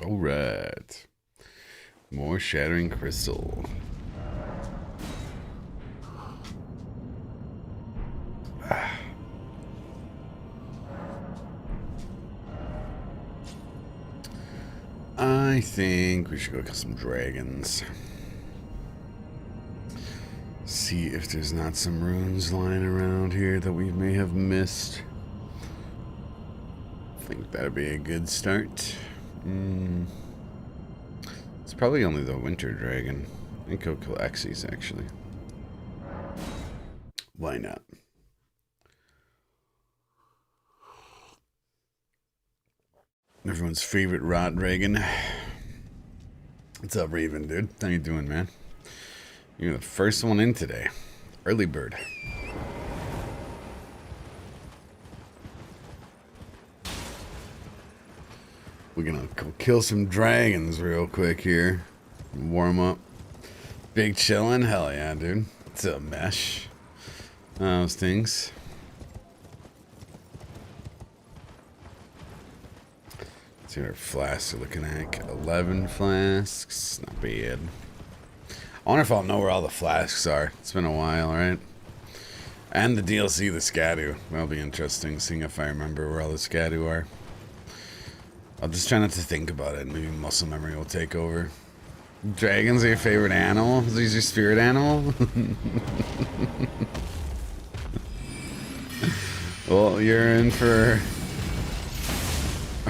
Alright. More Shattering Crystal. I think we should go kill some dragons. See if there's not some runes lying around here that we may have missed. I think that'd be a good start. It's probably only the winter dragon. I think I'll kill Xyz actually. Why not? Everyone's favorite rot dragon. What's up, Raven, dude? How you doing, man? You're the first one in today. Early bird. We're gonna go kill some dragons real quick here. Warm up. Big chillin'? Hell yeah, dude. What's up, Mesh? Those things. Let's see what our flasks are looking like. 11 flasks. Not bad. I wonder if I'll know where all the flasks are. It's been a while, right? And the DLC, the Scadu. That'll be interesting, seeing if I remember where all the Scadu are. I'll just try not to think about it. Maybe muscle memory will take over. Dragons are your favorite animal? Is these your spirit animal? Well, you're in for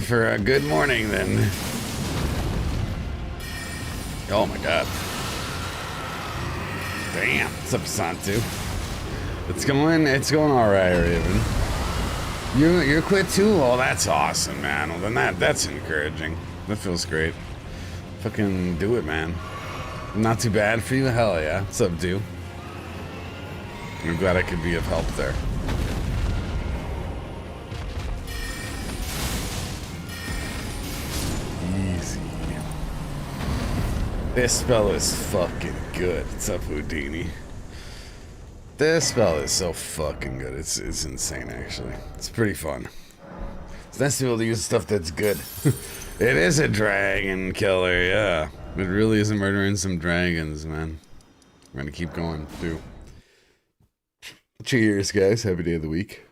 a good morning then. Oh my god. Damn, what's up, Santu? It's going alright, Raven. You quit too? Oh, that's awesome, man. Well, then that's encouraging. That feels great. Fucking do it, man. Not too bad for you? Hell yeah. What's up, dude? I'm glad I could be of help there. Easy. This spell is fucking good. What's up, Houdini? This spell is so fucking good. It's insane, actually. It's pretty fun. It's nice to be able to use stuff that's good. It is a dragon killer, yeah. It really is murdering some dragons, man. We're gonna keep going, too. Cheers, guys. Happy day of the week.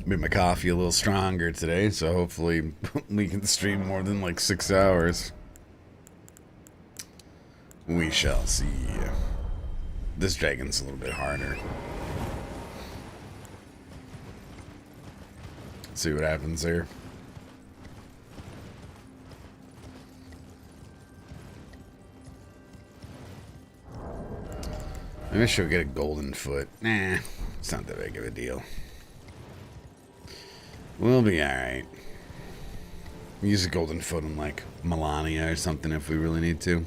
Made my coffee a little stronger today, so hopefully we can stream more than like 6 hours. We shall see. This dragon's a little bit harder. See what happens there. Maybe I should get a golden foot. Nah, it's not that big of a deal. We'll be alright. Use a golden foot on like Melania or something if we really need to.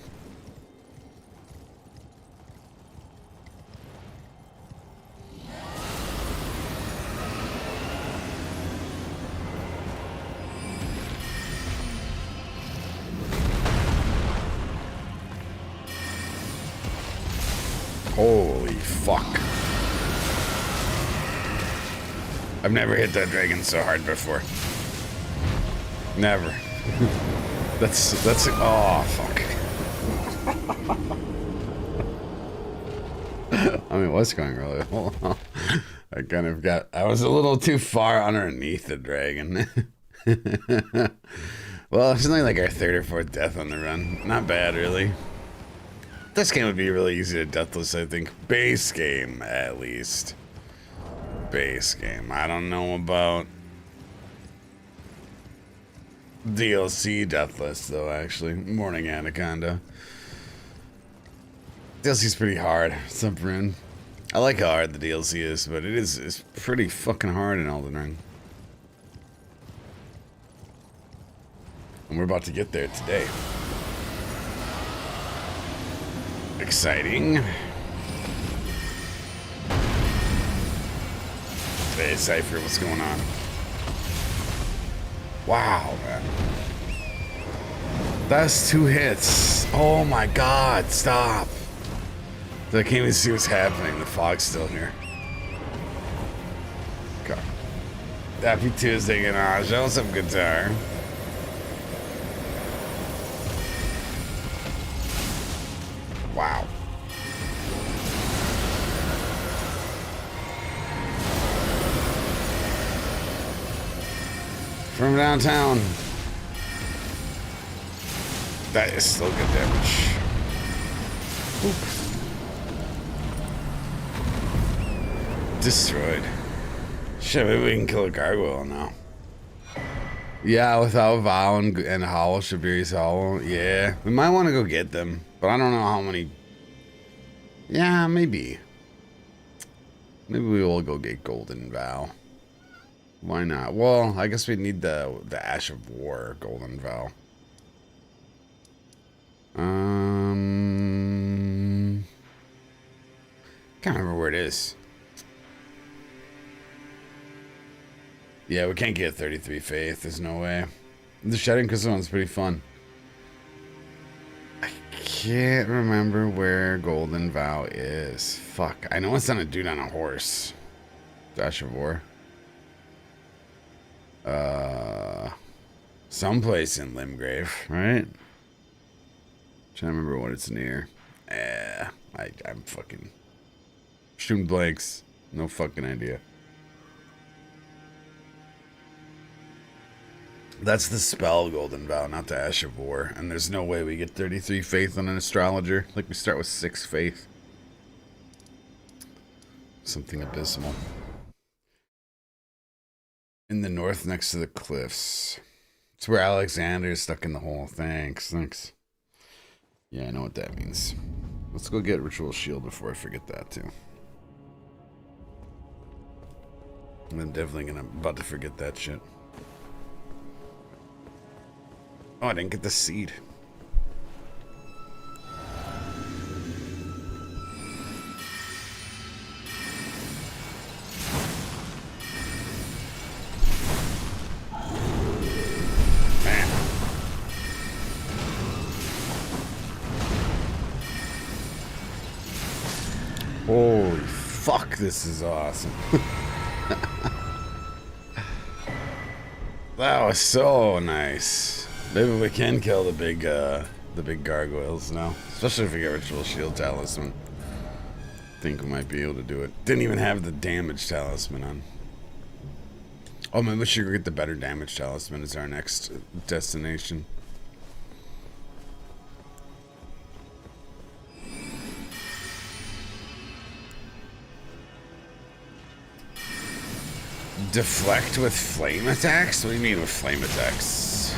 Holy fuck. I've never hit that dragon so hard before. Never. That's oh fuck. I mean, what's going really well? I was a little too far underneath the dragon. Well, it's only like our 3rd or 4th death on the run. Not bad, really. This game would be really easy to deathless, I think. Base game, at least. Base game. I don't know about DLC deathless, though, actually. Morning Anaconda. DLC's pretty hard. What's up, Rune? I like how hard the DLC is, but it's pretty fucking hard in Elden Ring. And we're about to get there today. Exciting. Hey, Cypher, what's going on? Wow, man. That's 2 hits. Oh my god, stop. I can't even see what's happening. The fog's still here. God. Happy Tuesday, Ganaj. Show us some guitar. Wow. From downtown. That is still good damage. Oop. Destroyed. Shit, maybe we can kill a gargoyle now. Yeah, without Vow and Hollow, Shabiri's Hollow. Yeah, we might want to go get them, but I don't know how many. Yeah, maybe. Maybe we will go get Golden Vow. Why not? Well, I guess we need the Ash of War Golden Vow. Can't remember where it is. Yeah, we can't get 33 Faith. There's no way. The Shattering Crystal one's pretty fun. I can't remember where Golden Vow is. Fuck. I know it's on a dude on a horse. Dash of War. Someplace in Limgrave, right? Trying to remember what it's near. I'm fucking shooting blanks. No fucking idea. That's the spell Golden Vow, not the Ash of War. And there's no way we get 33 Faith on an astrologer. Like, we start with 6 Faith. Something abysmal. In the north next to the cliffs. It's where Alexander's stuck in the hole. Thanks. Yeah, I know what that means. Let's go get Ritual Shield before I forget that, too. I'm definitely about to forget that shit. Oh, I didn't get the seed. Man. Holy fuck, this is awesome. That was so nice. Maybe we can kill the big gargoyles now. Especially if we get Ritual Shield Talisman. I think we might be able to do it. Didn't even have the damage talisman on. Oh, maybe we should get the better damage talisman as our next destination. Deflect with flame attacks? What do you mean with flame attacks?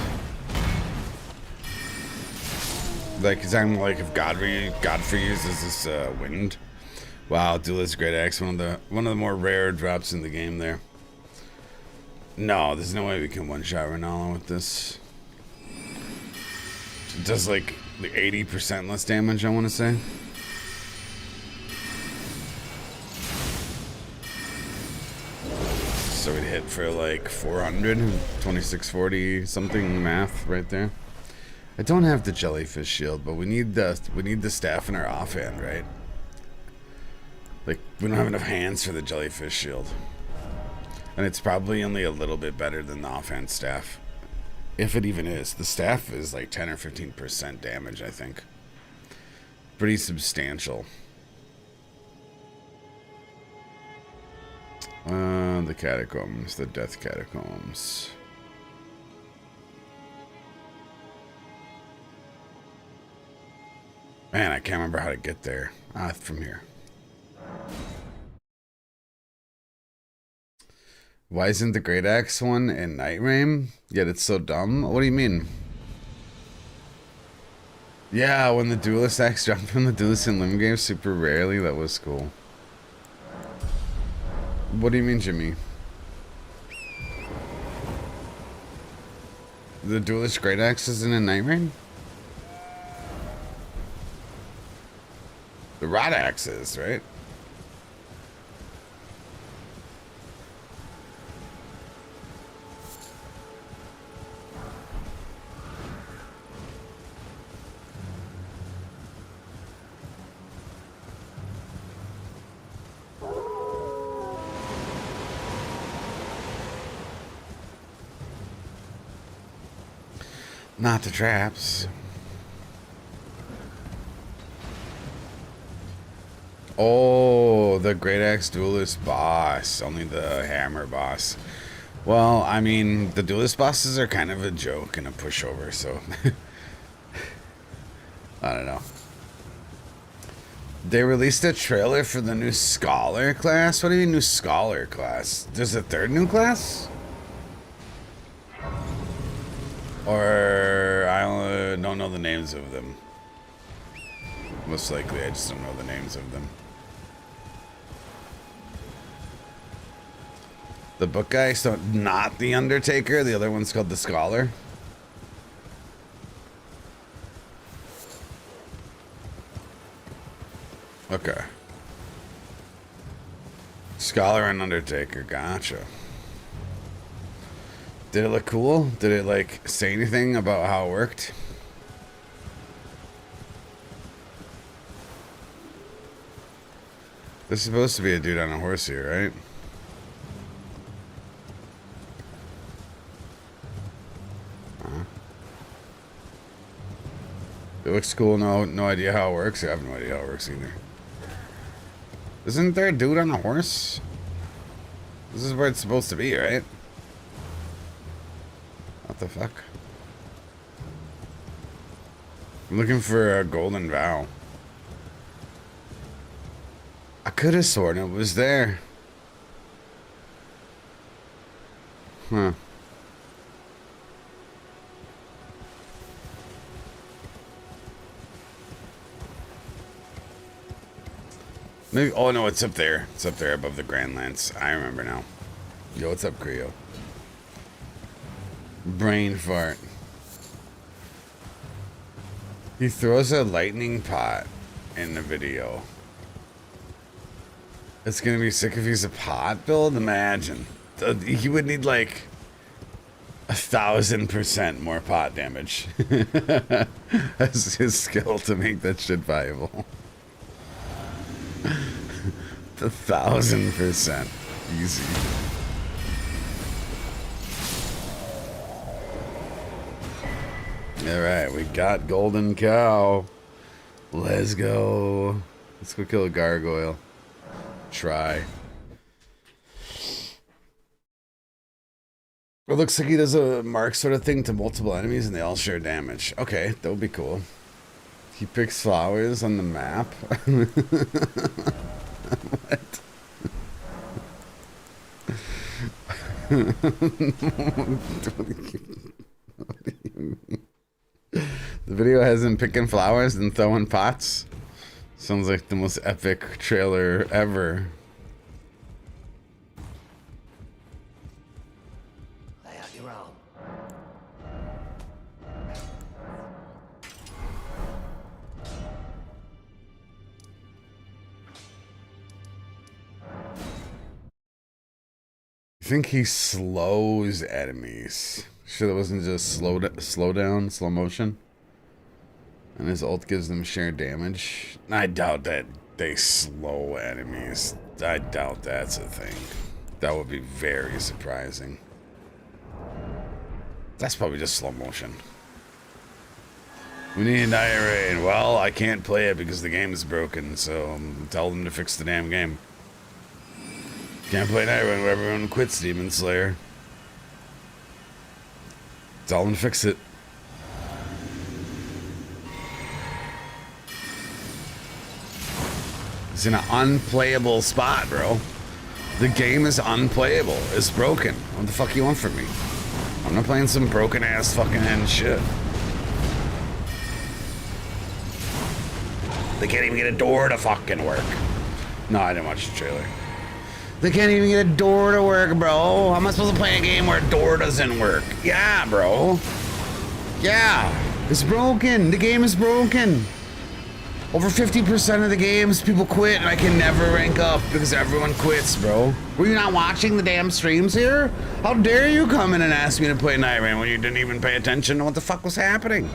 Like, cause I'm like, if Godfrey uses this wind. Wow, Duelist Great Axe, one of the more rare drops in the game there. No, there's no way we can one-shot Renala with this. It does like 80% less damage, I want to say. So we'd hit for like 400, 2640 something math right there. I don't have the jellyfish shield, but we need the staff in our offhand, right? Like, we don't have enough hands for the jellyfish shield. And it's probably only a little bit better than the offhand staff. If it even is. The staff is like 10 or 15% damage, I think. Pretty substantial. The catacombs, the death catacombs. Man, I can't remember how to get there. From here. Why isn't the Great Axe one in Night Rain? Yet it's so dumb? What do you mean? Yeah, when the Duelist Axe dropped from the Duelist in Limgrave super rarely, that was cool. What do you mean, Jimmy? The Duelist Great Axe isn't in Night Rain? The Rod Axe is, right? Not the traps. Oh, the Great Axe Duelist boss. Only the hammer boss. Well, I mean, the Duelist bosses are kind of a joke and a pushover, so... I don't know. They released a trailer for the new Scholar class? What do you mean new Scholar class? There's a third new class? Or I don't know the names of them. Most likely I just don't know the names of them. The book guy, so not the Undertaker, the other one's called the Scholar. Okay. Scholar and Undertaker, gotcha. Did it look cool? Did it, like, say anything about how it worked? This is supposed to be a dude on a horse here, right? It looks cool. No idea how it works. I have no idea how it works either. Isn't there a dude on a horse? This is where it's supposed to be, right? What the fuck? I'm looking for a golden vow. I could have sworn it was there. Huh. Maybe, oh no, it's up there. It's up there above the Grand Lance. I remember now. Yo, what's up, Creo? Brain fart. He throws a lightning pot in the video. It's gonna be sick if he's a pot build. Imagine. He would need like 1,000% more pot damage. That's his skill to make that shit viable. 1,000%. Easy. Alright, we got Golden Cow. Let's go. Let's go kill a gargoyle. Try. It looks like he does a mark sort of thing to multiple enemies and they all share damage. Okay, that would be cool. He picks flowers on the map. What? The video has him picking flowers and throwing pots. Sounds like the most epic trailer ever. Lay out your own. I think he slows enemies. Sure that wasn't just slow down, slow motion? And his ult gives them shared damage. I doubt that they slow enemies. I doubt that's a thing. That would be very surprising. That's probably just slow motion. We need Night Rain. Well, I can't play it because the game is broken, so tell them to fix the damn game. Can't play Night Rain where everyone quits Demon Slayer. Tell them to fix it. It's in an unplayable spot, bro. The game is unplayable. It's broken. What the fuck you want from me? I'm not playing some broken ass fucking end shit. They can't even get a door to fucking work. No, I didn't watch the trailer. They can't even get a door to work, bro. How am I supposed to play a game where a door doesn't work? Yeah, bro. Yeah. It's broken. The game is broken. Over 50% of the games, people quit, and I can never rank up because everyone quits, bro. Were you not watching the damn streams here? How dare you come in and ask me to play Night Rain when you didn't even pay attention to what the fuck was happening?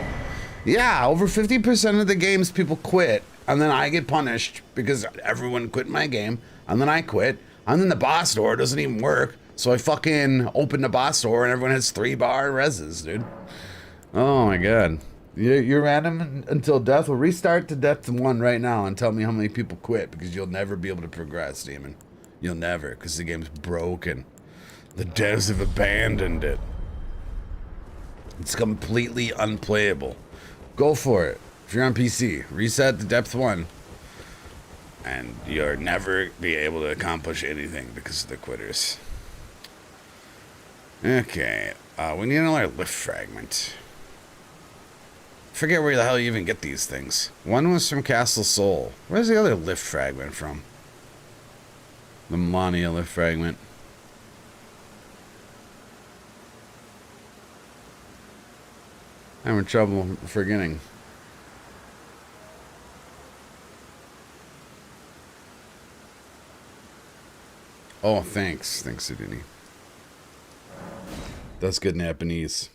Yeah, over 50% of the games, people quit, and then I get punished because everyone quit my game, and then I quit, and then the boss door doesn't even work, so I fucking open the boss door, and everyone has 3-bar reses, dude. Oh my god. You're random until death. Well, restart to depth 1 right now and tell me how many people quit, because you'll never be able to progress, Demon. You'll never, because the game's broken. The devs have abandoned it. It's completely unplayable. Go for it. If you're on PC, reset to depth 1. And you'll never be able to accomplish anything because of the quitters. Okay, we need another lift fragment. Forget where the hell you even get these things. One was from Castle Soul. Where's the other lift fragment from? The Melania lift fragment. I'm in trouble forgetting. Oh, thanks. Thanks, Sudini. That's good Japanese.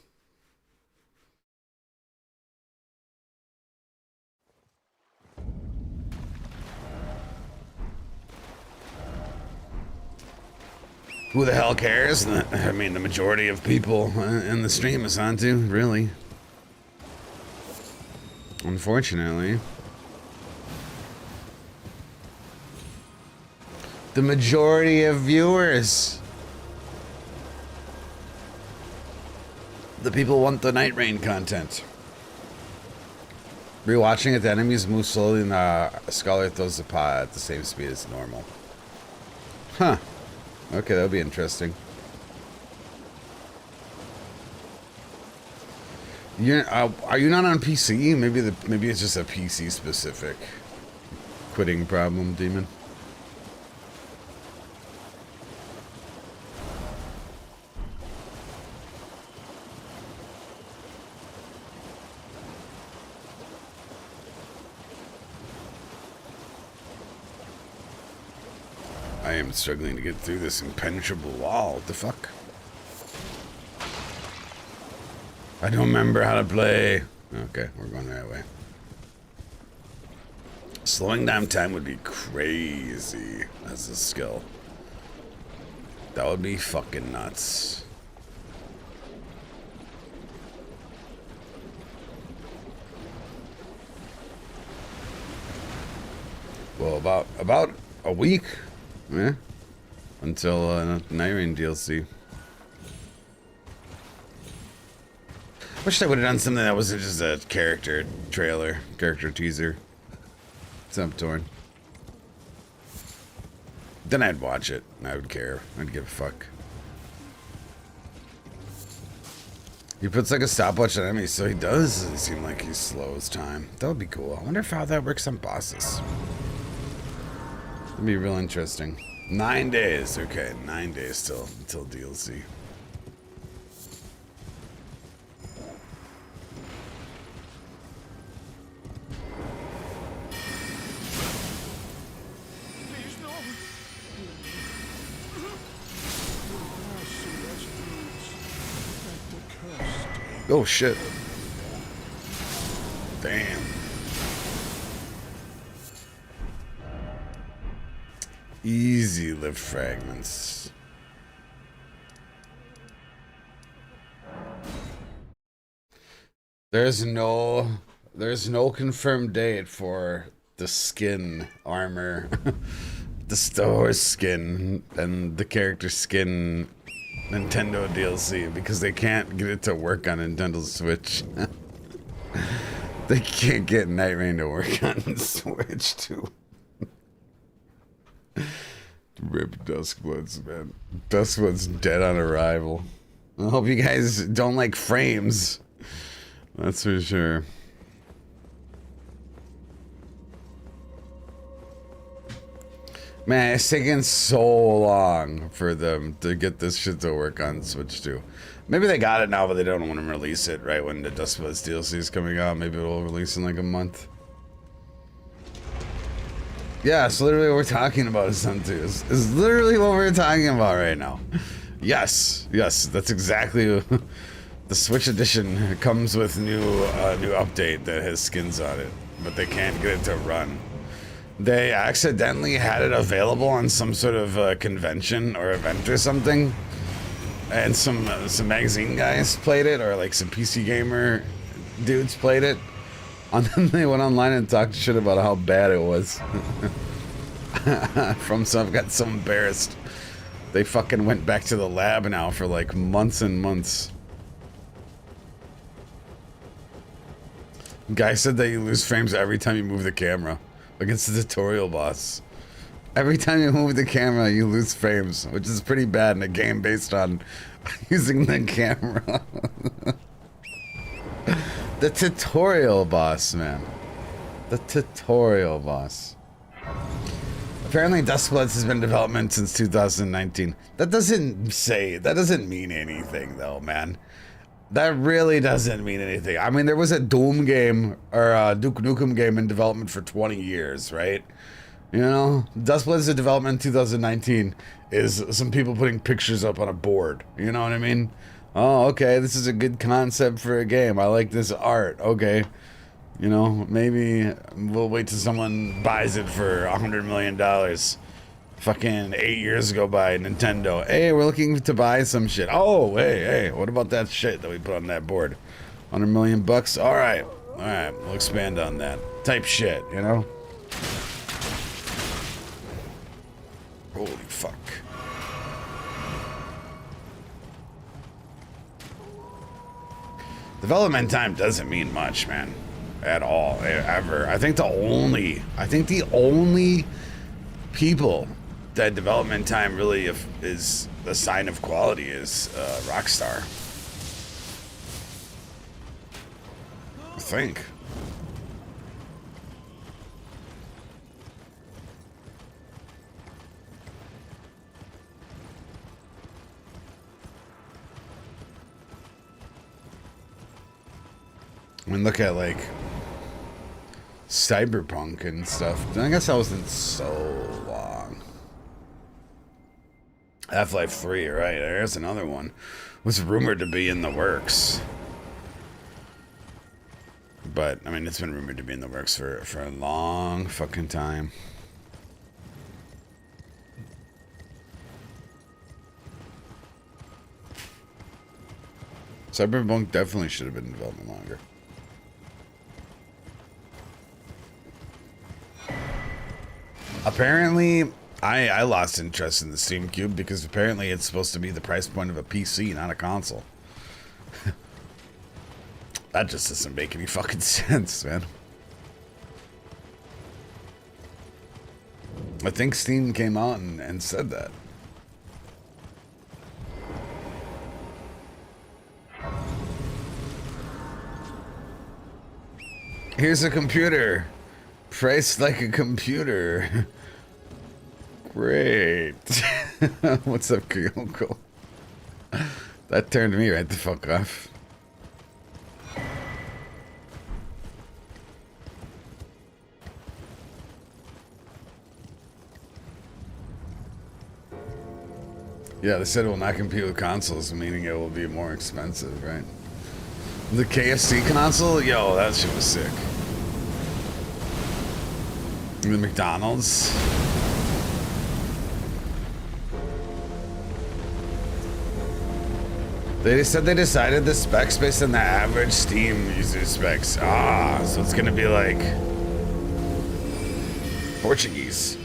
Who the hell cares? I mean, the majority of people in the stream is onto, really. Unfortunately. The majority of viewers. The people want the Night Rain content. Rewatching it, the enemies move slowly and the scholar throws the pot at the same speed as normal. Huh. Okay, that'll be interesting. Are you not on PC? Maybe it's just a PC specific quitting problem, Demon. I am struggling to get through this impenetrable wall. What the fuck? I don't remember how to play. Okay, we're going the right way. Slowing down time would be crazy as a skill. That would be fucking nuts. Well, about a week. Yeah, until Night Rain DLC. Wish I would have done something that wasn't just a character trailer, character teaser. It's up, Torn. Then I'd watch it. And I would care. I'd give a fuck. He puts like a stopwatch on enemies, so he does seem like he slows time. That would be cool. I wonder how that works on bosses. That'd be real interesting. 9 days. Okay, 9 days still until DLC. Oh shit. Damn. Easy lift fragments. There's no confirmed date for the skin armor, the store skin, and the character skin Nintendo DLC because they can't get it to work on Nintendo Switch. They can't get Night Rain to work on Switch too. Rip Duskbloods, man. Duskbloods dead on arrival. I hope you guys don't like frames. That's for sure. Man, it's taking so long for them to get this shit to work on Switch too. Maybe they got it now, but they don't want to release it right when the Duskbloods DLC is coming out. Maybe it'll release in like a month. Yeah, it's literally what we're talking about, Sun2. It's literally what we're talking about right now. Yes, that's exactly. The Switch edition comes with new update that has skins on it, but they can't get it to run. They accidentally had it available on some sort of convention or event or something, and some magazine guys played it, or like some PC gamer dudes played it, and then they went online and talked shit about how bad it was. From some, got so embarrassed. They fucking went back to the lab now for like months and months. Guy said that you lose frames every time you move the camera. Like it's the tutorial boss. Every time you move the camera, you lose frames, which is pretty bad in a game based on using the camera. The tutorial boss, man. The tutorial boss. Apparently, Dustbloods has been in development since 2019. That doesn't mean anything, though, man. That really doesn't mean anything. I mean, there was a Doom game, or a Duke Nukem game in development for 20 years, right? You know, Dustbloods in development in 2019 is some people putting pictures up on a board. You know what I mean? Oh, okay, this is a good concept for a game. I like this art. Okay. You know, maybe we'll wait till someone buys it for $100 million. Fucking 8 years go by, Nintendo. Hey, we're looking to buy some shit. Oh, hey, what about that shit that we put on that board? $100 million bucks? All right, we'll expand on that. Type shit, you know? Holy fuck. Development time doesn't mean much, man. At all, ever. I think the only people that development time really is the sign of quality is Rockstar. I think. I mean, look at like Cyberpunk and stuff. I guess that wasn't so long. Half-Life 3, right? There's another one. Was rumored to be in the works. But, I mean, it's been rumored to be in the works for a long fucking time. Cyberpunk definitely should have been in development longer. Apparently, I lost interest in the Steam Cube because apparently it's supposed to be the price point of a PC, not a console. That just doesn't make any fucking sense, man. I think Steam came out and said that. Here's a computer. Priced like a computer. Great. What's up, Kyoko? That turned me right the fuck off. Yeah, they said it will not compete with consoles, meaning it will be more expensive, right? The KFC console? Yo, that shit was sick. The McDonald's. They said they decided the specs based on the average Steam user specs. Ah, so it's gonna be like Portuguese.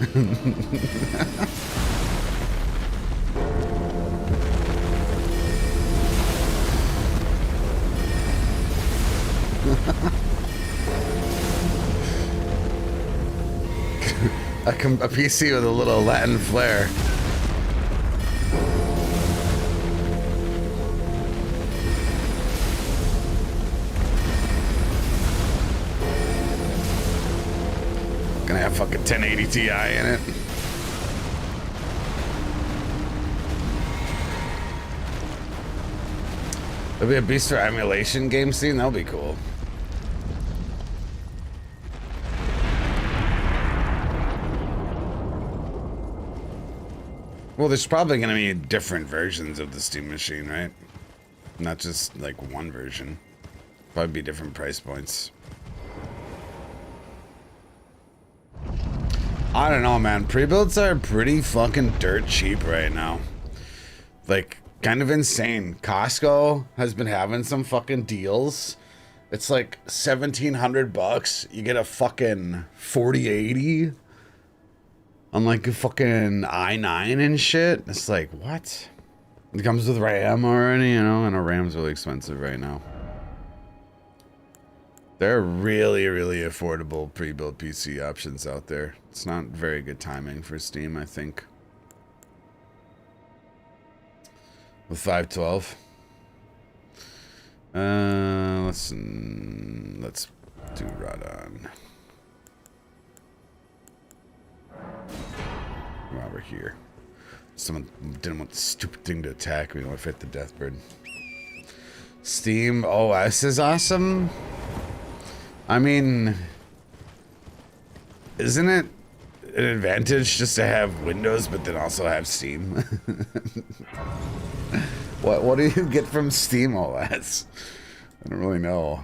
A PC with a little Latin flair. Gonna have fucking 1080 Ti in it. There'll be a beast for emulation game scene. That'll be cool. Well, there's probably going to be different versions of the Steam machine, right? Not just like one version. Probably be different price points. I don't know, man. Pre-builds are pretty fucking dirt cheap right now. Like, kind of insane. Costco has been having some fucking deals. It's like $1,700. You get a fucking 4080 on like a fucking i9 and shit. It's like, what? It comes with RAM already, you know, and a RAM's really expensive right now. There are really, really affordable pre-built PC options out there. It's not very good timing for Steam, I think. With 512. Let's do Radon. While we're here. Someone didn't want the stupid thing to attack me when I fit the Deathbird. Steam OS is awesome. I mean, isn't it an advantage just to have Windows but then also have Steam? What do you get from Steam OS? I don't really know.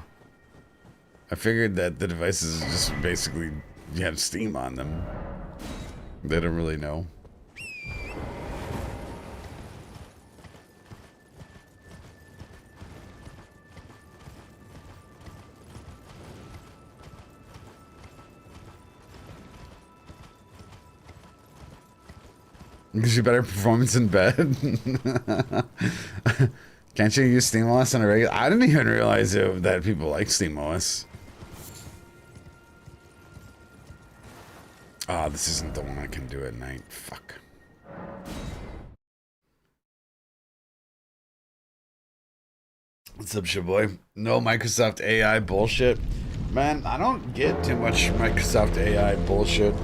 I figured that the devices just basically you have Steam on them. They don't really know. Gives you better performance in bed. Can't you use SteamOS on a regular? I didn't even realize that people like SteamOS. Oh, this isn't the one I can do at night. Fuck. What's up, shaboy? No Microsoft AI bullshit. Man, I don't get too much Microsoft AI bullshit.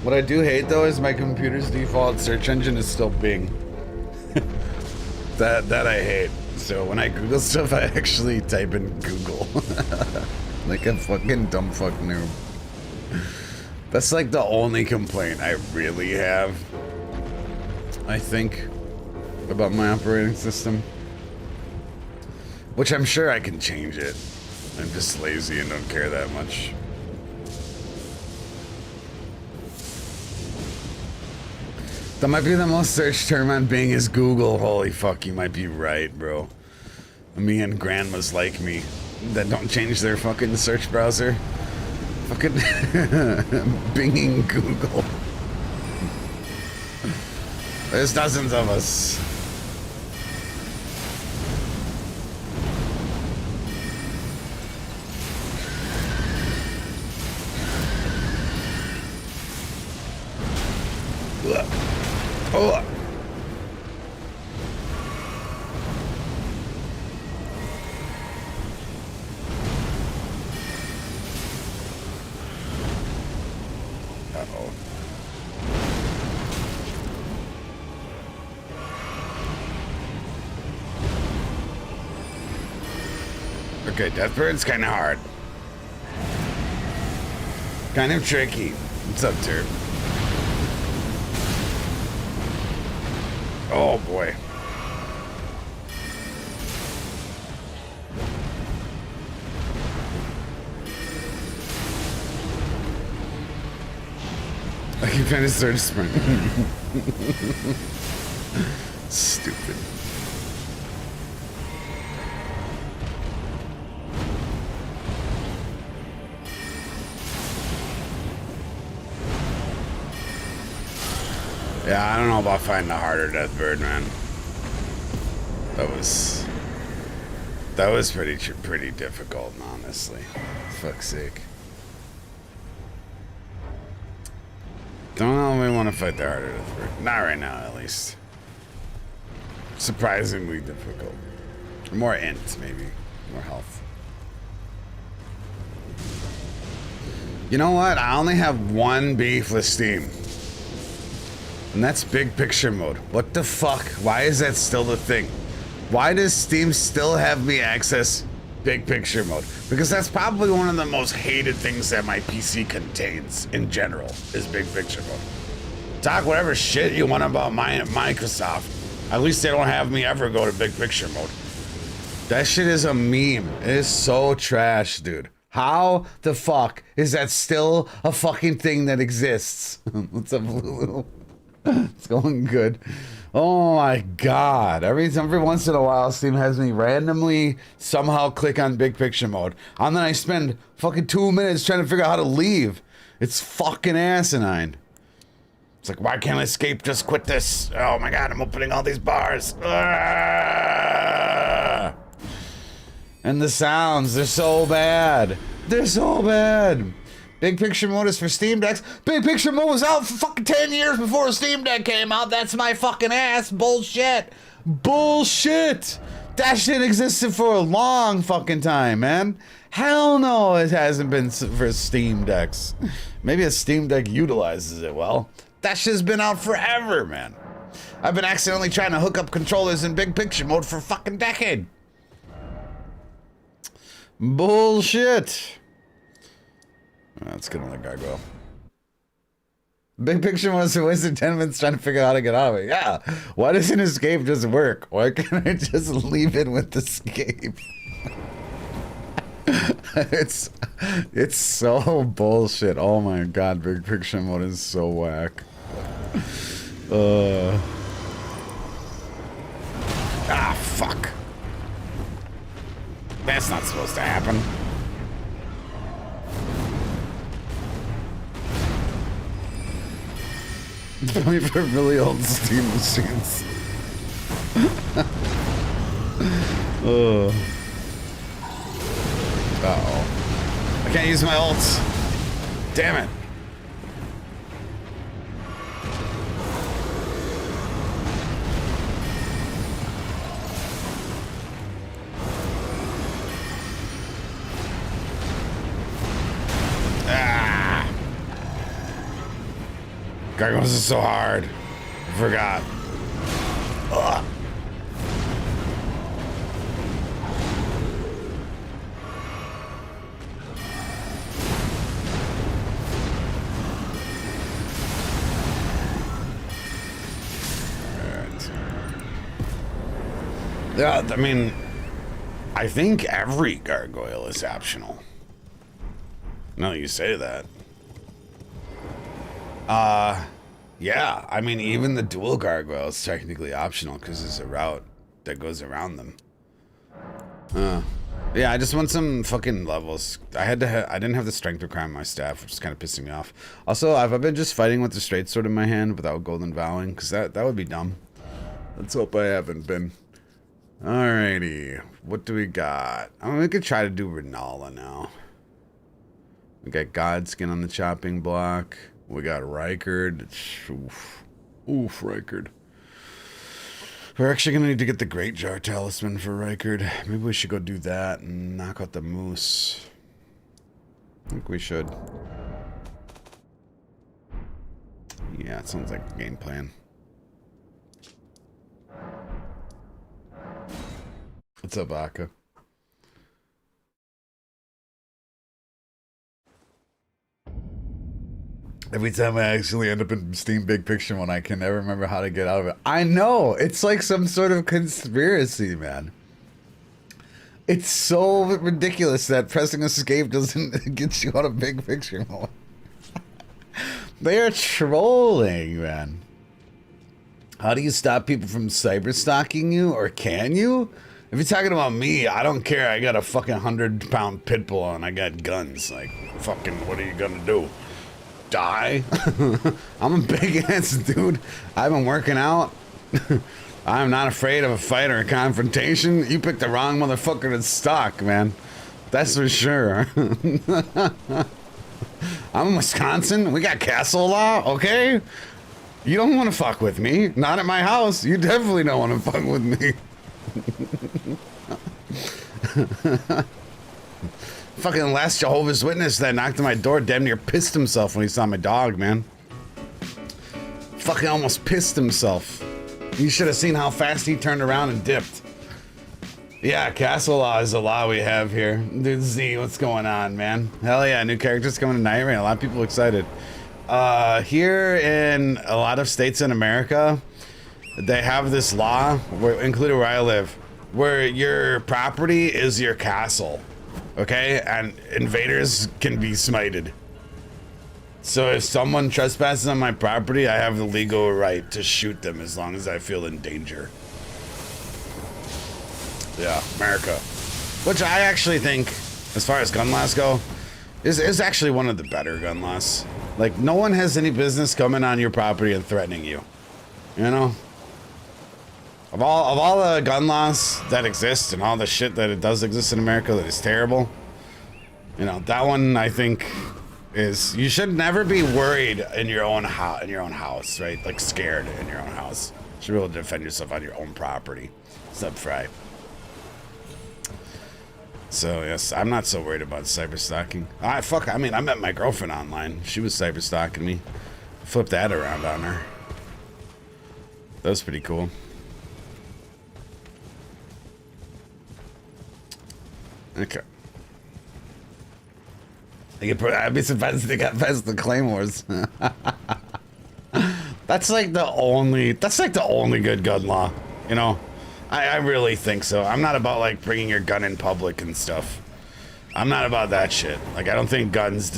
What I do hate though is my computer's default search engine is still Bing. that I hate. So when I Google stuff, I actually type in Google. Like a fucking dumb fuck noob. That's like the only complaint I really have, I think, about my operating system. Which I'm sure I can change it. I'm just lazy and don't care that much. That might be the most searched term on Bing is Google. Holy fuck, you might be right, bro. Me and grandmas like me that don't change their fucking search browser. Fucking Binging Google. There's dozens of us. Oh. Uh-oh. Okay, Deathbird's kind of hard. Kind of tricky. What's up, Turb? Oh boy. I keep trying to search sprint. Stupid. Yeah, I don't know about finding a harder Deathbird, man. That was pretty difficult, honestly. Fuck's sake. Don't know if we want to fight the harder Deathbird. Not right now, at least. Surprisingly difficult. More int, maybe. More health. You know what? I only have one beef with Steam. And that's big picture mode. What the fuck? Why is that still the thing? Why does Steam still have me access big picture mode? Because that's probably one of the most hated things that my PC contains in general, is big picture mode. Talk whatever shit you want about Microsoft. At least they don't have me ever go to big picture mode. That shit is a meme. It is so trash, dude. How the fuck is that still a fucking thing that exists? What's up, Lulu? It's going good. Oh my god. Every once in a while, Steam has me randomly somehow click on big picture mode. And then I spend fucking 2 minutes trying to figure out how to leave. It's fucking asinine. It's like, why can't I escape? Just quit this. Oh my god, I'm opening all these bars. Ah! And the sounds, they're so bad. They're so bad. Big picture mode is for Steam Decks. Big picture mode was out for fucking 10 years before Steam Deck came out. That's my fucking ass. Bullshit. Bullshit. That shit existed for a long fucking time, man. Hell no, it hasn't been for Steam Decks. Maybe a Steam Deck utilizes it well. That shit's been out forever, man. I've been accidentally trying to hook up controllers in big picture mode for a fucking decade. Bullshit. Let's get on the gargoyle. Big picture was a waste of 10 minutes trying to figure out how to get out of it. Yeah. Why doesn't escape just work? Why can't I just leave it with escape? It's so bullshit. Oh my god, big picture mode is so whack. Ah, fuck. That's not supposed to happen. It's only for really old Steam machines. Uh-oh. I can't use my ults. Damn it. Ah. Gargoyles is so hard. I forgot. Ugh. Yeah, I mean, I think every gargoyle is optional. No, you say that. Yeah, I mean, even the dual gargoyle is technically optional because there's a route that goes around them. Yeah, I just want some fucking levels. I didn't have the strength requirement on my staff, which is kind of pissing me off. Also, I've been just fighting with the straight sword in my hand without golden vowing, because that would be dumb. Let's hope I haven't been. Alrighty, what do we got? I mean, we could try to do Renala now. We got Godskin on the chopping block. We got Rykard. Oof. Oof, Rykard. We're actually gonna need to get the Great Jar Talisman for Rykard. Maybe we should go do that and knock out the Moose. I think we should. Yeah, it sounds like a game plan. What's up, Aka? Every time I actually end up in Steam Big Picture when I can never remember how to get out of it. I know! It's like some sort of conspiracy, man. It's so ridiculous that pressing escape doesn't get you out of Big Picture mode. They are trolling, man. How do you stop people from cyber stalking you? Or can you? If you're talking about me, I don't care. I got a fucking 100-pound pit bull and I got guns. Like, fucking, what are you gonna do? Die? I'm a big ass dude. I've been working out. I'm not afraid of a fight or a confrontation. You picked the wrong motherfucker to stalk, man. That's for sure. I'm in Wisconsin. We got castle law, okay? You don't want to fuck with me. Not at my house. You definitely don't want to fuck with me. Fucking last Jehovah's Witness that knocked on my door damn near pissed himself when he saw my dog, man. Fucking almost pissed himself. You should have seen how fast he turned around and dipped. Yeah, castle law is a law we have here. Dude, Z, what's going on, man? Hell yeah, new characters coming to Night Rain. A lot of people excited. Here in a lot of states in America, they have this law, including where I live, where your property is your castle. Okay? And invaders can be smited. So if someone trespasses on my property, I have the legal right to shoot them as long as I feel in danger. Yeah, America. Which I actually think, as far as gun laws go, is actually one of the better gun laws. Like, no one has any business coming on your property and threatening you. You know? Of all the gun laws that exist and all the shit that it does exist in America that is terrible, you know, that one I think is, you should never be worried in your own house, right? Like scared in your own house. You should be able to defend yourself on your own property. Sub fry. So yes, I'm not so worried about cyber stalking. I mean, I met my girlfriend online. She was cyber stalking me. Flipped that around on her. That was pretty cool. Okay. I'd be surprised if they got past the claymores. That's like the only good gun law, you know? I really think so. I'm not about like bringing your gun in public and stuff. I'm not about that shit. Like, I don't think guns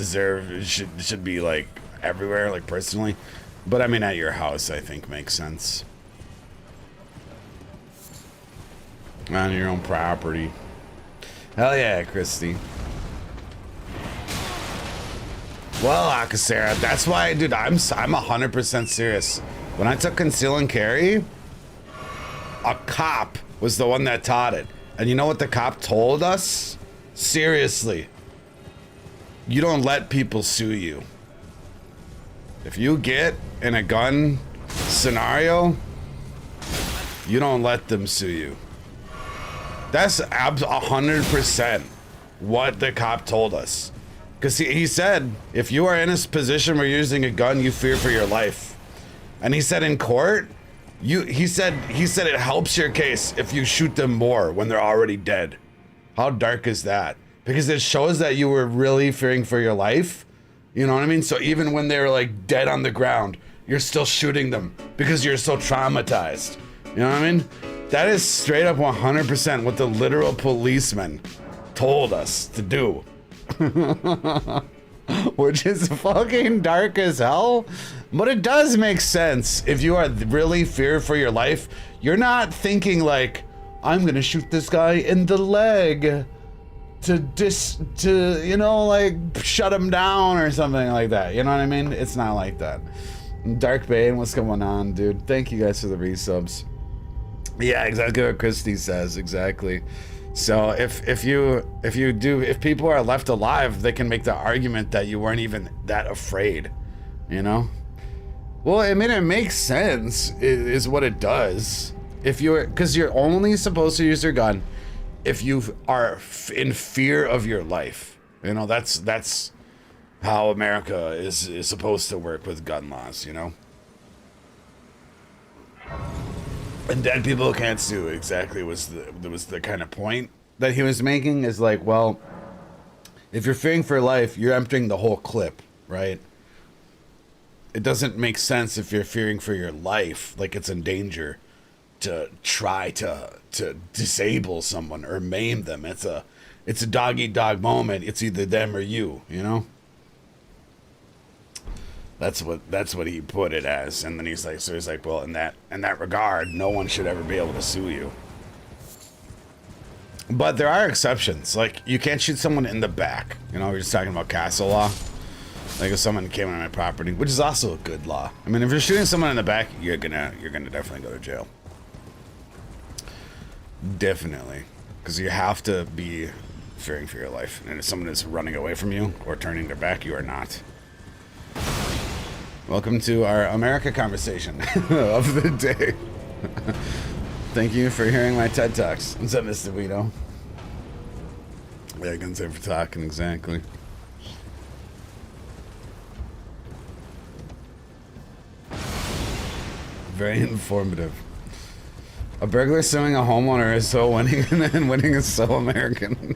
should be like everywhere, like personally. But I mean, at your house, I think makes sense. On your own property. Hell yeah, Christy. Well, Akasera, that's why, dude, I'm 100% serious. When I took conceal and carry, a cop was the one that taught it. And you know what the cop told us? Seriously. You don't let people sue you. If you get in a gun scenario, you don't let them sue you. That's 100% what the cop told us. Because he said, if you are in a position where you're using a gun, you fear for your life. And he said in court, he said it helps your case if you shoot them more when they're already dead. How dark is that? Because it shows that you were really fearing for your life. You know what I mean? So even when they're like dead on the ground, you're still shooting them because you're so traumatized. You know what I mean? That is straight up 100% what the literal policeman told us to do. Which is fucking dark as hell, but it does make sense. If you are really feared for your life, you're not thinking like, I'm gonna shoot this guy in the leg to you know, like shut him down or something like that. You know what I mean? It's not like that. Dark Bane, what's going on, dude? Thank you guys for the resubs. Yeah, exactly what Christy says. Exactly. So if people are left alive, they can make the argument that you weren't even that afraid, you know? Well, I mean, it makes sense, is what it does. Because you're only supposed to use your gun if you are in fear of your life. You know, that's how America is supposed to work with gun laws, you know? And dead people can't sue, exactly was the kind of point that he was making, is like, well, if you're fearing for life, you're emptying the whole clip, right? It doesn't make sense if you're fearing for your life, like it's in danger, to try to disable someone or maim them. It's a dog-eat-dog moment. It's either them or you, you know? That's what he put it as. And then he's like, well, in that regard, no one should ever be able to sue you. But there are exceptions. Like, you can't shoot someone in the back. You know, we're just talking about castle law. Like, if someone came on my property, which is also a good law. I mean, if you're shooting someone in the back, you're gonna definitely go to jail. Definitely. Because you have to be fearing for your life. And if someone is running away from you or turning their back, you are not. Welcome to our America conversation of the day. Thank you for hearing my TED Talks. What's up, Mr. Guido? Yeah, guns for talking, exactly. Very informative. A burglar suing a homeowner is so winning, and winning is so American.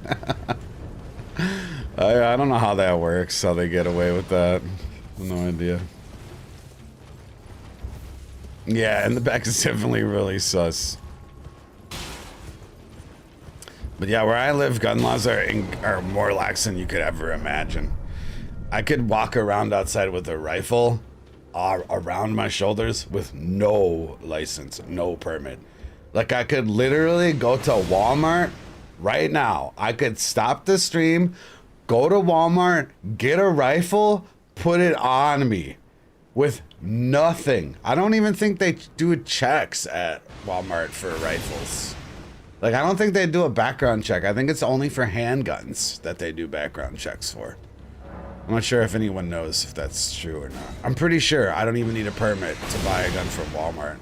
I don't know how that works, how they get away with that. No idea. Yeah, and the back is definitely really sus. But yeah, where I live, gun laws are more lax than you could ever imagine. I could walk around outside with a rifle around my shoulders with no license, no permit. Like, I could literally go to Walmart right now. I could stop the stream, go to Walmart, get a rifle, put it on me with nothing. I don't even think they do checks at Walmart for rifles. Like, I don't think they do a background check. I think it's only for handguns that they do background checks for. I'm not sure if anyone knows if that's true or not. I'm pretty sure I don't even need a permit to buy a gun from Walmart.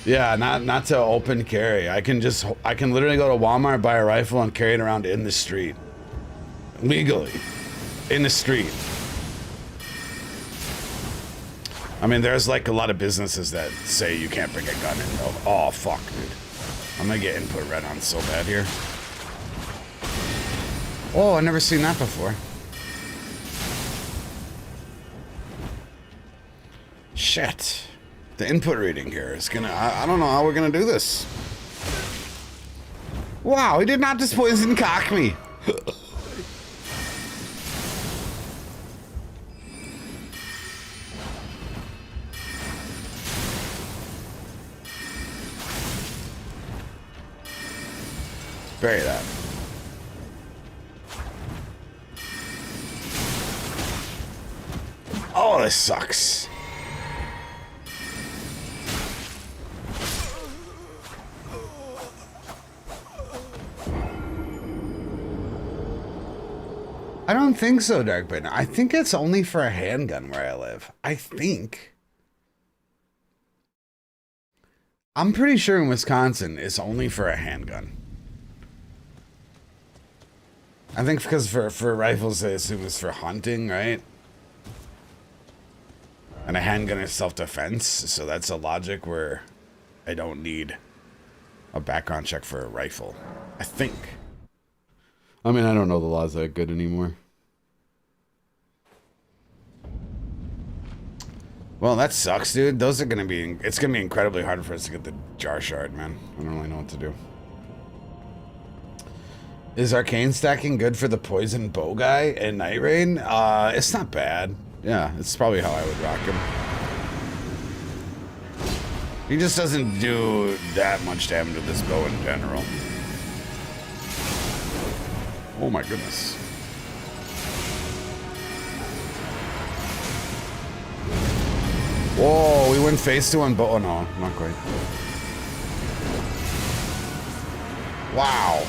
Yeah, not to open carry. I can literally go to Walmart, buy a rifle, and carry it around in the street. Legally. In the street. I mean, there's like a lot of businesses that say you can't bring a gun in. Oh, fuck, dude. I'm gonna get input red on so bad here. Oh, I've never seen that before. Shit. The input reading here is gonna... I don't know how we're gonna do this. Wow, he did not just poison cock me. Bury that. Oh, this sucks. I don't think so, Darkbin. I think it's only for a handgun where I live. I think. I'm pretty sure in Wisconsin it's only for a handgun. I think because for rifles, I assume it's for hunting, right? And a handgun is self-defense, so that's a logic where I don't need a background check for a rifle. I think. I mean, I don't know the laws that good anymore. Well, that sucks, dude. Those are gonna be... It's gonna be incredibly hard for us to get the jar shard, man. I don't really know what to do. Is arcane stacking good for the poison bow guy in Night Rain? It's not bad. Yeah, it's probably how I would rock him. He just doesn't do that much damage with this bow in general. Oh my goodness. Whoa, we went phase 2 on bow. Oh no, not quite. Wow.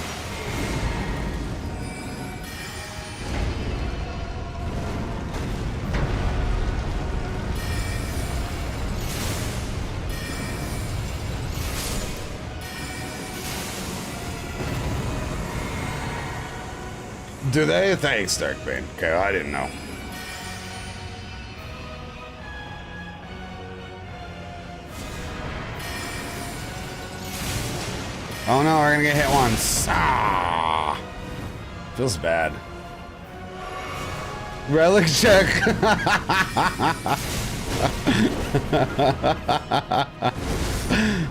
Do they? Thanks, Darkbane. Okay, well, I didn't know. Oh no, we're gonna get hit once. Ah, feels bad. Relic check.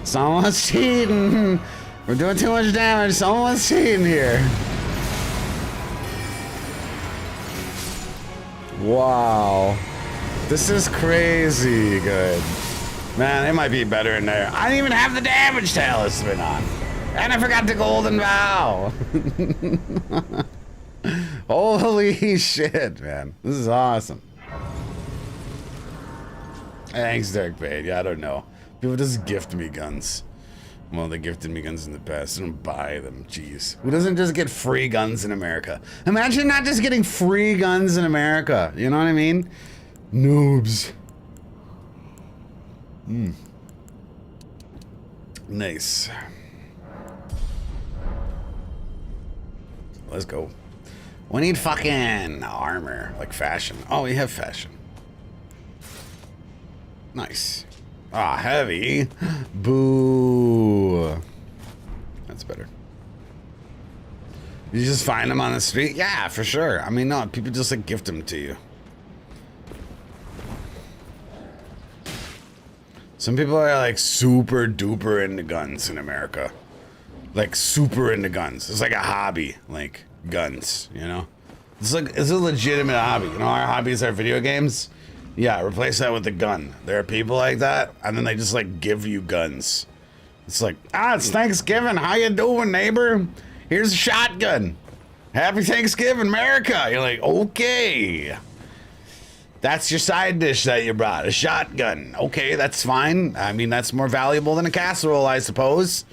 Someone's cheating. We're doing too much damage. Someone's cheating here. Wow. This is crazy good. Man, it might be better in there. I didn't even have the damage talisman on. And I forgot the golden vow. Holy shit, man. This is awesome. Thanks, Darkbane. Yeah, I don't know. People just gift me guns. Well, they gifted me guns in the past. I don't buy them. Jeez. Who doesn't just get free guns in America? Imagine not just getting free guns in America. You know what I mean? Noobs. Nice. Let's go. We need fucking armor. Like fashion. Oh, we have fashion. Nice. Ah, heavy. Boo. That's better. You just find them on the street? Yeah, for sure. I mean, no, people just like gift them to you. Some people are like super duper into guns in America. like super into guns. It's like a hobby, like guns, you know? It's a legitimate hobby. You know, our hobbies are video games. Yeah, replace that with a gun. There are people like that, and then they just like give you guns. It's like, it's Thanksgiving. How you doing, neighbor? Here's a shotgun. Happy Thanksgiving, America. You're like, okay. That's your side dish that you brought, a shotgun. Okay, that's fine. I mean, that's more valuable than a casserole, I suppose.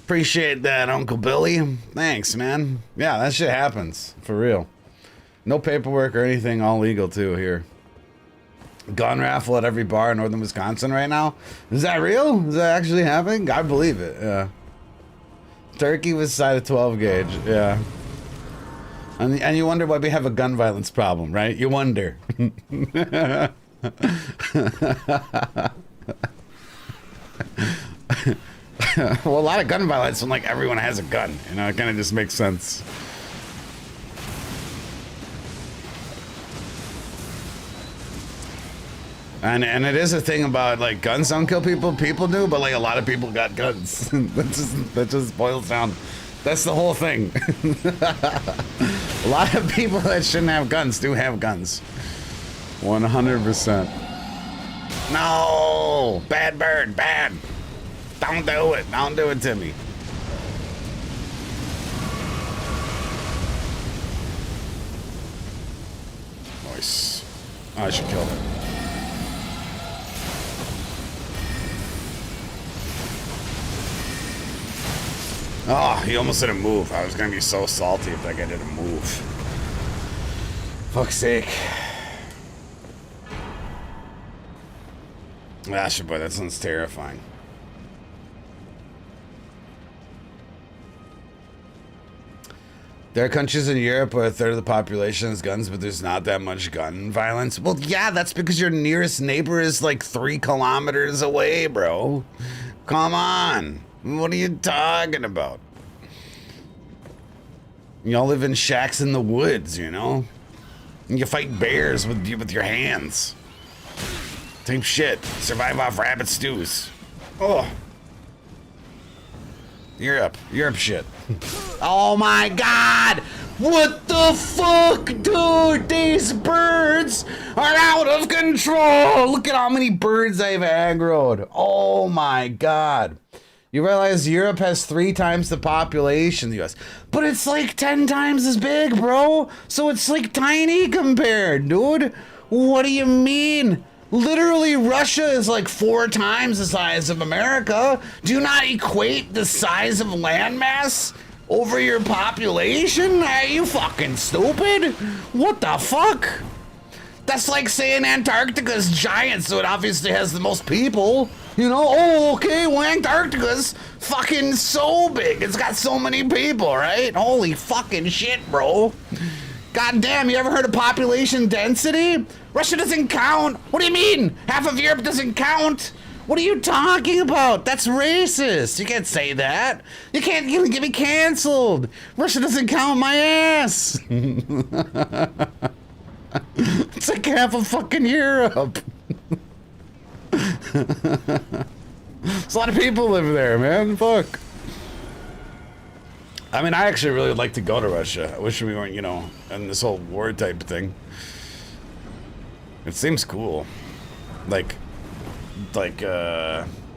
Appreciate that, Uncle Billy. Thanks, man. Yeah, that shit happens, for real. No paperwork or anything, all legal too here. Gun raffle at every bar in northern Wisconsin right now. Is that real? Is that actually happening? I believe it, yeah. Turkey was side of 12 gauge, yeah. And you wonder why we have a gun violence problem, right? You wonder. Well, a lot of gun violence when like everyone has a gun. You know, it kind of just makes sense. And it is a thing about like guns don't kill people, people do, but like a lot of people got guns. that just boils down. That's the whole thing. A lot of people that shouldn't have guns do have guns. 100%. No, bad bird, bad. Don't do it. Don't do it to me. Nice. Oh, I should kill it. Oh, he almost didn't move. I was gonna be so salty if that guy didn't move. Fuck's sake. Gosh, boy, that sounds terrifying. There are countries in Europe where a third of the population has guns, but there's not that much gun violence. Well, yeah, that's because your nearest neighbor is like 3 kilometers away, bro. Come on. What are you talking about? Y'all live in shacks in the woods, you know? And you fight bears with your hands. Same shit. Survive off rabbit stews. Oh. Europe shit. Oh my god! What the fuck, dude? These birds are out of control! Look at how many birds I've aggroed. Oh my god. You realize Europe has 3 times the population of the US. But it's like 10 times as big, bro. So it's like tiny compared, dude. What do you mean? Literally, Russia is like 4 times the size of America. Do you not equate the size of landmass over your population? Are you fucking stupid? What the fuck? That's like saying Antarctica's giant, so it obviously has the most people. You know, oh, okay, well, Antarctica's fucking so big. It's got so many people, right? Holy fucking shit, bro. God damn, you ever heard of population density? Russia doesn't count. What do you mean? Half of Europe doesn't count? What are you talking about? That's racist. You can't say that. You can't get me canceled. Russia doesn't count my ass. It's like half of fucking Europe. There's a lot of people live there, man. Fuck. I mean, I actually really would like to go to Russia. I wish we weren't, you know, in this whole war type thing. It seems cool. Like,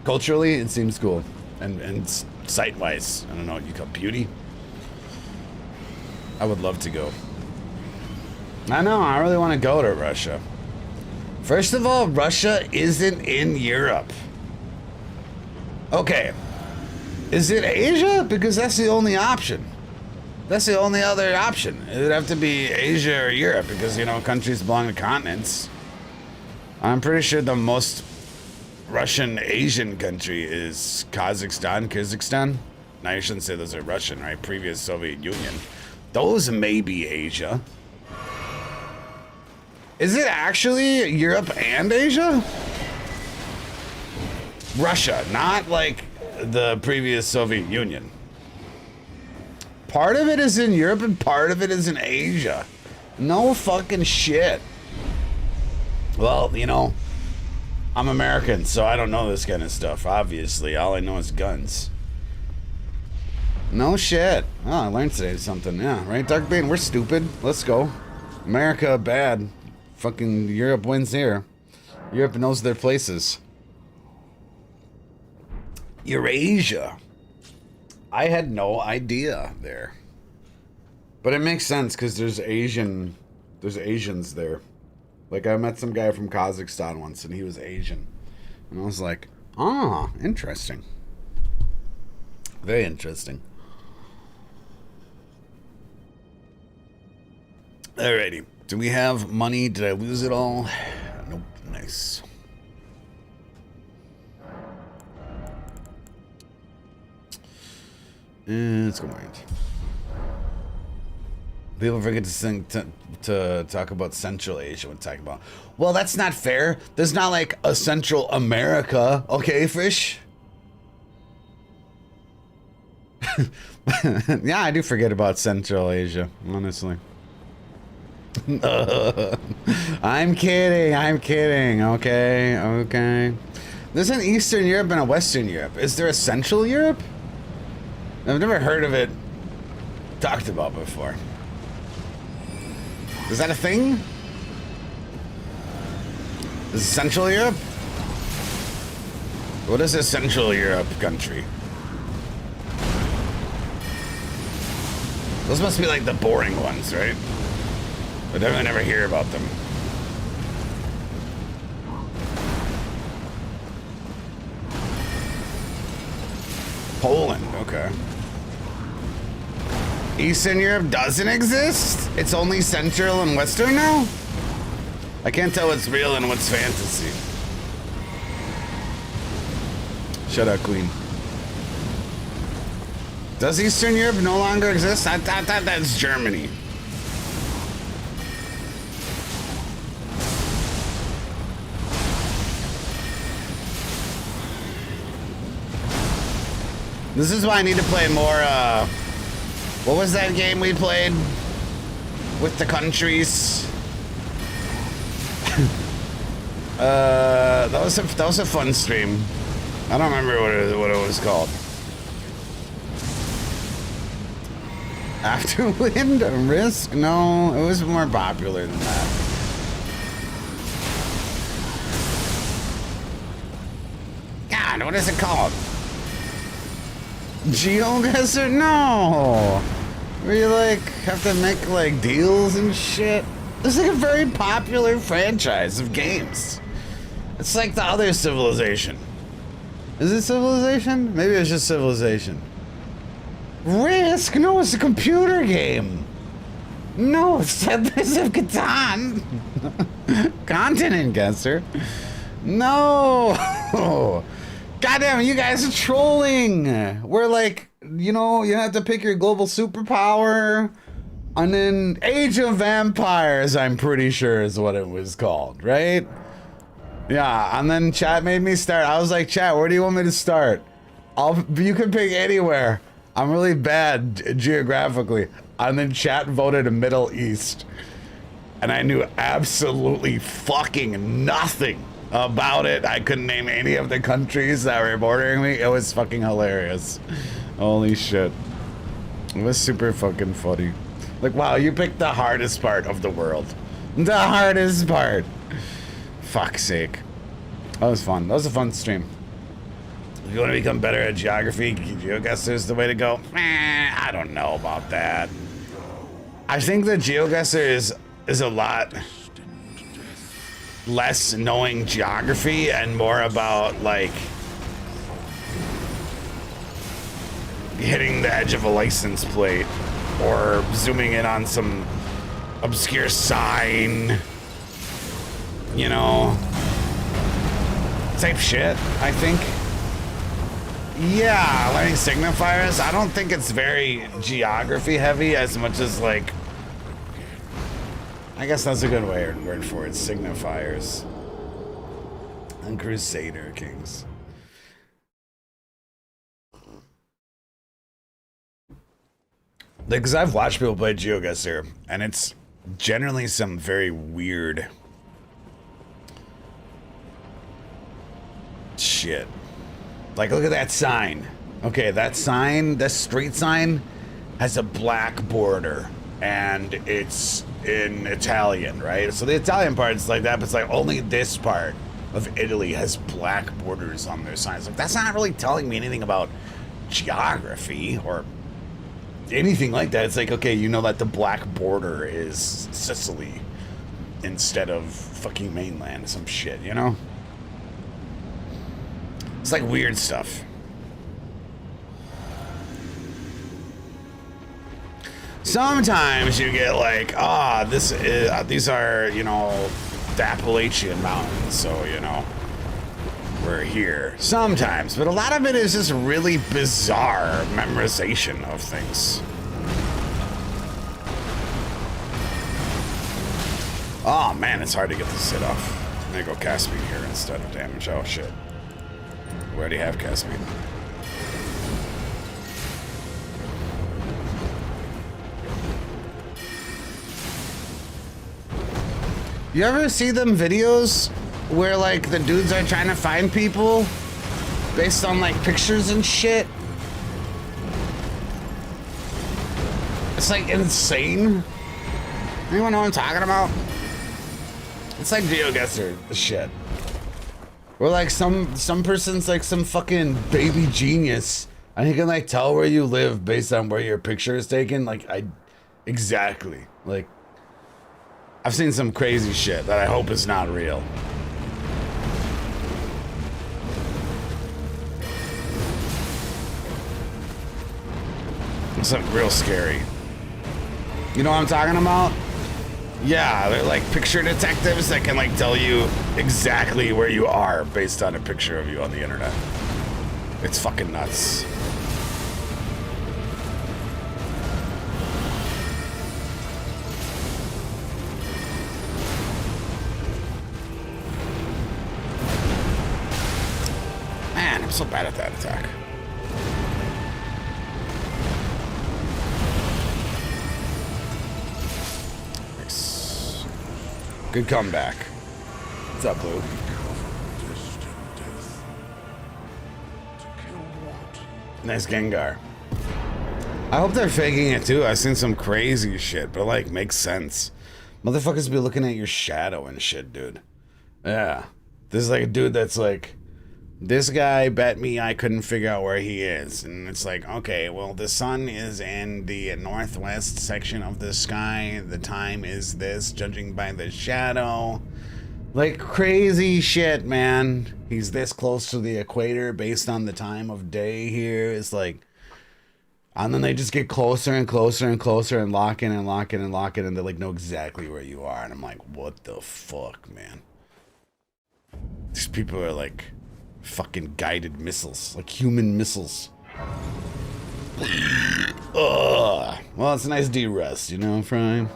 culturally, it seems cool. And sight-wise, I don't know what you call beauty. I would love to go. I know, I really want to go to Russia. First of all, Russia isn't in Europe. Okay. Is it Asia? Because that's the only option. That's the only other option. It would have to be Asia or Europe because, you know, countries belong to continents. I'm pretty sure the most Russian Asian country is Kyrgyzstan. Now, you shouldn't say those are Russian, right? Previous Soviet Union. Those may be Asia. Is it actually Europe and Asia? Russia, not like the previous Soviet Union. Part of it is in Europe and part of it is in Asia. No fucking shit. Well, you know, I'm American, so I don't know this kind of stuff, obviously. All I know is guns. No shit. Oh, I learned today something. Yeah, right, Dark Bane? We're stupid. Let's go. America, bad. Fucking Europe wins here. Europe knows their places. Eurasia. I had no idea there. But it makes sense because there's Asians there. Like, I met some guy from Kazakhstan once and he was Asian. And I was like, ah, interesting. Very interesting. Alrighty. Do we have money? Did I lose it all? Nope. Nice. Let's go mind. People forget to sing to talk about Central Asia when talking about. Well, that's not fair. There's not like a Central America, okay, fish? Yeah, I do forget about Central Asia, honestly. I'm kidding, okay. There's an Eastern Europe and a Western Europe. Is there a Central Europe? I've never heard of it talked about before. Is that a thing? Is it Central Europe? What is a Central Europe country? Those must be like the boring ones, right? I definitely never hear about them. Poland, okay. Eastern Europe doesn't exist? It's only Central and Western now? I can't tell what's real and what's fantasy. Shut up, Queen. Does Eastern Europe no longer exist? I thought that's Germany. This is why I need to play more, what was that game we played? With the countries? That was a fun stream. I don't remember what it was called. Afterwind? Risk? No, it was more popular than that. God, what is it called? GeoGuessr? No! Where you like have to make like deals and shit. It's like a very popular franchise of games. It's like the other Civilization. Is it Civilization? Maybe it's just Civilization. Risk? No, it's a computer game. No, it's Settlers of Catan. Continent Guesser. No! Goddamn, you guys are trolling. We're like, you know, you have to pick your global superpower. And then Age of Vampires, I'm pretty sure is what it was called, right? Yeah, and then chat made me start. I was like, chat, where do you want me to start? You can pick anywhere. I'm really bad geographically. And then chat voted Middle East. And I knew absolutely fucking nothing about it. I couldn't name any of the countries that were bordering me. It was fucking hilarious. Holy shit. It was super fucking funny. Like, wow, you picked the hardest part of the world. The hardest part. Fuck's sake. That was fun. That was a fun stream. If you want to become better at geography, GeoGuessr is the way to go. I don't know about that. I think that GeoGuessr is a lot less knowing geography and more about like hitting the edge of a license plate or zooming in on some obscure sign, you know, type shit, I think. Yeah, learning signifiers. I don't think it's very geography heavy as much as like, I guess that's a good word for it, signifiers. And Crusader Kings. Because I've watched people play GeoGuessr, and it's generally some very weird shit. Like, look at that sign. Okay, that sign, the street sign, has a black border, and it's in Italian, right? So the Italian part's like that, but it's like only this part of Italy has black borders on their signs. Like, that's not really telling me anything about geography or anything like that. It's like, okay, you know that the black border is Sicily instead of fucking mainland or some shit, you know? It's like weird stuff. Sometimes you get like, these are, you know, the Appalachian Mountains, so, you know, we're here. Sometimes, but a lot of it is just really bizarre memorization of things. Oh man, it's hard to get this hit off. I'm gonna go Caspian here instead of damage. Oh shit. We already have Caspian. You ever see them videos where like the dudes are trying to find people based on like pictures and shit? It's like insane. Anyone know what I'm talking about? It's like GeoGuessr shit. Or like some person's like some fucking baby genius and he can like tell where you live based on where your picture is taken. Like exactly. Like I've seen some crazy shit that I hope is not real. It's like real scary. You know what I'm talking about? Yeah, they're like picture detectives that can like tell you exactly where you are based on a picture of you on the internet. It's fucking nuts. Man, I'm so bad at that attack. Nice. Good comeback. What's up, Blue? Nice Gengar. I hope they're faking it too. I've seen some crazy shit, but like makes sense. Motherfuckers be looking at your shadow and shit, dude. Yeah. This is like a dude that's like, this guy bet me I couldn't figure out where he is. And it's like, okay, well, the sun is in the northwest section of the sky. The time is this, judging by the shadow. Like, crazy shit, man. He's this close to the equator based on the time of day here. It's like, and then they just get closer and closer and closer and lock in and lock in and lock in. And they like know exactly where you are. And I'm like, what the fuck, man? These people are like fucking guided missiles, like human missiles. Ugh. Well, it's a nice de-rest, you know, Fry?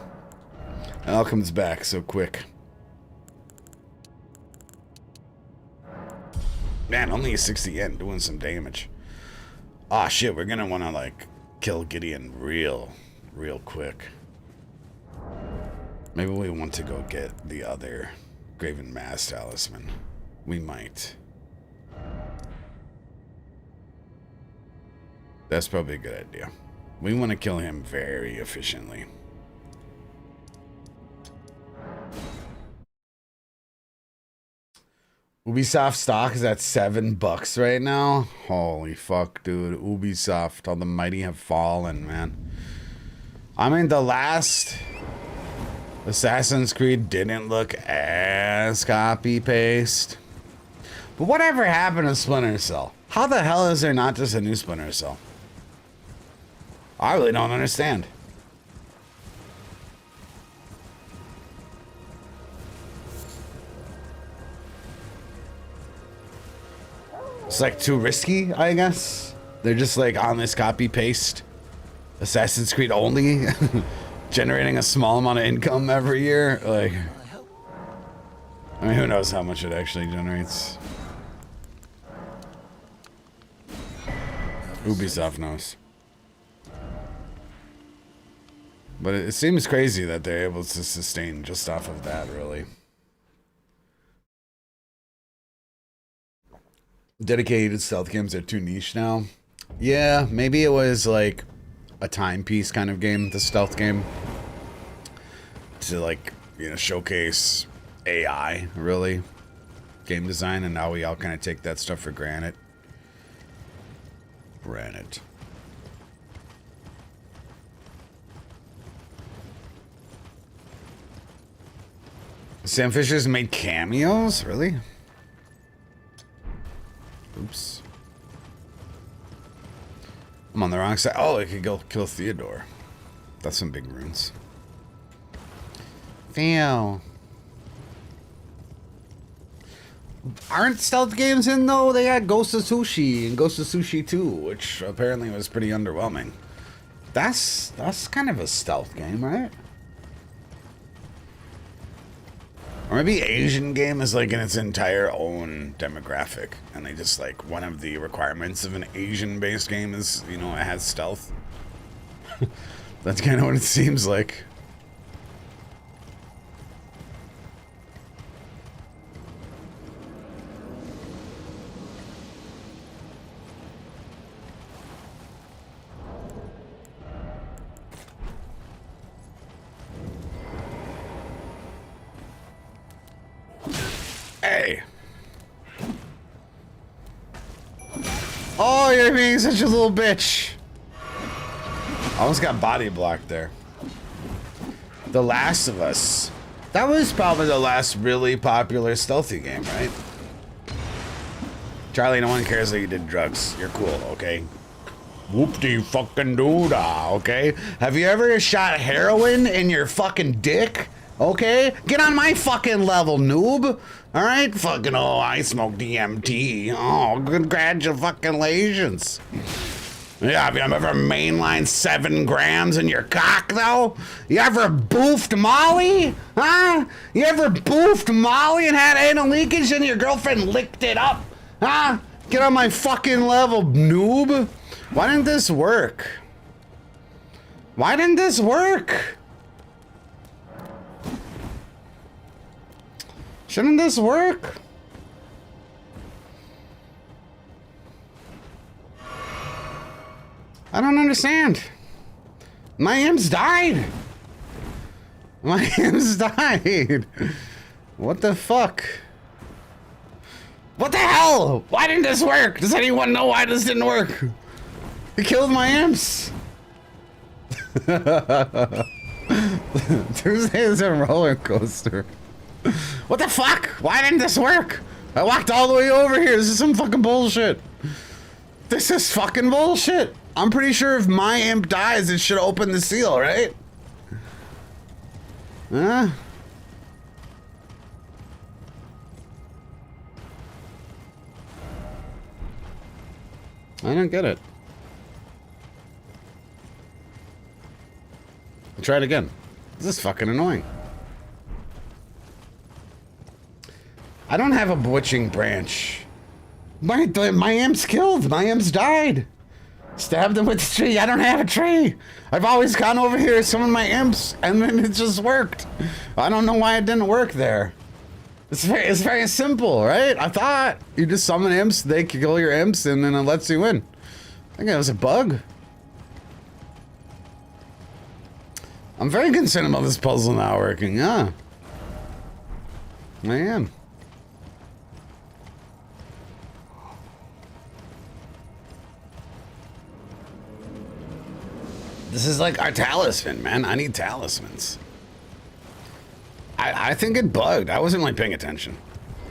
It all comes back so quick. Man, only a 60 yen doing some damage. Ah, shit, we're gonna wanna, like, kill Gideon real quick. Maybe we want to go get the other Graven Mass Talisman. We might. That's probably a good idea. We want to kill him very efficiently. Ubisoft stock is at $7 right now. Holy fuck, dude. Ubisoft, all the mighty have fallen, man. I mean, the last Assassin's Creed didn't look as copy-paste. But whatever happened to Splinter Cell? How the hell is there not just a new Splinter Cell? I really don't understand. It's like too risky, I guess. They're just like on this copy paste Assassin's Creed only, generating a small amount of income every year. Like, I mean, who knows how much it actually generates? Ubisoft knows. But it seems crazy that they're able to sustain just off of that, really. Dedicated stealth games are too niche now. Yeah, maybe it was like a timepiece kind of game, the stealth game. To like, you know, showcase AI, really. Game design, and now we all kind of take that stuff for granted. Granted. Sam Fisher's made cameos? Really? Oops. I'm on the wrong side. Oh, I could go kill Theodore. That's some big runes. Theo. Aren't stealth games in, though? They got Ghost of Sushi and Ghost of Sushi 2, which apparently was pretty underwhelming. That's kind of a stealth game, right? Or maybe Asian game is like in its entire own demographic, and they just like one of the requirements of an Asian-based game is, you know, it has stealth. That's kind of what it seems like. Hey! Oh, you're being such a little bitch. Almost got body blocked there. The Last of Us. That was probably the last really popular stealthy game, right? Charlie, no one cares that you did drugs. You're cool, okay? Whoop-de-fucking-doo-dah, okay? Have you ever shot heroin in your fucking dick? Okay? Get on my fucking level, noob. Alright? Fucking, oh, I smoke DMT. Oh, congratulations. Yeah, have you ever mainlined 7 grams in your cock, though? You ever boofed Molly? Huh? You ever boofed Molly and had anal leakage and your girlfriend licked it up? Huh? Get on my fucking level, noob. Why didn't this work? Why didn't this work? Shouldn't this work? I don't understand. My imps died. My imps died. What the fuck? What the hell? Why didn't this work? Does anyone know why this didn't work? He killed my imps. Tuesday is a roller coaster. What the fuck? Why didn't this work? I walked all the way over here. This is some fucking bullshit. This is fucking bullshit. I'm pretty sure if my imp dies, it should open the seal, right? Huh? I don't get it. I'll try it again. This is fucking annoying. I don't have a bewitching branch. My imp's killed. My imp's died. Stabbed them with the tree. I don't have a tree. I've always gone over here to summon my imps, and then it just worked. I don't know why it didn't work there. It's very simple, right? I thought you just summon imps, they kill your imps, and then it lets you in. I think it was a bug. I'm very concerned about this puzzle not working. Yeah, I am. This is like our talisman, man. I need talismans. I think it bugged. I wasn't really paying attention.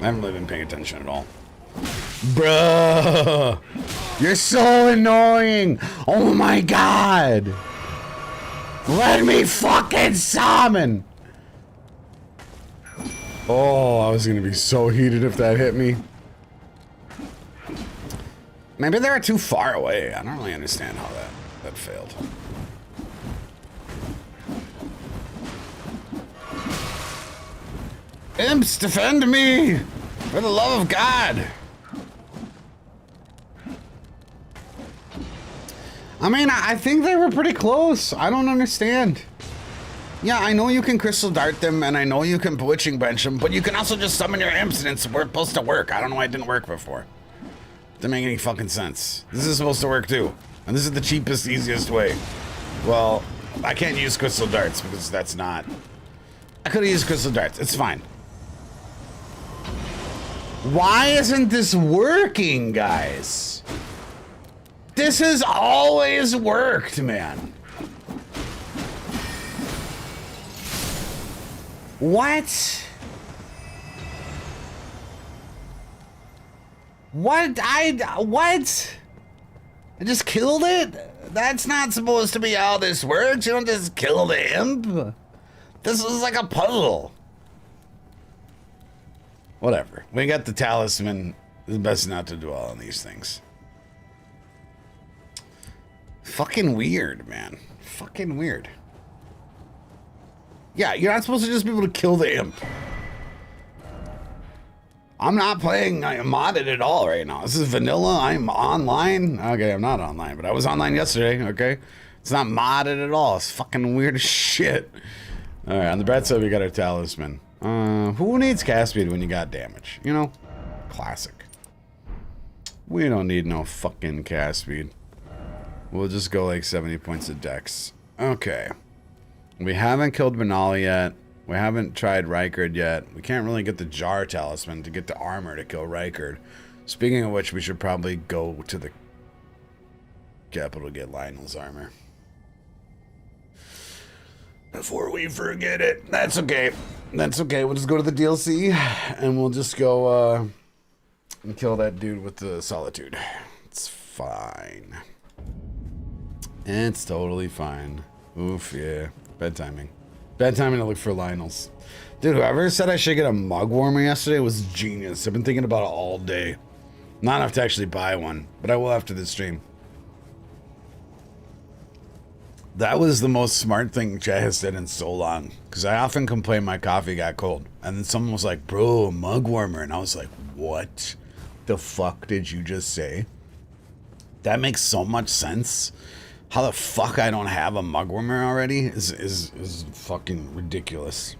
I haven't really been paying attention at all. Bruh! You're so annoying! Oh my god! Let me fucking summon! Oh, I was gonna be so heated if that hit me. Maybe they were too far away. I don't really understand how that failed. Imps, defend me! For the love of God! I mean, I think they were pretty close. I don't understand. Yeah, I know you can crystal dart them, and I know you can bewitching bench them, but you can also just summon your imps and it's supposed to work. I don't know why it didn't work before. Doesn't make any fucking sense. This is supposed to work too. And this is the cheapest, easiest way. Well, I can't use crystal darts because that's not... I could have used crystal darts. It's fine. Why isn't this working, guys? This has always worked, man. What? What? What? I just killed it? That's not supposed to be how this works. You don't just kill the imp. This is like a puzzle. Whatever. We got the talisman. It's best not to dwell on these things. Fucking weird, man. Fucking weird. Yeah, you're not supposed to just be able to kill the imp. I'm not playing modded at all right now. This is vanilla. I'm online. Okay, I'm not online, but I was online yesterday, okay? It's not modded at all. It's fucking weird as shit. Alright, on the bright side, we got our talisman. Who needs cast speed when you got damage? You know? Classic. We don't need no fucking cast speed. We'll just go like 70 points of dex. Okay. We haven't killed Benali yet. We haven't tried Rykard yet. We can't really get the Jar Talisman to get the armor to kill Rykard. Speaking of which, we should probably go to the capital to get Lionel's armor. Before we forget it. That's okay. That's okay. We'll just go to the DLC and we'll just go and kill that dude with the Solitude. It's fine. It's totally fine. Oof, yeah. Bad timing. Bad timing to look for Lionel's. Dude, whoever said I should get a mug warmer yesterday was genius. I've been thinking about it all day. Not enough to actually buy one, but I will after this stream. That was the most smart thing Chad has said in so long. Because I often complain my coffee got cold. And then someone was like, bro, a mug warmer. And I was like, what the fuck did you just say? That makes so much sense. How the fuck I don't have a mug warmer already is fucking ridiculous.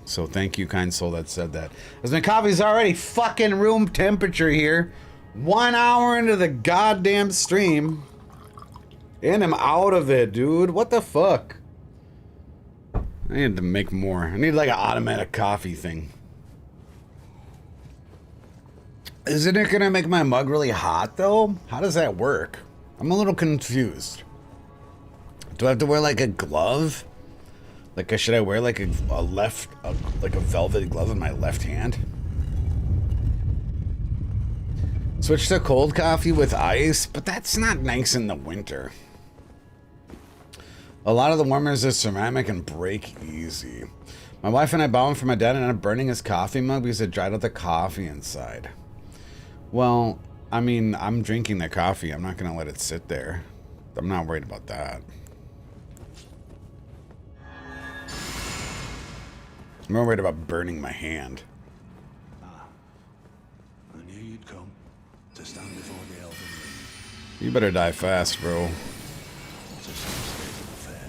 So thank you, kind soul, that said that. As my coffee's already fucking room temperature here. 1 hour into the goddamn stream. And I'm out of it, dude. What the fuck? I need to make more. I need like an automatic coffee thing. Isn't it gonna make my mug really hot though? How does that work? I'm a little confused. Do I have to wear like a glove? Like, should I wear like a velvet glove in my left hand? Switch to cold coffee with ice, but that's not nice in the winter. A lot of the warmers are ceramic and break easy. My wife and I bought one for my dad and ended up burning his coffee mug because it dried out the coffee inside. Well, I mean, I'm drinking the coffee. I'm not going to let it sit there. I'm not worried about that. I'm more worried about burning my hand. I knew you'd come to stand before the Elven Ring. You better die fast, bro.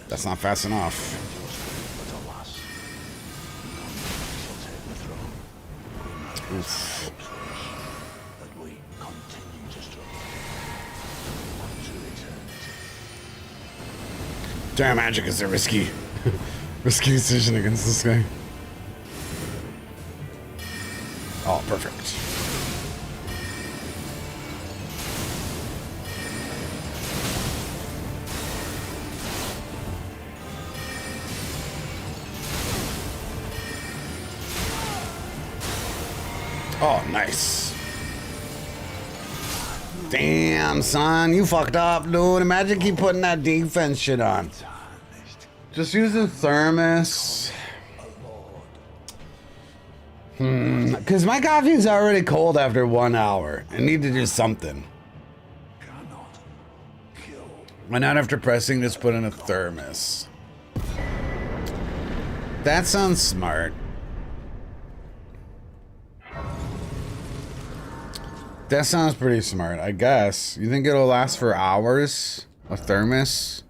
That's not fast enough. But alas, none shall take the throne. Oof. That we continue to struggle unto eternity. Damn, magic is a risky decision against this guy. Oh, perfect. Oh, nice. Damn, son, you fucked up, dude. Imagine keep putting that defense shit on. Just use the thermos. Because my coffee's already cold after 1 hour. I need to do something. Cannot kill. Why not after pressing, just put in a thermos? That sounds smart. That sounds pretty smart, I guess. You think it'll last for hours? A thermos?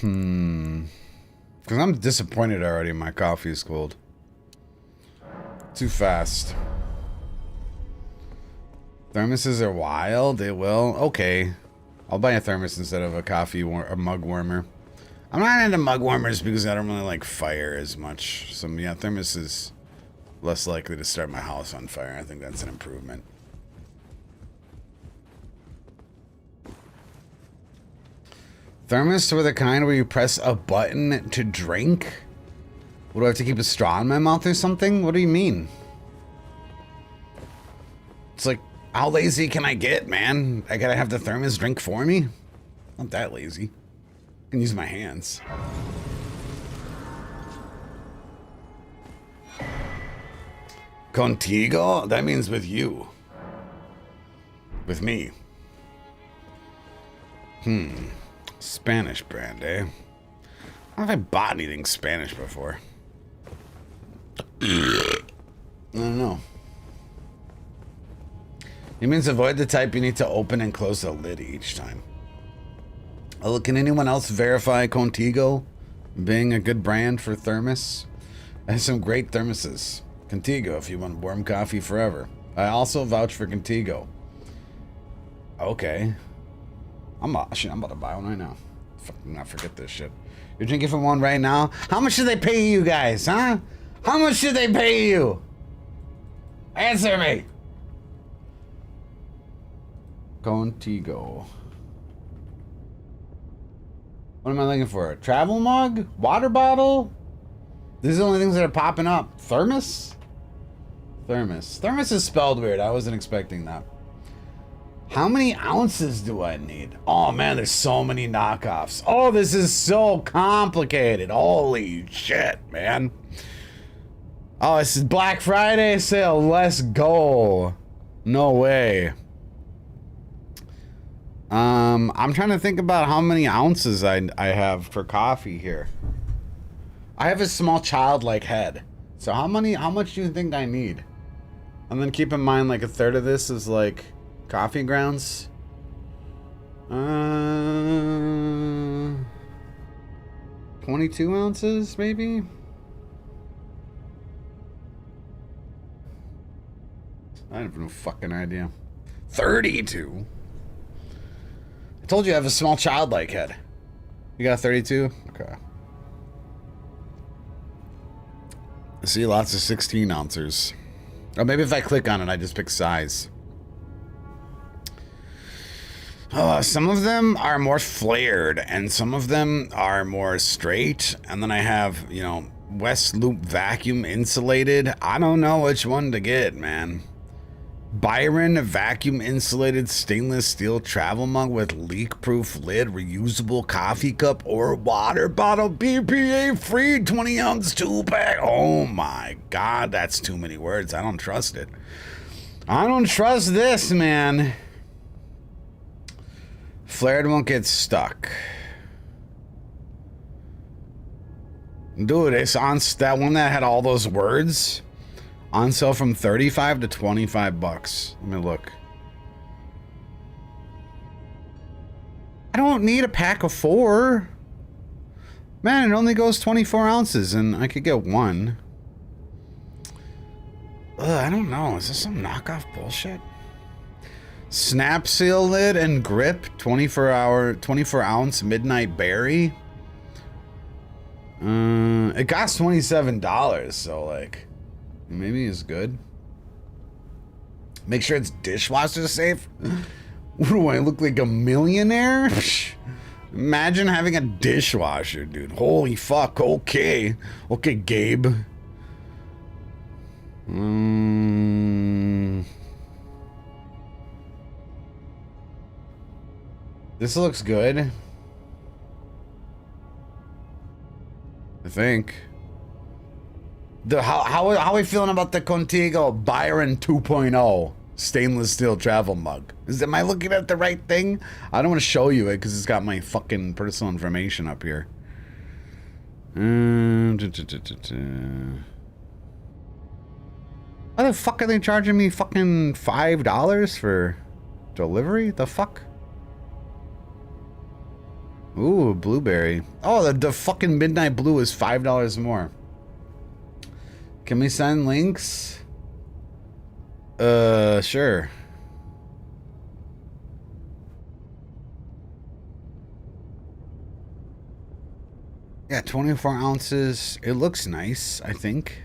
Because I'm disappointed already my coffee is cold. Too fast. Thermoses are wild. They will. Okay. I'll buy a thermos instead of a mug warmer. I'm not into mug warmers because I don't really like fire as much. So yeah, thermos is less likely to start my house on fire. I think that's an improvement. Thermos were the kind where you press a button to drink? What, do I have to keep a straw in my mouth or something? What do you mean? It's like, how lazy can I get, man? I gotta have the thermos drink for me? Not that lazy. I can use my hands. Contigo? That means with you. With me. Spanish brand, eh? I don't know if I bought anything Spanish before. I don't know. It means avoid the type you need to open and close the lid each time. Oh, can anyone else verify Contigo being a good brand for thermos? It has some great thermoses. Contigo, if you want warm coffee forever. I also vouch for Contigo. Okay. I'm about to buy one right now. Fucking not forget this shit. You're drinking from one right now? How much should they pay you guys, huh? How much should they pay you? Answer me. Contigo. What am I looking for? A travel mug? Water bottle? These are the only things that are popping up. Thermos? Thermos. Thermos is spelled weird. I wasn't expecting that. How many ounces do I need? Oh man, there's so many knockoffs. Oh, this is so complicated. Holy shit, man. Oh, this is Black Friday sale. Let's go. No way. I'm trying to think about how many ounces I have for coffee here. I have a small childlike head. So how much do you think I need? And then keep in mind like a third of this is like coffee grounds. 22 ounces maybe? I have no fucking idea. 32? I told you I have a small childlike head. You got 32? Okay. I see lots of 16 ounces. Or maybe if I click on it, I just pick size. Some of them are more flared, and some of them are more straight. And then I have, you know, West Loop vacuum insulated. I don't know which one to get, man. Byron vacuum insulated stainless steel travel mug with leak proof lid, reusable coffee cup or water bottle, BPA free 20 ounce 2-pack. Oh my god, that's too many words. I don't trust it. I don't trust this, man. Flared won't get stuck. Dude, it's on that one that had all those words. On sale from 35 to 25 bucks. Let me look. I don't need a pack of 4. Man, it only goes 24 ounces and I could get one. I don't know. Is this some knockoff bullshit? Snap seal lid and grip. 24 ounce midnight berry. It costs $27, so like maybe it's good. Make sure it's dishwasher safe. What do I look like, a millionaire? Imagine having a dishwasher, dude. Holy fuck. Okay. Okay, Gabe. This looks good. I think. How are we feeling about the Contigo Byron 2.0 stainless steel travel mug? Am I looking at the right thing? I don't want to show you it because it's got my fucking personal information up here. Why the fuck are they charging me fucking $5 for delivery? The fuck? Ooh, blueberry. Oh, the fucking midnight blue is $5 more. Can we send links? Sure. got 24 ounces. It looks nice, I think.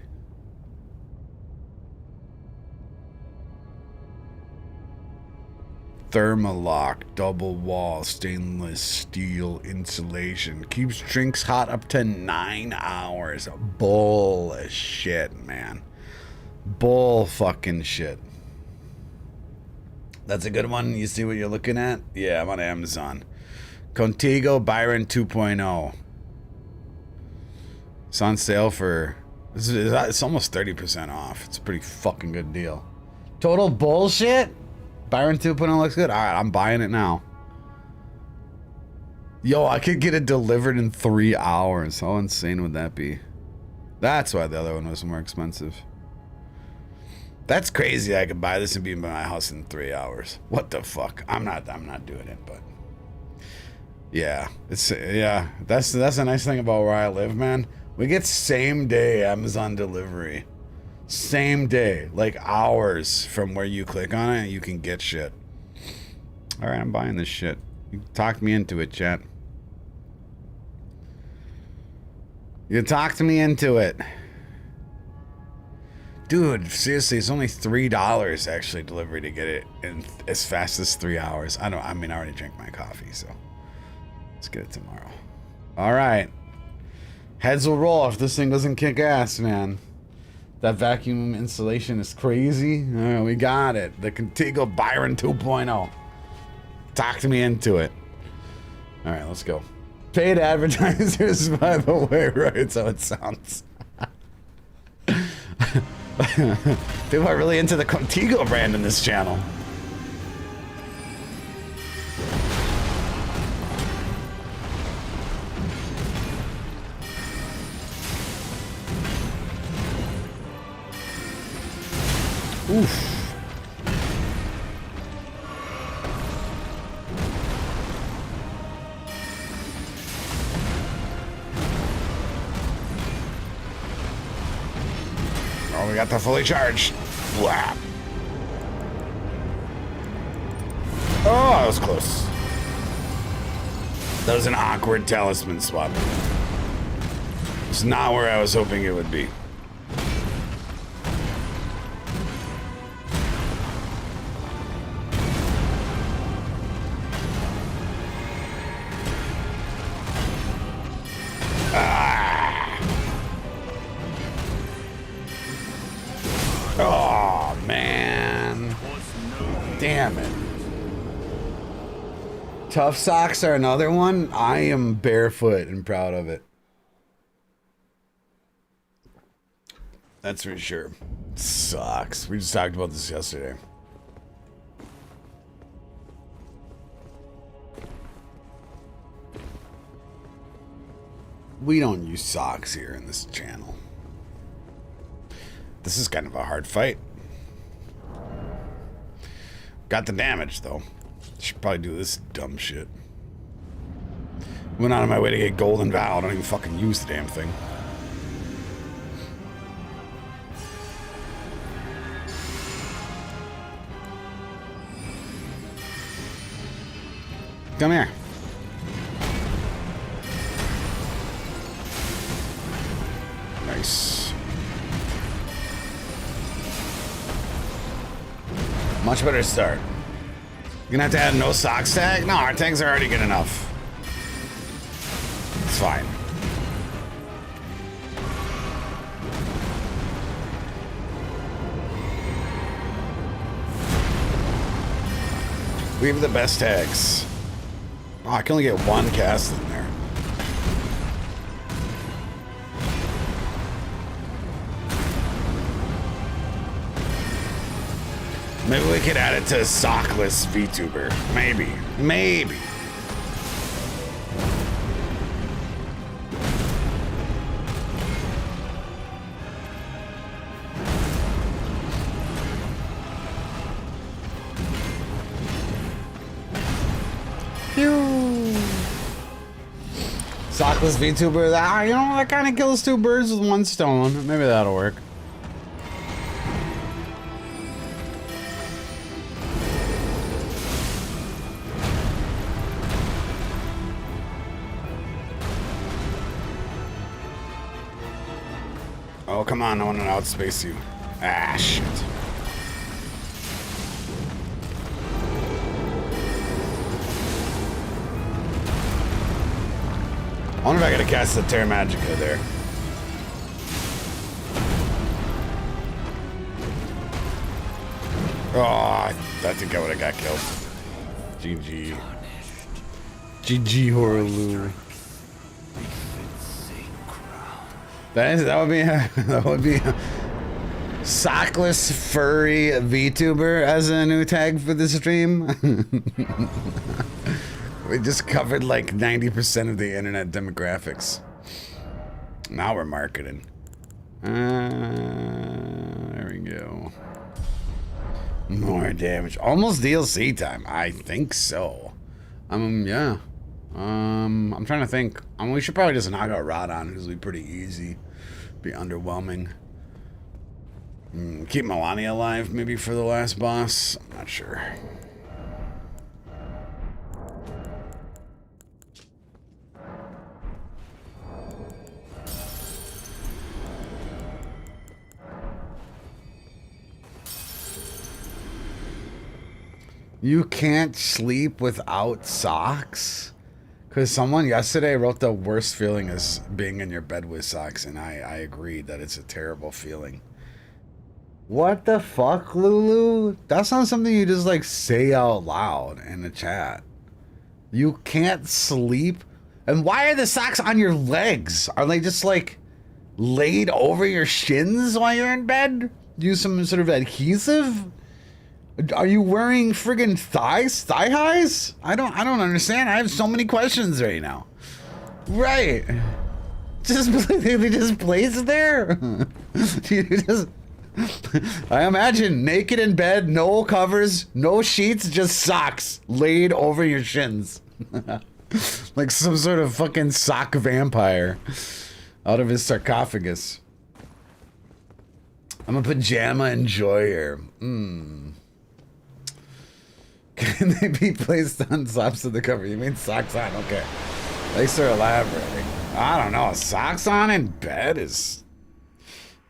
Thermalock, double wall, stainless steel insulation. Keeps drinks hot up to 9 hours. Bullshit, man. Bull fucking shit. That's a good one. You see what you're looking at? Yeah, I'm on Amazon. Contigo Byron 2.0. It's on sale for... It's almost 30% off. It's a pretty fucking good deal. Total bullshit? Byron 2.0 looks good. Alright, I'm buying it now. Yo, I could get it delivered in 3 hours. How insane would that be? That's why the other one was more expensive. That's crazy. I could buy this and be in my house in 3 hours. What the fuck? I'm not doing it, but yeah, that's a nice thing about where I live, man. We get same day Amazon delivery. Same day, like hours from where you click on it, you can get shit. All right, I'm buying this shit. You talked me into it, chat. You talked me into it. Dude, seriously, it's only $3 actually delivery to get it in as fast as 3 hours. I already drank my coffee, so let's get it tomorrow. All right. Heads will roll if this thing doesn't kick ass, man. That vacuum installation is crazy. All right, we got it. The Contigo Byron 2.0. Talked me into it. All right, let's go. Paid advertisers, by the way, right? That's how it sounds. People are really into the Contigo brand in this channel. Oof. Oh, we got the fully charged. Wow. Oh, that was close. That was an awkward talisman swap. It's not where I was hoping it would be. Oh, man. Damn it. Tough socks are another one. I am barefoot and proud of it. That's for sure. Sucks. We just talked about this yesterday. We don't use socks here in this channel. This is kind of a hard fight. Got the damage, though. Should probably do this dumb shit. Went out of my way to get Golden Vow. I don't even fucking use the damn thing. Come here. Nice. Much better start. You're gonna have to add no socks tag? No, our tags are already good enough. It's fine. We have the best tags. Oh, I can only get one cast in there. Maybe we could add it to sockless VTuber. Maybe. Maybe. Sockless VTuber. You know, that kind of kills two birds with one stone. Maybe that'll work. Oh, come on, I want to outspace you. Ah, shit. I wonder if I gotta cast the Terra Magica there. Oh, I think I would have got killed. GG. GG Horaloo. That would be a sockless furry VTuber as a new tag for the stream. We just covered like 90% of the internet demographics. Now we're marketing. There we go. More damage. Almost DLC time. I think so. Yeah. I'm trying to think. We should probably just knock out Rodon, because it'll be pretty easy. Be underwhelming. Keep Melania alive, maybe for the last boss. I'm not sure. You can't sleep without socks? Because someone yesterday wrote the worst feeling is being in your bed with socks, and I agreed that it's a terrible feeling. What the fuck, Lulu? That's not something you just like say out loud in the chat. You can't sleep? And why are the socks on your legs? Are they just like laid over your shins while you're in bed? Use some sort of adhesive? Are you wearing friggin' thigh highs? I don't understand. I have so many questions right now. Right. They just place it there. I imagine naked in bed, no covers, no sheets, just socks laid over your shins. Like some sort of fucking sock vampire out of his sarcophagus. I'm a pajama enjoyer. Can they be placed on tops of the cover? You mean socks on? Okay. Thanks for elaborating. I don't know. Socks on in bed is...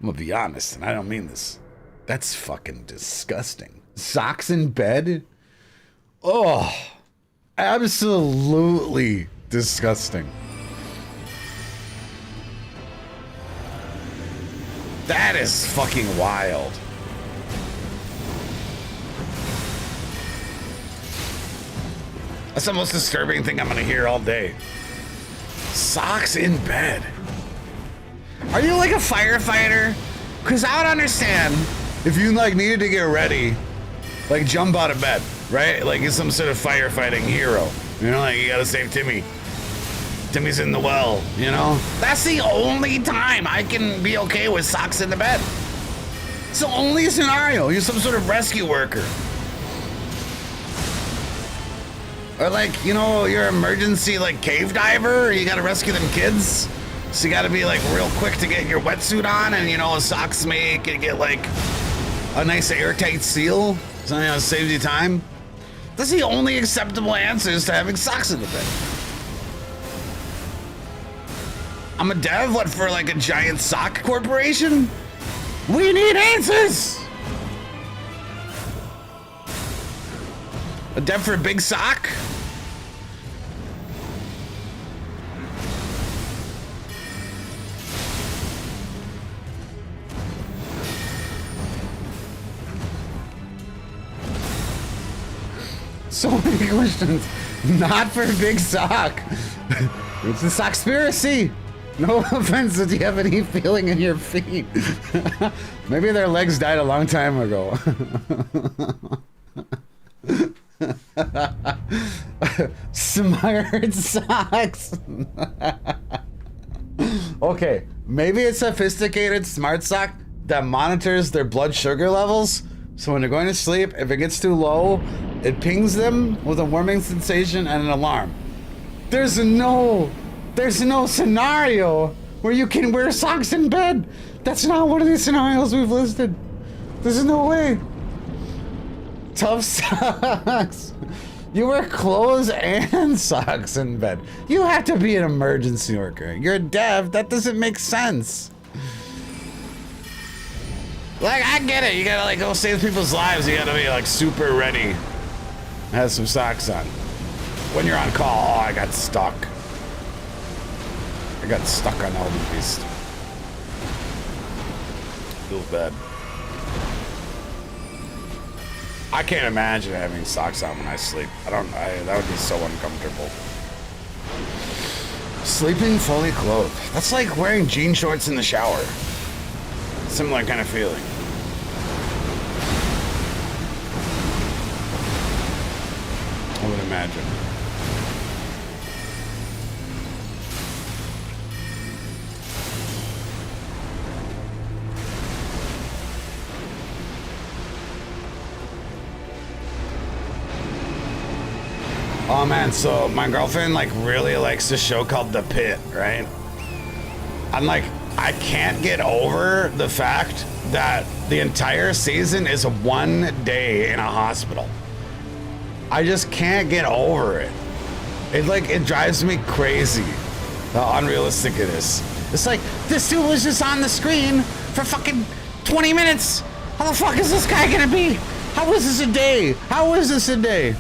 I'm gonna be honest, and I don't mean this. That's fucking disgusting. Socks in bed? Oh, absolutely disgusting. That is fucking wild. That's the most disturbing thing I'm gonna hear all day. Socks in bed. Are you like a firefighter? Cause I would understand if you like needed to get ready, like jump out of bed, right? Like you're some sort of firefighting hero. You know, like you gotta save Timmy. Timmy's in the well, you know? That's the only time I can be okay with socks in the bed. It's the only scenario. You're some sort of rescue worker. Or like, you know, you're an emergency like cave diver, or you gotta rescue them kids. So you gotta be like real quick to get your wetsuit on, and you know, socks make it get like a nice airtight seal. So you know, it saves you time. That's the only acceptable answers to having socks in the bed. I'm a dev, what, for like a giant sock corporation? We need answers! A dev for a big sock? So many questions. Not for a big sock. It's a sockspiracy. No offense, did you have any feeling in your feet? Maybe their legs died a long time ago. Smired socks. Okay, maybe a sophisticated smart sock that monitors their blood sugar levels. So when they're going to sleep, if it gets too low, it pings them with a warming sensation and an alarm. There's no scenario where you can wear socks in bed. That's not one of these scenarios we've listed. There's no way. Tough socks. You wear clothes and socks in bed. You have to be an emergency worker. You're a dev. That doesn't make sense. Like, I get it. You gotta, like, go save people's lives. You gotta be, like, super ready. Have some socks on. When you're on call, oh, I got stuck. I got stuck on Elden Beast. Feels bad. I can't imagine having socks on when I sleep. That would be so uncomfortable. Sleeping fully clothed. That's like wearing jean shorts in the shower. Similar kind of feeling. I would imagine. Oh man, so my girlfriend like really likes this show called The Pit, right? I'm like, I can't get over the fact that the entire season is 1 day in a hospital. I just can't get over it. It drives me crazy how unrealistic it is. It's like, this dude was just on the screen for fucking 20 minutes. How the fuck is this guy gonna be? How is this a day? How is this a day?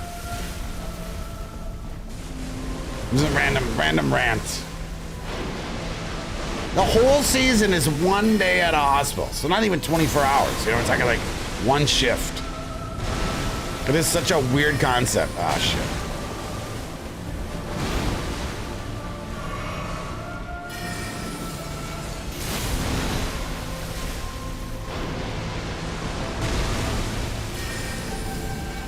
This is a random rant. The whole season is 1 day at a hospital. So not even 24 hours. You know, we're talking like one shift. It is such a weird concept. Ah, shit.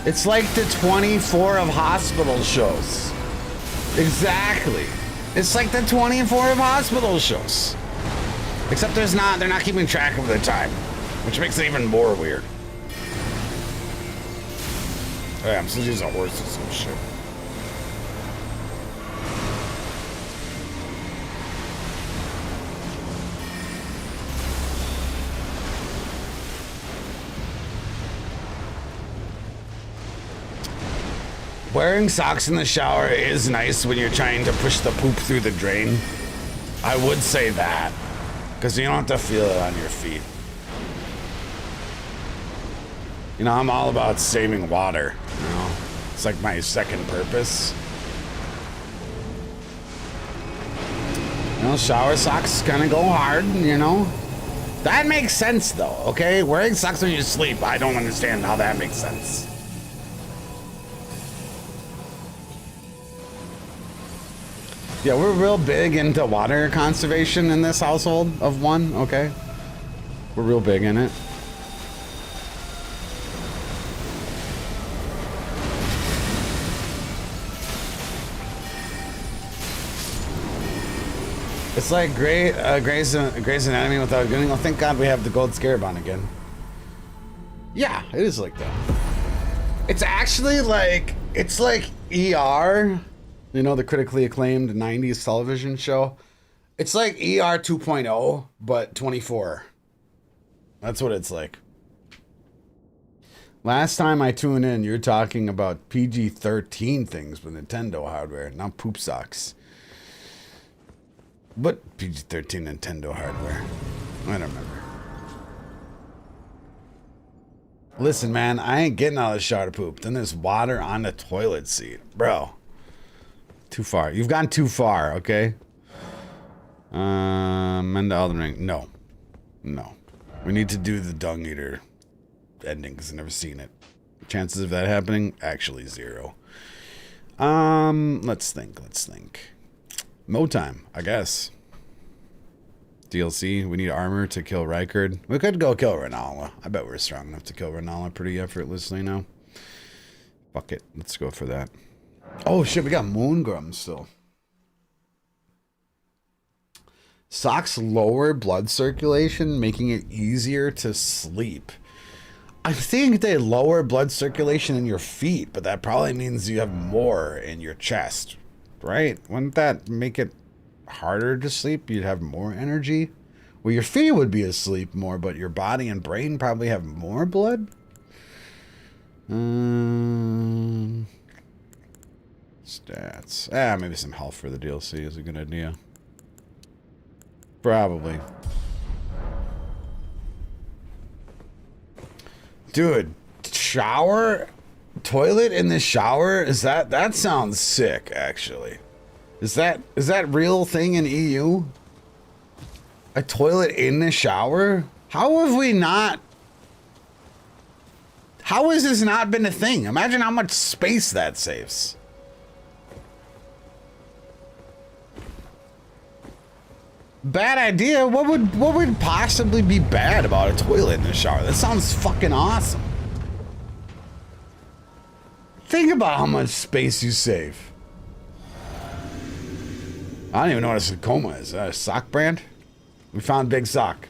It's like the 24 of hospital shows. Exactly. It's like the 24 of hospital shows. Except they're not keeping track of the time, which makes it even more weird. Oh yeah, I'm supposed to use a horse or some shit. Wearing socks in the shower is nice when you're trying to push the poop through the drain. I would say that, because you don't have to feel it on your feet. You know, I'm all about saving water, you know? It's like my second purpose. You know, shower socks kind of go hard, you know? That makes sense though, okay? Wearing socks when you sleep, I don't understand how that makes sense. Yeah, we're real big into water conservation in this household of one, okay? We're real big in it. It's like Grey's Anatomy without getting. Oh, thank God we have the gold scarab on again. Yeah, it is like that. It's actually like, it's like ER. You know, the critically acclaimed 90s television show. It's like ER 2.0, but 24. That's what it's like. Last time I tuned in, you're talking about PG-13 things with Nintendo hardware, not poop socks. But PG-13 Nintendo hardware. I don't remember. Listen, man, I ain't getting out of the shower to poop. Then there's water on the toilet seat. Bro. Too far. You've gone too far, okay? Mend the Elden Ring. No. No. We need to do the Dung Eater ending because I've never seen it. Chances of that happening? Actually 0. Let's think. Mo time, I guess. DLC. We need armor to kill Rykard. We could go kill Renala. I bet we're strong enough to kill Renala pretty effortlessly now. Fuck it. Let's go for that. Oh shit, we got Moongrum still. Socks lower blood circulation, making it easier to sleep. I think they lower blood circulation in your feet, but that probably means you have more in your chest, right? Wouldn't that make it harder to sleep? You'd have more energy? Well, your feet would be asleep more, but your body and brain probably have more blood? Stats. Maybe some health for the DLC is a good idea. Probably. Dude, shower? Toilet in the shower? Is that sounds sick, actually. Is that real thing in EU? A toilet in the shower? How have we not... How has this not been a thing? Imagine how much space that saves. Bad idea? What would possibly be bad about a toilet in the shower? That sounds fucking awesome. Think about how much space you save. I don't even know what a Sakoma is. A sock brand? We found Big Sock.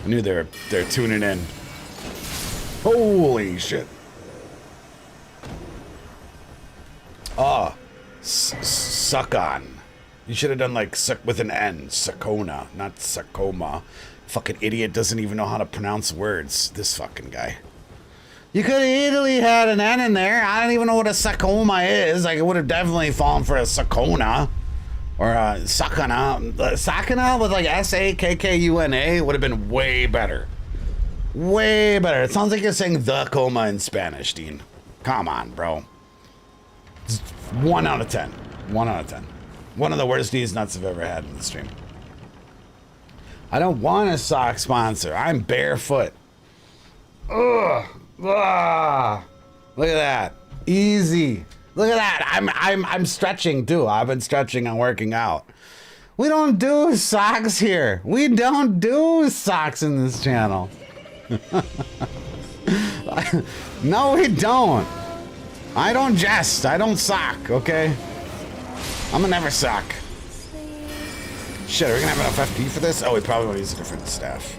I knew they're tuning in. Holy shit. Ah, suck on. You should have done like suck with an N. Sakona, not Sakoma. Fucking idiot doesn't even know how to pronounce words. This fucking guy. You could have easily had an N in there. I don't even know what a Sakoma is. Like, it would have definitely fallen for a Sakona. Or a Sakana. Sakana with like S-A-K-K-U-N-A would have been way better. Way better. It sounds like you're saying the coma in Spanish, Dean. Come on, bro. It's 1 out of 10. 1 out of 10. One of the worst D's nuts I've ever had in the stream. I don't want a sock sponsor. I'm barefoot. Ugh. Ah, look at that. Easy. Look at that. I'm stretching too. I've been stretching and working out. We don't do socks here. We don't do socks in this channel. No, we don't. I don't jest. I don't sock, okay? I'm gonna never sock. Shit, are we gonna have enough FP for this? Oh, we probably want to use a different staff.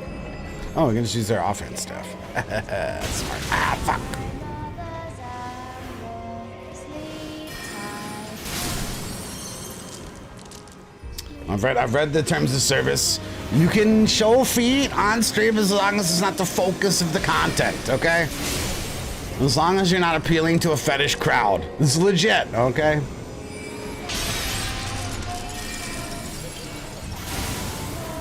Oh, we're gonna just use our offhand staff. Smart. Ah, fuck. I've read the terms of service. You can show feet on stream as long as it's not the focus of the content, okay? As long as you're not appealing to a fetish crowd. It's legit, okay?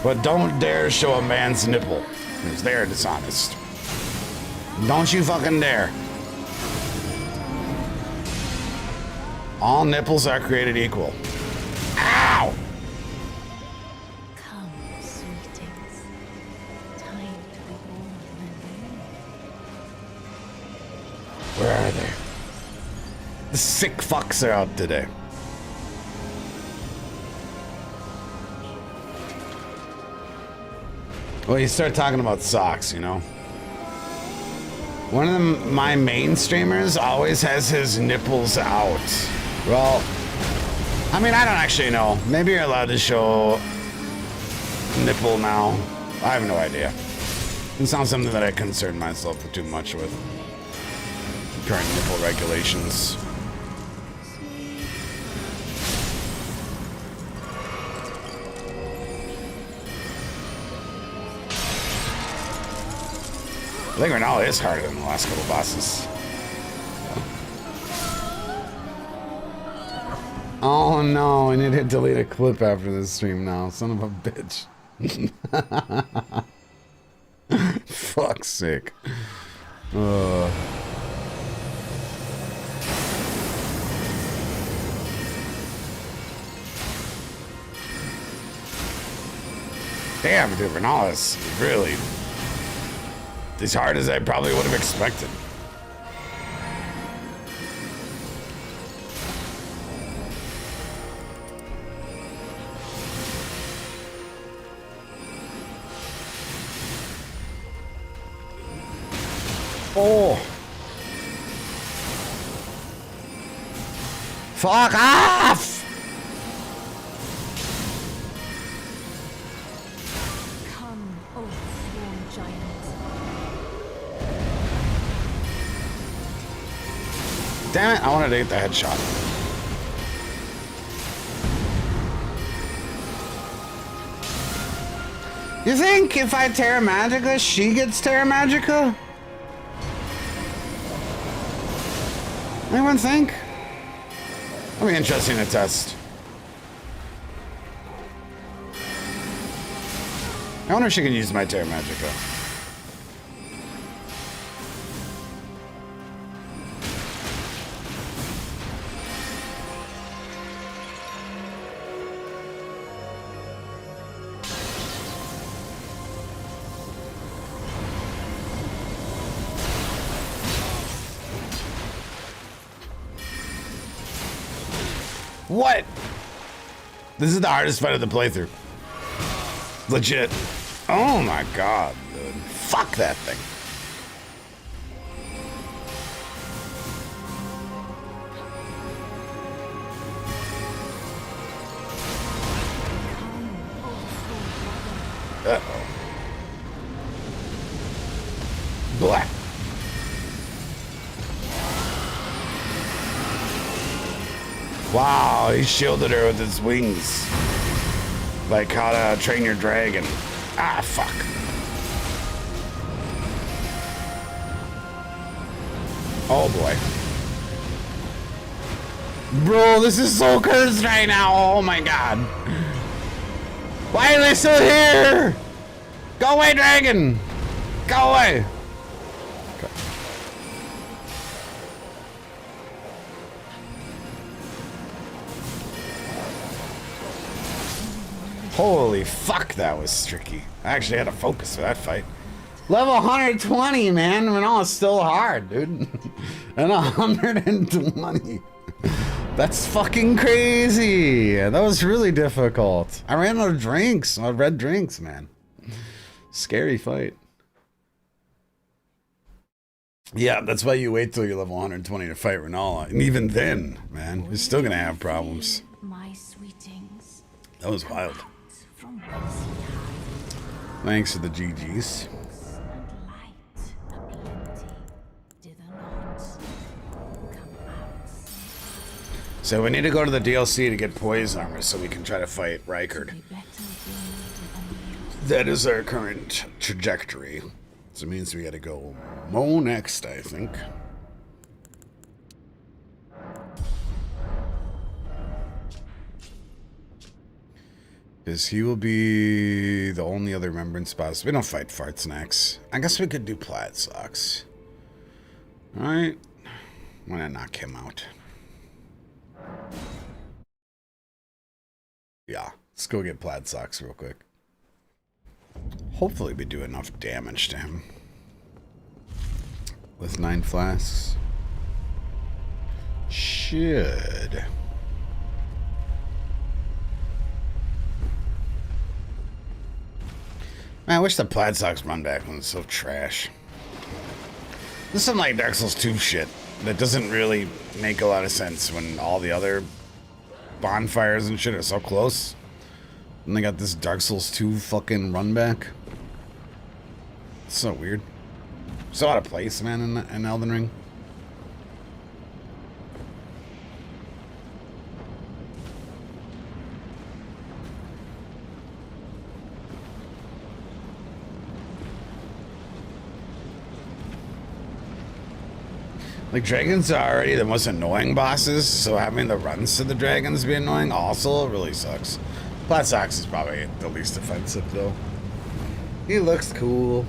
But don't dare show a man's nipple, because they're dishonest. Don't you fucking dare. All nipples are created equal. Ow! Come, sweetings. Time to be born anew. Where are they? The sick fucks are out today. Well, you start talking about socks, you know? One of my main streamers always has his nipples out. Well, I mean, I don't actually know. Maybe you're allowed to show nipple now. I have no idea. It's not something that I concern myself too much with. Current nipple regulations. I think Ronaldo is harder than the last couple bosses. Oh no, I need to delete a clip after this stream now. Son of a bitch. Fuck's sake. Damn, dude, Ronaldo is really as hard as I probably would have expected. Oh. Fuck off! Come, O sworn giant. Damn it, I wanted to get the headshot. You think if I Terra Magica, she gets Terra Magica? Anyone think? That'll be interesting to test. I wonder if she can use my Terra Magica. What? This is the hardest fight of the playthrough. Legit. Oh my god, dude. Fuck that thing. Uh-oh. Black. Wow, he shielded her with his wings. Like how to train your dragon. Ah, fuck. Oh boy. Bro, this is so cursed right now. Oh my god. Why are they still here? Go away, dragon. Go away. Okay. Holy fuck, that was tricky. I actually had to focus for that fight. Level 120, man. I know it's still hard, dude. And 120. That's fucking crazy. That was really difficult. I ran out of drinks. Red drinks, man. Scary fight. Yeah, that's why you wait till you're level 120 to fight Renala. And even then, man, you're still gonna have problems. My sweetings. That was wild. From whence ye hide. Thanks for the GGs. And light aplenty. Did the not come out. So we need to go to the DLC to get poise armor so we can try to fight Rykard. Be better than That is our current trajectory. So it means we gotta go Mo next, I think. Because he will be the only other remembrance boss. We don't fight farts next. I guess we could do Plaid Socks. Alright. Why not knock him out? Yeah, let's go get Plaid Socks real quick. Hopefully we do enough damage to him. With 9 flasks. Should. Man, I wish the Plaid Socks run back when it's so trash. This is some like Dark Souls 2 shit that doesn't really make a lot of sense when all the other bonfires and shit are so close. And they got this Dark Souls 2 fucking run back. It's so weird. So out of place, man, in Elden Ring. Like, dragons are already the most annoying bosses, so having the runs to the dragons be annoying also really sucks. Plaid Socks is probably the least offensive, though. He looks cool.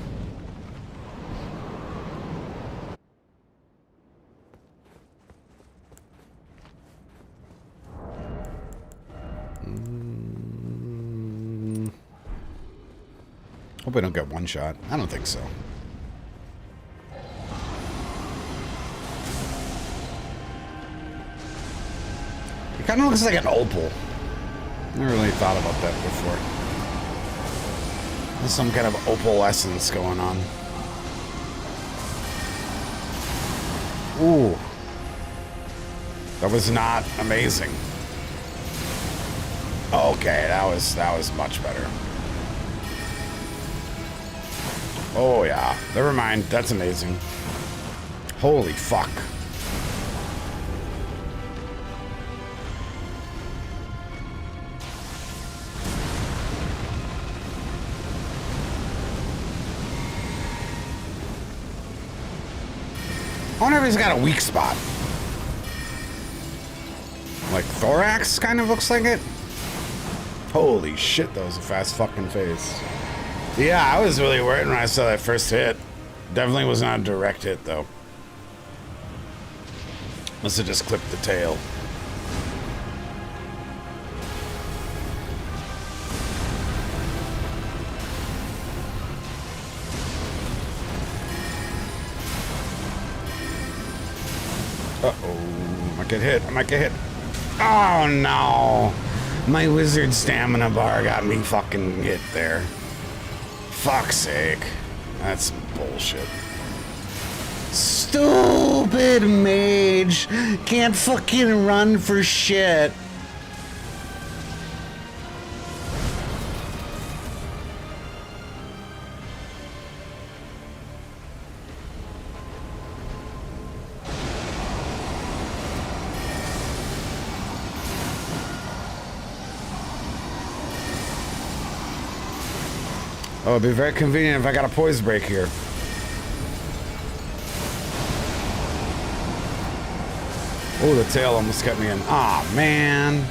Hope we don't get one shot. I don't think so. It kind of looks like an opal. Never really thought about that before. There's some kind of opalescence going on. Ooh. That was not amazing. Okay, that was much better. Oh yeah, never mind. That's amazing. Holy fuck. I wonder if he's got a weak spot. Like thorax kind of looks like it. Holy shit, that was a fast fucking face. Yeah, I was really worried when I saw that first hit. Definitely was not a direct hit, though. Must have just clipped the tail. Uh-oh. I might get hit. I might get hit. Oh no! My wizard stamina bar got me fucking hit there. Fuck's sake. That's some bullshit. Stupid mage! Can't fucking run for shit. Oh, it'd be very convenient if I got a poise break here. Oh, the tail almost kept me in. Aw, man.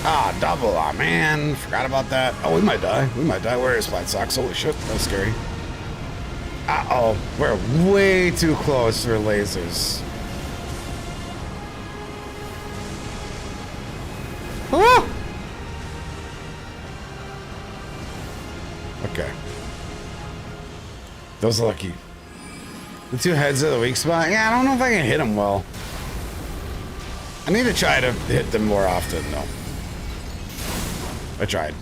Ah, double. Aw, man. Forgot about that. Oh, we might die. We might die. Where is Flat Socks? Holy shit. That was scary. Uh-oh. We're way too close for lasers. Ah! Okay. Those are lucky. The two heads are the weak spot. Yeah, I don't know if I can hit them well. I need to try to hit them more often, though. I tried.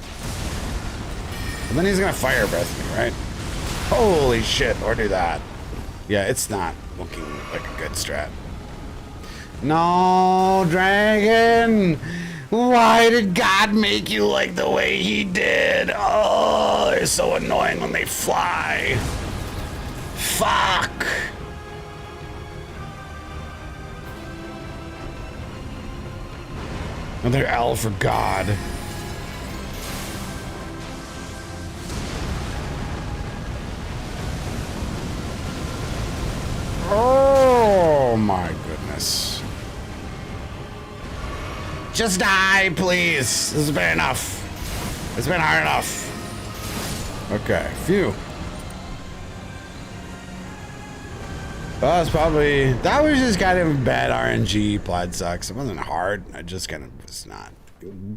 And then he's gonna fire breath me, right? Holy shit, or do that. Yeah, it's not looking like a good strat. No, dragon! Why did God make you like the way he did? Oh, they're so annoying when they fly. Fuck! Another L for God. Oh my goodness. Just die, please. This has been enough. It's been hard enough. Okay, phew. Well, it's probably, that was just kind of bad RNG. Plaid Sucks. It wasn't hard. I just kind of was not.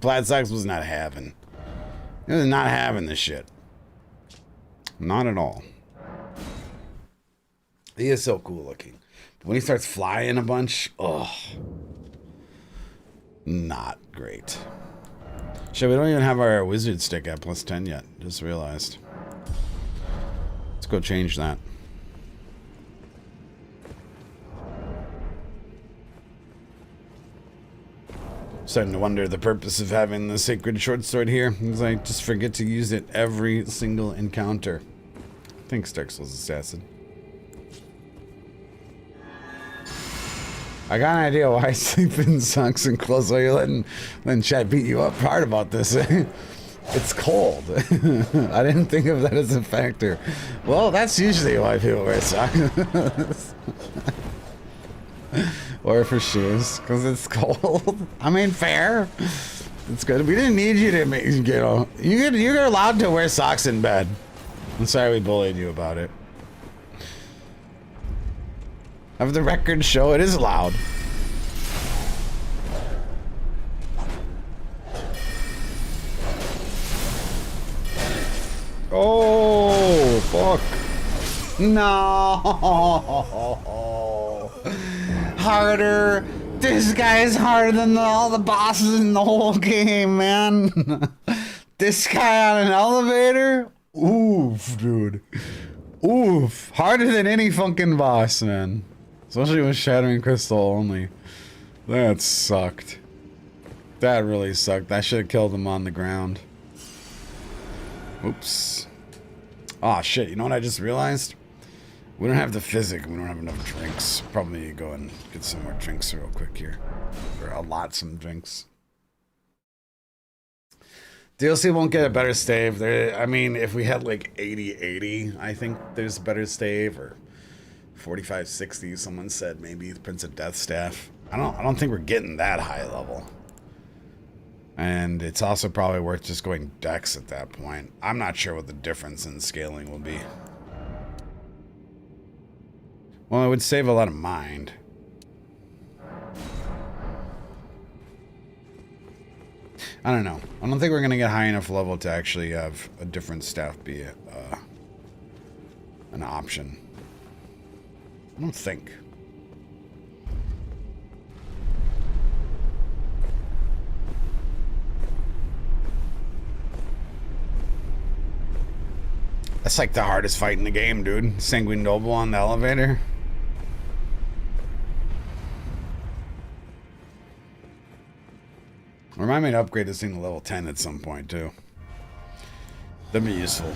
Plaid Sucks was not having. It was not having this shit. Not at all. He is so cool looking. But when he starts flying a bunch, oh, not great. Shit, we don't even have our wizard stick at +10 yet. Just realized. Let's go change that. Starting to wonder the purpose of having the sacred short sword here. Because I just forget to use it every single encounter. Thanks, Dark Souls Assassin. I got an idea why sleeping sucks and clothes while you're letting chat beat you up hard about this. It's cold. I didn't think of that as a factor. Well, that's usually why people wear socks. Or for shoes, because it's cold. I mean, fair. It's good. We didn't need you to make, you know, you're allowed to wear socks in bed. I'm sorry we bullied you about it. Have the record show it is allowed. Oh, fuck. No. Harder. This guy is harder than all the bosses in the whole game, man. This guy on an elevator? Oof, dude. Oof. Harder than any fucking boss, man. Especially with Shattering Crystal only. That sucked. That really sucked. I should have killed him on the ground. Oops. Aw, shit. You know what I just realized? We don't have the physic. We don't have enough drinks. Probably need to go and get some more drinks real quick here. Or a lot some drinks. DLC won't get a better stave. There, I mean, if we had like 80-80, I think there's a better stave, or 45-60. Someone said maybe the Prince of Death staff. I don't think we're getting that high level. And it's also probably worth just going Dex at that point. I'm not sure what the difference in scaling will be. Well, it would save a lot of mind. I don't know. I don't think we're going to get high enough level to actually have a different staff be an option. I don't think. That's like the hardest fight in the game, dude. Sanguine Noble on the elevator. Remind me to upgrade this thing to level 10 at some point, too. That'd be useful.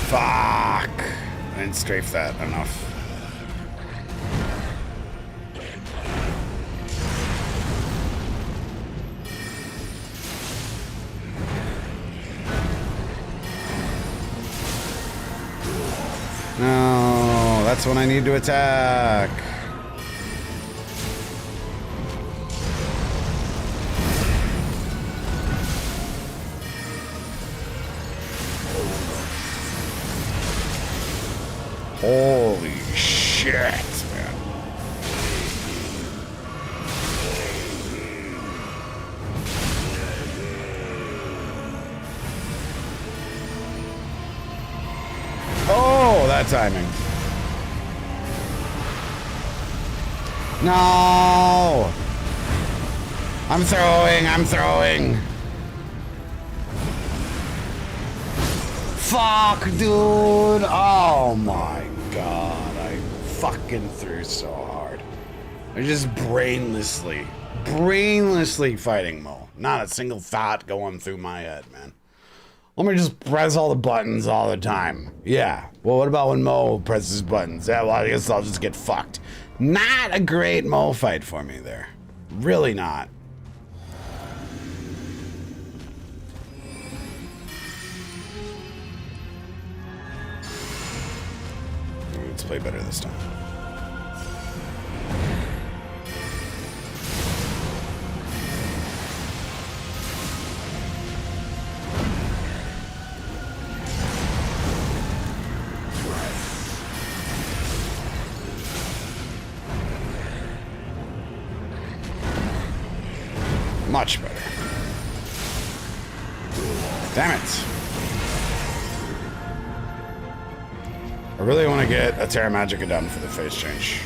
Fuck! I didn't strafe that enough. No, that's when I need to attack. Holy shit, man. Oh, that timing. No! I'm throwing. Fuck, dude. Oh my god. I fucking threw so hard. I just brainlessly fighting Mo. Not a single thought going through my head, man. Let me just press all the buttons all the time. Yeah. Well, what about when Mo presses buttons? Yeah, well, I guess I'll just get fucked. Not a great Mo fight for me there. Really not. Let's play better this time. Much better. Damn it. I really want to get a Terra Magica done for the face change.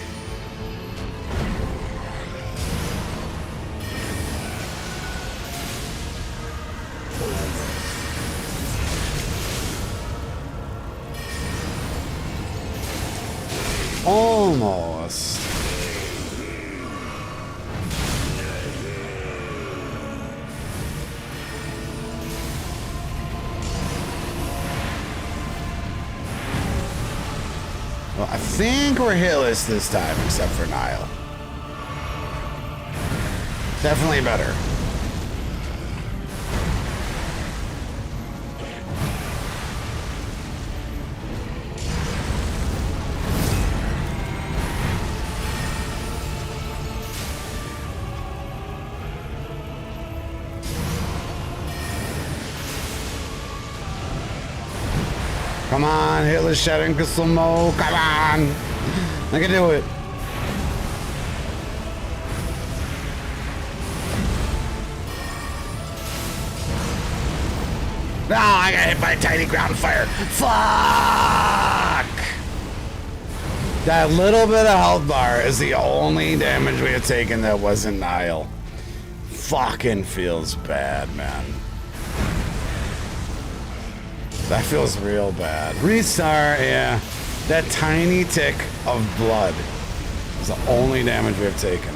Almost. Well, I think we're hitless this time, except for Nile. Definitely better. Come on, hitless Shattering Crystal Mo. Come on. I can do it. No, I got hit by a tiny ground fire. Fuck! That little bit of health bar is the only damage we have taken that wasn't Nile. Fucking feels bad, man. That feels real bad. Restart, yeah. That tiny tick of blood is the only damage we have taken.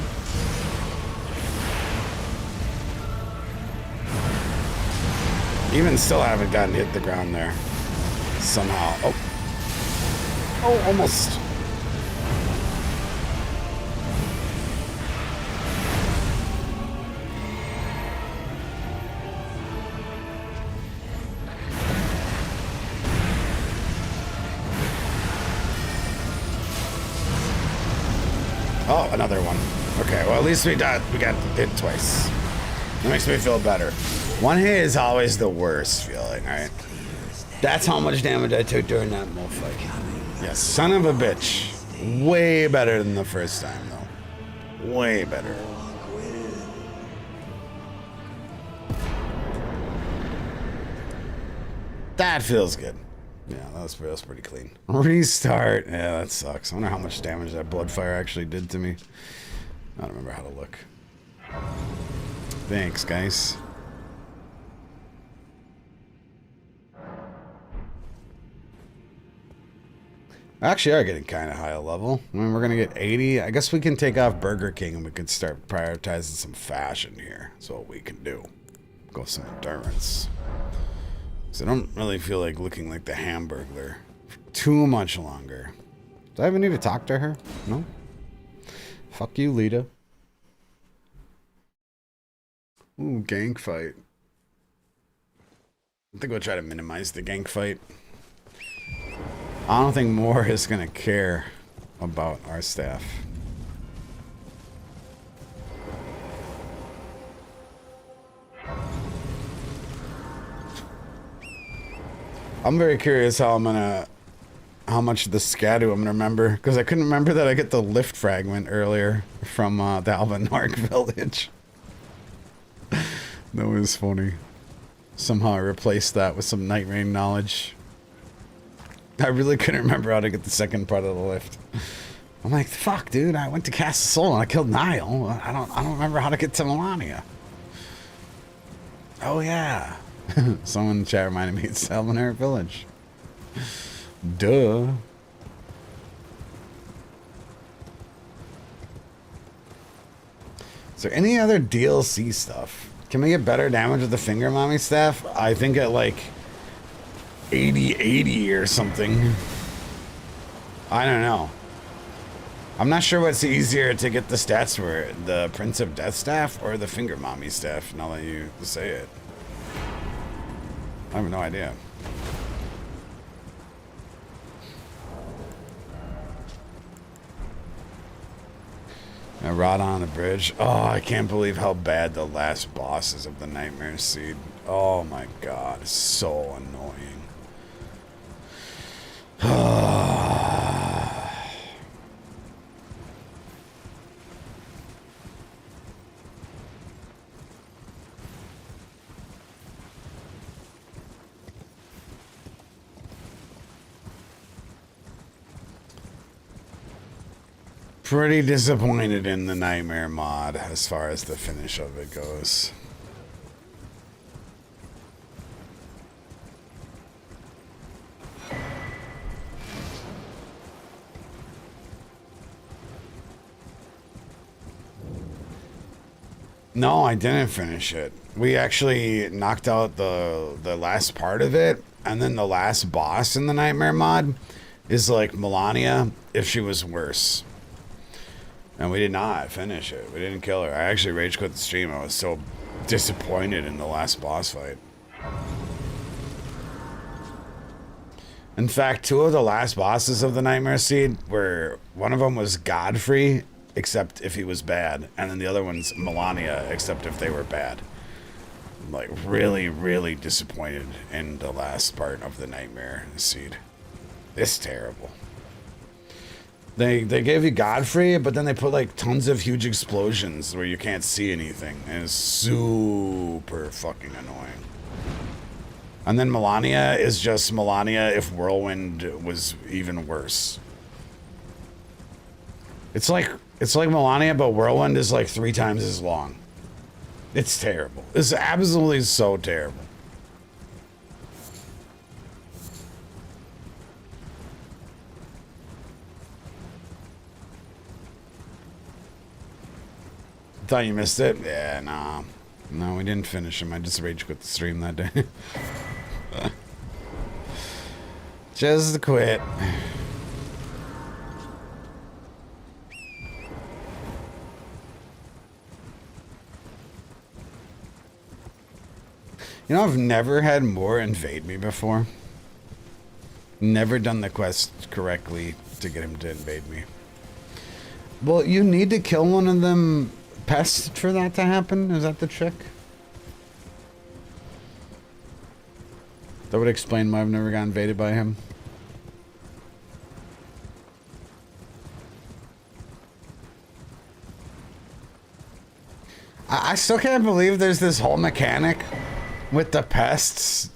Even still haven't gotten hit the ground there. Somehow. Oh. Oh, almost. Oh, another one. Okay, well at least we got hit twice. That makes me feel better. One hit is always the worst feeling, right? That's how much damage I took during that Mo fight. Yes, son of a bitch. Way better than the first time, though. Way better. That feels good. Yeah, that was pretty clean. Restart. Yeah, that sucks. I wonder how much damage that bloodfire actually did to me. I don't remember how to look. Thanks, guys. Actually, are getting kind of high a level. I mean, we're going to get 80. I guess we can take off Burger King and we can start prioritizing some fashion here. That's what we can do. Go some endurance. So I don't really feel like looking like the Hamburglar for too much longer. Do I even need to talk to her? No? Fuck you, Lita. Ooh, gank fight. I think we'll try to minimize the gank fight. I don't think Moore is gonna care about our staff. I'm very curious how much of the Scadu I'm gonna remember, because I couldn't remember that I get the lift fragment earlier from the Albanark village. That was funny. Somehow I replaced that with some Night Rain knowledge. I really couldn't remember how to get the second part of the lift. I'm like, fuck, dude, I went to cast the soul and I killed Niall. I don't remember how to get to Melania. Oh yeah. Someone in the chat reminded me it's Albanark village. Duh. Is there any other DLC stuff? Can we get better damage with the finger mommy staff? I think at like 80 or something. I don't know. I'm not sure what's easier to get the stats for, the Prince of Death staff or the finger mommy staff, now that you say it. I have no idea. A rod on the bridge. Oh, I can't believe how bad the last boss is of the Nightmare Seed. Oh my god, it's so annoying. Pretty disappointed in the Nightmare mod as far as the finish of it goes. No, I didn't finish it. We actually knocked out the last part of it, and then the last boss in the Nightmare mod is like Melania if she was worse. And we did not finish it. We didn't kill her. I actually rage quit the stream. I was so disappointed in the last boss fight. In fact, two of the last bosses of the Nightmare Seed were, one of them was Godfrey, except if he was bad, and then the other one's Melania, except if they were bad. I'm like really, really disappointed in the last part of the Nightmare Seed. It's terrible. They gave you Godfrey, but then they put like tons of huge explosions where you can't see anything, and it's super fucking annoying. And then Melania is just Melania if Whirlwind was even worse. It's like Melania, but Whirlwind is like 3 times as long. It's terrible. It's absolutely so terrible. Thought you missed it? Yeah, nah. No, we didn't finish him. I just rage quit the stream that day. Just quit. You know, I've never had Moore invade me before. Never done the quest correctly to get him to invade me. Well, you need to kill one of them pests for that to happen? Is that the trick? That would explain why I've never got invaded by him. I still can't believe there's this whole mechanic with the pests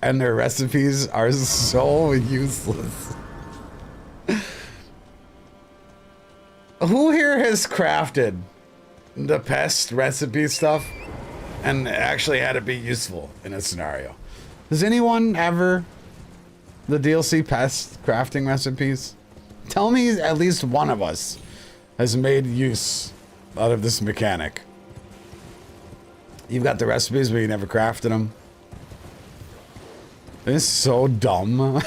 and their recipes are so useless. Who here has crafted the pest recipe stuff and actually had it be useful in a scenario? Does anyone ever the DLC pest crafting recipes? Tell me at least one of us has made use out of this mechanic. You've got the recipes, but you never crafted them. It's so dumb.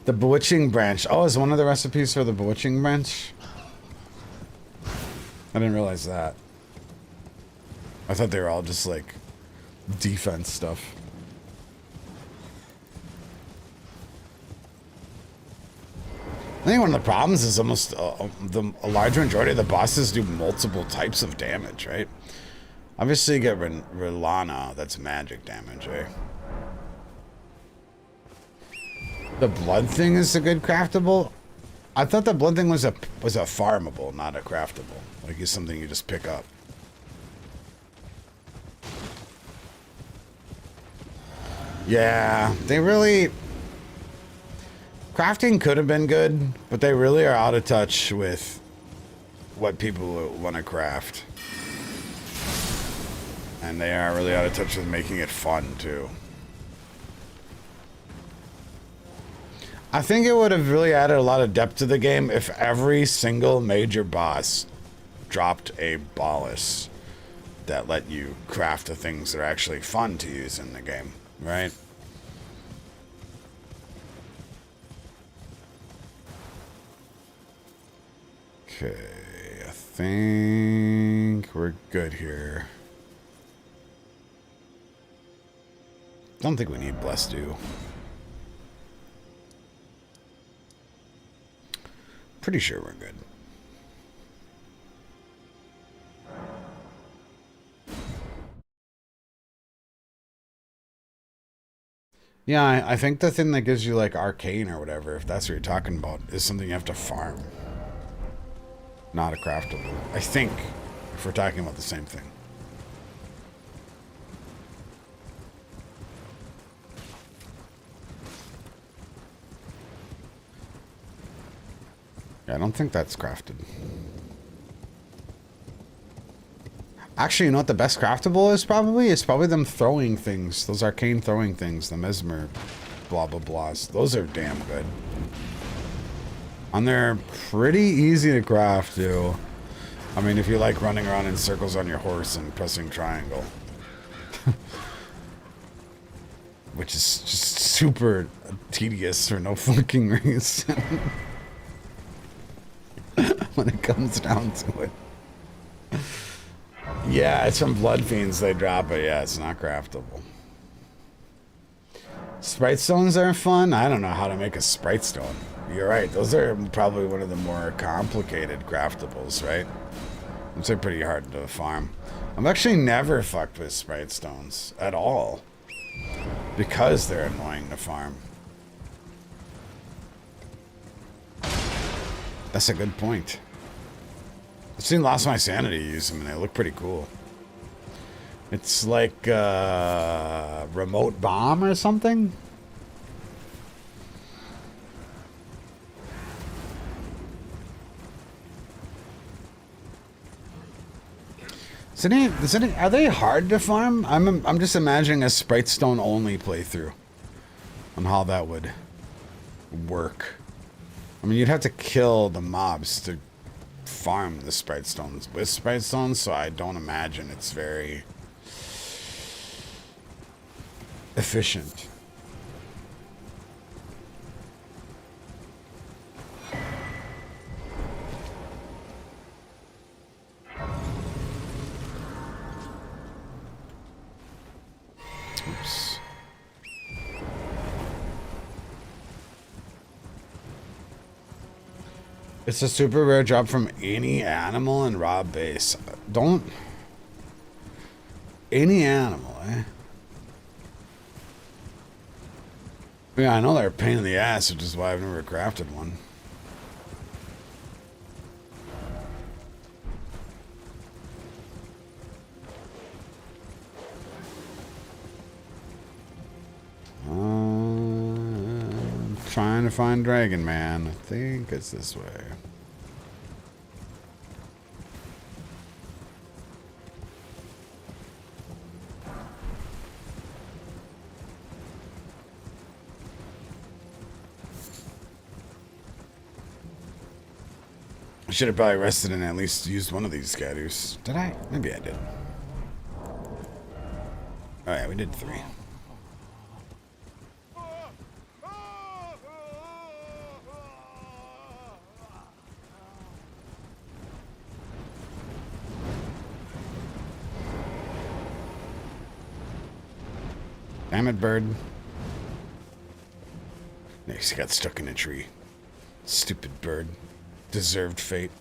The bewitching branch. Oh, is one of the recipes for the bewitching branch? I didn't realize that. I thought they were all just like defense stuff. I think one of the problems is almost a larger majority of the bosses do multiple types of damage, right? Obviously, you get Rilana, that's magic damage, right? The blood thing is a good craftable. I thought the blood thing was a farmable, not a craftable. Like it's something you just pick up. Yeah, they really. Crafting could have been good, but they really are out of touch with what people want to craft. And they are really out of touch with making it fun, too. I think it would have really added a lot of depth to the game if every single major boss dropped a bolus that let you craft the things that are actually fun to use in the game, right? Okay, I think we're good here. Don't think we need Bless Do. Pretty sure we're good. Yeah, I think the thing that gives you like arcane or whatever, if that's what you're talking about, is something you have to farm. Not a craftable. I think, if we're talking about the same thing. Yeah, I don't think that's crafted. Actually, you know what the best craftable is probably? It's probably them throwing things. Those arcane throwing things. The mesmer blah blah blahs. Those are damn good. And they're pretty easy to craft, too. I mean, if you like running around in circles on your horse and pressing triangle. Which is just super tedious for no fucking reason. When it comes down to it. Yeah, it's from Blood Fiends they drop it. Yeah, it's not craftable. Sprite stones are fun. I don't know how to make a sprite stone. You're right. Those are probably one of the more complicated craftables, right? They're pretty hard to farm. I've actually never fucked with sprite stones at all. Because they're annoying to farm. That's a good point. I've seen Lost My Sanity use them and they look pretty cool. It's like a remote bomb or something? Are they hard to farm? I'm just imagining a Sprite Stone only playthrough on how that would work. I mean, you'd have to kill the mobs to farm the Sprite Stones with Sprite Stones, so I don't imagine it's very efficient. Oops. It's a super rare drop from any animal in raw base. Don't... Any animal, eh? Yeah, I know they're a pain in the ass, which is why I've never crafted one. trying to find Dragon Man. I think it's this way. I should have probably rested and at least used one of these scatters. Did I? Maybe I did. Oh yeah, we did 3. Damn it, bird. Nice, he got stuck in a tree. Stupid bird. Deserved fate.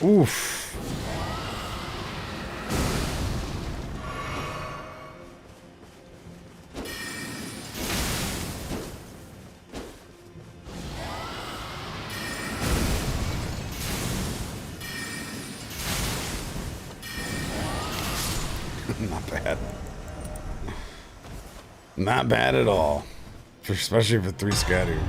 Oof. Not bad. Not bad at all. Especially for 3 scatter.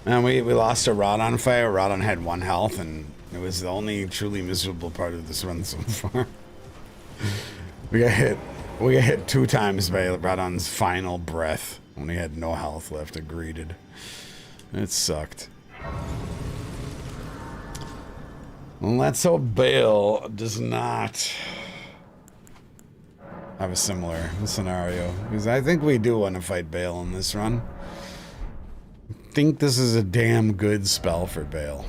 And we lost a Rodon fight. Rodon had 1 health, and it was the only truly miserable part of this run so far. We got hit 2 times by Rodon's final breath when he had no health left. Agreed. It sucked. Let's hope Bale does not have a similar scenario, because I think we do want to fight Bale in this run. I think this is a damn good spell for Bale.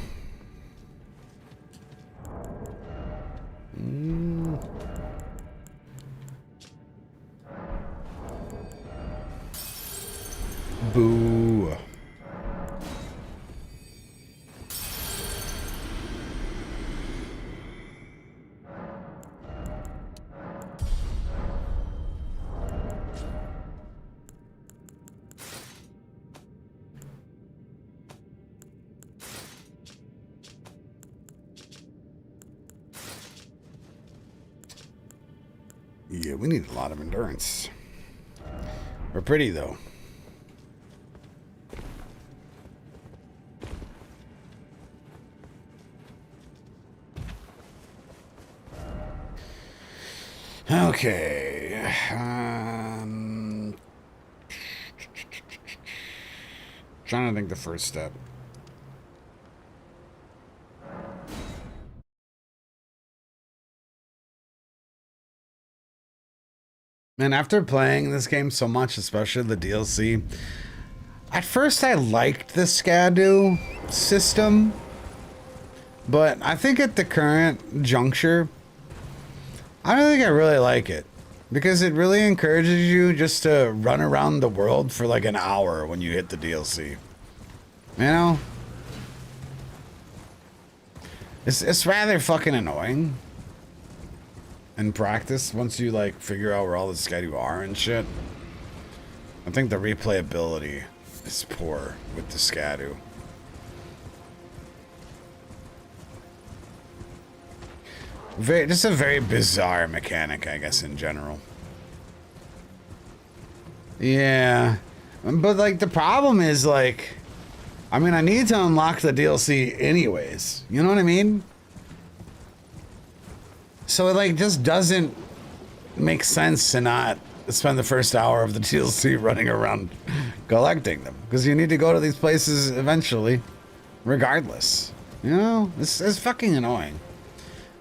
Boo. Yeah, we need a lot of endurance. We're pretty, though. Okay. Trying to think the first step. Man, after playing this game so much, especially the DLC, at first I liked the Skadu system, but I think at the current juncture, I don't think I really like it, because it really encourages you just to run around the world for like an hour when you hit the DLC. You know? It's rather fucking annoying. In practice, once you like figure out where all the Skadu are and shit. I think the replayability is poor with the Skadu. Just a very bizarre mechanic, I guess, in general. Yeah. But like the problem is like, I mean, I need to unlock the DLC anyways. You know what I mean? So it like just doesn't make sense to not spend the first hour of the DLC running around collecting them, because you need to go to these places eventually, regardless. You know, it's fucking annoying.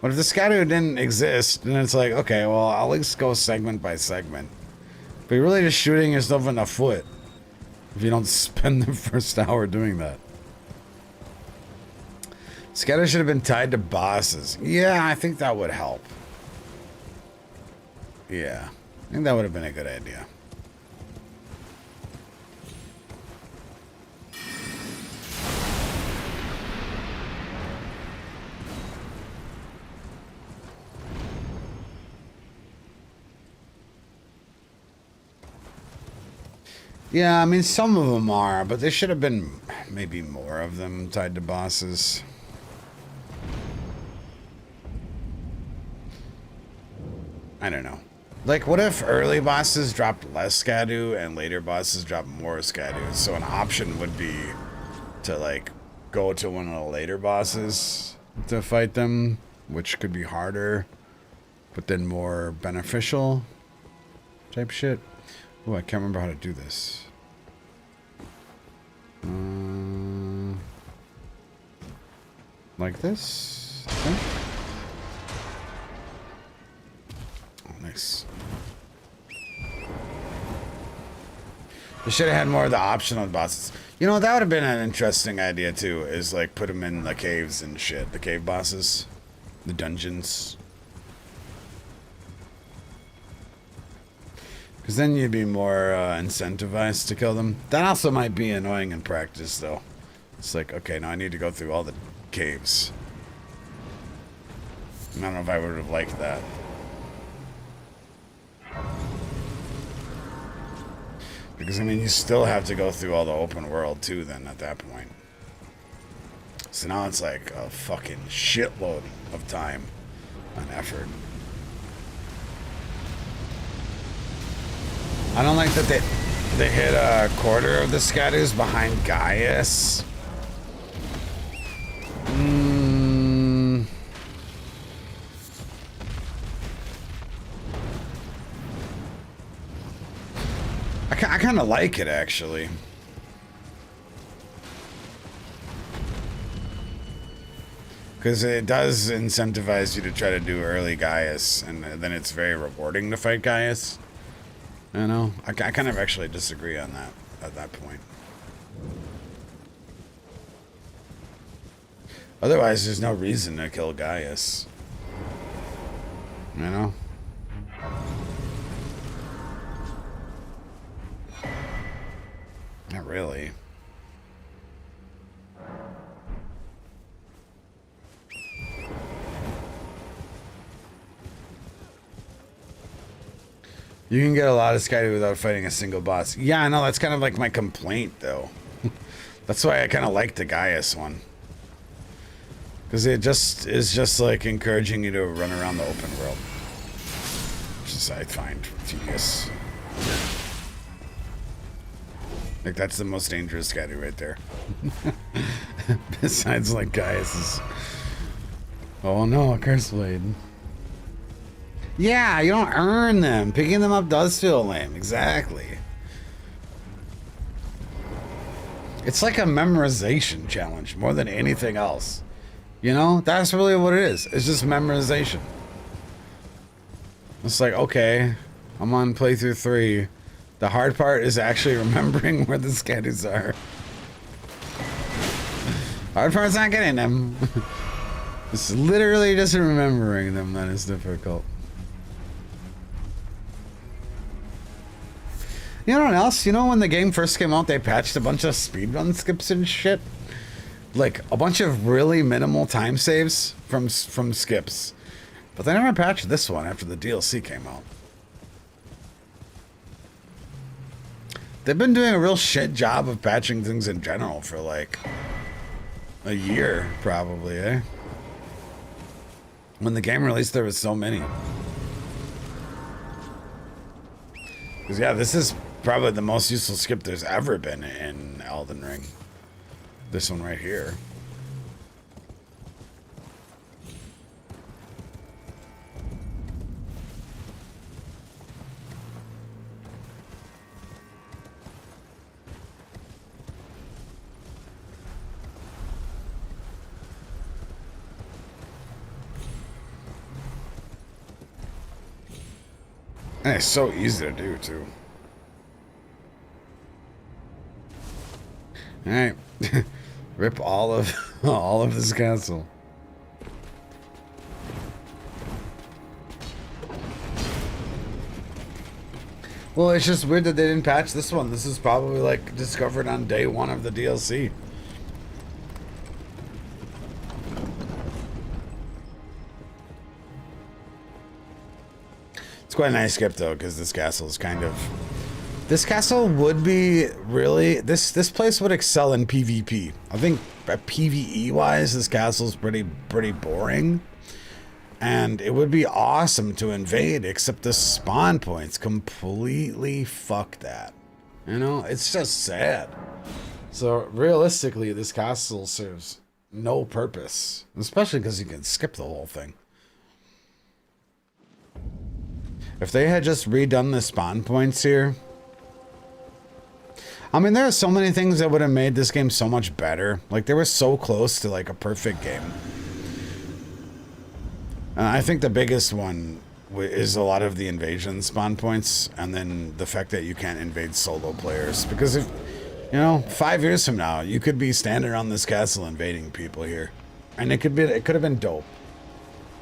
But if the Skadu didn't exist, then it's like, okay, well, I'll at least go segment by segment. But you're really just shooting yourself in the foot if you don't spend the first hour doing that. Skadu should have been tied to bosses. Yeah, I think that would help. Yeah, I think that would have been a good idea. Yeah, I mean, some of them are, but there should have been maybe more of them tied to bosses. I don't know. Like, what if early bosses dropped less Scadu and later bosses dropped more Scadu? So an option would be to, like, go to one of the later bosses to fight them, which could be harder, but then more beneficial type shit. Oh, I can't remember how to do this. Like this? Okay. Oh, nice. They should have had more of the optional bosses. You know, that would have been an interesting idea too, is like put them in the caves and shit. The cave bosses. The dungeons. Because then you'd be more incentivized to kill them. That also might be annoying in practice though. It's like, okay, now I need to go through all the caves. I don't know if I would have liked that. Because, I mean, you still have to go through all the open world, too, then, at that point. So now it's like a fucking shitload of time and effort. I don't like that they hit a quarter of the Scadus behind Gaius. I kind of like it, actually. Because it does incentivize you to try to do early Gaius, and then it's very rewarding to fight Gaius. You know? I kind of actually disagree on that at that point. Otherwise, there's no reason to kill Gaius. You know? Not really. You can get a lot of Skyrim without fighting a single boss. Yeah, I know, that's kind of like my complaint, though. That's why I kind of like the Gaius one. Because it just is just like encouraging you to run around the open world. Which is, I find, tedious. Like, that's the most dangerous Skyrim right there. Besides, like, Gaius's. Oh no, a curse blade. Yeah, you don't earn them. Picking them up does feel lame. Exactly. It's like a memorization challenge more than anything else. You know? That's really what it is. It's just memorization. It's like, okay, I'm on playthrough 3. The hard part is actually remembering where the Scadus are. Hard part's not getting them. It's literally just remembering them that is difficult. You know what else? You know when the game first came out, they patched a bunch of speedrun skips and shit? Like, a bunch of really minimal time saves from skips. But they never patched this one after the DLC came out. They've been doing a real shit job of patching things in general for, like, a year, probably, eh? When the game released, there was so many. Because, yeah, this is probably the most useful skip there's ever been in Elden Ring. This one right here. And it's so easy to do, too. Alright. Rip all of this castle. Well, it's just weird that they didn't patch this one. This is probably like discovered on day 1 of the DLC. It's quite a nice skip though, because this castle is kind of... This castle would be really this place would excel in PvP. I think PvE wise, this castle's pretty boring. And it would be awesome to invade, except the spawn points completely fuck that. You know, it's just sad. So realistically, this castle serves no purpose, especially because you can skip the whole thing. If they had just redone the spawn points here, I mean, there are so many things that would have made this game so much better. Like, they were so close to like a perfect game. And I think the biggest one is a lot of the invasion spawn points, and then the fact that you can't invade solo players. Because if, you know, 5 years from now, you could be standing around this castle invading people here, and it could have been dope.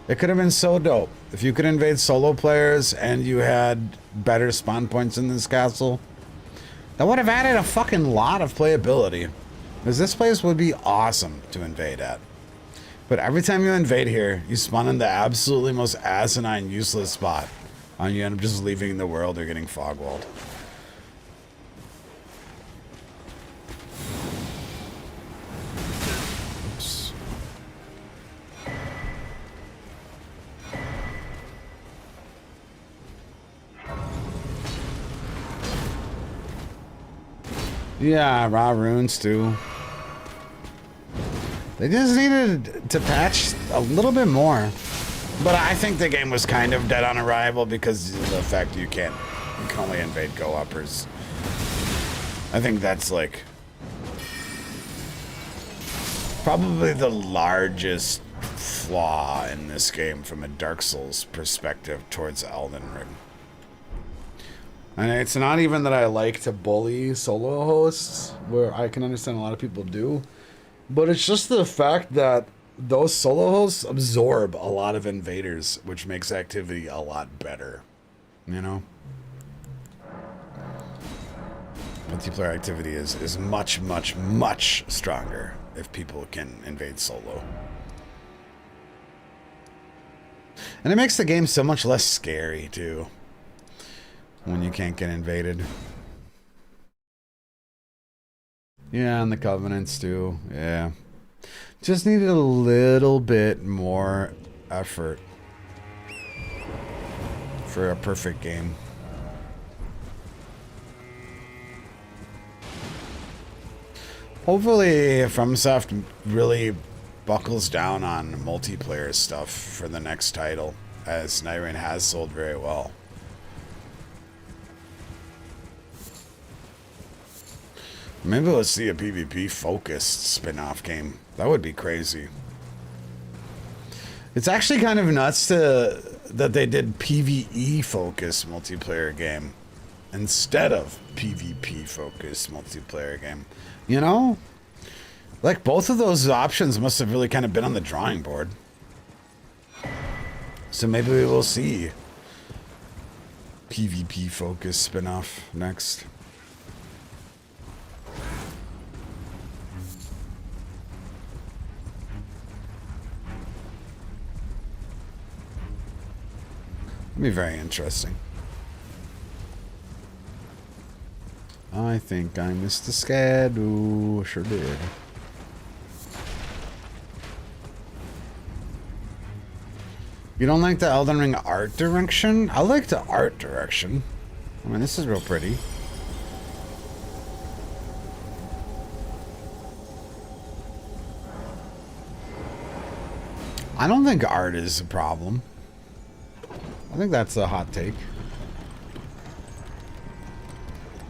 It could have been so dope if you could invade solo players and you had better spawn points in this castle. That would have added a fucking lot of playability, because this place would be awesome to invade at. But every time you invade here, you spawn in the absolutely most asinine, useless spot, and you end up just leaving the world or getting fog-walled. Oops. Yeah, raw runes too. They just needed to patch a little bit more. But I think the game was kind of dead on arrival because of the fact you can only invade go-uppers. I think that's like probably the largest flaw in this game from a Dark Souls perspective towards Elden Ring. And it's not even that I like to bully solo hosts, where I can understand a lot of people do. But it's just the fact that those solo hosts absorb a lot of invaders, which makes activity a lot better. You know? Multiplayer activity is much, much, much stronger if people can invade solo. And it makes the game so much less scary, too, when you can't get invaded. Yeah, and the Covenants too. Yeah. Just needed a little bit more effort for a perfect game. Hopefully FromSoft really buckles down on multiplayer stuff for the next title, as Night Rain has sold very well. Maybe we'll see a PvP focused spin-off game. That would be crazy. It's actually kind of nuts that they did PvE focused multiplayer game instead of PvP focused multiplayer game. You know? Like, both of those options must have really kind of been on the drawing board. So maybe we will see PvP focused spin-off next. It'll be very interesting. I think I missed the schedule. Sure did. You don't like the Elden Ring art direction? I like the art direction. I mean, this is real pretty. I don't think art is a problem. I think that's a hot take.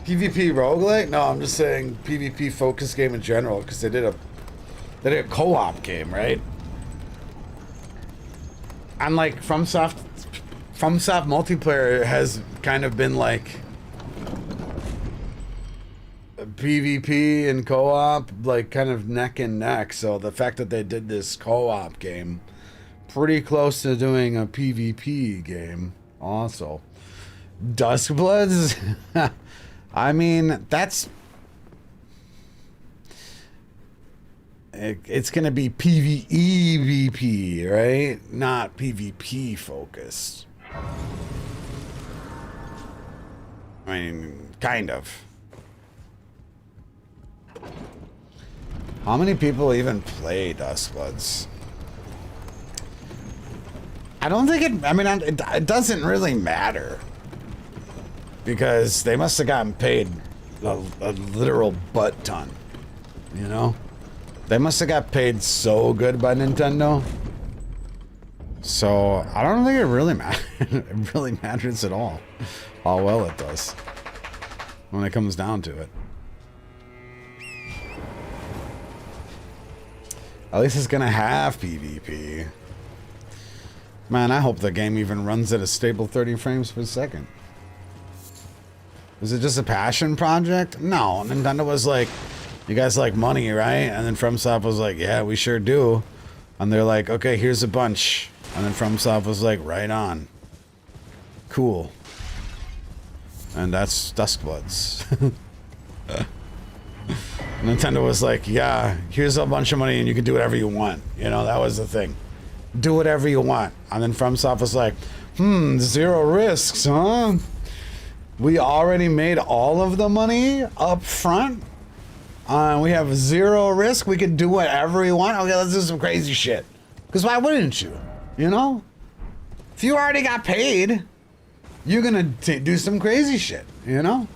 PvP roguelike? No, I'm just saying PvP focus game in general, because they did a co-op game, right? And like FromSoft multiplayer has kind of been like PvP and co-op, like kind of neck and neck. So the fact that they did this co-op game, pretty close to doing a PvP game also. Duskbloods? I mean, that's... It's going to be PvE-VP, right? Not PvP focused. I mean, Kind of. How many people even play Dustbloods? I don't think it... I mean, it doesn't really matter. Because they must have gotten paid a literal butt ton. You know? They must have got paid so good by Nintendo. So, I don't think it really matters. It really matters at all. How well it does. When it comes down to it. At least it's gonna have PvP. Man, I hope the game even runs at a stable 30 frames per second. Was it just a passion project? No, Nintendo was like, you guys like money, right? And then FromSoft was like, yeah, we sure do. And they're like, okay, here's a bunch. And then FromSoft was like, right on. Cool. And that's Duskbloods. Nintendo was like, yeah, here's a bunch of money and you can do whatever you want. You know, that was the thing. Do whatever you want. And then FromSoft was like, zero risks, huh? We already made all of the money up front. We have zero risk. We can do whatever we want. Okay, let's do some crazy shit. Because why wouldn't you? You know? If you already got paid, you're going to do some crazy shit. You know?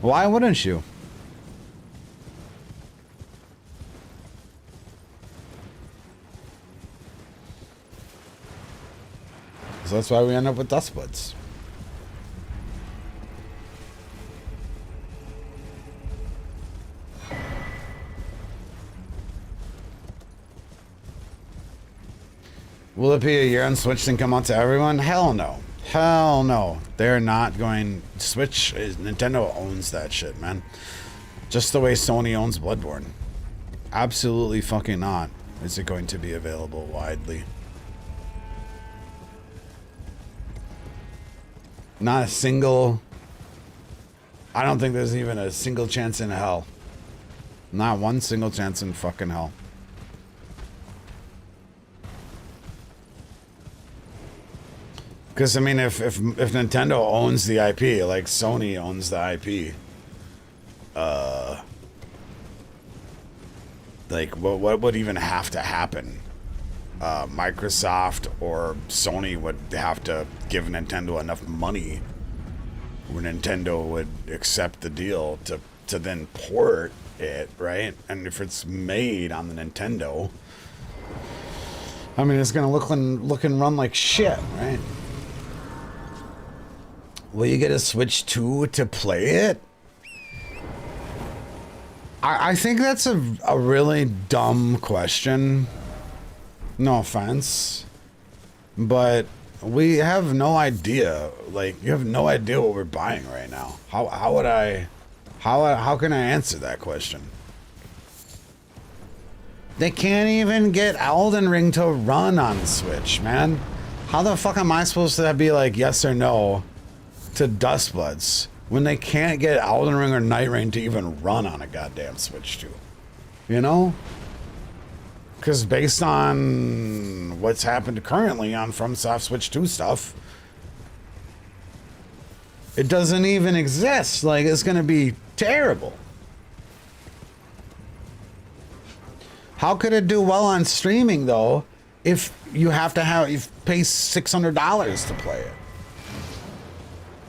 Why wouldn't you? So that's why we end up with Dustbloods. Will it be a year on Switch and come out to everyone? Hell no. Hell no. They're not going... Switch... Nintendo owns that shit, man. Just the way Sony owns Bloodborne. Absolutely fucking not. Is it going to be available widely? Not a single... I don't think there's even a single chance in hell. Not one single chance in fucking hell. Because, I mean, if Nintendo owns the IP, like Sony owns the IP, like, what would even have to happen? Microsoft or Sony would have to give Nintendo enough money where Nintendo would accept the deal to then port it, right? And if it's made on the Nintendo, I mean, it's gonna look and run like shit, right? Will you get a Switch 2 to play it? I think that's a really dumb question. No offense. But we have no idea. Like, you have no idea what we're buying right now. How can I answer that question? They can't even get Elden Ring to run on Switch, man. How the fuck am I supposed to be like yes or no to Dustbloods when they can't get Elden Ring or Night Rain to even run on a goddamn Switch 2? You know? Because based on what's happened currently on FromSoft Switch 2 stuff, it doesn't even exist. Like, it's going to be terrible. How could it do well on streaming, though, if you have to pay $600 to play it?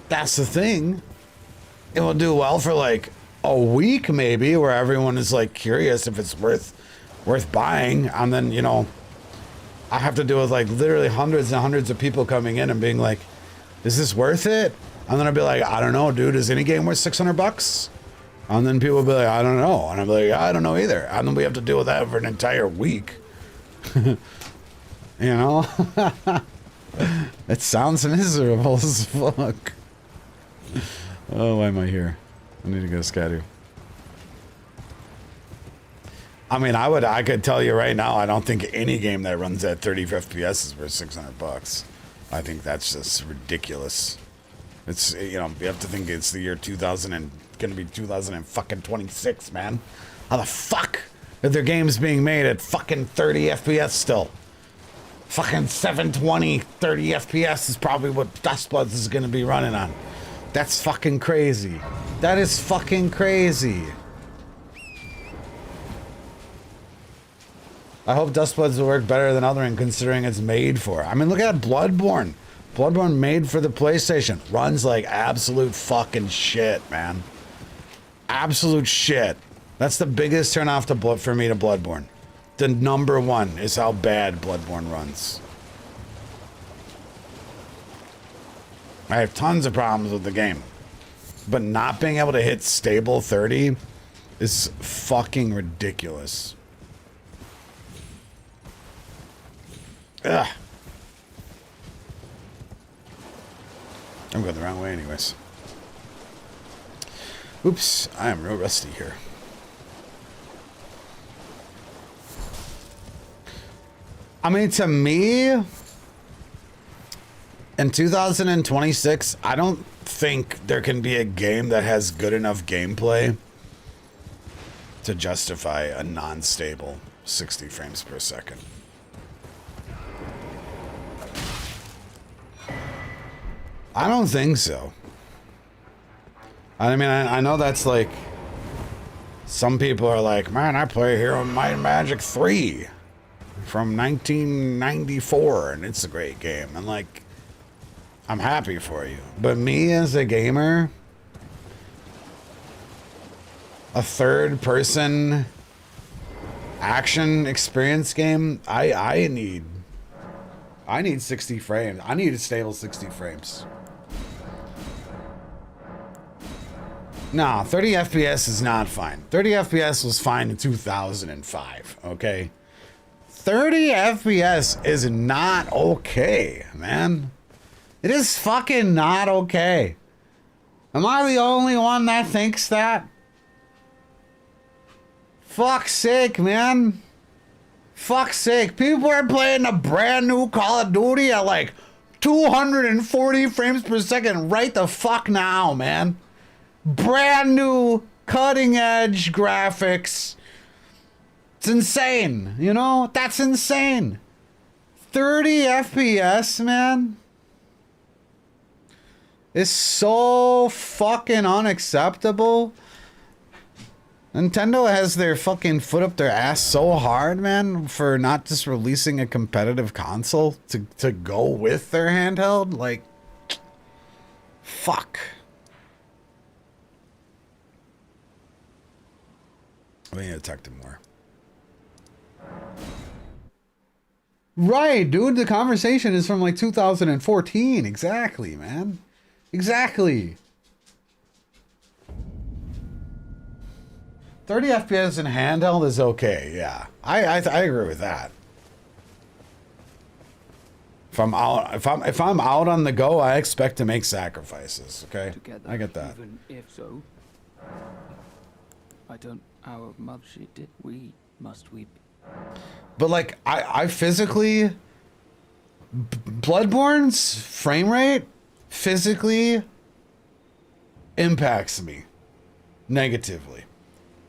That's the thing. It will do well for like a week maybe, where everyone is like curious if it's worth buying, and then, you know, I have to deal with like literally hundreds and hundreds of people coming in and being like, is this worth it? And then I'll be like, I don't know, dude, is any game worth $600? And then people will be like, I don't know. And I'm like, I don't know either. And then we have to deal with that for an entire week. You know? It sounds miserable as fuck. Oh, why am I here? I need to go scatter. I mean, I could tell you right now, I don't think any game that runs at 30 FPS is worth $600. I think that's just ridiculous. It's, you know, you have to think it's the year 2000 and gonna be 2026, man. How the fuck are their games being made at fucking 30 FPS still? Fucking 720, 30 FPS is probably what Dustbloods is gonna be running on. That's fucking crazy. That is fucking crazy. I hope Dustbloods will work better than Elden Ring considering it's made for it. I mean, look at Bloodborne. Bloodborne made for the PlayStation. Runs like absolute fucking shit, man. Absolute shit. That's the biggest turnoff to for me to Bloodborne. The number one is how bad Bloodborne runs. I have tons of problems with the game. But not being able to hit stable 30 is fucking ridiculous. Ugh. I'm going the wrong way anyways. Oops, I am real rusty here. I mean, to me, in 2026, I don't think there can be a game that has good enough gameplay to justify a non-stable 60 frames per second. I don't think so. I mean, I know that's like, some people are like, man, I play Hero Might and Magic 3 from 1994 and it's a great game. And like, I'm happy for you. But me as a gamer, a third person action experience game, I need 60 frames. I need a stable 60 frames. No, 30 FPS is not fine. 30 FPS was fine in 2005, okay? 30 FPS is not okay, man. It is fucking not okay. Am I the only one that thinks that? Fuck's sake, man. Fuck's sake. People are playing a brand new Call of Duty at like 240 frames per second right the fuck now, man. Brand new cutting edge graphics. It's insane, you know? That's insane. 30 FPS, man. Is so fucking unacceptable. Nintendo has their fucking foot up their ass so hard, man, for not just releasing a competitive console to go with their handheld. Like, fuck. We need to talk to more. Right, dude. The conversation is from like 2014. Exactly, man. Exactly. 30 FPS in handheld is okay. Yeah, I agree with that. If I'm out on the go, I expect to make sacrifices. Okay, together, I get that. Even if so, I don't. Our mother, she did. We must weep. But like, I physically, Bloodborne's frame rate physically impacts me negatively.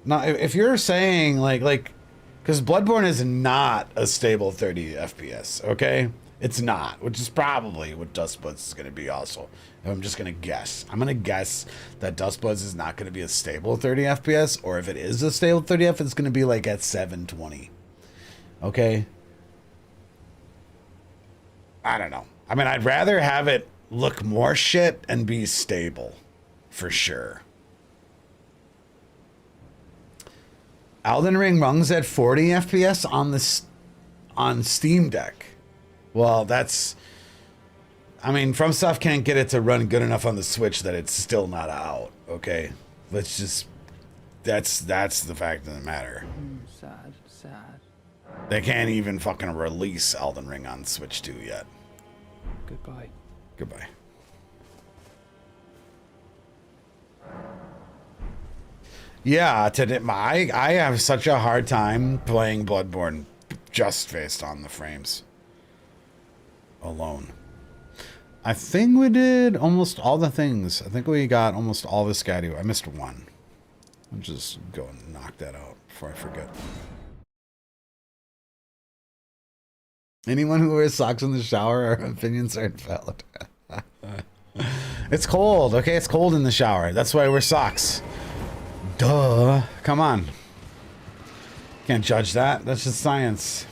Now, if you're saying like, because Bloodborne is not a stable 30 FPS, okay? It's not, which is probably what Dustbloods is going to be also. If I'm just going to guess. I'm going to guess that Dustbloods is not going to be a stable 30 FPS, or if it is a stable 30 FPS, it's going to be like at 720. Okay? I don't know. I mean, I'd rather have it look more shit and be stable, for sure. Elden Ring runs at 40 FPS on Steam Deck. Well, that's, I mean, FromSoft can't get it to run good enough on the Switch that it's still not out. Okay, let's just, that's the fact of the matter. Sad, sad. They can't even fucking release Elden Ring on Switch 2 yet. Goodbye. Goodbye. Yeah, today I have such a hard time playing Bloodborne just based on the frames alone. I think we did almost all the things. I think we got almost all the Scadio. I missed one. I'll just go and knock that out before I forget. Anyone who wears socks in the shower, our opinions are invalid. It's cold, okay? It's cold in the shower. That's why I wear socks. Duh. Come on. Can't judge that. That's just science.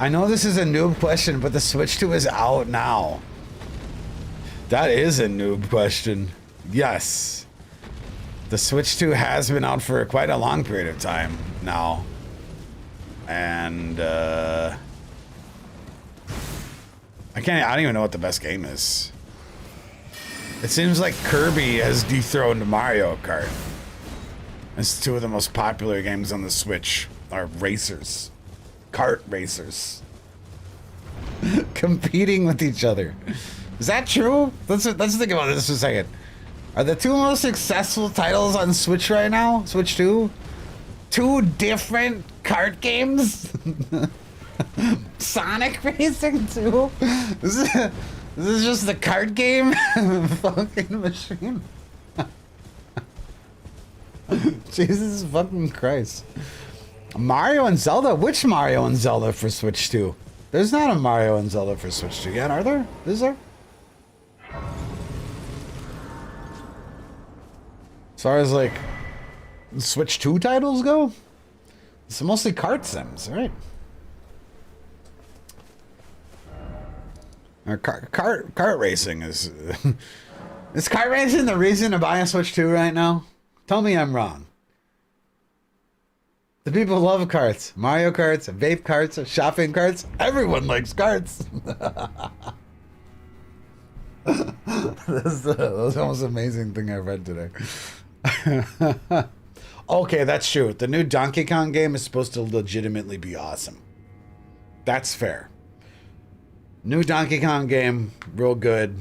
I know this is a noob question, but the Switch 2 is out now. That is a noob question. Yes. The Switch 2 has been out for quite a long period of time now. And, I don't even know what the best game is. It seems like Kirby has dethroned Mario Kart. It's two of the most popular games on the Switch are racers. Kart racers. Competing with each other. Is that true? Let's think about this for a second. Are the two most successful titles on Switch right now? Switch 2? Two different kart games? Sonic Racing 2? This is just the kart game? Fucking machine. Jesus fucking Christ. Mario and Zelda? Which Mario and Zelda for Switch 2? There's not a Mario and Zelda for Switch 2 yet, are there? Is there? As far as like Switch 2 titles go, it's mostly kart sims, right? Or kart racing is is kart racing the reason to buy a Switch 2 right now? Tell me I'm wrong. The people love karts. Mario karts, vape karts, shopping carts. Everyone likes karts. That's the most amazing thing I've read today. Okay, that's true. The new Donkey Kong game is supposed to legitimately be awesome. That's fair. New Donkey Kong game, real good.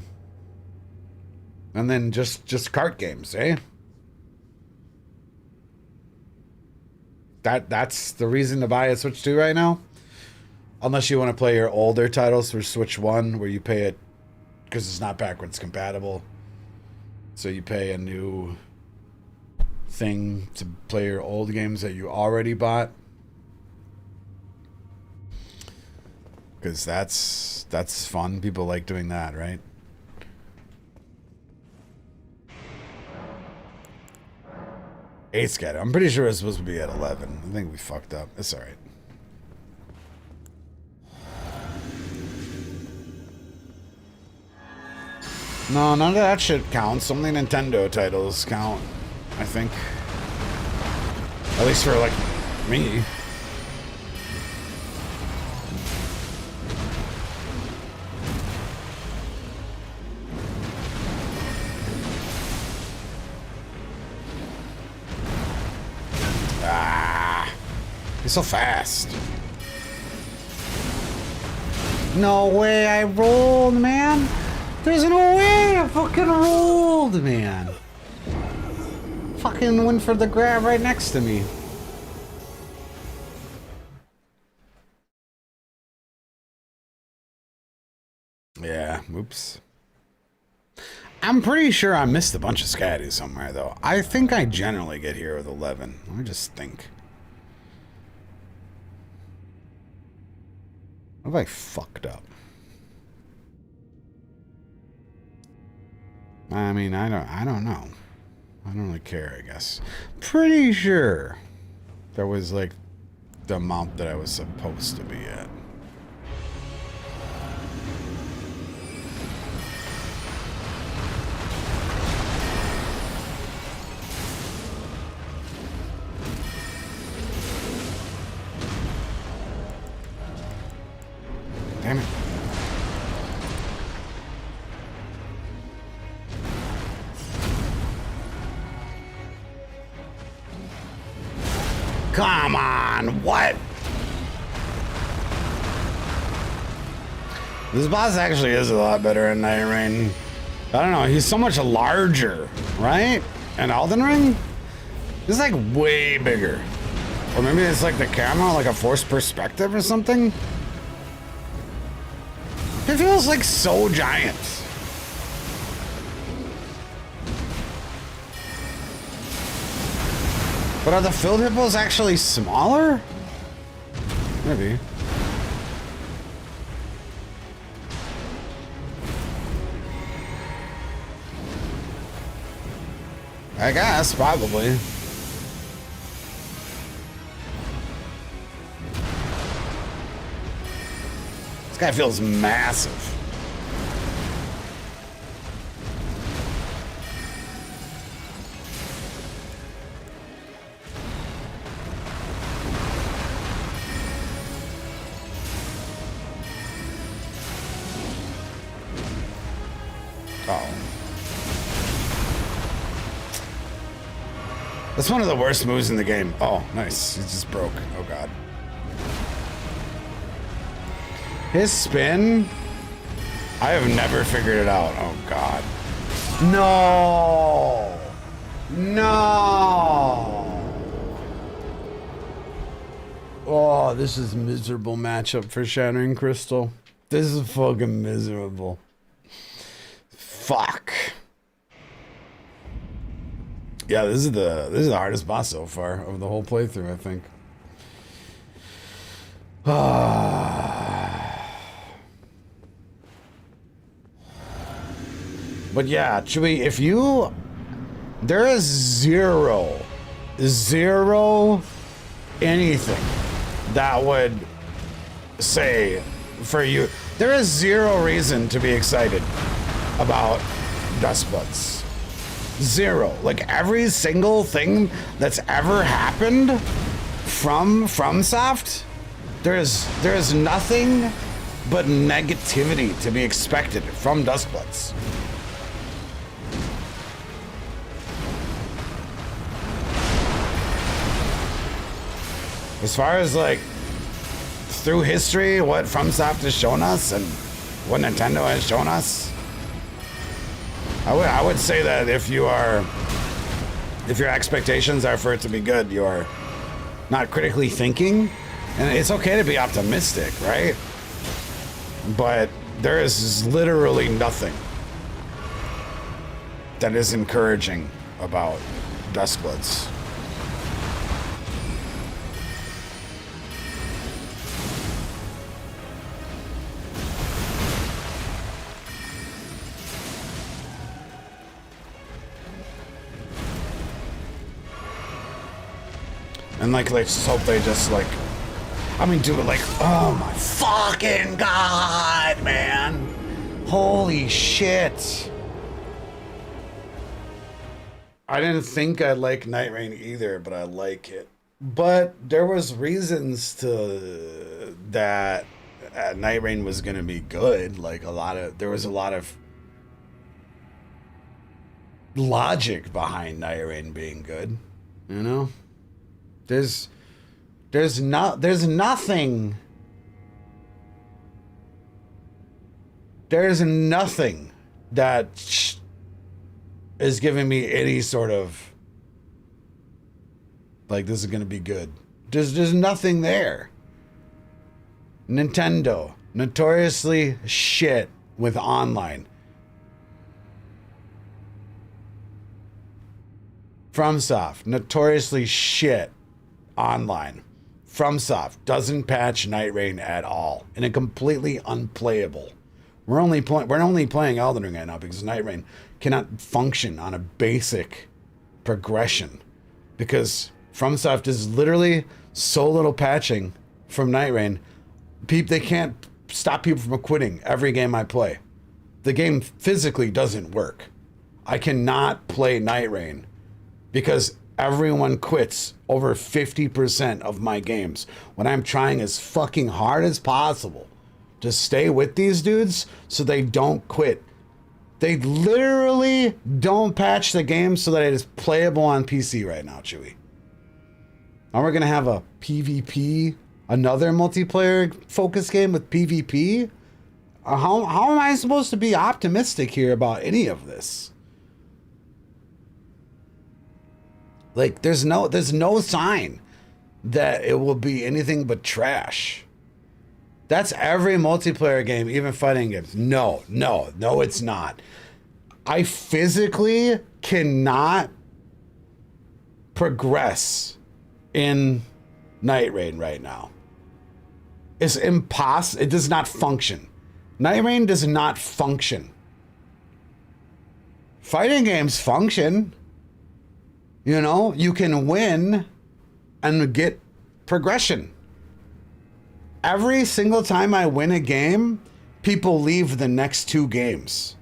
And then just kart games, eh? That's the reason to buy a Switch 2 right now? Unless you want to play your older titles for Switch 1, where you pay it because it's not backwards compatible. So you pay a new thing to play your old games that you already bought. Because that's fun. People like doing that, right? Eight's got it. I'm pretty sure it's supposed to be at 11. I think we fucked up. It's alright. No, none of that shit counts. Only Nintendo titles count, I think. At least for, like, me. He's so fast. No way I rolled, man. There's no way I fucking rolled, man. Fucking went for the grab right next to me. Yeah, oops. I'm pretty sure I missed a bunch of scatties somewhere, though. I think I generally get here with 11. Let me just think. What have I fucked up? I mean, I don't know. I don't really care, I guess. Pretty sure that was like the amount that I was supposed to be at. Damn it. Come on, what? This boss actually is a lot better in Night Rain. I don't know, he's so much larger, right? And Elden Ring? He's like way bigger. Or maybe it's like the camera, like a forced perspective or something? It feels like so giant. But are the filled hippos actually smaller? Maybe. I guess, probably. This guy feels massive. That's one of the worst moves in the game. Oh, nice. It just broke. Oh, God. His spin? I have never figured it out. Oh, God. No! No! Oh, this is a miserable matchup for Shattering Crystal. This is fucking miserable. Fuck. Yeah, this is the hardest boss so far of the whole playthrough, I think. But yeah, Chewie, if you... There is zero anything that would say for you... There is zero reason to be excited about Dustbloods. Zero. Like every single thing that's ever happened from FromSoft, there's nothing but negativity to be expected from Dustbloods. As far as like through history, what FromSoft has shown us and what Nintendo has shown us, I would say that if your expectations are for it to be good, you're not critically thinking, and it's okay to be optimistic, right? But there is literally nothing that is encouraging about Dustbloods. And like, let's hope they just like, I mean, do it like, oh my fucking God, man. Holy shit. I didn't think I'd like Night Rain either, but I like it. But there was reasons to that Night Rain was gonna be good. Like there was a lot of logic behind Night Rain being good, you know? There's nothing that is giving me any sort of like this is gonna be good. There's nothing there. Nintendo, notoriously shit with online. FromSoft, notoriously shit online. FromSoft doesn't patch Night Rain at all, and it completely unplayable. We're only playing Elden Ring right now because Night Rain cannot function on a basic progression because FromSoft is literally so little patching from Night Rain. They can't stop people from quitting every game I play. The game physically doesn't work. I cannot play Night Rain because everyone quits over 50% of my games when I'm trying as fucking hard as possible to stay with these dudes so they don't quit. They literally don't patch the game so that it is playable on PC right now, Chewie. Now we're gonna have a PvP, another multiplayer focus game with PvP? How am I supposed to be optimistic here about any of this? Like, there's no sign that it will be anything but trash. That's every multiplayer game, even fighting games. No, it's not. I physically cannot progress in Night Rain right now. It's impossible. It does not function. Night Rain does not function. Fighting games function. You know, you can win and get progression. Every single time I win a game, people leave the next 2 games.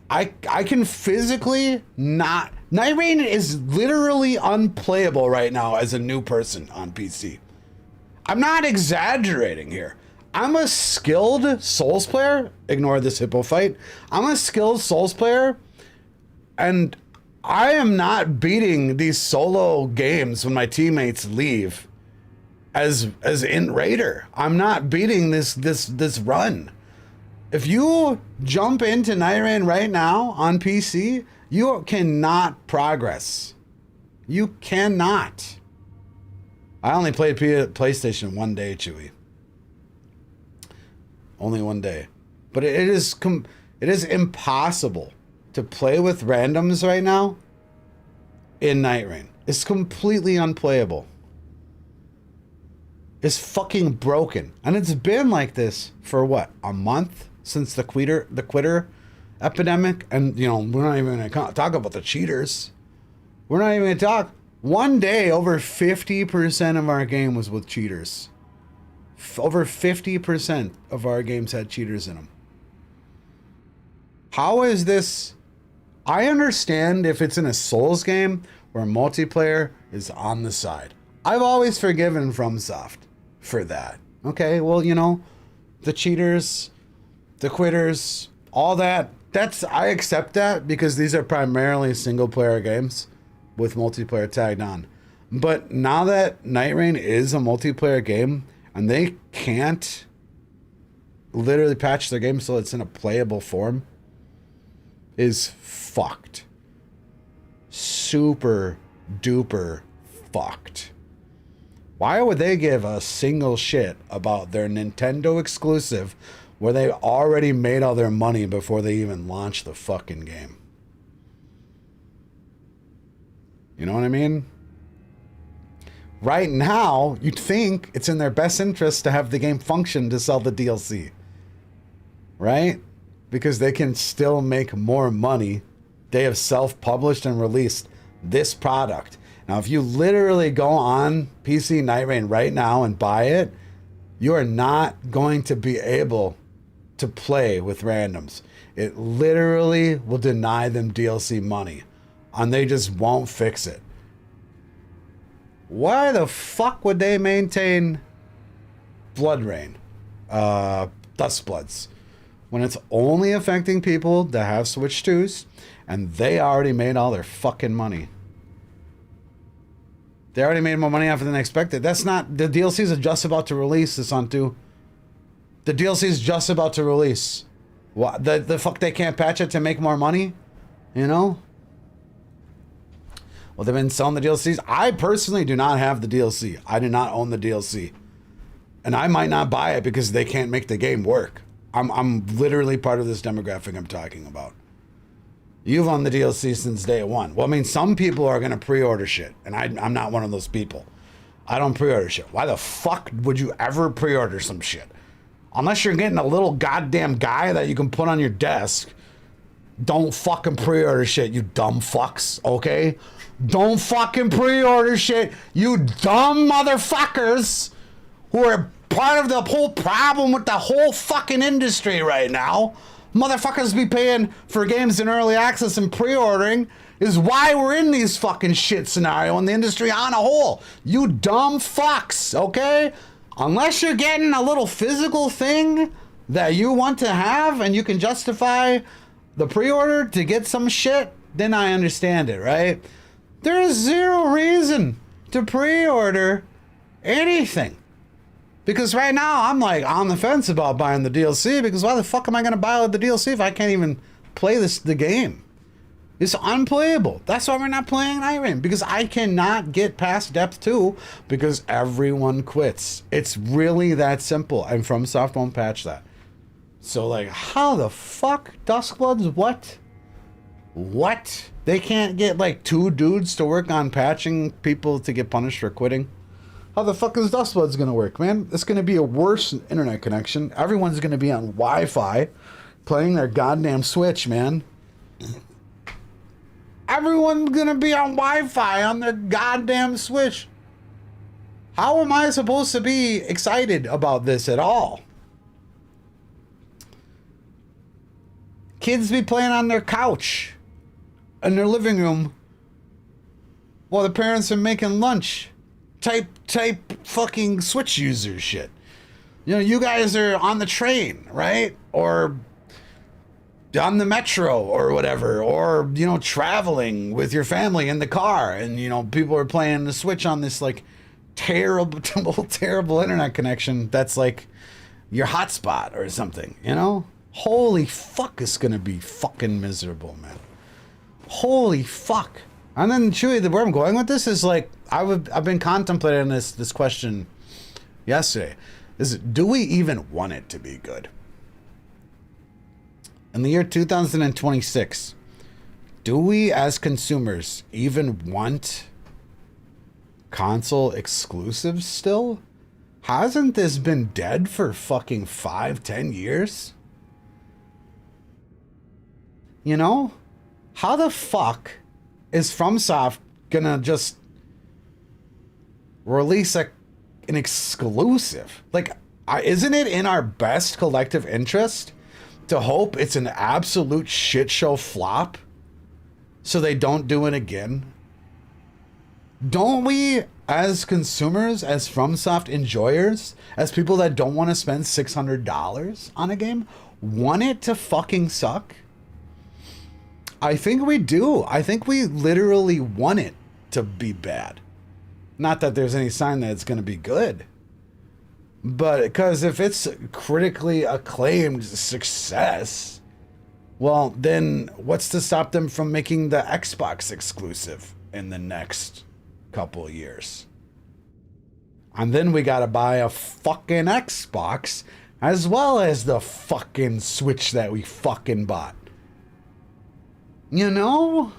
I can physically not... Night Rain is literally unplayable right now as a new person on PC. I'm not exaggerating here. I'm a skilled Souls player. Ignore this hippo fight. I'm a skilled Souls player, and I am not beating these solo games when my teammates leave as in Raider. I'm not beating this run. If you jump into Night Rain right now on PC, you cannot progress. You cannot. I only played PlayStation 1 day, Chewy. Only 1 day. But it is impossible to play with randoms right now in Night Rain. It's completely unplayable. It's fucking broken. And it's been like this for what, a month since the quitter epidemic? And, you know, we're not even going to talk about the cheaters. We're not even going to talk. One day, over 50% of our game was with cheaters. Over 50% of our games had cheaters in them. How is this? I understand if it's in a Souls game where multiplayer is on the side. I've always forgiven FromSoft for that. Okay, well, you know, the cheaters, the quitters, all that, I accept that because these are primarily single player games with multiplayer tagged on. But now that Night Rain is a multiplayer game and they can't literally patch their game so it's in a playable form, is fucked. Super duper fucked. Why would they give a single shit about their Nintendo exclusive where they already made all their money before they even launched the fucking game? You know what I mean? Right now, you'd think it's in their best interest to have the game function to sell the DLC. Right? Because they can still make more money. They have self-published and released this product. Now, if you literally go on PC Night Rain right now and buy it, you are not going to be able to play with randoms. It literally will deny them DLC money, and they just won't fix it. Why the fuck would they maintain Blood Rain, Dust Bloods, when it's only affecting people that have Switch 2s, and they already made all their fucking money? They already made more money after than expected. That's not... The DLCs are just about to release this on 2. The DLC's just about to release. What? The fuck they can't patch it to make more money? You know? Well, they've been selling the DLCs. I personally do not have the DLC. I do not own the DLC. And I might not buy it because they can't make the game work. I'm literally part of this demographic I'm talking about. You've owned the DLC since day 1. Well, I mean, some people are going to pre-order shit, and I'm not one of those people. I don't pre-order shit. Why the fuck would you ever pre-order some shit? Unless you're getting a little goddamn guy that you can put on your desk, don't fucking pre-order shit, you dumb fucks, okay? Don't fucking pre-order shit, you dumb motherfuckers who are part of the whole problem with the whole fucking industry right now. Motherfuckers be paying for games in early access and pre-ordering is why we're in these fucking shit scenario in the industry on a whole. You dumb fucks, okay? Unless you're getting a little physical thing that you want to have and you can justify the pre-order to get some shit, then I understand it, right? There is zero reason to pre-order anything. Because right now, I'm like on the fence about buying the DLC, because why the fuck am I going to buy the DLC if I can't even play the game? It's unplayable. That's why we're not playing Night Rain, because I cannot get past Depth 2 because everyone quits. It's really that simple, and FromSoft won't patch that. So, like, how the fuck? Duskbloods, what? What? They can't get, like, 2 dudes to work on patching people to get punished for quitting? How the fuck is Dustbloods gonna work, man? It's gonna be a worse internet connection. Everyone's gonna be on Wi-Fi playing their goddamn Switch, man. Everyone's gonna be on Wi-Fi on their goddamn Switch. How am I supposed to be excited about this at all? Kids be playing on their couch in their living room while the parents are making lunch. Type fucking Switch user shit. You know, you guys are on the train, right? Or on the metro or whatever, or, you know, traveling with your family in the car, and, you know, people are playing the Switch on this, like, terrible internet connection that's, like, your hotspot or something, you know? Holy fuck, it's gonna be fucking miserable, man. Holy fuck. And then, Chewy, where I'm going with this is, like, I've been contemplating this question yesterday. Do we even want it to be good? In the year 2026, do we as consumers even want console exclusives still? Hasn't this been dead for fucking 5-10 years? You know? How the fuck is FromSoft gonna just release an exclusive? Like, isn't it in our best collective interest to hope it's an absolute shit show flop so they don't do it again? Don't we, as consumers, as FromSoft enjoyers, as people that don't want to spend $600 on a game, want it to fucking suck? I think we do. I think we literally want it to be bad. Not that there's any sign that it's going to be good. But because if it's critically acclaimed success, well, then what's to stop them from making the Xbox exclusive in the next couple of years? And then we gotta buy a fucking Xbox as well as the fucking Switch that we fucking bought. You know?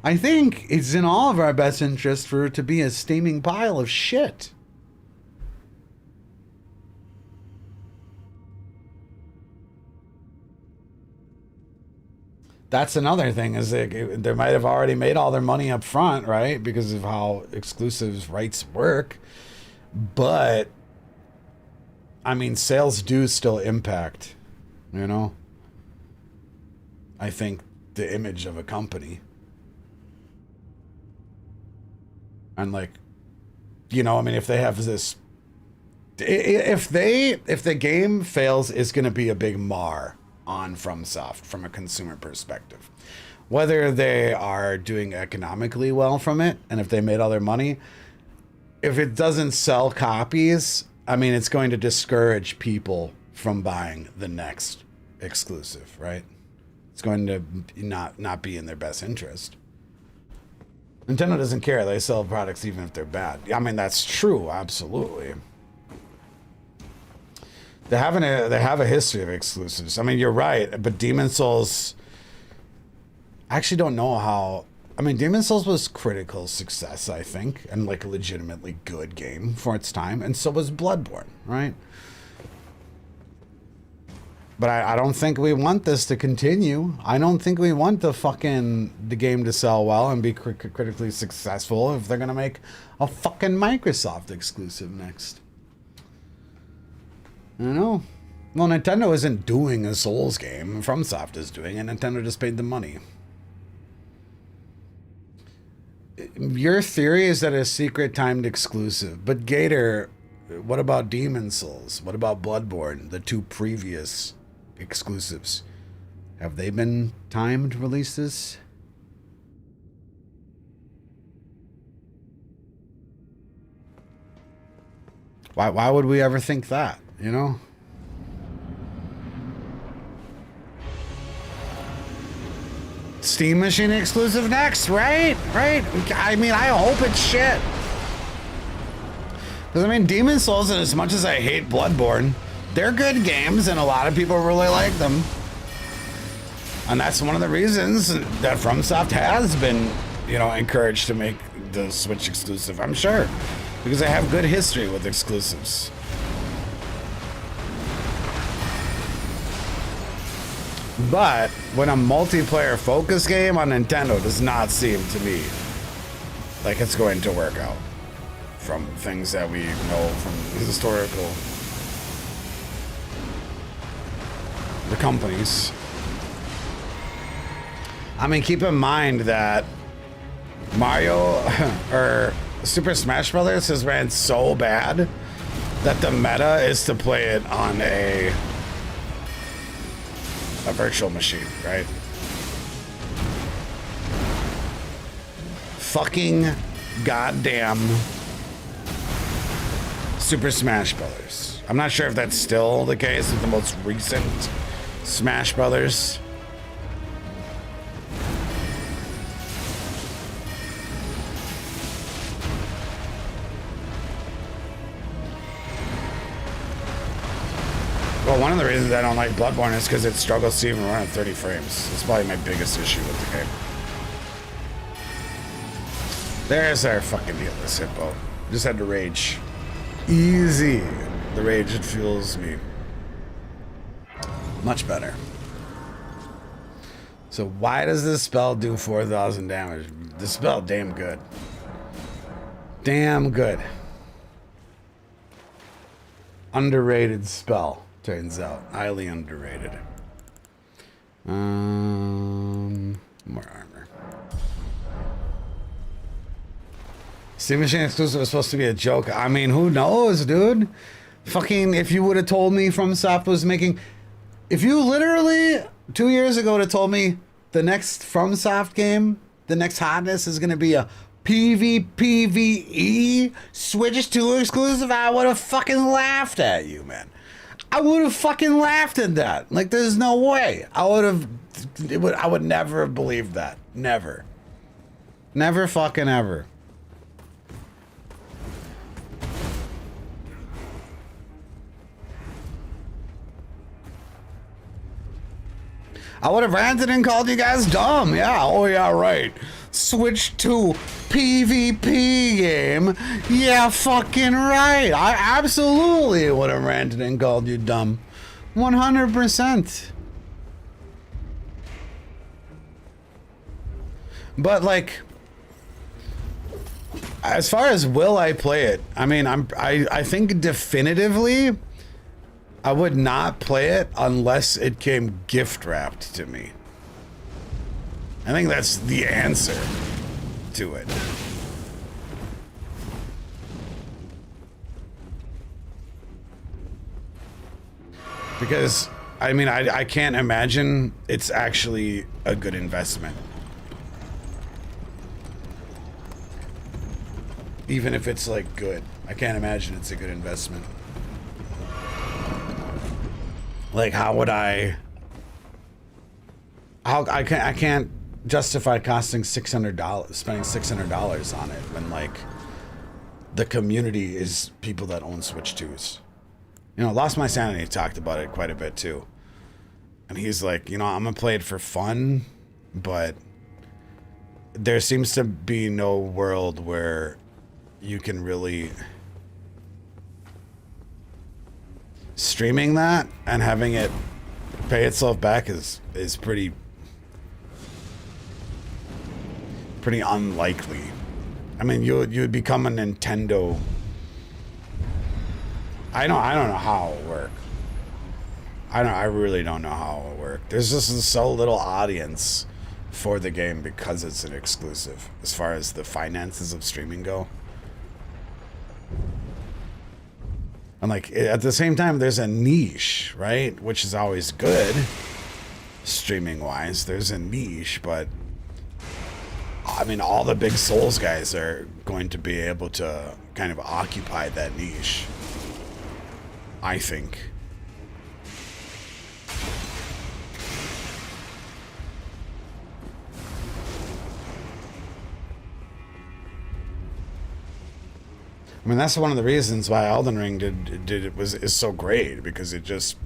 I think it's in all of our best interest for it to be a steaming pile of shit. That's another thing, is they might have already made all their money up front, right? Because of how exclusive rights work. But, I mean, sales do still impact, you know? I think the image of a company. And, like, you know, I mean, if they have this... If the game fails, it's going to be a big mar on FromSoft from a consumer perspective. Whether they are doing economically well from it, and if they made all their money, if it doesn't sell copies, I mean, it's going to discourage people from buying the next exclusive, right? It's going to not be in their best interest. Nintendo doesn't care. They sell products even if they're bad. I mean, that's true, absolutely. They have a history of exclusives. I mean, you're right, but Demon's Souls, I actually don't know how. I mean, Demon's Souls was critical success, I think, and like a legitimately good game for its time, and so was Bloodborne, right? But I don't think we want this to continue. I don't think we want the game to sell well and be critically successful if they're gonna make a fucking Microsoft exclusive next. I don't know. Well, Nintendo isn't doing a Souls game. FromSoft is doing it. Nintendo just paid the money. Your theory is that a secret timed exclusive. But Gator, what about Demon's Souls? What about Bloodborne? The two previous exclusives. Have they been timed releases? Why would we ever think that? You know? Steam Machine exclusive next, right? Right? I mean, I hope it's shit. Because, I mean, Demon's Souls, and as much as I hate Bloodborne, they're good games, and a lot of people really like them. And that's one of the reasons that FromSoft has been, you know, encouraged to make the Switch exclusive, I'm sure. Because they have good history with exclusives. But when a multiplayer focus game on Nintendo does not seem to me like it's going to work out from things that we know from historical the companies. I mean, keep in mind that Mario or Super Smash Brothers has ran so bad that the meta is to play it on a virtual machine, right? Fucking goddamn Super Smash Brothers. I'm not sure if that's still the case with the most recent Smash Brothers. Well, one of the reasons I don't like Bloodborne is because it struggles to even run at 30 frames. That's probably my biggest issue with the game. There's our fucking deal, this hippo. Just had to rage. Easy. The rage, it fuels me. Much better. So why does this spell do 4,000 damage? This spell damn good. Damn good. Underrated spell. Turns out, highly underrated. More armor. Steam Machine exclusive was supposed to be a joke. I mean, who knows, dude? Fucking, if you would have told me FromSoft was making... If you literally, 2 years ago, would have told me the next FromSoft game, the next hotness is going to be a PvPvE Switch 2 exclusive, I would have fucking laughed at you, man. I would have fucking laughed at that. Like, there's no way. I would never have believed that. Never. Never fucking ever. I would have ranted and called you guys dumb. Yeah, oh yeah, right. Switch to PvP game. Yeah, fucking right. I absolutely would have ranted and called you dumb. 100%. But like, as far as will I play it, I mean, I think definitively I would not play it unless it came gift wrapped to me. I think that's the answer to it. Because, I mean, I can't imagine it's actually a good investment. Even if it's, like, good. I can't imagine it's a good investment. Like, how would I can't justify costing $600, spending $600 on it when, like, the community is people that own Switch 2s. You know, Lost My Sanity talked about it quite a bit too. And he's like, you know, I'm gonna play it for fun, but there seems to be no world where you can really streaming that and having it pay itself back is pretty unlikely. I mean, you would become a Nintendo. I don't know how it would work. I really don't know how it would work. There's just so little audience for the game because it's an exclusive as far as the finances of streaming go. And like at the same time there's a niche, right? Which is always good streaming wise. There's a niche, but I mean, all the big Souls guys are going to be able to kind of occupy that niche, I think. I mean, that's one of the reasons why Elden Ring is so great, because it just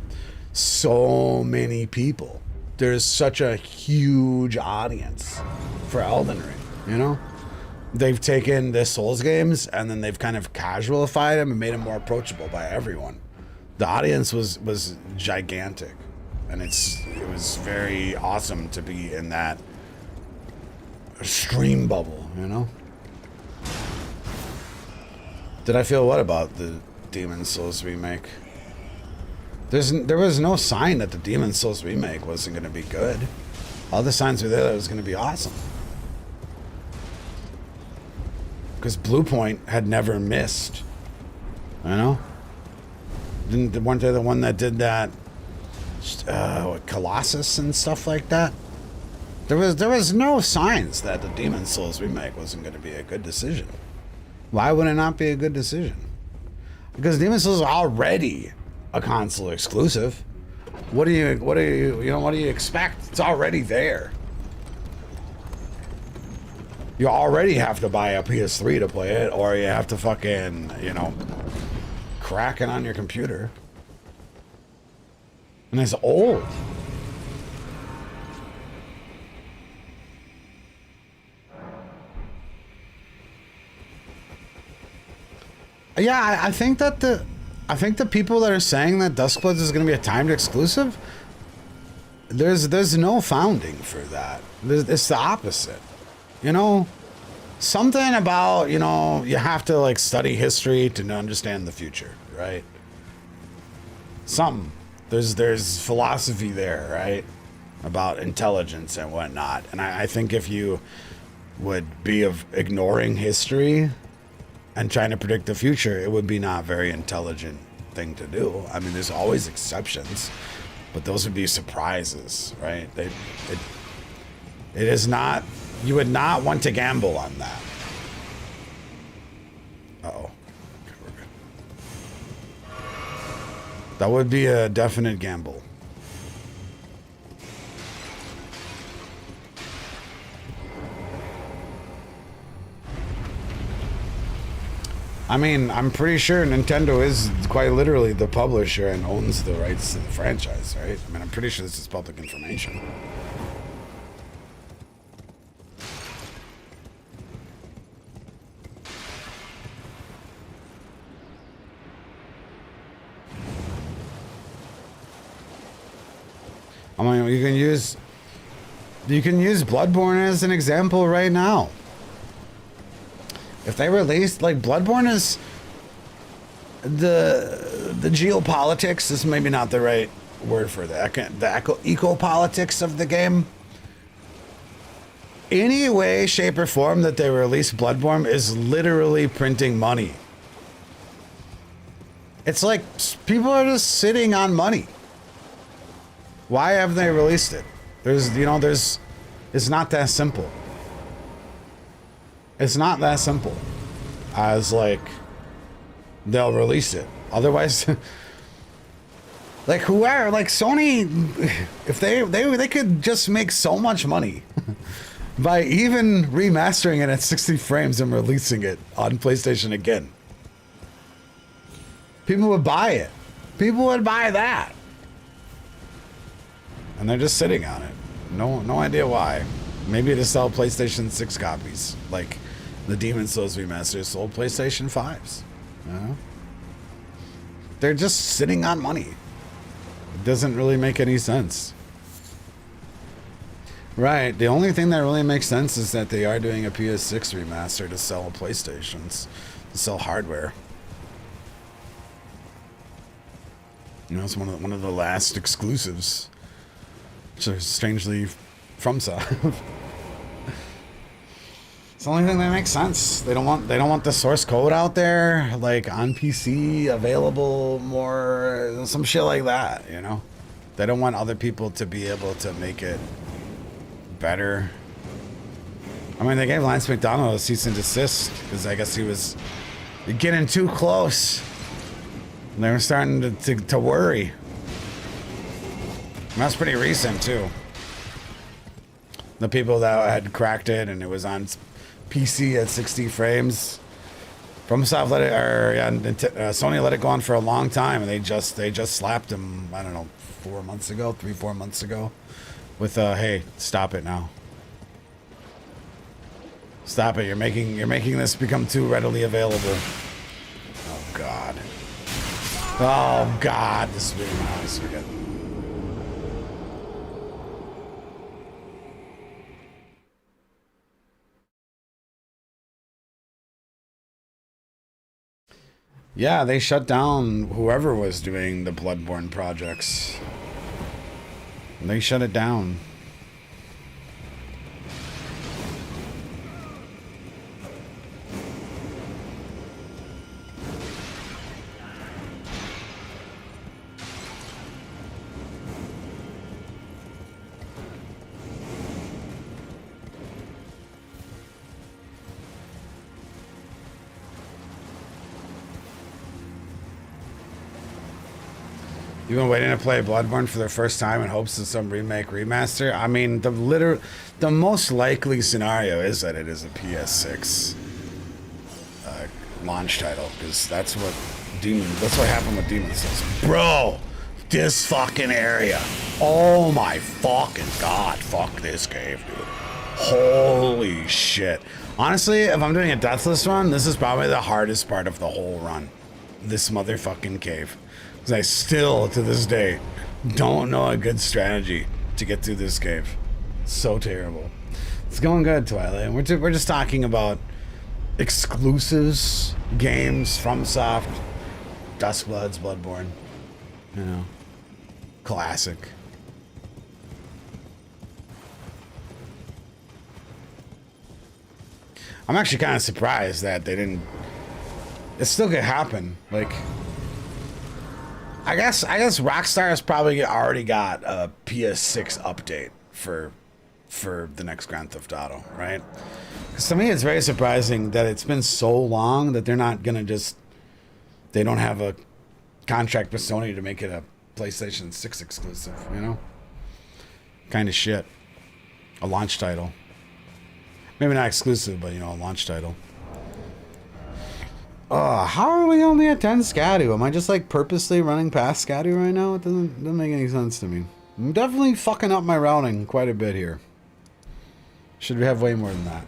so many people. There's such a huge audience for Elden Ring, you know? They've taken the Souls games and then they've kind of casualified them and made them more approachable by everyone. The audience was gigantic. and it was very awesome to be in that stream bubble, you know? Did I feel what about the Demon Souls remake? There was no sign that the Demon Souls remake wasn't going to be good. All the signs were there that it was going to be awesome. Because Bluepoint had never missed. You know? Weren't they the one that did that Colossus and stuff like that? There was no signs that the Demon Souls remake wasn't going to be a good decision. Why would it not be a good decision? Because Demon Souls is already a console exclusive. What do you expect? It's already there. You already have to buy a PS3 to play it, or you have to fucking, crack it on your computer. And it's old. Yeah, I think the people that are saying that Duskbloods is going to be a timed exclusive, there's no founding for that. It's the opposite. Something about, you have to like study history to understand the future, right? Something. There's philosophy there, right? About intelligence and whatnot. And I think if you would be ignoring history and trying to predict the future, it would be not very intelligent thing to do. I mean, there's always exceptions, but those would be surprises, right? It is not, you would not want to gamble on that. Uh-oh. Okay, we're good. That would be a definite gamble. I mean, I'm pretty sure Nintendo is quite literally the publisher and owns the rights to the franchise, right? I mean, I'm pretty sure this is public information. I mean, you can use Bloodborne as an example right now. If they released, like, Bloodborne is the geopolitics is maybe not the right word for the eco-politics of the game. Any way, shape, or form that they release Bloodborne is literally printing money. It's like people are just sitting on money. Why haven't they released it? It's not that simple. It's not that simple as like they'll release it. Otherwise, like whoever, like Sony, if they could just make so much money by even remastering it at 60 frames and releasing it on PlayStation again. People would buy it. People would buy that. And they're just sitting on it. No idea why. Maybe to sell PlayStation 6 copies, like the Demon Souls remaster sold PlayStation 5s. You know? They're just sitting on money. It doesn't really make any sense. Right. The only thing that really makes sense is that they are doing a PS6 remaster to sell PlayStations, to sell hardware. It's one of the last exclusives. So strangely FromSoft. It's the only thing that makes sense. They don't want the source code out there, like on PC available more, some shit like that, They don't want other people to be able to make it better. I mean, they gave Lance McDonald a cease and desist because I guess he was getting too close. And they were starting to worry. And that's pretty recent too. The people that had cracked it and it was on PC at 60 frames. FromSoft let it, Sony let it go on for a long time, and they just slapped him. I don't know, 4 months ago, with hey, stop it now. Stop it! You're making this become too readily available. Oh God. Oh God! This is really nice. Forget. Yeah, they shut down whoever was doing the Bloodborne projects. They shut it down. You've been waiting to play Bloodborne for the first time in hopes of some remake remaster? I mean, the most likely scenario is that it is a PS6 launch title, because that's what happened with Demon Souls. Bro, this fucking area. Oh my fucking god, fuck this cave, dude. Holy shit. Honestly, if I'm doing a deathless run, this is probably the hardest part of the whole run. This motherfucking cave. Because I still, to this day, don't know a good strategy to get through this cave. So terrible. It's going good, Twilight. We're just talking about exclusives, games, FromSoft, Duskbloods, Bloodborne. You know, classic. I'm actually kind of surprised that they didn't. It still could happen. Like, I guess Rockstar has probably already got a PS6 update for the next Grand Theft Auto, right? Because to me, it's very surprising that it's been so long that they're not gonna they don't have a contract with Sony to make it a PlayStation 6 exclusive, you know? Kind of shit. A launch title. Maybe not exclusive, but, you know, a launch title. How are we only at 10 Scadu? Am I just, like, purposely running past Scadu right now? It doesn't make any sense to me. I'm definitely fucking up my routing quite a bit here. Should we have way more than that?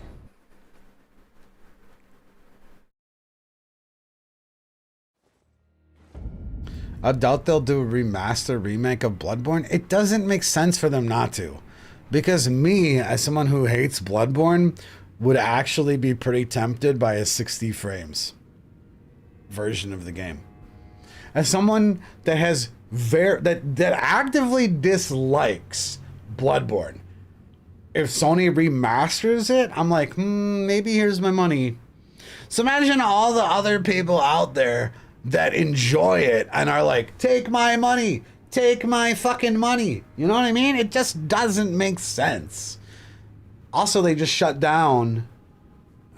I doubt they'll do a remake of Bloodborne. It doesn't make sense for them not to. Because me, as someone who hates Bloodborne, would actually be pretty tempted by a 60 frames version of the game. As someone that has that actively dislikes Bloodborne, if Sony remasters it, I'm like, maybe here's my money. So imagine all the other people out there that enjoy it and are like, take my money, take my fucking money. You know what I mean? It just doesn't make sense. Also, they just shut down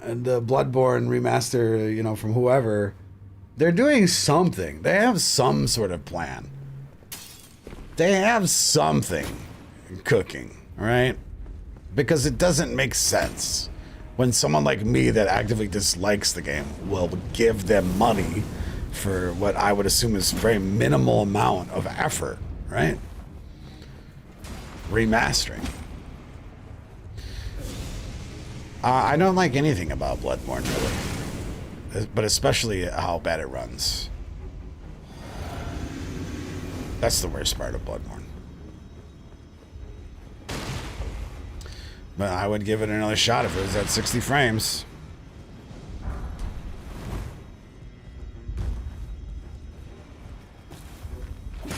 the Bloodborne remaster, you know, from whoever. They're doing something. They have some sort of plan. They have something cooking, all right? Because it doesn't make sense when someone like me that actively dislikes the game will give them money for what I would assume is a very minimal amount of effort, right? Remastering. I don't like anything about Bloodborne, really. But especially how bad it runs. That's the worst part of Bloodborne. But I would give it another shot if it was at 60 frames.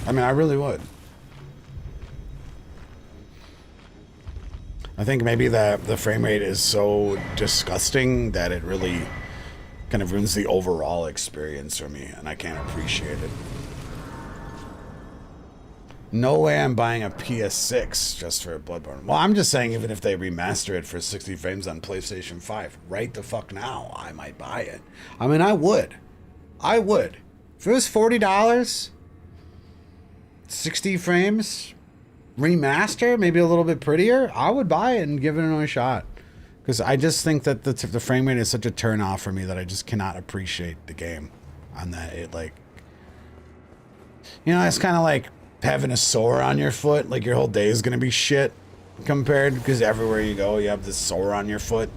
I mean, I really would. I think maybe the frame rate is so disgusting that it really kind of ruins the overall experience for me, and I can't appreciate it. No way I'm buying a PS6 just for Bloodborne. Well, I'm just saying, even if they remaster it for 60 frames on PlayStation 5, right the fuck now, I might buy it. I mean, I would. I would. If it was $40, 60 frames, remaster, maybe a little bit prettier, I would buy it and give it another shot. Because I just think that the frame rate is such a turn off for me that I just cannot appreciate the game on that. It, like, you know, it's kind of like having a sore on your foot. Like, your whole day is going to be shit compared, because everywhere you go, you have this sore on your foot.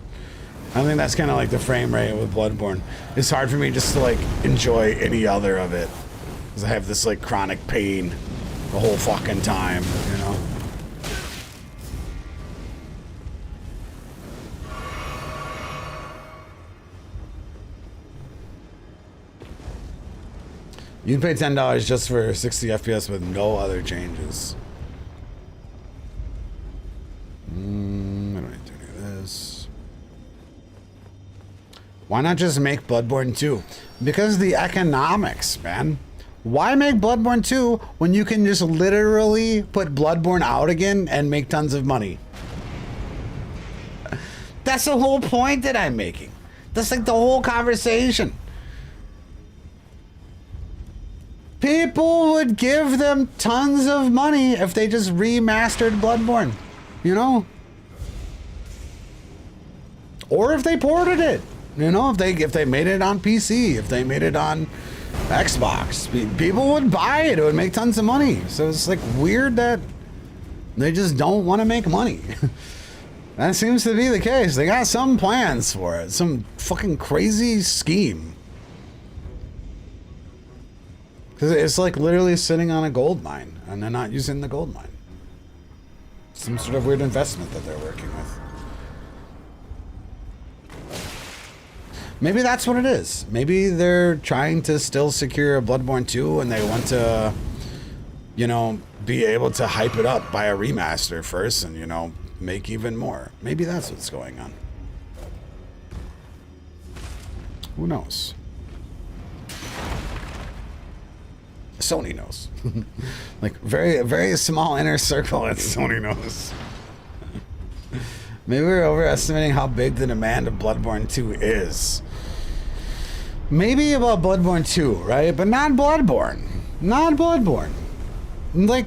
I think that's kind of like the frame rate with Bloodborne. It's hard for me just to, like, enjoy any other of it. Because I have this, like, chronic pain the whole fucking time, you know? You'd pay $10 just for 60 FPS with no other changes. I don't need to do this. Why not just make Bloodborne 2? Because the economics, man. Why make Bloodborne 2 when you can just literally put Bloodborne out again and make tons of money? That's the whole point that I'm making. That's like the whole conversation. People would give them tons of money if they just remastered Bloodborne, you know? Or if they ported it, you know, if they made it on PC, if they made it on Xbox, people would buy it. It would make tons of money. So it's like weird that they just don't want to make money. That seems to be the case. They got some plans for it. Some fucking crazy scheme. Because it's like literally sitting on a gold mine and they're not using the gold mine. Some sort of weird investment that they're working with. Maybe that's what it is. Maybe they're trying to still secure Bloodborne 2 and they want to, you know, be able to hype it up by a remaster first and, you know, make even more. Maybe that's what's going on. Who knows? Sony knows. Like very small inner circle that Sony knows. Maybe we're overestimating how big the demand of Bloodborne 2 is. Maybe about Bloodborne 2, right? But not Bloodborne. Not Bloodborne. Like,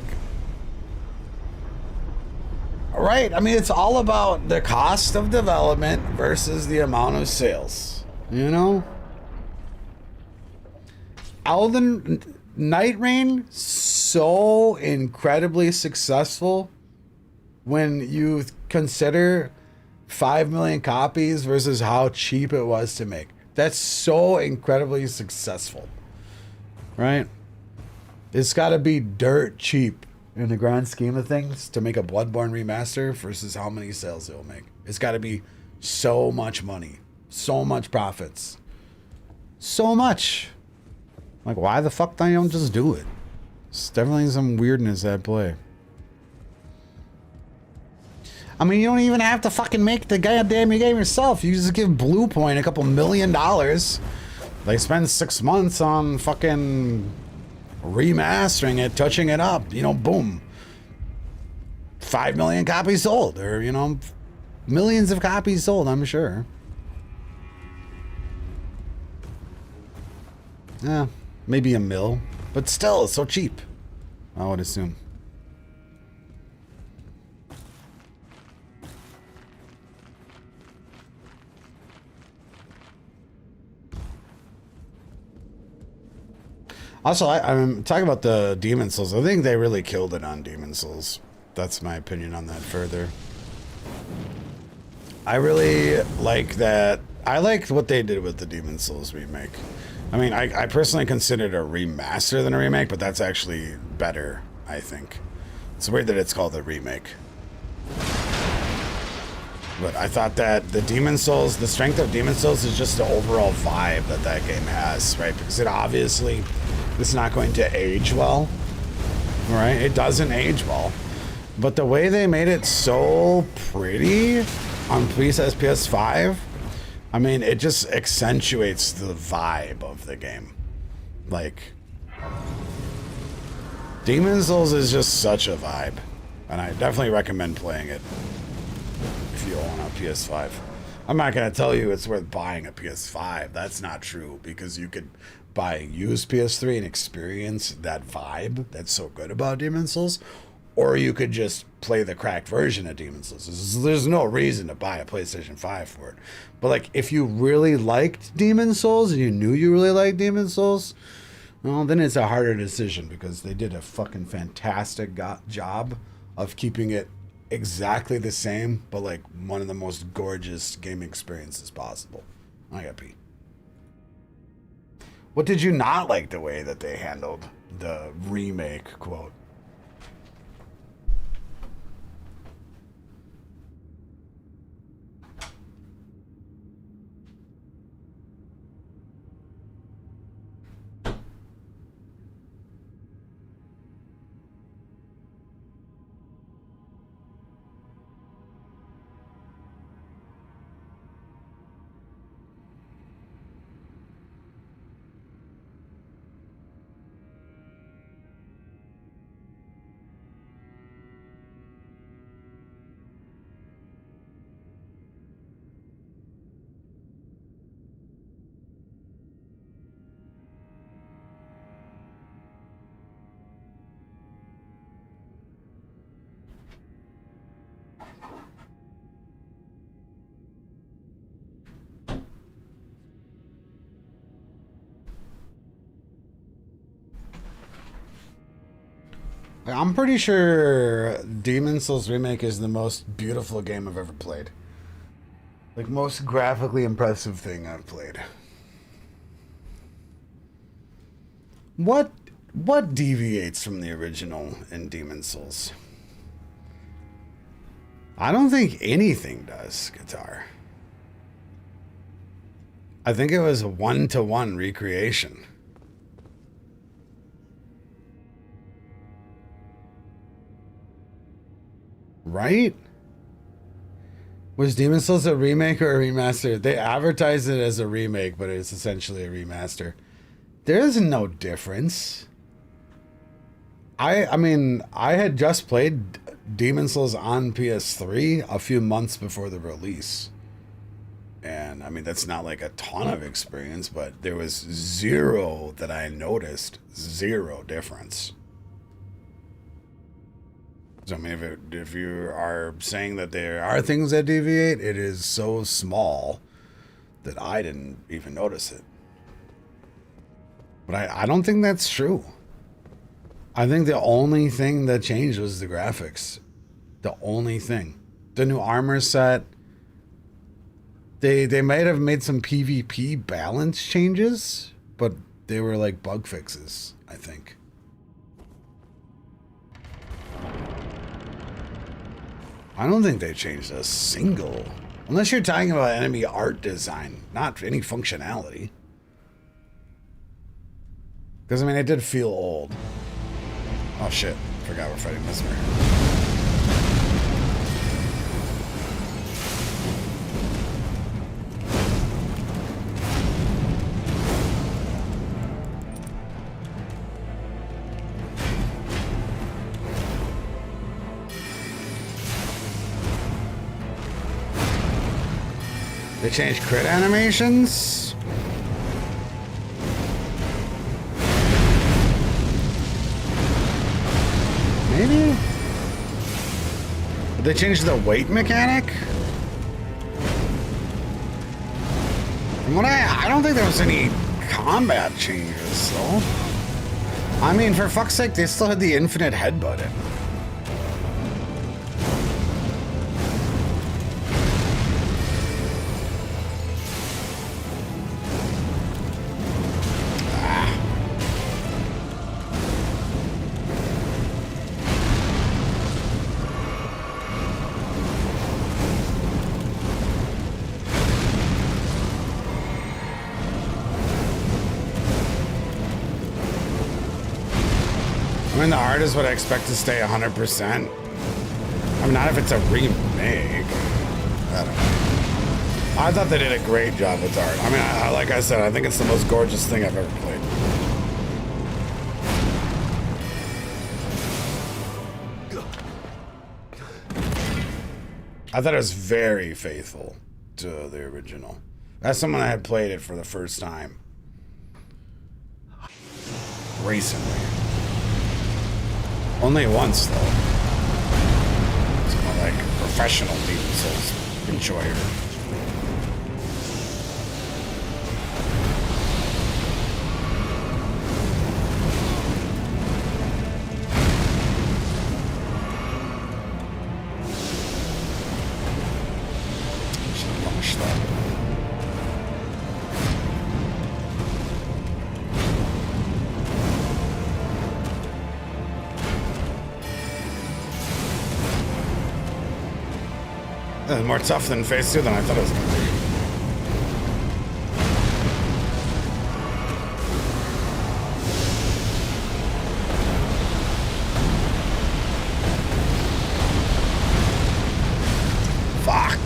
right? I mean, it's all about the cost of development versus the amount of sales. You know? Night Rain, so incredibly successful when you consider 5 million copies versus how cheap it was to make. That's so incredibly successful, right? It's got to be dirt cheap in the grand scheme of things to make a Bloodborne remaster versus how many sales it will make. It's got to be so much money, so much profits, so much. Like, why the fuck don't you just do it? It's definitely some weirdness at play. I mean, you don't even have to fucking make the goddamn game yourself. You just give Bluepoint a couple $1 million. They spend 6 months on fucking remastering it, touching it up. You know, boom. 5 million copies sold. Or, you know, millions of copies sold, I'm sure. Yeah, maybe $1 mil. But still, it's so cheap, I would assume. Also, I'm talking about the Demon Souls. I think they really killed it on Demon Souls. That's my opinion on that further. I really like that. I liked what they did with the Demon Souls remake. I mean, I personally consider it a remaster than a remake, but that's actually better, I think. It's weird that it's called a remake. But I thought that the Demon Souls, the strength of Demon Souls is just the overall vibe that that game has, right? Because it obviously is not going to age well, right? It doesn't age well. But the way they made it so pretty on PS5, I mean, it just accentuates the vibe of the game. Like, Demon Souls is just such a vibe. And I definitely recommend playing it if you own a PS5. I'm not going to tell you it's worth buying a PS5. That's not true, because you could buy a used PS3 and experience that vibe that's so good about Demon Souls. Or you could just play the cracked version of Demon Souls. There's no reason to buy a PlayStation 5 for it. But like, if you really liked Demon Souls and you knew you really liked Demon Souls, well, then it's a harder decision, because they did a fucking fantastic job of keeping it exactly the same, but like one of the most gorgeous gaming experiences possible. I got pee. What did you not like the way that they handled the remake quote? I'm pretty sure Demon Souls Remake is the most beautiful game I've ever played. Like, most graphically impressive thing I've played. What deviates from the original in Demon Souls? I don't think anything does, Guitar. I think it was a one-to-one recreation. Right? Was Demon Souls a remake or a remaster? They advertised it as a remake, but it's essentially a remaster. There is no difference. I mean, I had just played Demon Souls on PS3 a few months before the release. And I mean, that's not like a ton of experience, but there was zero that I noticed. Zero difference. So I mean, if you are saying that there are things that deviate, it is so small that I didn't even notice it. But I don't think that's true. I think the only thing that changed was the graphics. The only thing. The new armor set. They might have made some PvP balance changes, but they were like bug fixes, I think. I don't think they changed a single. Unless you're talking about enemy art design, not any functionality. Because, I mean, it did feel old. Oh, shit. Forgot we're fighting Mesmer. They changed crit animations? Maybe? Did they change the weight mechanic? From what I don't think there was any combat changes, though. I mean, for fuck's sake, they still had the infinite headbutt in. I mean, the art is what I expect to stay 100%. I mean, not if it's a remake. I don't know. I thought they did a great job with art. I mean, like I said, I think it's the most gorgeous thing I've ever played. I thought it was very faithful to the original. As someone that had played it for the first time recently. Only once, though. It's more like a professional Demon Souls enjoyer. Should punish that. More tough than phase 2 than I thought it was going to be. Fuck.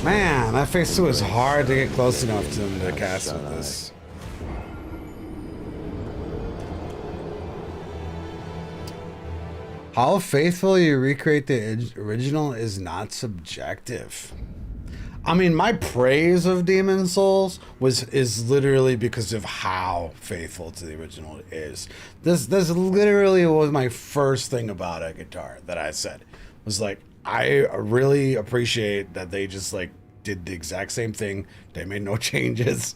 Man, that phase 2 is hard to get close enough to him to cast with this. How faithful you recreate the original is not subjective. I mean, my praise of Demon Souls is literally because of how faithful to the original it is. This literally was my first thing about a guitar that I said. Was like, I really appreciate that they just like did the exact same thing. They made no changes.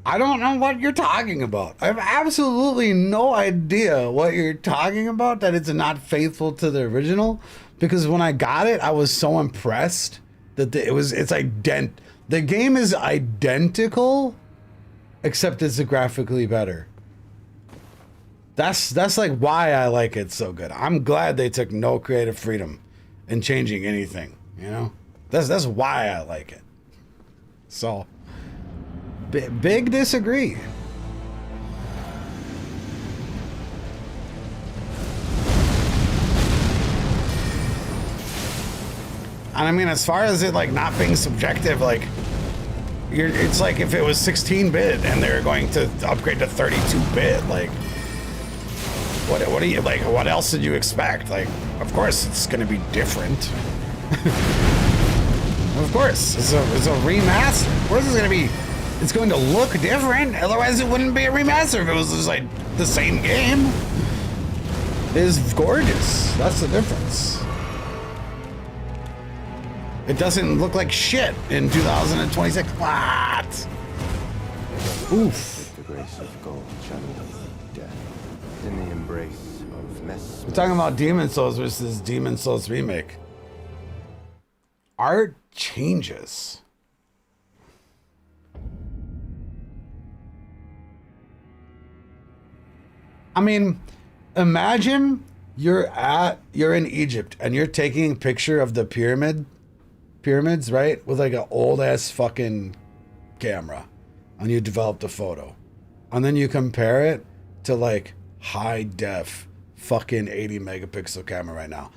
I don't know what you're talking about. I have absolutely no idea what you're talking about, that it's not faithful to the original. Because when I got it, I was so impressed that the game is identical, except it's graphically better. That's like why I like it so good. I'm glad they took no creative freedom in changing anything, you know? That's why I like it. So big disagree. And I mean, as far as it like not being subjective, like it's like if it was 16-bit and they're going to upgrade to 32-bit, like what do you like? What else did you expect? Like, of course it's going to be different. Of course, it's a remaster. Of course it's going to be. It's going to look different. Otherwise, it wouldn't be a remaster if it was just like the same game. It is gorgeous. That's the difference. It doesn't look like shit in 2026. What? Oof. The grace of gold, shadow of death, in the embrace of mess. We're talking about Demon Souls versus Demon Souls Remake. Art changes. I mean, imagine you're in Egypt and you're taking a picture of the pyramids, right? With like an old ass fucking camera, and you developed a photo, and then you compare it to like high def fucking 80 megapixel camera right now.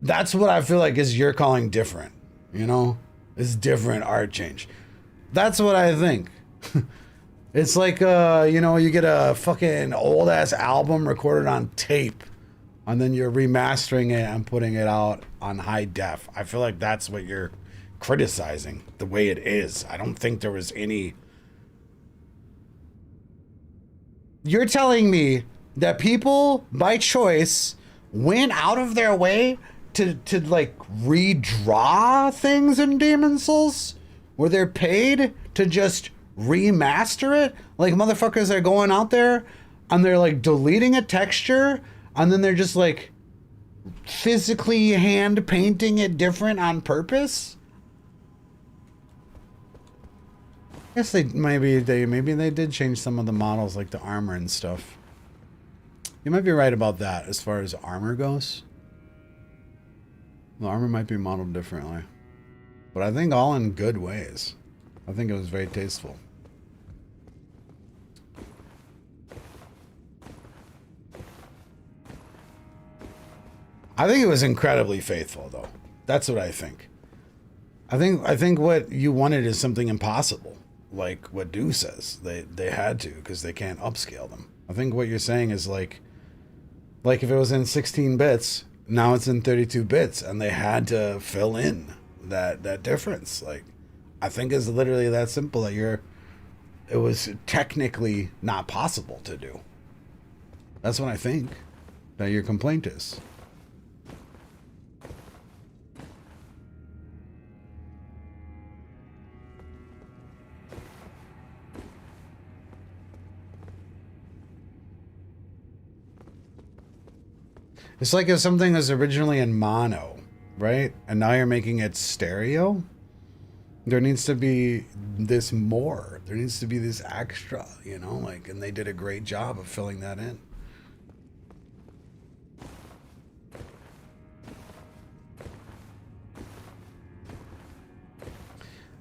That's what I feel like is you're calling different, you know? It's different art change. That's what I think. It's like, you know, you get a fucking old ass album recorded on tape, and then you're remastering it and putting it out on high def. I feel like that's what you're criticizing, the way it is. I don't think there was any. You're telling me that people, by choice, went out of their way to like redraw things in Demon Souls, where they're paid to just remaster it? Like, motherfuckers are going out there and they're like deleting a texture, and then they're just like physically hand painting it different on purpose. I guess maybe they did change some of the models, like the armor and stuff. You might be right about that as far as armor goes. The armor might be modeled differently, but I think all in good ways. I think it was very tasteful. I think it was incredibly faithful, though. That's what I think. I think what you wanted is something impossible, like what Do says. They had to, because they can't upscale them. I think what you're saying is like if it was in 16 bits, now it's in 32 bits, and they had to fill in that difference. Like, I think it's literally that simple. That it was technically not possible to do. That's what I think that your complaint is. It's like if something was originally in mono, right? And now you're making it stereo. There needs to be this more. There needs to be this extra, you know? Like, and they did a great job of filling that in.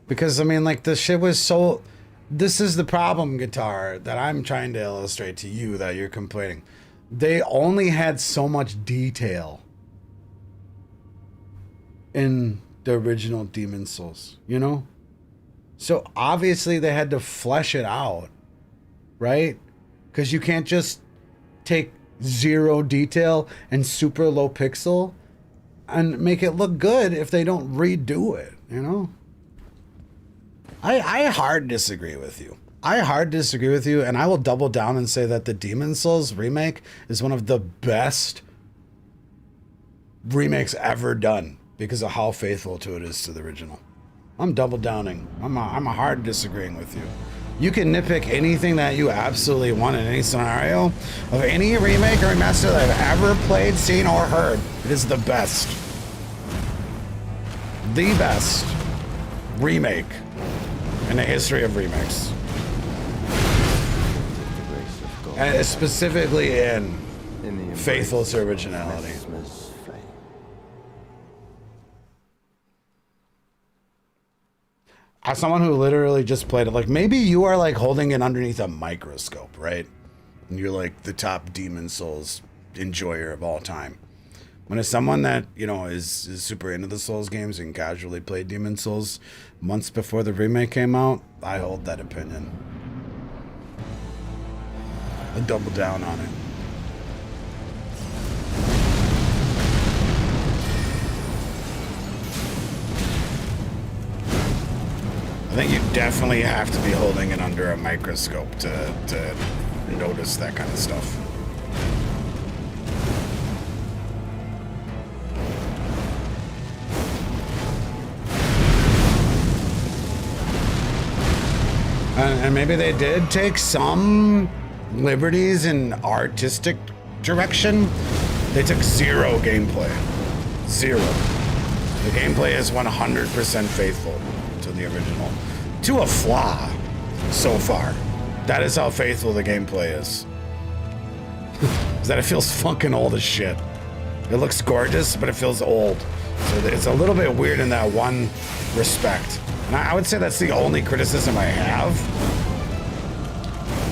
Because, I mean, like, the shit was so... This is the problem, Guitar, that I'm trying to illustrate to you that you're complaining. They only had so much detail in the original Demon Souls, you know? So obviously they had to flesh it out, right? Because you can't just take zero detail and super low pixel and make it look good if they don't redo it, you know? I hard disagree with you. I hard disagree with you, and I will double down and say that the Demon Souls remake is one of the best remakes ever done because of how faithful to it is to the original. I'm double downing. I'm a hard disagreeing with you. You can nitpick anything that you absolutely want in any scenario of any remake or remaster that I've ever played, seen, or heard. It is the best. The best remake in the history of remakes. And specifically in faithful to originality. As someone who literally just played it, like maybe you are like holding it underneath a microscope, right? And you're like the top Demon Souls enjoyer of all time. When it's someone that, you know, is super into the Souls games and casually played Demon Souls months before the remake came out, I hold that opinion. I double down on it. I think you definitely have to be holding it under a microscope to notice that kind of stuff. And maybe they did take some liberties in artistic direction. They took zero gameplay. Zero. The gameplay is 100% faithful to the original. To a flaw, so far. That is how faithful the gameplay is. Is that it feels fucking old as shit. It looks gorgeous, but it feels old. So it's a little bit weird in that one respect. And I would say that's the only criticism I have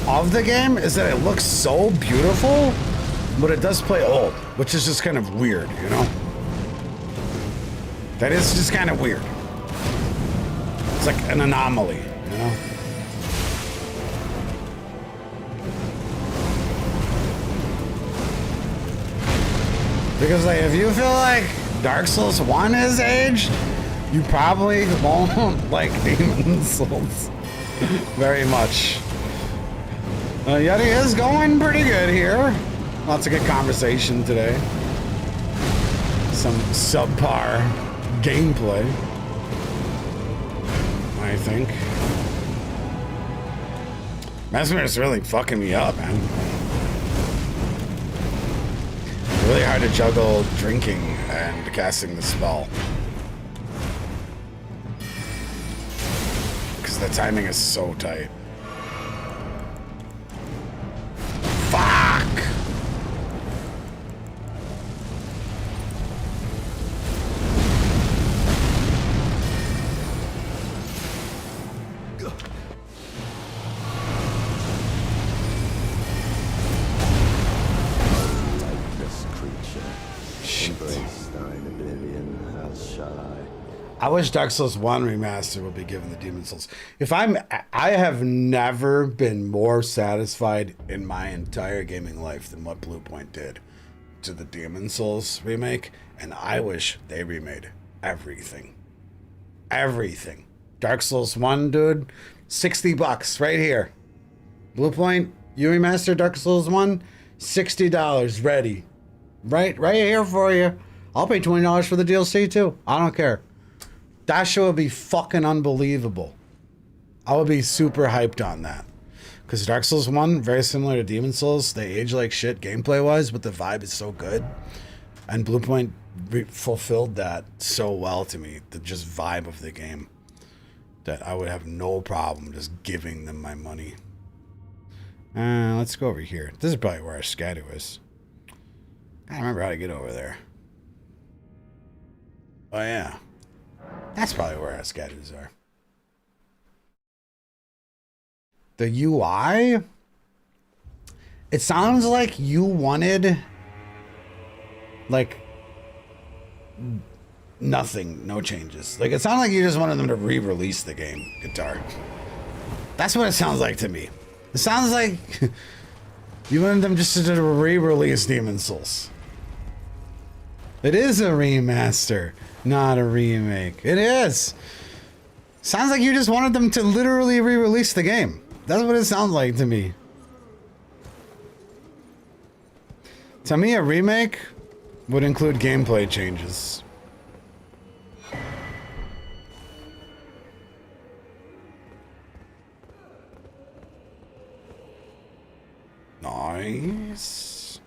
of the game, is that it looks so beautiful, but it does play old, which is just kind of weird, you know? That is just kind of weird. It's like an anomaly, you know? Because like, if you feel like Dark Souls 1 is aged, you probably won't like Demon Souls very much. Yeti is going pretty good here. Lots of good conversation today. Some subpar gameplay, I think. Mesmer is really fucking me up, man. Really hard to juggle drinking and casting the spell. Because the timing is so tight. Fuck! I wish Dark Souls 1 Remaster would be given the Demon Souls. I have never been more satisfied in my entire gaming life than what Bluepoint did to the Demon Souls remake, and I wish they remade everything. Everything. Dark Souls 1, dude, $60 right here. Bluepoint, you remaster Dark Souls 1, $60 ready. Right here for you. I'll pay $20 for the DLC too. I don't care. That show would be fucking unbelievable. I would be super hyped on that. Because Dark Souls 1, very similar to Demon Souls, they age like shit gameplay-wise, but the vibe is so good. And Bluepoint fulfilled that so well to me, the just vibe of the game, that I would have no problem just giving them my money. Let's go over here. This is probably where our scatter is. I don't remember how to get over there. Oh, yeah. That's probably where our scatters are. The UI? It sounds like you wanted, like, nothing, no changes. Like, it sounds like you just wanted them to re-release the game, Guitar. That's what it sounds like to me. It sounds like you wanted them just to re-release Demon Souls. It is a remaster, not a remake. It is. Sounds like you just wanted them to literally re-release the game. That's what it sounds like to me. To me, a remake would include gameplay changes. Nice.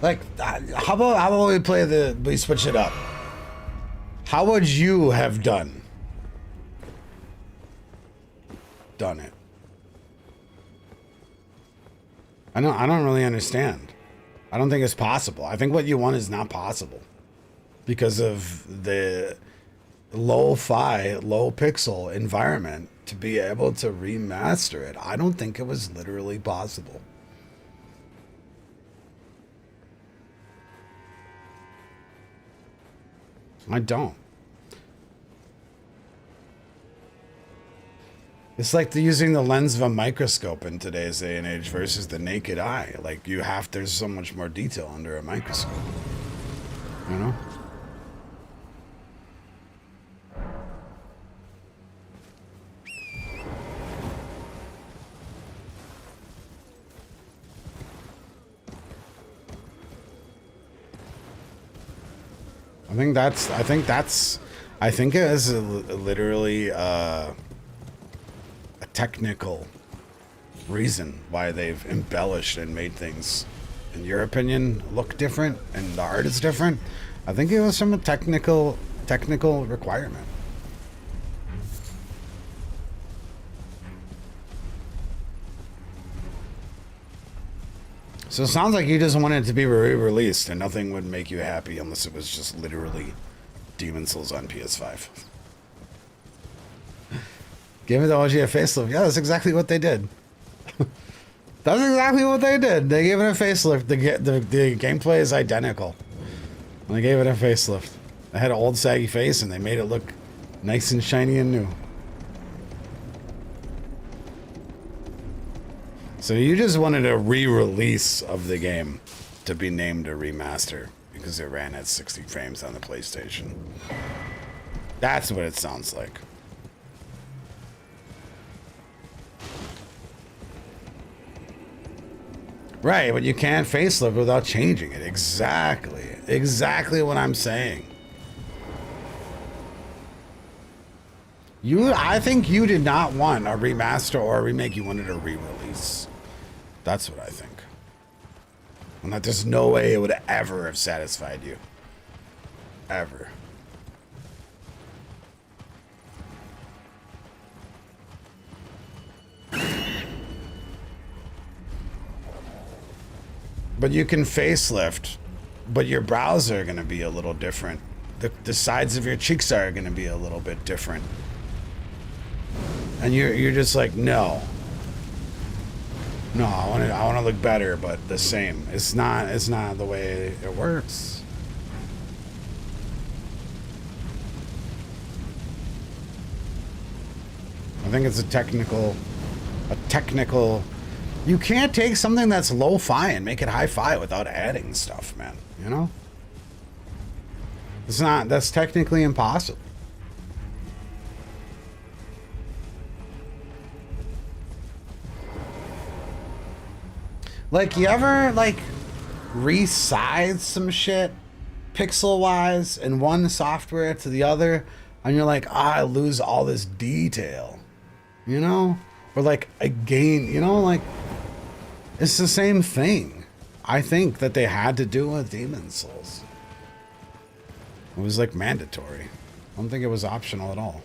Like, how about we switch it up? How would you have done it? I don't really understand. I don't think it's possible. I think what you want is not possible because of the low-fi, low-pixel environment to be able to remaster it. I don't think it was literally possible. I don't. It's like using the lens of a microscope in today's day and age versus the naked eye. Like, there's so much more detail under a microscope. You know? I think it is literally a technical reason why they've embellished and made things, in your opinion, look different and the art is different. I think it was from a technical requirement. So it sounds like you just wanted it to be re-released and nothing would make you happy unless it was just literally Demon's Souls on PS5. Give it the OG a facelift. Yeah, that's exactly what they did. That's exactly what they did. They gave it a facelift. The gameplay is identical. And they gave it a facelift. They had an old saggy face and they made it look nice and shiny and new. So you just wanted a re-release of the game to be named a remaster because it ran at 60 frames on the PlayStation. That's what it sounds like. Right, but you can't facelift without changing it. Exactly. Exactly what I'm saying. I think you did not want a remaster or a remake. You wanted a re-release. That's what I think. And that there's no way it would ever have satisfied you. Ever. But you can facelift, but your brows are going to be a little different. The sides of your cheeks are going to be a little bit different. And you're just like, no. No, I want to look better, but the same. It's not the way it works. I think it's a technical. You can't take something that's low-fi and make it high-fi without adding stuff, man. You know? That's technically impossible. Like, you ever, like, resize some shit pixel-wise in one software to the other, and you're like, I lose all this detail, you know? Or, like, I gain, you know, like, it's the same thing. I think that they had to do with Demon's Souls. It was, like, mandatory. I don't think it was optional at all.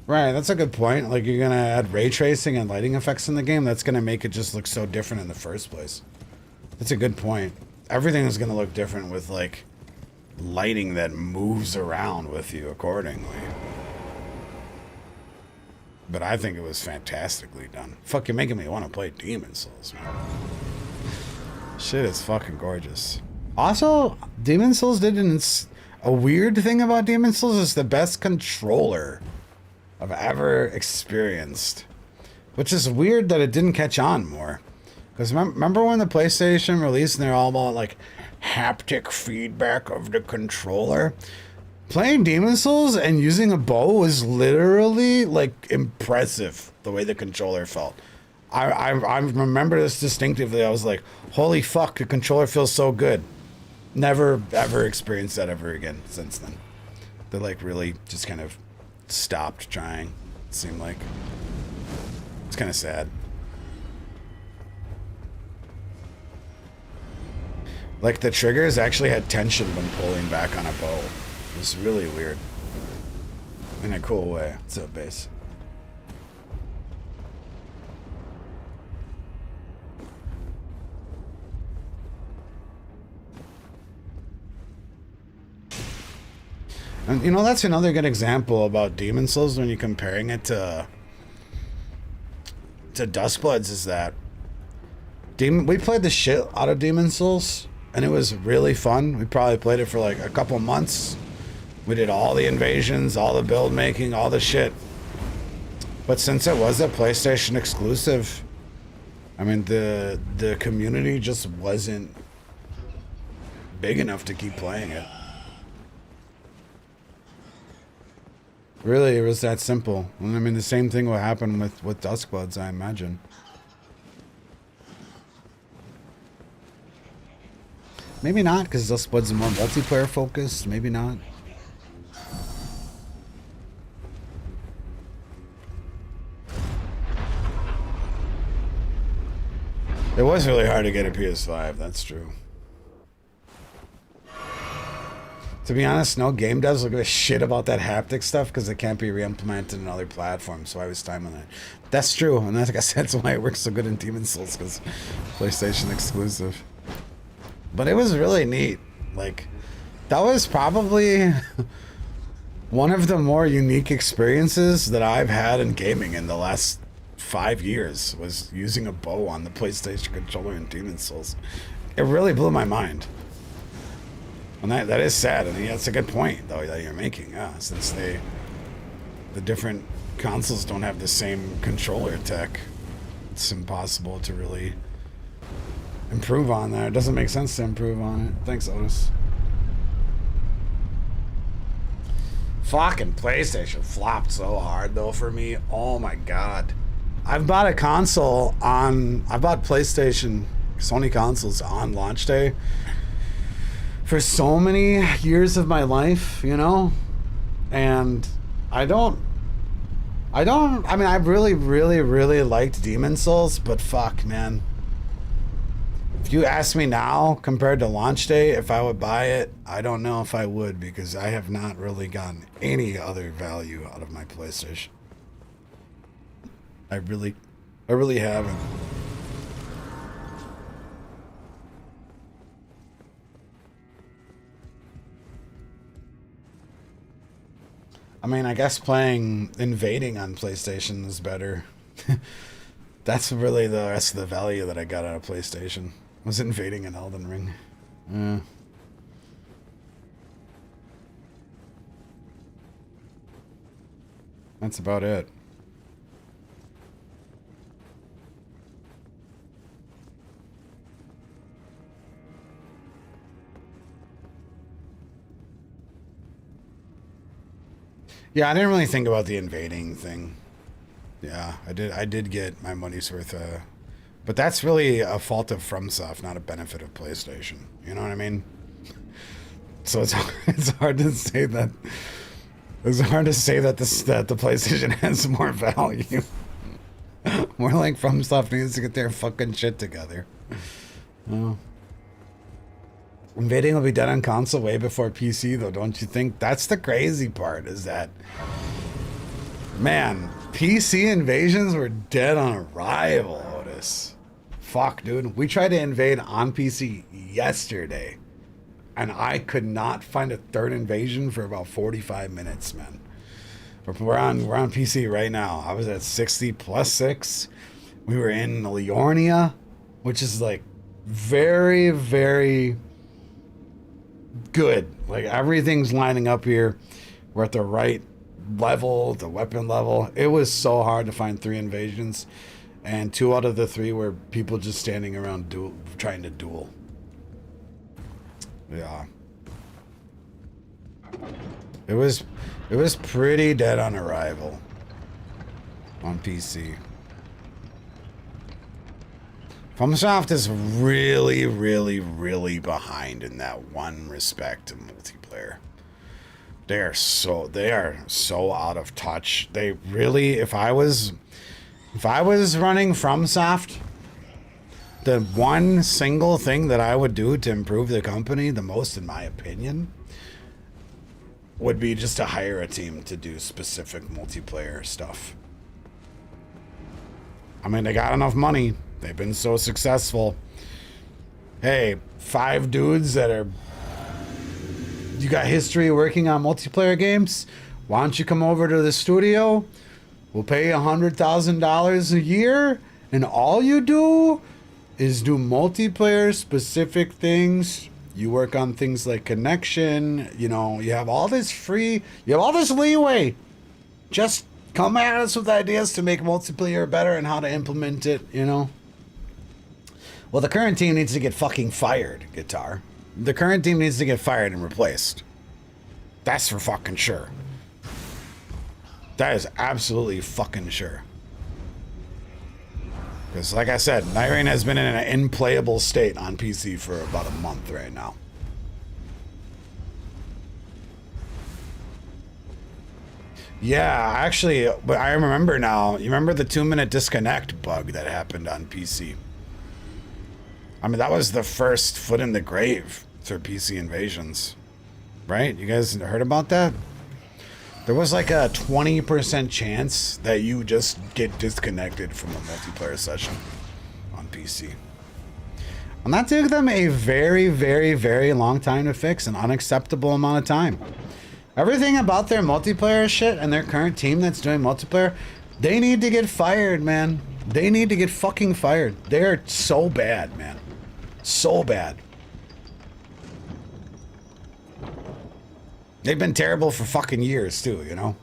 Right, that's a good point. Like, you're gonna add ray tracing and lighting effects in the game, that's gonna make it just look so different in the first place. That's a good point. Everything is gonna look different with, like, lighting that moves around with you accordingly. But I think it was fantastically done. Fuck, you're making me want to play Demon's Souls, man. Shit is fucking gorgeous. Also, Demon's Souls a weird thing about Demon's Souls is the best controller I've ever experienced. Which is weird that it didn't catch on more. Because remember when the PlayStation released and they're all about like haptic feedback of the controller? Playing Demon Souls and using a bow was literally like impressive the way the controller felt. I remember this distinctively. I was like, holy fuck, the controller feels so good. Never ever experienced that ever again since then. They like really just kind of stopped trying, it seemed like. It's kind of sad. Like the triggers actually had tension when pulling back on a bow. It was really weird. In a cool way. What's up, base? And you know, that's another good example about Demon Souls when you're comparing it to Duskbloods is that we played the shit out of Demon Souls and it was really fun. We probably played it for like a couple months. We did all the invasions, all the build making, all the shit. But since it was a PlayStation exclusive, I mean, the community just wasn't big enough to keep playing it. Really, it was that simple. And I mean, the same thing will happen with Duskbloods, I imagine. Maybe not, because Duskbloods is more multiplayer focused. Maybe not. It was really hard to get a PS5, that's true. To be honest, no game devs will give a shit about that haptic stuff because it can't be re-implemented in other platforms, so I was time on that. That's true, and like I said, that's why it works so good in Demon Souls, because PlayStation exclusive. But it was really neat. Like, that was probably one of the more unique experiences that I've had in gaming in the last 5 years, was using a bow on the PlayStation controller in Demon Souls. It really blew my mind. And that is sad, and that's a good point, though, that you're making, yeah, since the different consoles don't have the same controller tech, it's impossible to really improve on that. It doesn't make sense to improve on it. Thanks, Otis. Fucking PlayStation flopped so hard, though, for me. Oh my god. I've bought a console on... I bought PlayStation, Sony consoles on launch day for so many years of my life, you know? And I mean, I really liked Demon Souls, but fuck, man. If you ask me now, compared to launch day, if I would buy it, I don't know if I would, because I have not really gotten any other value out of my PlayStation. I really haven't. I mean, I guess playing Invading on PlayStation is better. That's really the rest of the value that I got out of PlayStation. Was Invading an Elden Ring. Yeah. That's about it. Yeah, I didn't really think about the invading thing. Yeah, I did get my money's worth, but that's really a fault of FromSoft, not a benefit of PlayStation. You know what I mean? So it's hard to say that. It's hard to say that that the PlayStation has more value. More like FromSoft needs to get their fucking shit together. Oh. Invading will be dead on console way before PC, though, don't you think? That's the crazy part, is that, man, PC invasions were dead on arrival, Otis. Fuck, dude. We tried to invade on PC yesterday, and I could not find a third invasion for about 45 minutes, man. We're on PC right now. I was at 60 plus 6. We were in Liornia, which is like very, very good. Like, everything's lining up here. We're at the right level, the weapon level. It was so hard to find 3 invasions. and 2 out of the 3 were people just standing around trying to duel. Yeah. It was pretty dead on arrival on PC. FromSoft is really, really, really behind in that one respect in multiplayer. They are so out of touch. They really, if I was running FromSoft, the one single thing that I would do to improve the company the most, in my opinion, would be just to hire a team to do specific multiplayer stuff. I mean, they got enough money. They've been so successful. Hey, 5 dudes that are... You got history working on multiplayer games? Why don't you come over to the studio? We'll pay you $100,000 a year, and all you do is do multiplayer specific things. You work on things like connection. You know, you have all this free... You have all this leeway. Just come at us with ideas to make multiplayer better and how to implement it, you know? Well, the current team needs to get fucking fired, Guitar. The current team needs to get fired and replaced. That's for fucking sure. That is absolutely fucking sure. Because, like I said, Night Rain has been in an unplayable state on PC for about a month right now. Yeah, actually, but I remember now. You remember the 2-minute disconnect bug that happened on PC? I mean, that was the first foot in the grave for PC invasions, right? You guys heard about that? There was like a 20% chance that you just get disconnected from a multiplayer session on PC. And that took them a very, very, very long time to fix, an unacceptable amount of time. Everything about their multiplayer shit and their current team that's doing multiplayer, they need to get fired, man. They need to get fucking fired. They're so bad, man. So bad. They've been terrible for fucking years, too, you know?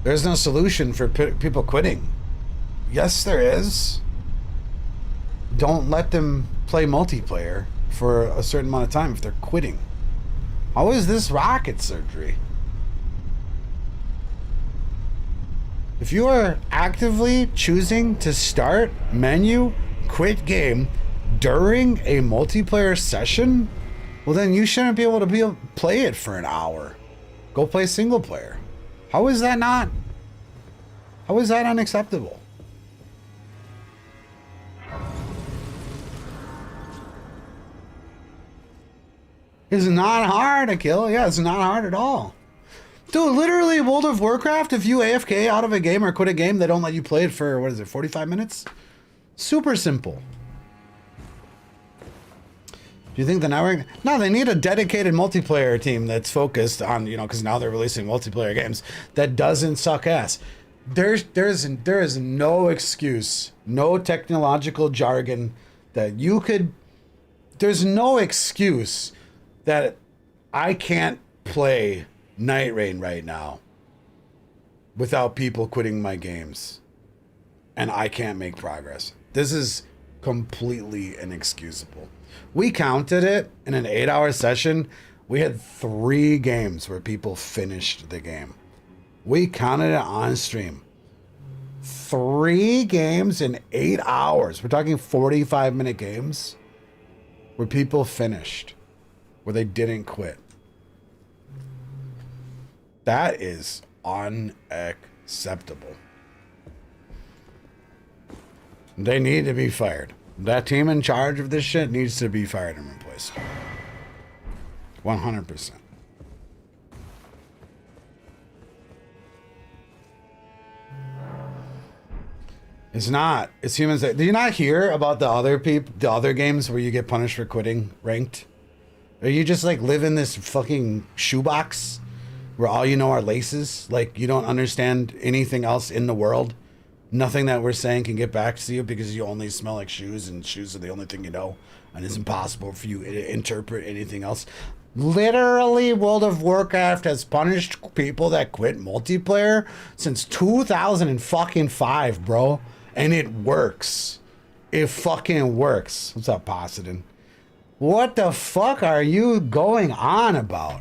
There's no solution for people quitting. Yes, there is. Don't let them play multiplayer for a certain amount of time if they're quitting. How is this rocket surgery? If you are actively choosing to start menu, quit game during a multiplayer session, well then you shouldn't be able to play it for an hour. Go play single player. How is that not? How is that unacceptable? It's not hard to kill. Yeah, it's not hard at all. Dude, literally World of Warcraft, if you AFK out of a game or quit a game, they don't let you play it for, what is it, 45 minutes? Super simple. Do you think the network... No, they need a dedicated multiplayer team that's focused on, you know, because now they're releasing multiplayer games that doesn't suck ass. There is no excuse, no technological jargon that you could... There's no excuse that I can't play Night Rain right now without people quitting my games and I can't make progress. This is completely inexcusable. We counted it in an 8-hour session. We had 3 games where people finished the game. We counted it on stream. 3 games in 8 hours. We're talking 45-minute games where people finished, where they didn't quit. That is unacceptable. They need to be fired. That team in charge of this shit needs to be fired and replaced. 100%. It's not. It's humans that... Do you not hear about the other games where you get punished for quitting ranked? Or you just like live in this fucking shoebox where all you know are laces? Like you don't understand anything else in the world? Nothing that we're saying can get back to you because you only smell like shoes and shoes are the only thing you know, and it's impossible for you to interpret anything else. Literally, World of Warcraft has punished people that quit multiplayer since 2005, bro. And it works. It fucking works. What's up, Poseidon? What the fuck are you going on about?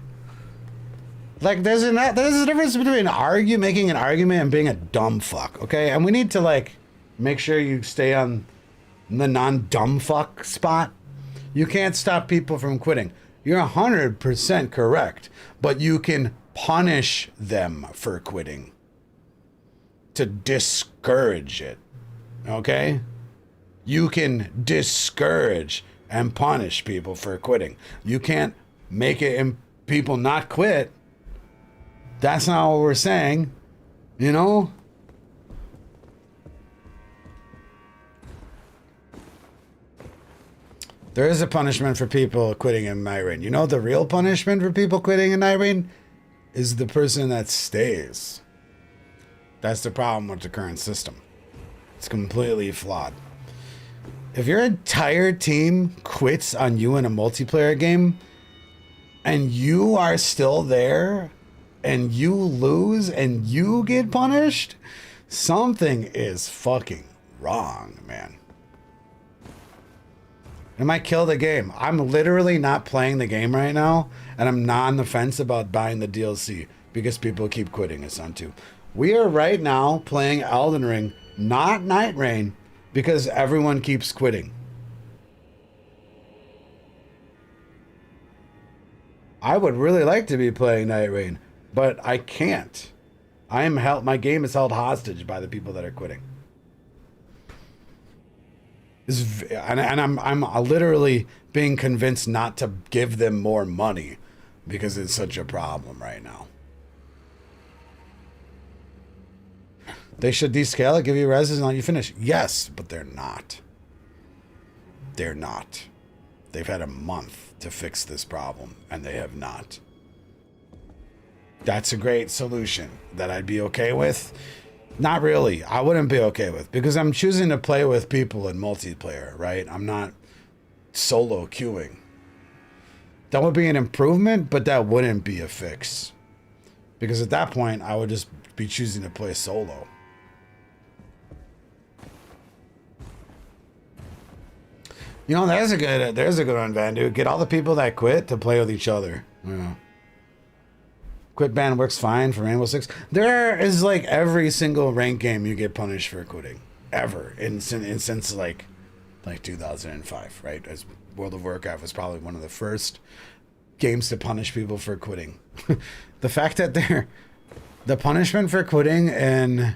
Like, there's a difference between making an argument and being a dumb fuck, okay? And we need to, like, make sure you stay on the non-dumb fuck spot. You can't stop people from quitting. You're 100% correct, but you can punish them for quitting to discourage it, okay? You can discourage and punish people for quitting. You can't make it people not quit. That's not what we're saying, you know? There is a punishment for people quitting in Night Rain. You know the real punishment for people quitting in Night Rain is the person that stays. That's the problem with the current system. It's completely flawed. If your entire team quits on you in a multiplayer game and you are still there and you lose and you get punished, something is fucking wrong, man. It might kill the game. I'm literally not playing the game right now, and I'm not on the fence about buying the DLC because people keep quitting us on too. We are right now playing Elden Ring, not Night Rain, because everyone keeps quitting. I would really like to be playing Night Rain, but I can't. My game is held hostage by the people that are quitting. And I'm literally being convinced not to give them more money because it's such a problem right now. They should descale it, give you reses, and let you finish. Yes, but they're not. They're not. They've had a month to fix this problem, and they have not. That's a great solution that I'd be okay with. Not really. I wouldn't be okay with, because I'm choosing to play with people in multiplayer, right? I'm not solo queuing. That would be an improvement, but that wouldn't be a fix. Because at that point, I would just be choosing to play solo. You know, there's a good one, Vandu. Get all the people that quit to play with each other. Yeah. Quit ban works fine for Rainbow Six. There is like every single ranked game you get punished for quitting ever since like 2005, right? As World of Warcraft was probably one of the first games to punish people for quitting. The fact that the punishment for quitting in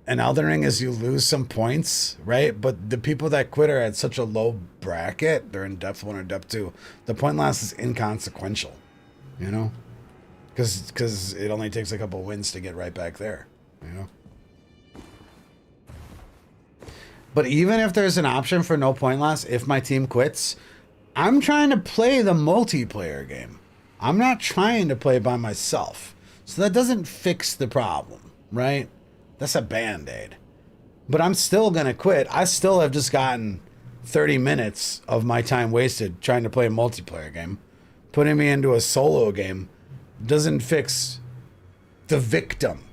Elden Ring is you lose some points, right? But the people that quit are at such a low bracket. They're in depth 1 or depth 2. The point loss is inconsequential, you know? Because it only takes a couple wins to get right back there, you know? But even if there's an option for no point loss, if my team quits, I'm trying to play the multiplayer game. I'm not trying to play by myself. So that doesn't fix the problem, right? That's a band-aid. But I'm still going to quit. I still have just gotten 30 minutes of my time wasted trying to play a multiplayer game. Putting me into a solo game doesn't fix the victim,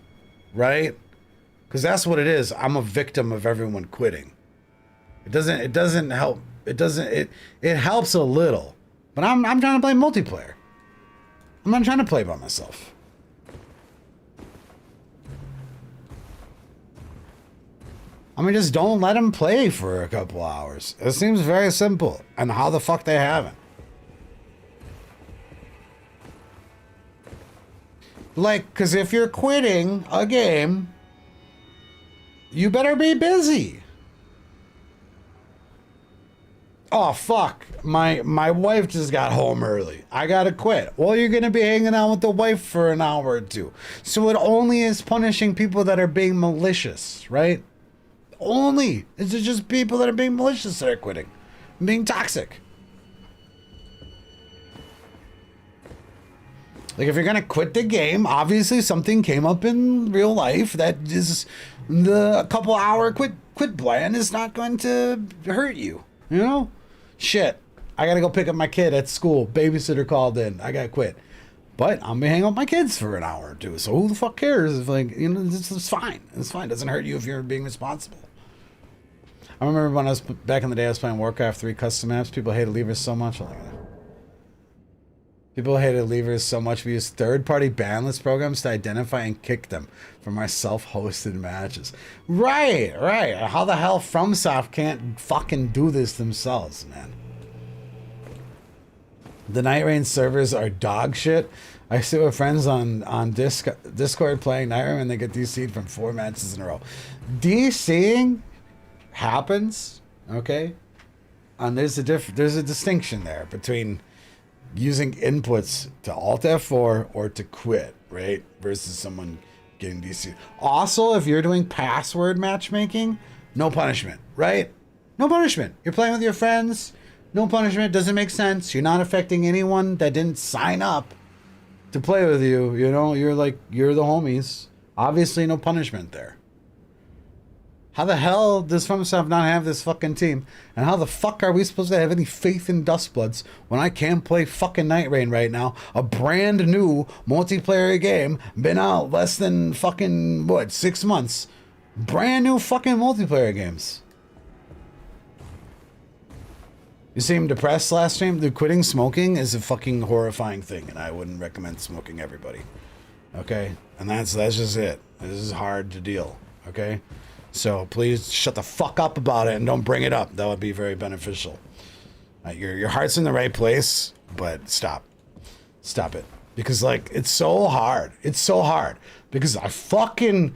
right? Because that's what it is. I'm a victim of everyone quitting. It doesn't help. It helps a little. But I'm trying to play multiplayer. I'm not trying to play by myself. I mean, just don't let them play for a couple hours. It seems very simple. And how the fuck they haven't. Like, because if you're quitting a game, you better be busy. Oh, fuck. My wife just got home early. I gotta quit. Well, you're gonna be hanging out with the wife for an hour or two. So it only is punishing people that are being malicious, right? Only. It's just people that are being malicious that are quitting. Being toxic. Like, if you're gonna quit the game, obviously something came up in real life that is the couple hour quit plan is not going to hurt you. You know? Shit. I gotta go pick up my kid at school. Babysitter called in. I gotta quit. But I'm gonna hang out with my kids for an hour or two. So who the fuck cares? If like, you know, it's fine. It's fine. It doesn't hurt you if you're being responsible. I remember when I was back in the day, I was playing Warcraft 3 custom maps. People hated levers so much. People hated levers so much. We used third-party ban list programs to identify and kick them from our self-hosted matches. Right. How the hell FromSoft can't fucking do this themselves, man? The Night Rain servers are dog shit. I sit with friends on Discord playing Night Rain and they get DC'd from 4 matches in a row. DCing happens, okay? And there's a distinction there between using inputs to Alt F4 or to quit, right? Versus someone getting DC. Also, if you're doing password matchmaking, no punishment, right? No punishment. You're playing with your friends. No punishment. Doesn't make sense. You're not affecting anyone that didn't sign up to play with you. You know, you're the homies. Obviously, no punishment there. How the hell does FromSoft not have this fucking team? And how the fuck are we supposed to have any faith in Dustbloods when I can't play fucking Night Rain right now? A brand new multiplayer game, been out less than fucking, 6 months. Brand new fucking multiplayer games. You seem depressed last stream? Dude, quitting smoking is a fucking horrifying thing, and I wouldn't recommend smoking everybody. Okay? And that's just it. This is hard to deal. Okay? So please shut the fuck up about it and don't bring it up. That would be very beneficial. Your heart's in the right place, but stop. Stop it. Because, like, it's so hard. It's so hard. Because I fucking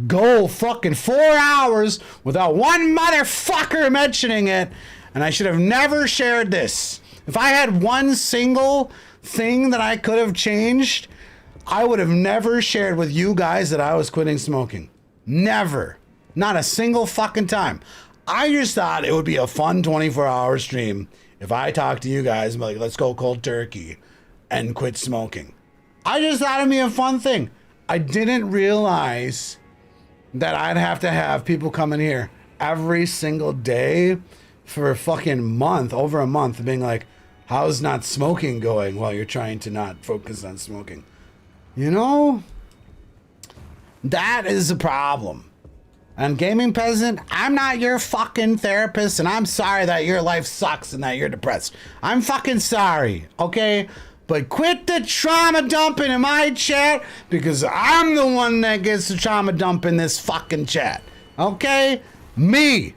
go fucking 4 hours without one motherfucker mentioning it, and I should have never shared this. If I had one single thing that I could have changed, I would have never shared with you guys that I was quitting smoking. Never. Not a single fucking time. I just thought it would be a fun 24-hour stream if I talked to you guys and be like, let's go cold turkey and quit smoking. I just thought it'd be a fun thing. I didn't realize that I'd have to have people come in here every single day for a fucking month, over a month, being like, how's not smoking going while you're trying to not focus on smoking? You know? That is a problem. And Gaming Peasant, I'm not your fucking therapist, and I'm sorry that your life sucks and that you're depressed. I'm fucking sorry, okay? But quit the trauma dumping in my chat, because I'm the one that gets the trauma dump in this fucking chat, okay? Me.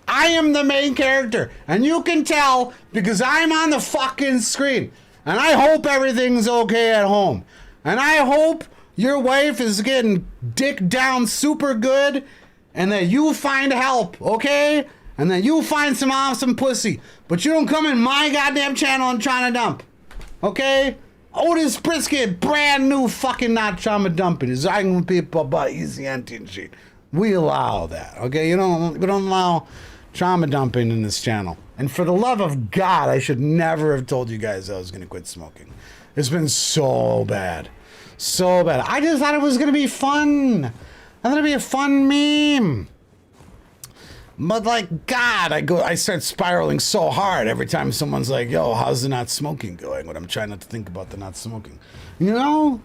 I am the main character, and you can tell because I'm on the fucking screen. And I hope everything's okay at home. And I hope your wife is getting dick down super good, and that you find help, okay? And that you find some awesome pussy. But you don't come in my goddamn channel and trying to dump, okay? Otis Brisket, brand new fucking not trauma dumping. He's arguing with people about easy empty and shit. We allow that, okay? We don't allow trauma dumping in this channel. And for the love of God, I should never have told you guys I was gonna quit smoking. It's been so bad. So bad. I just thought it was gonna be fun. I thought it'd be a fun meme. But like, God, I start spiraling so hard every time someone's like, yo, how's the not smoking going? When I'm trying not to think about the not smoking. You know?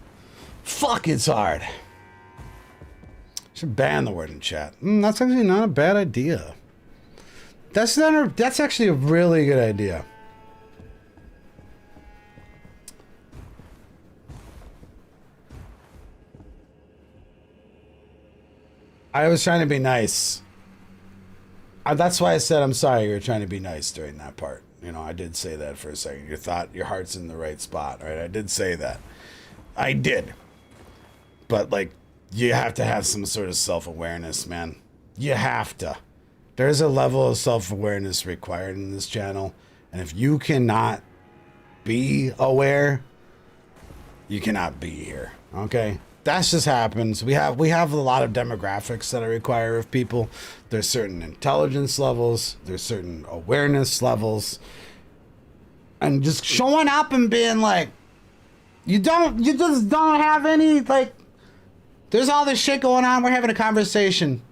Fuck, it's hard. Should ban the word in chat. That's actually not a bad idea. That's actually a really good idea. I was trying to be nice. That's why I said I'm sorry you were trying to be nice during that part. You know, I did say that for a second. Your heart's in the right spot, right? I did say that. I did. But, like, you have to have some sort of self-awareness, man. You have to. There's a level of self-awareness required in this channel. And if you cannot be aware, you cannot be here, okay? That just happens. We have a lot of demographics that I require of people. There's certain intelligence levels. There's certain awareness levels. And just showing up and being like, you just don't have any, like, there's all this shit going on. We're having a conversation.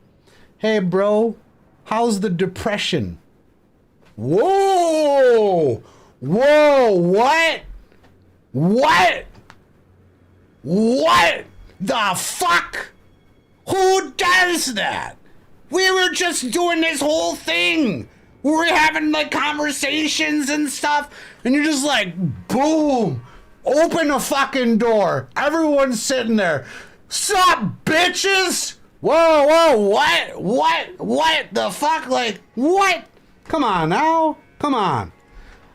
Hey, bro, how's the depression? Whoa! Whoa, what? What? What the fuck? Who does that? We were just doing this whole thing. We were having like conversations and stuff, and you're just like, boom, open the fucking door. Everyone's sitting there. Sup, bitches? Whoa, whoa, what the fuck? Like, what? Come on now, come on.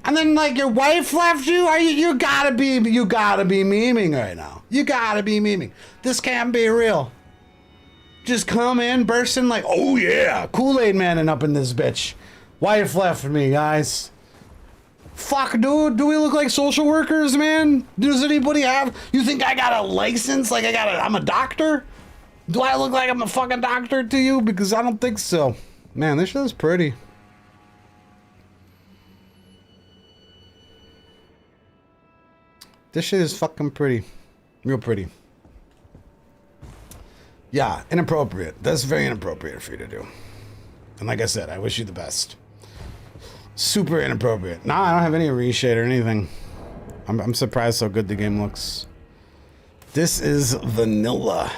And then like your wife left you? You gotta be memeing right now. You gotta be memeing. This can't be real. Just come in, burst in like, oh yeah, Kool-Aid Manning up in this bitch. Wife left me, guys. Fuck, dude, do we look like social workers, man? Does anybody have, you think I got a license? Like I'm a doctor? Do I look like I'm a fucking doctor to you? Because I don't think so. Man, this shit is pretty. This shit is fucking pretty. Real pretty. Yeah, inappropriate. That's very inappropriate for you to do. And like I said, I wish you the best. Super inappropriate. Nah, I don't have any reshade or anything. I'm surprised how good the game looks. This is vanilla.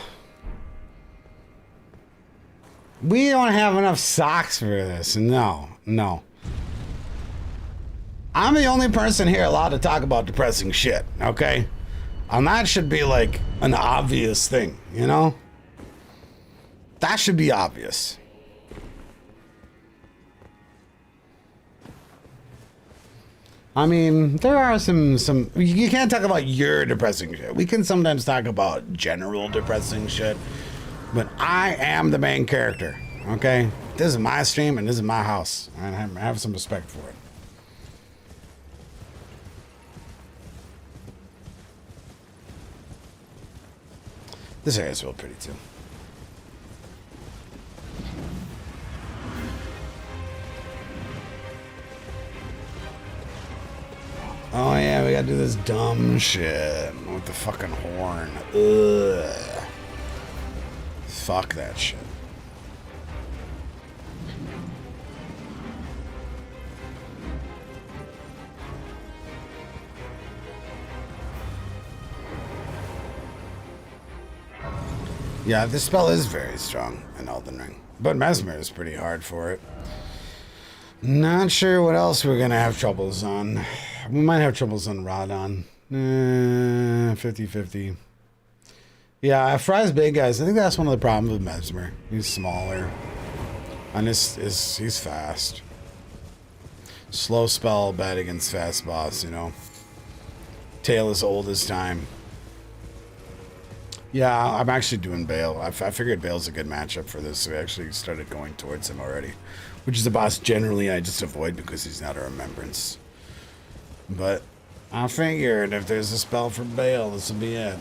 We don't have enough socks for this. No. I'm the only person here allowed to talk about depressing shit, okay? And that should be like an obvious thing, you know? That should be obvious. I mean, there are some, you can't talk about your depressing shit. We can sometimes talk about general depressing shit, but I am the main character, okay? This is my stream and this is my house. And I have some respect for it. This area is real pretty too. Oh yeah, we gotta do this dumb shit with the fucking horn. Ugh. Fuck that shit. Yeah, this spell is very strong in Elden Ring, but Mesmer is pretty hard for it. Not sure what else we're gonna have troubles on. We might have troubles on Radon. 50-50. Yeah, Fry's big, guys. I think that's one of the problems with Mesmer. He's smaller. And he's fast. Slow spell, bad against fast boss, you know. Tail is old as time. Yeah, I'm actually doing Bale. I figured Bale's a good matchup for this, so we actually started going towards him already. Which is a boss generally I just avoid because he's not a remembrance. But I figured if there's a spell for Bale, this will be it.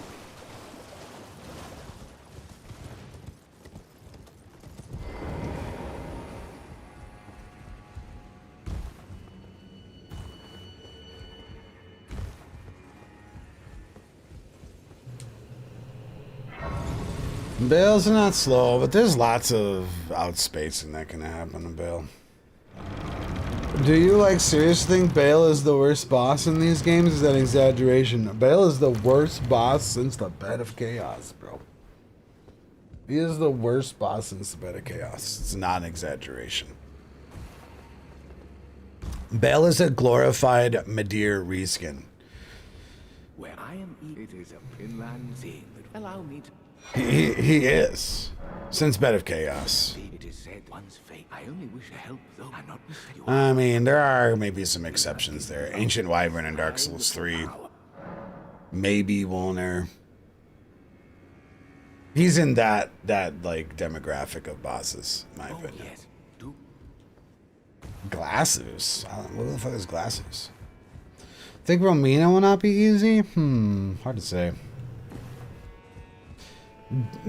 Bale's not slow, but there's lots of outspacing that can happen to Bale. Do you like seriously think Bale is the worst boss in these games? Is that an exaggeration? Bale is the worst boss since the Bed of Chaos, bro. He is the worst boss since the Bed of Chaos. It's not an exaggeration. Bale is a glorified Midir reskin. Where I am, it is a inland thing that allow me to. He is. Since Bed of Chaos. It is said one's fate. I only wish to help, though I'm not mistaken. I mean, there are maybe some exceptions there. Ancient Wyvern in Dark Souls 3. Maybe Wolner. He's in that like demographic of bosses, in my opinion. Yes. Do Glasses? What the fuck is Glasses? Think Romina will not be easy? Hard to say.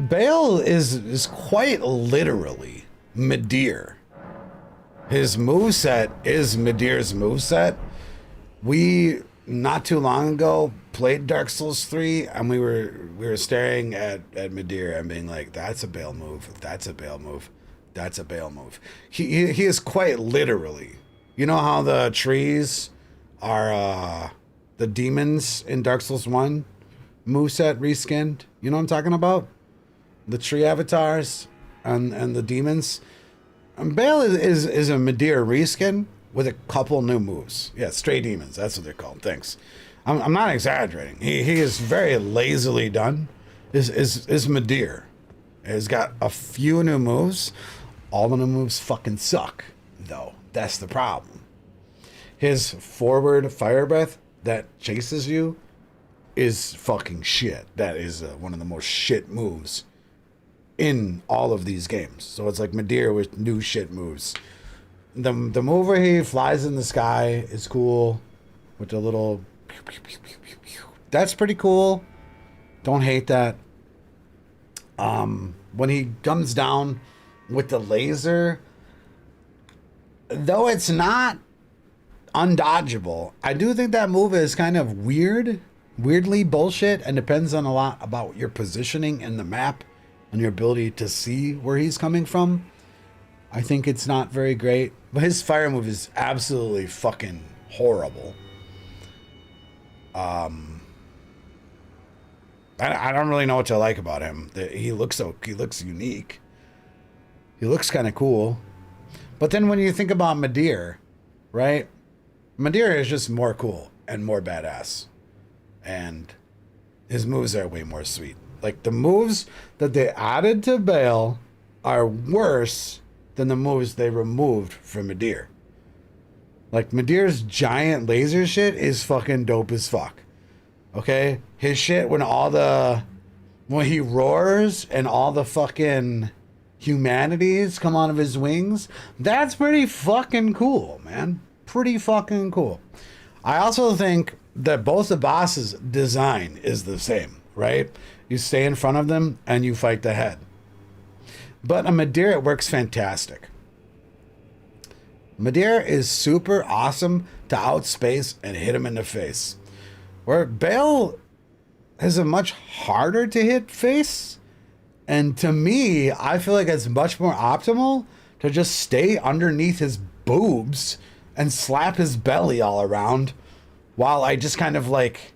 Bale is quite literally Midir. His moveset is Midir's moveset. We, not too long ago, played Dark Souls 3, and we were staring at Midir and being like, that's a Bale move, that's a Bale move, that's a Bale move. He is quite literally. You know how the trees are the demons in Dark Souls 1 moveset reskinned. You know what I'm talking about? The tree avatars and the demons. And Bale is a Madeira reskin with a couple new moves. Yeah, stray demons. That's what they're called. Thanks. I'm not exaggerating. He is very lazily done. Is Madeira. He's got a few new moves. All the new moves fucking suck, though. That's the problem. His forward fire breath that chases you is fucking shit. That is one of the most shit moves in all of these games. So it's like Madeira with new shit moves. The move where he flies in the sky is cool with the little pew, pew, pew, pew, pew, pew. That's pretty cool. Don't hate that. When he comes down with the laser, though it's not undodgeable, I do think that move is kind of weirdly bullshit, and depends on a lot about your positioning in the map and your ability to see where he's coming from. I think it's not very great, but his fire move is absolutely fucking horrible. I don't really know what to like about him. He looks unique. He looks kind of cool. But then when you think about Madeira, right? Madeira is just more cool and more badass. And his moves are way more sweet. Like, the moves that they added to Bale are worse than the moves they removed from Madeira. Like, Madeira's giant laser shit is fucking dope as fuck. Okay? His shit when he roars and all the fucking humanities come out of his wings, that's pretty fucking cool, man. Pretty fucking cool. I also think that both the bosses' design is the same, right? You stay in front of them and you fight the head. But a Madeira, it works fantastic. Madeira is super awesome to outspace and hit him in the face. Where Bale is a much harder to hit face. And to me, I feel like it's much more optimal to just stay underneath his boobs and slap his belly all around while I just kind of like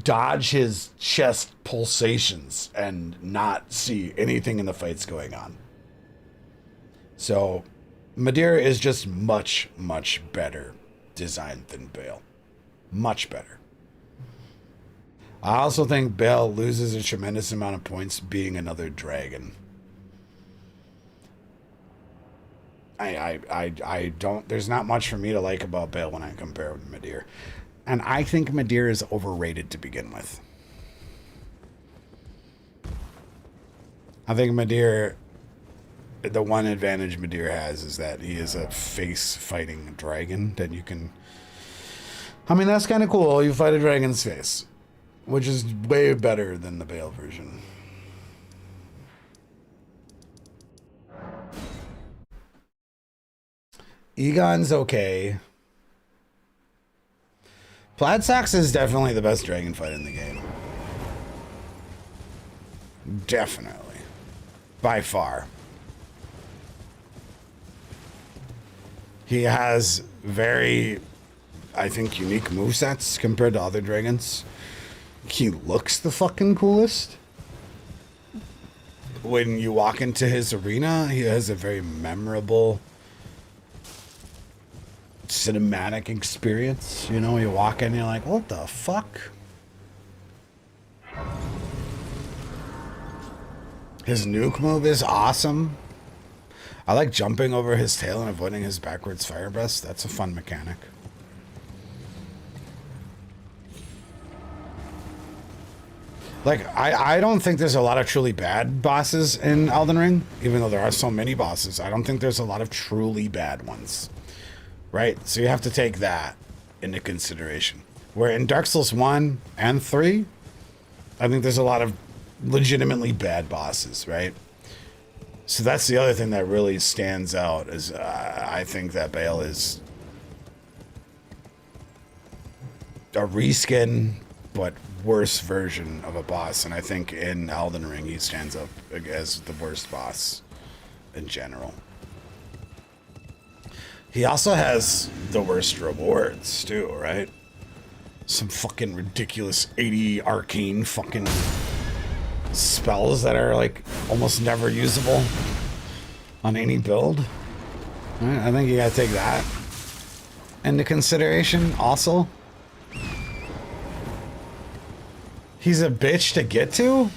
dodge his chest pulsations and not see anything in the fights going on. So Madeira is just much, much better designed than Bale. Much better. I also think Bale loses a tremendous amount of points being another dragon. I don't, there's not much for me to like about Bale when I compare him to Madeira. And I think Madeira is overrated to begin with. I think Madeira, the one advantage Madeira has is that he is a face fighting dragon that you can, I mean, that's kind of cool. You fight a dragon's face, which is way better than the Bale version. Egon's okay. Plaid Socks is definitely the best dragon fight in the game. Definitely. By far. He has very, I think, unique movesets compared to other dragons. He looks the fucking coolest. When you walk into his arena, he has a very memorable cinematic experience. You know, you walk in, you're like, what the fuck? His nuke move is awesome. I like jumping over his tail and avoiding his backwards fire breaths. That's a fun mechanic. Like, I don't think there's a lot of truly bad bosses in Elden Ring, even though there are so many bosses. I don't think there's a lot of truly bad ones. Right? So you have to take that into consideration. Where in Dark Souls 1 and 3, I think there's a lot of legitimately bad bosses, right? So that's the other thing that really stands out is I think that Bale is a reskin but worse version of a boss, and I think in Elden Ring he stands up as the worst boss in general. He also has the worst rewards too, right? Some fucking ridiculous 80 arcane fucking spells that are like almost never usable on any build. Right, I think you gotta take that into consideration also. He's a bitch to get to.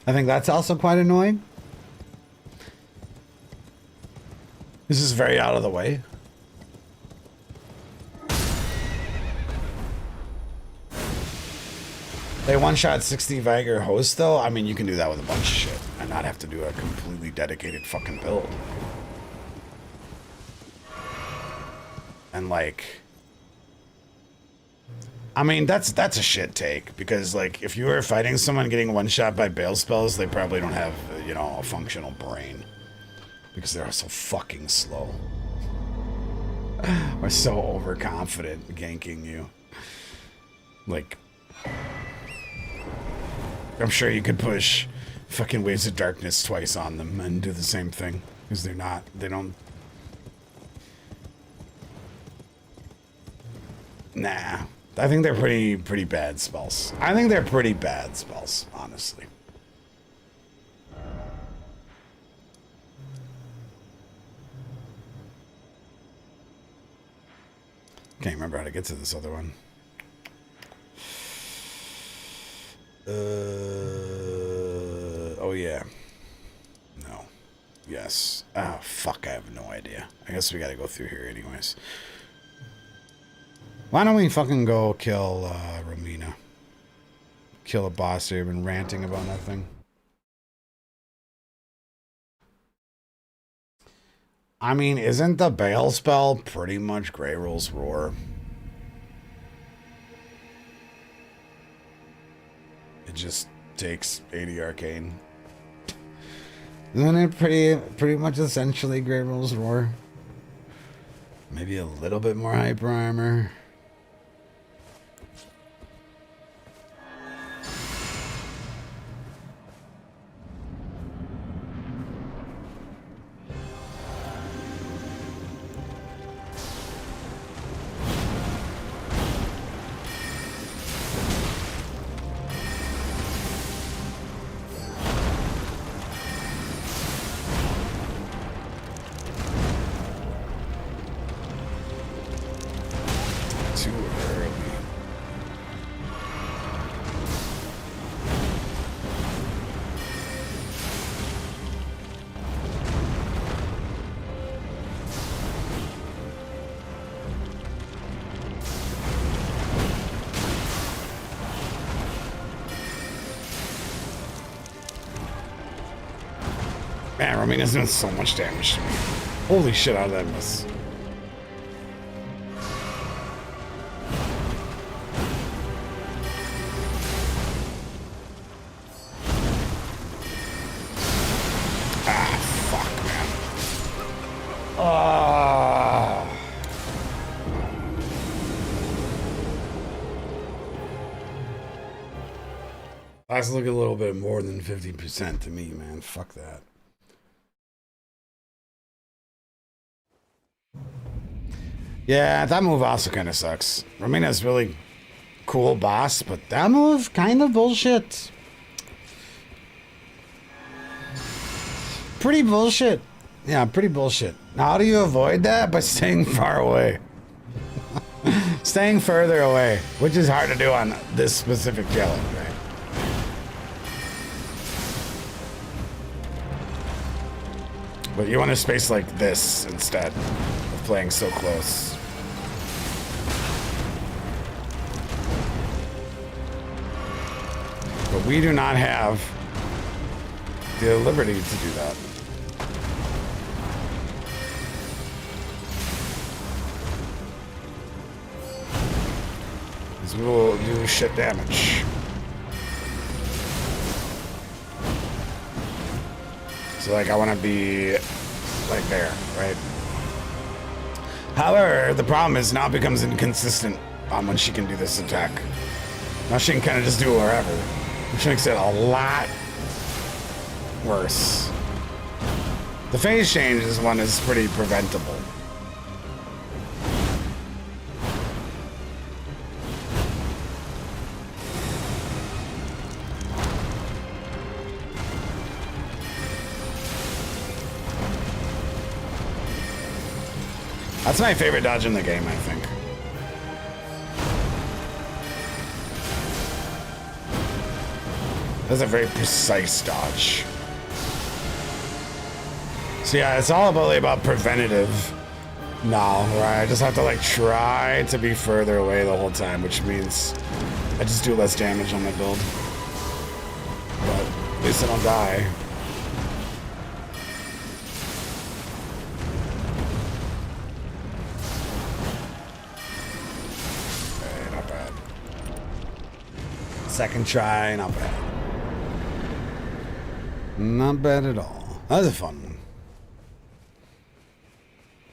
I think that's also quite annoying. This is very out of the way. They one-shot 60 Viger host though. I mean, you can do that with a bunch of shit and not have to do a completely dedicated fucking build. And like, I mean, that's a shit take, because like if you were fighting someone getting one-shot by bail spells, they probably don't have, you know, a functional brain because they're so fucking slow or so overconfident ganking you. Like, I'm sure you could push fucking Waves of Darkness twice on them and do the same thing, because they don't. Nah, I think they're pretty bad spells. I think they're pretty bad spells, honestly. Can't remember how to get to this other one. Oh yeah. No. Yes. Oh fuck, I have no idea. I guess we gotta go through here anyways. Why don't we fucking go kill Romina? Kill a boss here. I've been ranting about nothing. I mean, isn't the Bail spell pretty much Greyroll's Roar? It just takes 80 arcane. Isn't it pretty much essentially Greyroll's Roar? Maybe a little bit more hyper armor. Man, Romina's doing so much damage to me. Holy shit, out of that miss. Ah, fuck, man. Ah. That's looking a little bit more than 50% to me, man. Fuck that. Yeah, that move also kind of sucks. Romina's really cool boss, but that move kind of bullshit. Pretty bullshit. Yeah, pretty bullshit. Now, how do you avoid that? By staying far away. Staying further away, which is hard to do on this specific challenge, right? But you want to space like this instead of playing so close. But we do not have the liberty to do that. Because we will do shit damage. So like I want to be like there, right? However, the problem is now it becomes inconsistent on when she can do this attack. Now she can kind of just do it wherever, which makes it a lot worse. The phase change is one is pretty preventable. That's my favorite dodge in the game, I think. That's a very precise dodge. So yeah, it's all about preventative now, right? I just have to like try to be further away the whole time, which means I just do less damage on my build. But at least I don't die. Okay, not bad. Second try, not bad. Not bad at all. That was a fun one.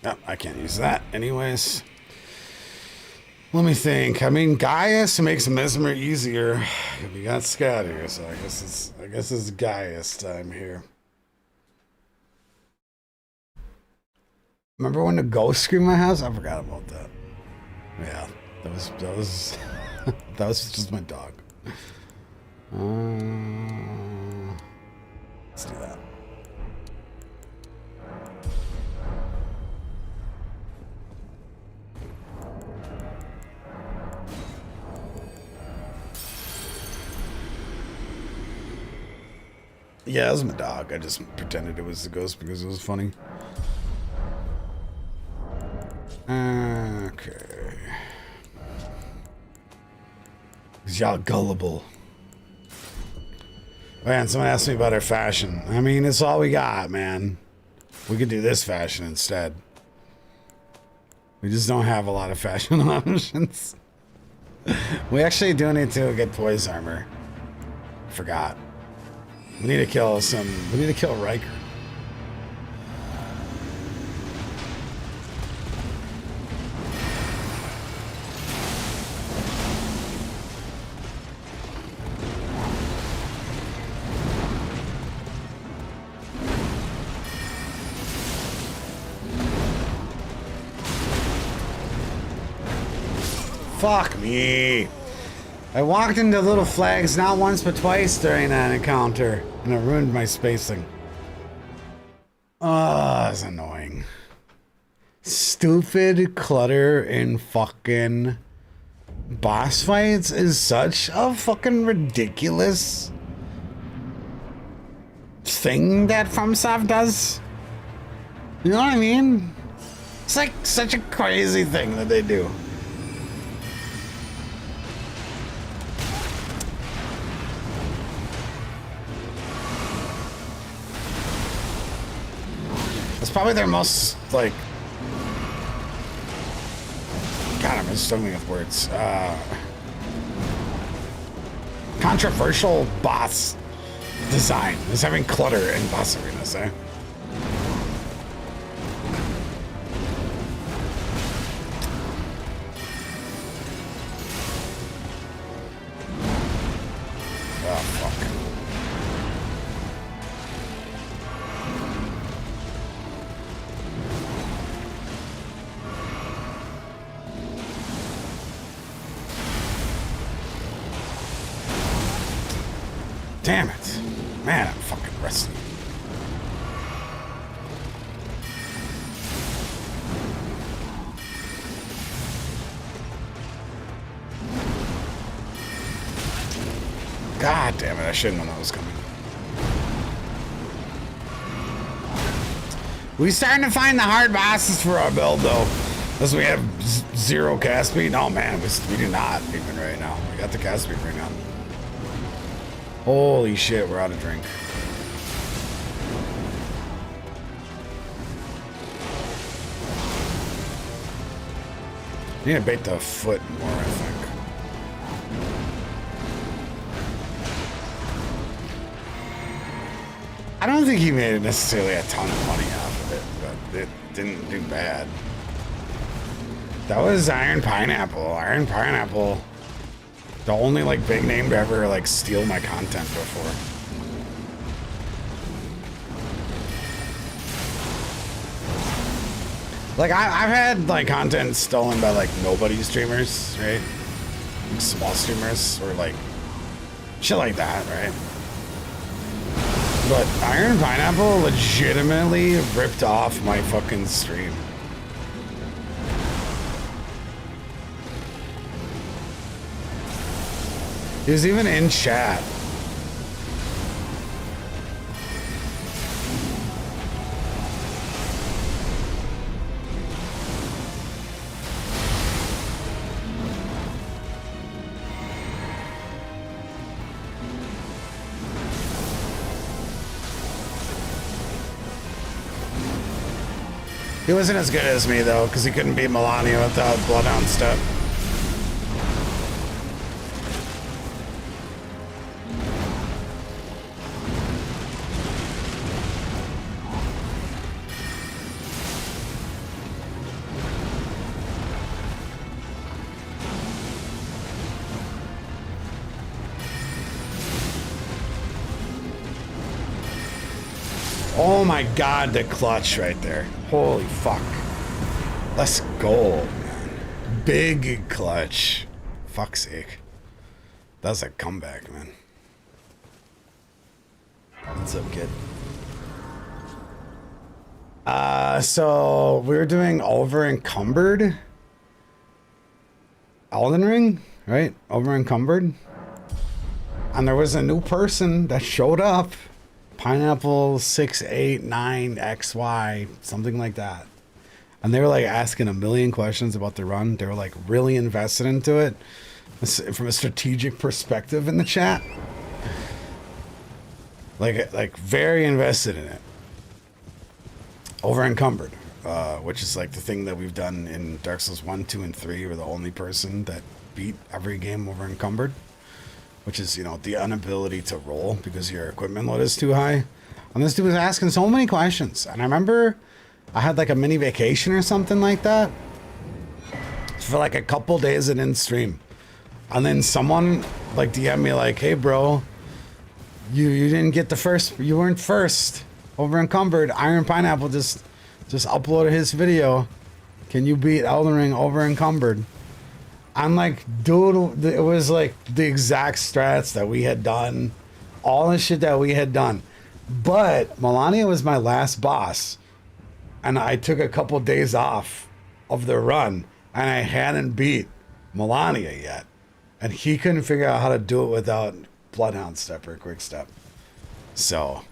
Oh, I can't use that anyways. Let me think. I mean, Gaius makes Mesmer easier. We got Scatter, so I guess it's Gaius time here. Remember when the ghost screamed my house? I forgot about that. Yeah, that was that was just my dog. Let's do that. Yeah, that was my dog. I just pretended it was the ghost because it was funny. Okay. Because y'all gullible. Man, someone asked me about our fashion. I mean, it's all we got, man. We could do this fashion instead. We just don't have a lot of fashion options. We actually do need to get poise armor. Forgot. We need to kill Riker. Fuck me. I walked into little flags not once but twice during that encounter, and it ruined my spacing. Oh, that's annoying. Stupid clutter in fucking boss fights is such a fucking ridiculous thing that FromSoft does. You know what I mean? It's like such a crazy thing that they do. It's probably their most, like... God, I'm just struggling with words. Controversial boss design is having clutter in boss arenas, eh? Oh, fuck. Damn it. Man, I'm fucking rusty. God damn it, I shouldn't have known that was coming. We starting to find the hard bosses for our build though. As we have zero cast speed. Oh man, we do not even right now. We got the cast speed right now. Holy shit, we're out of drink. Need to bait the foot more, I think. I don't think he made necessarily a ton of money off of it, but it didn't do bad. That was Iron Pineapple. Iron Pineapple. The only like big name to ever like steal my content before. Like I've had like content stolen by like nobody streamers, right? Like, small streamers or like shit like that, right? But Iron Pineapple legitimately ripped off my fucking stream. He was even in chat. He wasn't as good as me, though, because he couldn't beat Melania without Bloodhound Step. Oh my god, the clutch right there. Holy fuck. Let's go, man. Big clutch. Fuck's sake. That was a comeback, man. What's up, kid? So we were doing Over Encumbered. Elden Ring, right? Over Encumbered. And there was a new person that showed up. Pineapple 689XY, something like that. And they were like asking a million questions about the run. They were like really invested into it from a strategic perspective in the chat. Like very invested in it. Over Encumbered, which is like the thing that we've done in Dark Souls 1, 2, and 3. We're the only person that beat every game over Encumbered. Which is, you know, the inability to roll because your equipment load is too high. And this dude was asking so many questions. And I remember I had like a mini vacation or something like that for like a couple days and in stream. And then someone like DM'd me like, hey bro, you didn't get the first, you weren't first. Over Encumbered, Iron Pineapple just uploaded his video. Can you beat Elden Ring Over Encumbered? I'm like, dude, it was like the exact strats that we had done, all the shit that we had done. But Melania was my last boss, and I took a couple days off of the run, and I hadn't beat Melania yet. And he couldn't figure out how to do it without Bloodhound Step or Quick Step. So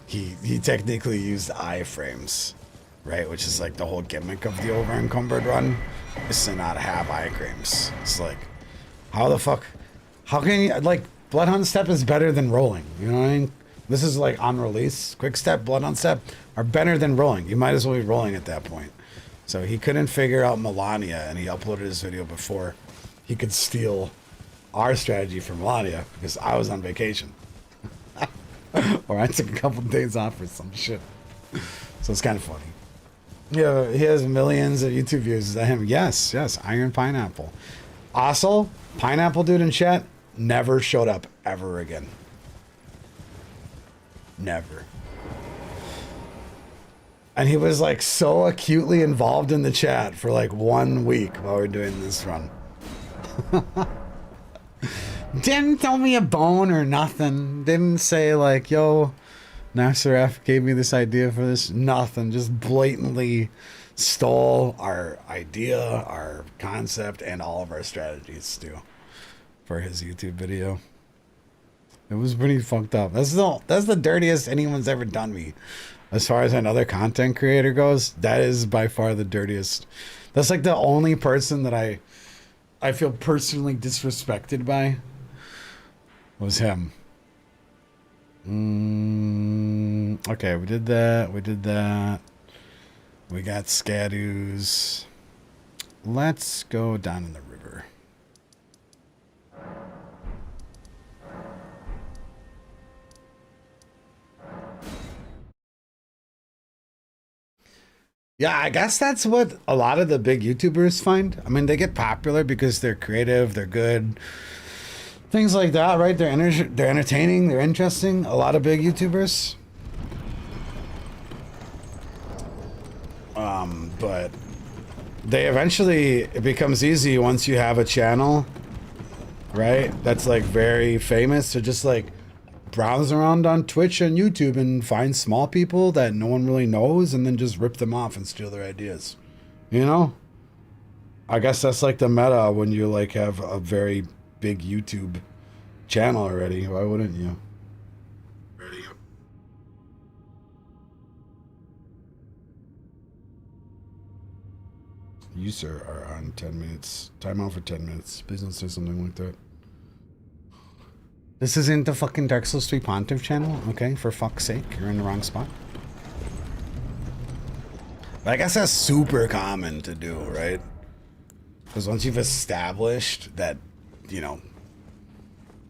he technically used iframes, right? Which is like the whole gimmick of the Over Encumbered run. Is to not have iframes. It's like, how the fuck, how can you, like, Bloodhound Step is better than rolling, you know what I mean? This is like on release. Quick Step, Bloodhound Step are better than rolling. You might as well be rolling at that point. So he couldn't figure out Melania, and he uploaded his video before he could steal our strategy from Melania because I was on vacation. Or I took a couple days off for some shit. So it's kind of funny. Yeah, he has millions of YouTube views. Is that him? Yes, Iron Pineapple. Also, Pineapple Dude in chat never showed up ever again. Never. And he was like so acutely involved in the chat for like 1 week while we're doing this run. Didn't throw me a bone or nothing. Didn't say like, yo, Nasser F gave me this idea for this. Nothing. Just blatantly stole our idea, our concept, and all of our strategies too for his YouTube video. It was pretty fucked up. That's the dirtiest anyone's ever done me. As far as another content creator goes, that is by far the dirtiest. That's like the only person that I feel personally disrespected by was him. Okay, we did that. We got Scadoos. Let's go down in the river. Yeah, I guess that's what a lot of the big YouTubers find. I mean, they get popular because they're creative, they're good, things like that, right? They're entertaining, they're interesting. A lot of big YouTubers. But they eventually, it becomes easy once you have a channel, right? That's like very famous to just like browse around on Twitch and YouTube and find small people that no one really knows and then just rip them off and steal their ideas. You know? I guess that's like the meta when you like have a very big YouTube channel already. Why wouldn't you? You, sir, are on 10 minutes. Time out for 10 minutes. Please don't say something like that. This isn't the fucking Dark Souls 3 Pontiff channel, okay? For fuck's sake, you're in the wrong spot. But I guess that's super common to do, right? Because once you've established that, you know,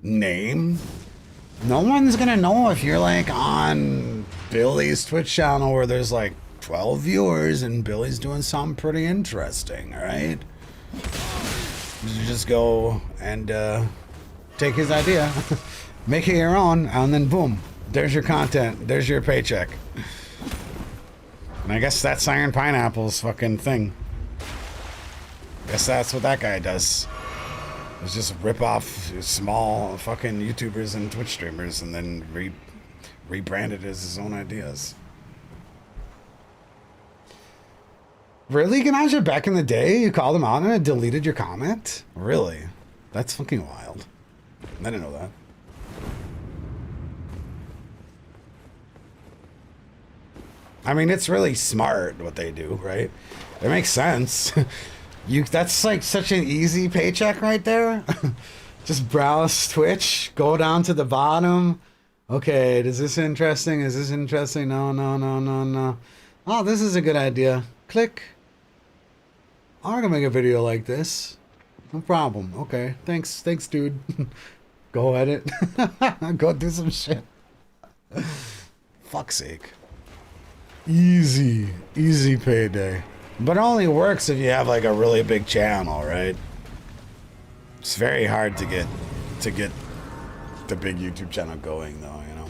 name, no one's gonna know if you're like on Billy's Twitch channel where there's like 12 viewers and Billy's doing something pretty interesting, alright? You just go and take his idea, make it your own, and then boom, there's your content, there's your paycheck. And I guess that's Iron Pineapple's fucking thing. Guess that's what that guy does. Is just rip off small fucking YouTubers and Twitch streamers and then rebrand it as his own ideas. Really, Ganaja? Back in the day, you called him out and it deleted your comment? Really? That's fucking wild. I didn't know that. I mean, it's really smart what they do, right? It makes sense. That's like such an easy paycheck right there. Just browse Twitch, go down to the bottom. Okay, is this interesting? Is this interesting? No, no, no, no, no. Oh, this is a good idea. Click. I'm gonna make a video like this. No problem. Okay, thanks, dude. Go edit. Go do some shit. Fuck's sake. Easy payday. But it only works if you have like a really big channel, right? It's very hard to get the big YouTube channel going though, you know.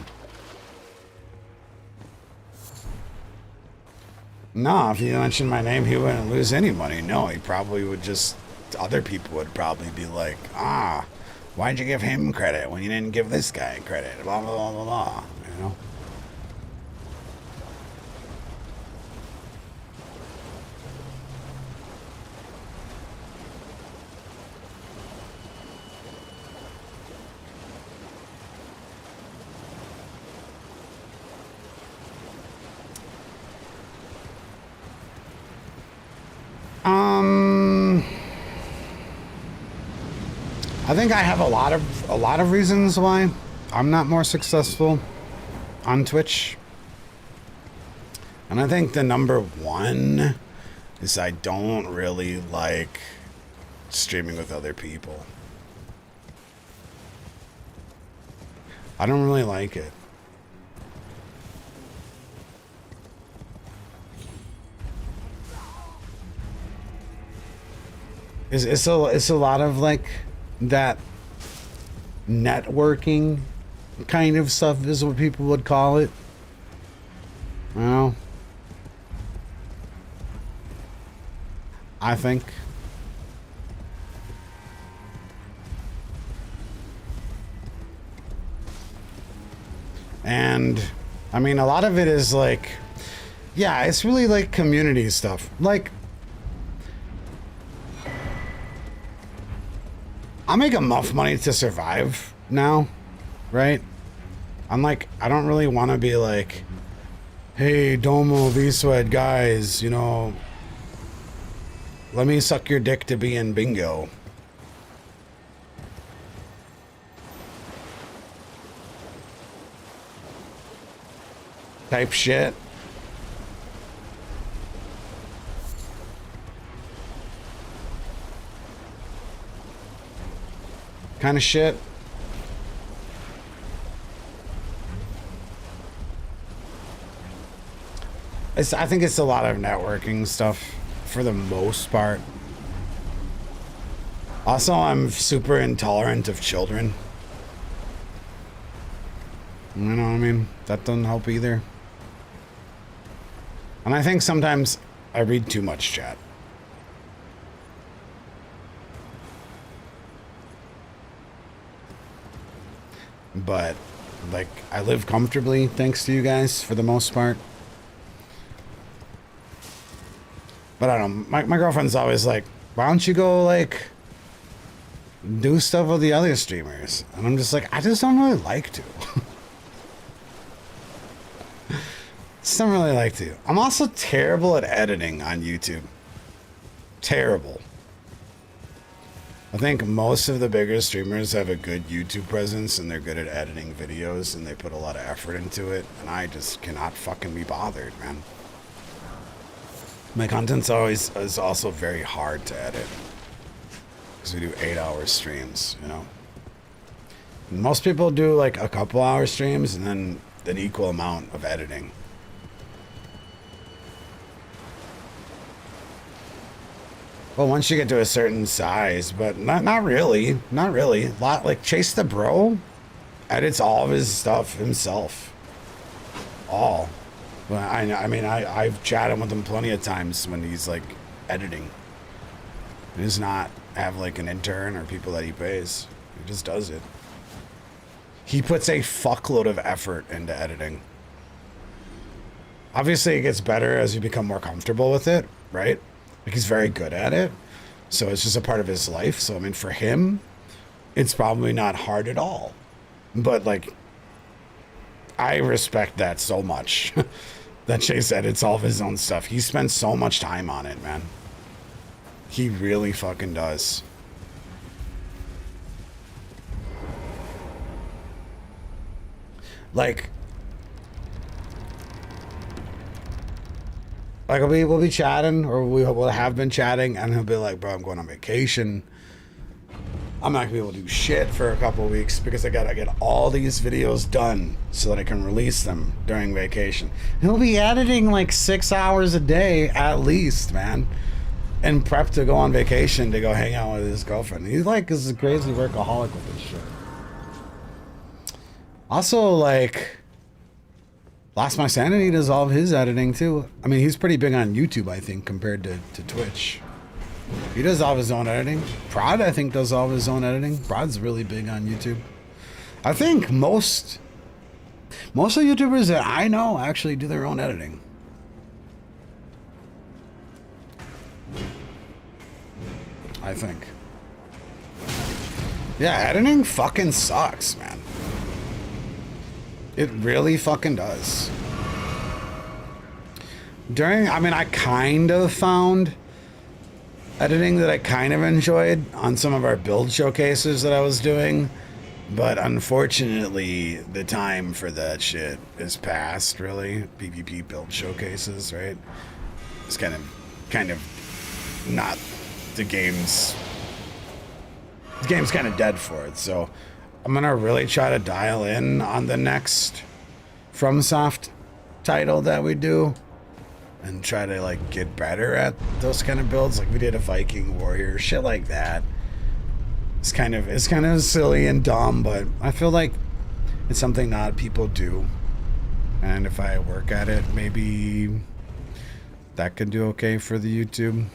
No, if you mentioned my name, he wouldn't lose any money. No, he probably would just, other people would probably be like, why'd you give him credit when you didn't give this guy credit? Blah, blah, blah, blah, blah, you know? I think I have a lot of reasons why I'm not more successful on Twitch. And I think the number one is I don't really like streaming with other people. I don't really like it. It's a lot of like that networking kind of stuff is what people would call it. Well, I think. And I mean, a lot of it is like, yeah, it's really like community stuff. Like, I make enough money to survive now, right? I'm like, I don't really want to be like, hey, Domo, V-Sweat, guys, you know, let me suck your dick to be in bingo. Type shit. Kind of shit. I think it's a lot of networking stuff for the most part. Also, I'm super intolerant of children. You know what I mean? That doesn't help either. And I think sometimes I read too much chat. But, like, I live comfortably thanks to you guys for the most part. But I don't know, my girlfriend's always like, why don't you go, like, do stuff with the other streamers. And I'm just like, I just don't really like to. Just don't really like to. I'm also terrible at editing on YouTube. Terrible. I think most of the bigger streamers have a good YouTube presence and they're good at editing videos and they put a lot of effort into it. And I just cannot fucking be bothered, man. My content's is also very hard to edit. Because we do 8-hour streams, you know. Most people do like a couple hour streams and then an equal amount of editing. Well, once you get to a certain size, but not really. Not really. Like Chase the Bro edits all of his stuff himself. All. Well, I mean, I've chatted with him plenty of times when he's like editing. He does not have like an intern or people that he pays. He just does it. He puts a fuckload of effort into editing. Obviously, it gets better as you become more comfortable with it, right? Like he's very good at it. So it's just a part of his life. So, I mean, for him, it's probably not hard at all. But like, I respect that so much. That Chase edits all of his own stuff. He spends so much time on it, man. He really fucking does. Like we'll be chatting, or we will have been chatting, and he'll be like, bro, I'm going on vacation. I'm not gonna be able to do shit for a couple of weeks because I gotta get all these videos done so that I can release them during vacation. He'll be editing like 6 hours a day at least, man. And prep to go on vacation to go hang out with his girlfriend. He's like is a crazy workaholic with this shit. Also, like, Lost My Sanity does all of his editing too. I mean, he's pretty big on YouTube, I think, compared to Twitch. He does all of his own editing. Prod, I think, does all of his own editing. Prod's really big on YouTube. I think most of YouTubers that I know actually do their own editing. I think. Yeah, editing fucking sucks, man. It really fucking does. I kind of found editing that I kind of enjoyed on some of our build showcases that I was doing, but unfortunately the time for that shit is past, really. PvP build showcases, right? It's kind of not the game's kind of dead for it, so I'm gonna really try to dial in on the next FromSoft title that we do and try to like get better at those kind of builds. Like we did a Viking warrior, shit like that. It's kind of silly and dumb, but I feel like it's something not people do, and if I work at it, maybe that could do okay for the YouTube.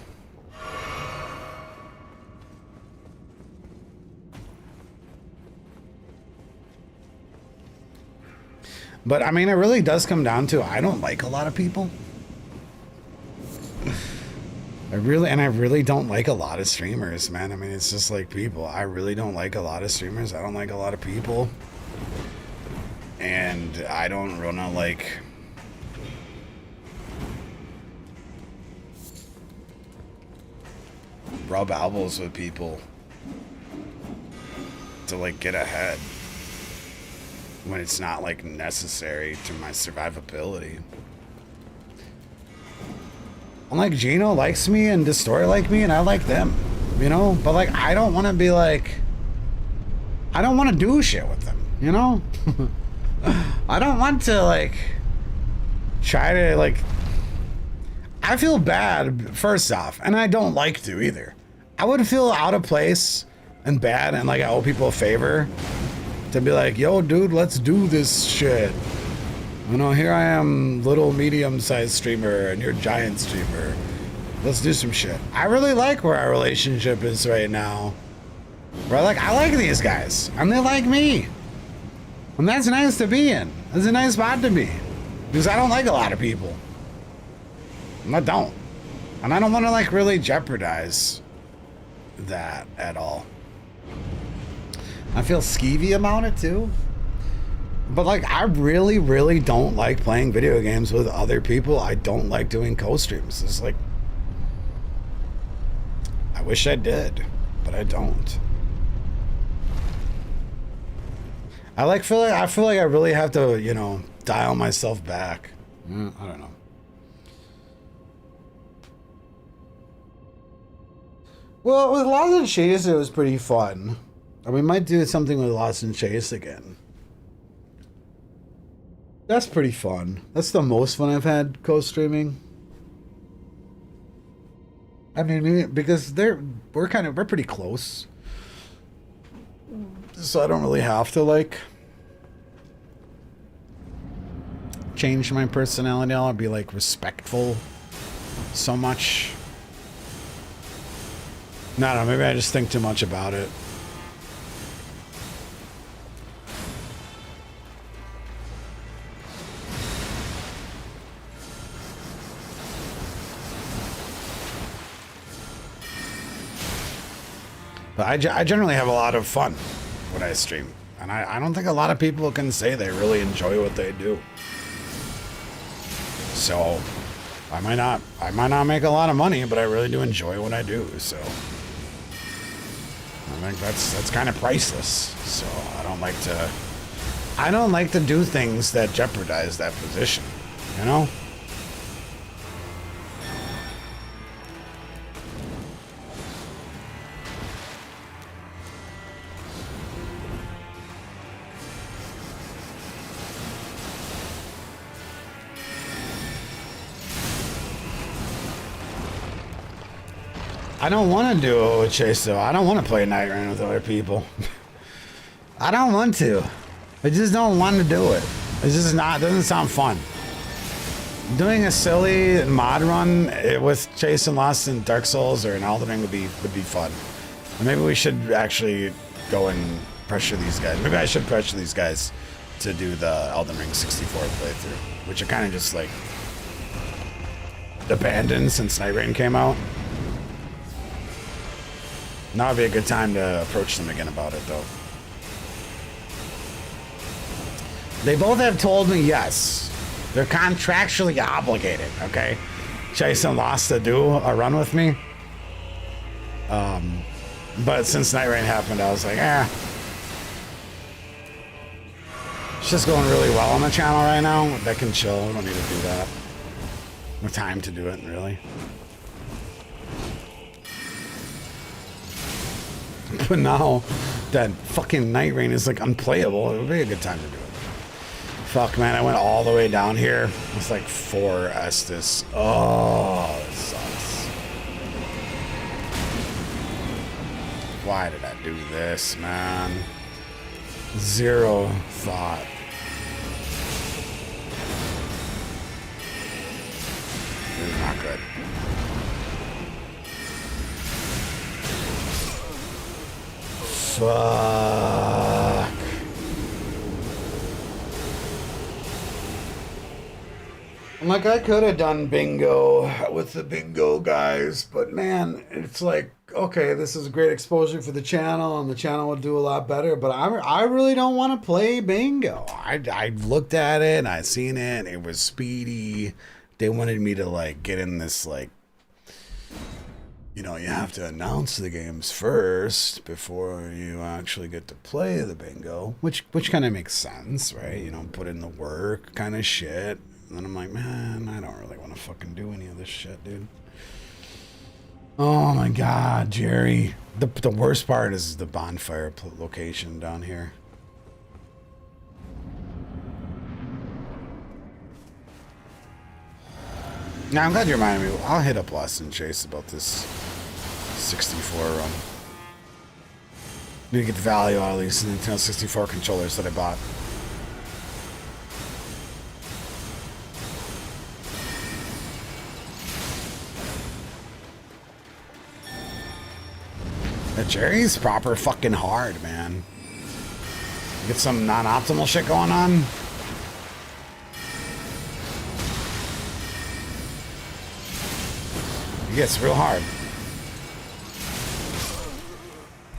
But I mean, it really does come down to I don't like a lot of people. I really don't like a lot of streamers, man. I mean, it's just like people. I really don't like a lot of streamers. I don't like a lot of people. And I don't wanna like rub elbows with people to like get ahead when it's not like necessary to my survivability. I'm like, Gino likes me and Destroy like me and I like them, you know? But like, I don't want to be like, I don't want to do shit with them, you know? I don't want to like try to like, I feel bad first off, and I don't like to either. I would feel out of place and bad and like I owe people a favor to be like, yo dude, let's do this shit. You know, here I am, little medium-sized streamer, and you're giant streamer. Let's do some shit. I really like where our relationship is right now. Where I like these guys, and they like me. And that's nice to be in. That's a nice spot to be. Because I don't like a lot of people. And I don't. And I don't want to like really jeopardize that at all. I feel skeevy about it too. But like, I really, really don't like playing video games with other people. I don't like doing co-streams. It's like, I wish I did, but I don't. I feel like I really have to, you know, dial myself back. I don't know. Well, with Lost and Chase, it was pretty fun. And we might do something with Lost and Chase again. That's pretty fun. That's the most fun I've had co-streaming. I mean, because we're pretty close. So I don't really have to like change my personality. I'll be like respectful so much. No, no, maybe I just think too much about it. But I generally have a lot of fun when I stream. And I don't think a lot of people can say they really enjoy what they do. So I might not make a lot of money, but I really do enjoy what I do. So I think that's kind of priceless. So I don't like to do things that jeopardize that position, you know? I don't want to do it with Chase though. I don't want to play Night Rain with other people. I don't want to. I just don't want to do it. It's just not. It doesn't sound fun. Doing a silly mod run with Chase and Lost in Dark Souls or an Elden Ring would be fun. And maybe we should actually go and pressure these guys. Maybe I should pressure these guys to do the Elden Ring 64 playthrough, which are kind of just like abandoned since Night Rain came out. Now would be a good time to approach them again about it, though. They both have told me yes. They're contractually obligated, okay? Chase and Lost to do a run with me. But since Night Rain happened, I was like, it's just going really well on the channel right now. They can chill. We don't need to do that. No time to do it, really. But now that fucking Night Rain is like unplayable, it would be a good time to do it. Fuck, man, I went all the way down here. It's like 4 Estus. Oh, this sucks. Why did I do this, man? Zero thought. This is not good. Fuck. Like, I could have done bingo with the bingo guys, but man, it's like, okay, this is great exposure for the channel, and the channel will do a lot better, but I really don't want to play bingo. I looked at it, and I seen it, it was speedy. They wanted me to, like, get in this, like, you know, you have to announce the games first before you actually get to play the bingo, which kind of makes sense, right? You know, put in the work kind of shit. And then I'm like, man, I don't really want to fucking do any of this shit, dude. Oh my God, Jerry. The worst part is the bonfire location down here. Now, I'm glad you reminded me. I'll hit up Lost and Chase about this 64 run. Need to get the value out of these Nintendo 64 controllers that I bought. The Jerry's proper fucking hard, man. Get some non-optimal shit going on. It gets real hard.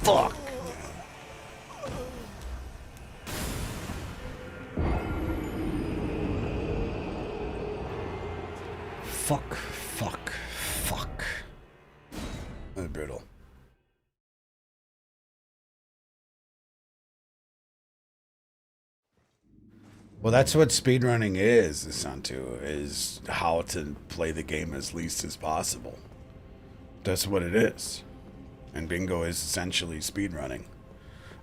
Fuck. brutal. Well, that's what speedrunning is, Santu, is how to play the game as least as possible. That's what it is. And bingo is essentially speedrunning,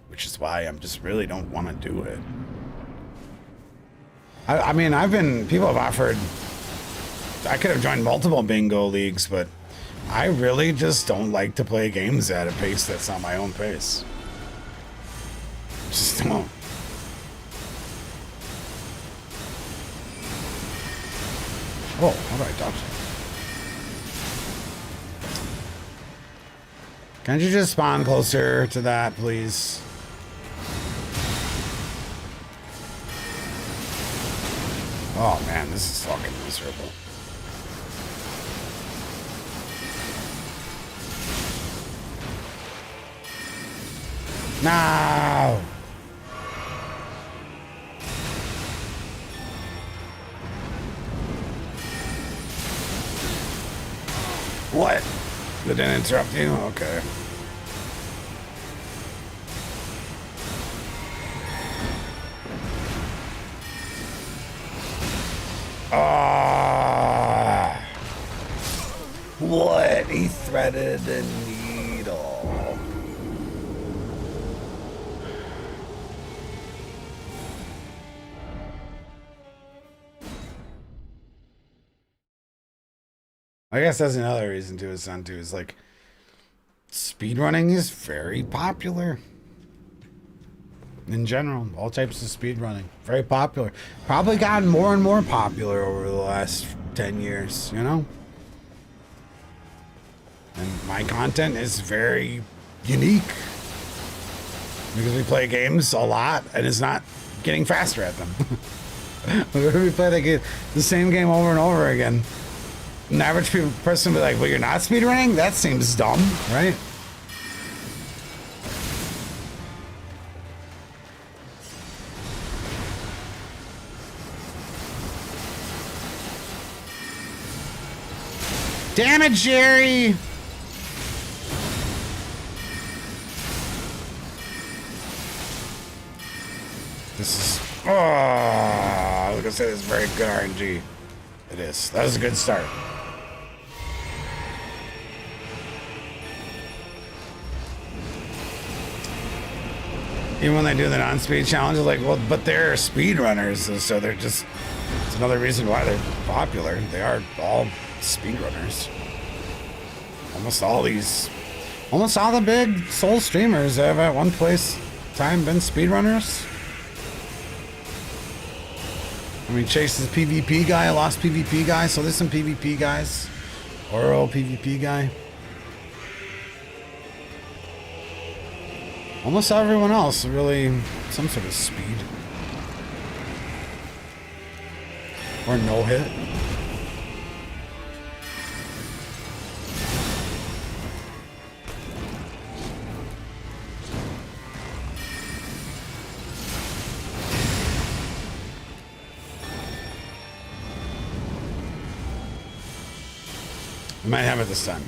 which is why I'm just really don't want to do it. I mean, people have offered, I could have joined multiple bingo leagues, but I really just don't like to play games at a pace that's not my own pace. Just don't. Oh, how do I dodge that? Can't you just spawn closer to that, please? Oh man, this is fucking miserable. No! What? That didn't interrupt you? Okay. Ah! What? He threaded the needle. I guess that's another reason to his son too, is like speedrunning is very popular. In general, all types of speedrunning. Very popular. Probably gotten more and more popular over the last 10 years, you know? And my content is very unique. Because we play games a lot and it's not getting faster at them. We play the same game over and over again. An average person would be like, well, you're not speedrunning? That seems dumb, right? Damn it, Jerry! This is... Oh, I was gonna say this is very good RNG. It is. That was a good start. Even when they do the non-speed challenge, like, well, but they're speedrunners, so they're just... It's another reason why they're popular. They are all speedrunners. Almost all the big soul streamers have at one time been speedrunners. I mean, Chase is a PvP guy, a lost PvP guy, so there's some PvP guys. Oro, PvP guy. Almost everyone else really some sort of speed. Or no hit. We might have it this time.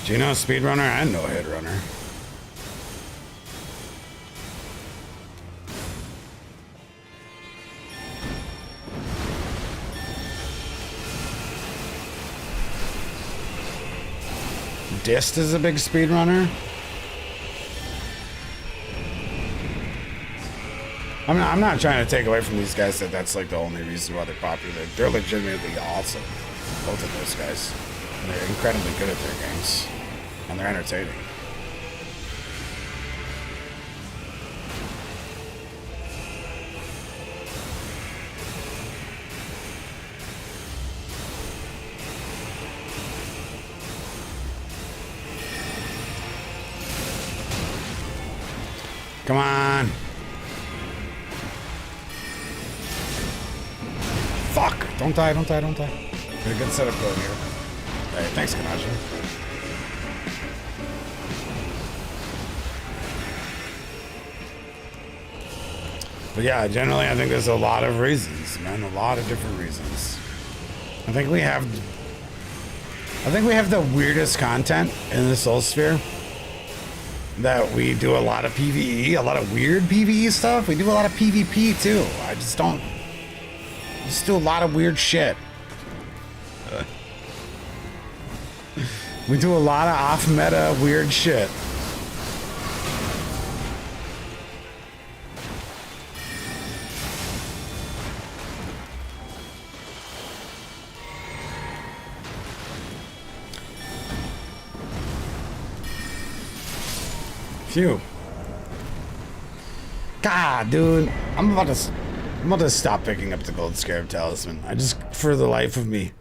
Do you know speedrunner and no hit runner? Dist is a big speedrunner. I'm not trying to take away from these guys that that's like the only reason why they're popular. They're legitimately awesome, both of those guys. And they're incredibly good at their games, and they're entertaining. Come on. Fuck. Don't die, don't die, don't die. Got a good setup going here. Hey, thanks, Kanaji. But yeah, generally I think there's a lot of reasons, man. A lot of different reasons. I think we have I think we have the weirdest content in the Soul Sphere. That we do a lot of PvE, a lot of weird PvE stuff. We do a lot of PvP too. I just don't. Just do a lot of weird shit. We do a lot of off-meta weird shit. Phew. God, dude, I'm about to stop picking up the Gold Scarab Talisman. I just, for the life of me,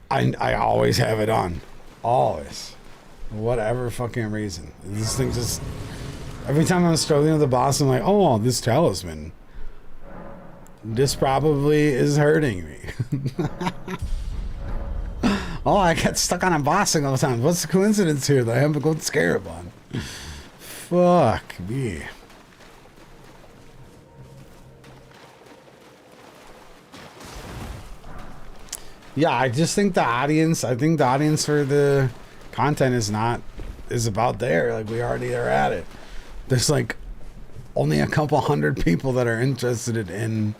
I always have it on, always, whatever fucking reason. This thing just, every time I'm struggling with the boss, I'm like, oh, this talisman. This probably is hurting me. Oh, I get stuck on a boss all the time. What's the coincidence here that I have a Gold Scarab on? Fuck me. Yeah, I just think the audience, for the content is about there. Like, we already are at it. There's like only a couple hundred people that are interested in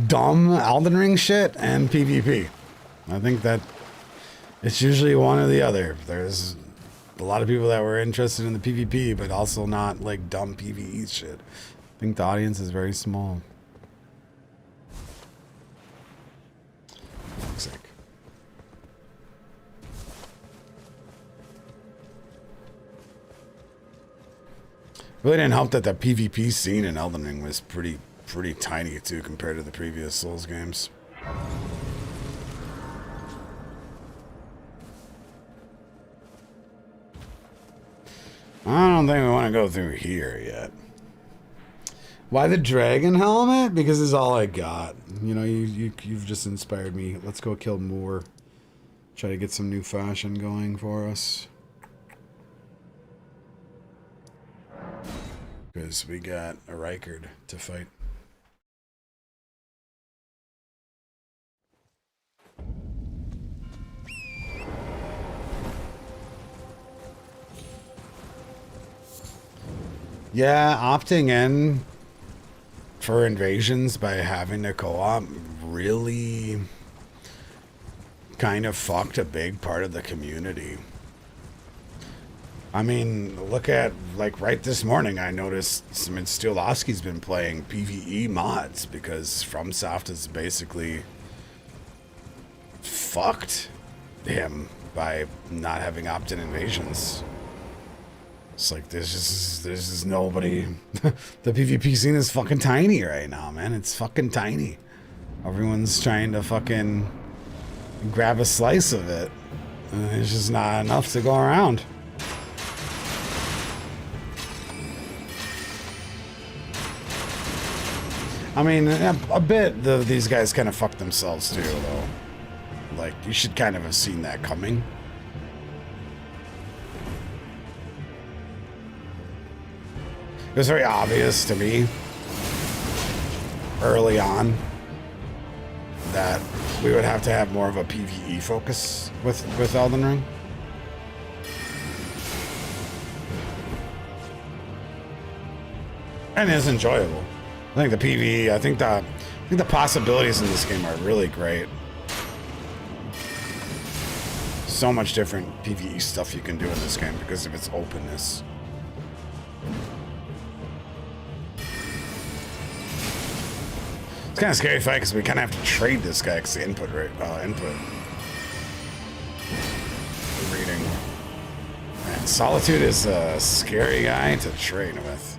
dumb Elden Ring shit and PvP. I think that it's usually one or the other. There's a lot of people that were interested in the PvP, but also not like dumb PvE shit. I think the audience is very small. Fuck's sake. Really didn't help that the PvP scene in Elden Ring was pretty tiny too compared to the previous Souls games. I don't think we want to go through here yet. Why the dragon helmet? Because it's all I got. You know, you've just inspired me. Let's go kill more. Try to get some new fashion going for us. Because we got a Rykard to fight. Yeah, opting in for invasions by having a co-op really kind of fucked a big part of the community. I mean, look at, like, right this morning I noticed Stiolowski's been playing PvE mods because FromSoft has basically fucked him by not having opt-in invasions. It's like there's just nobody. The PvP scene is fucking tiny right now, man. It's fucking tiny. Everyone's trying to fucking grab a slice of it. And there's just not enough to go around. I mean, a bit. These guys kind of fucked themselves too, though. Like, you should kind of have seen that coming. It was very obvious to me early on that we would have to have more of a PvE focus with Elden Ring. And it's enjoyable. I think the PvE, I think the possibilities in this game are really great. So much different PvE stuff you can do in this game because of its openness. It's kind of scary fight because we kind of have to trade this guy because the input reading. Man, Solitude is a scary guy to trade with.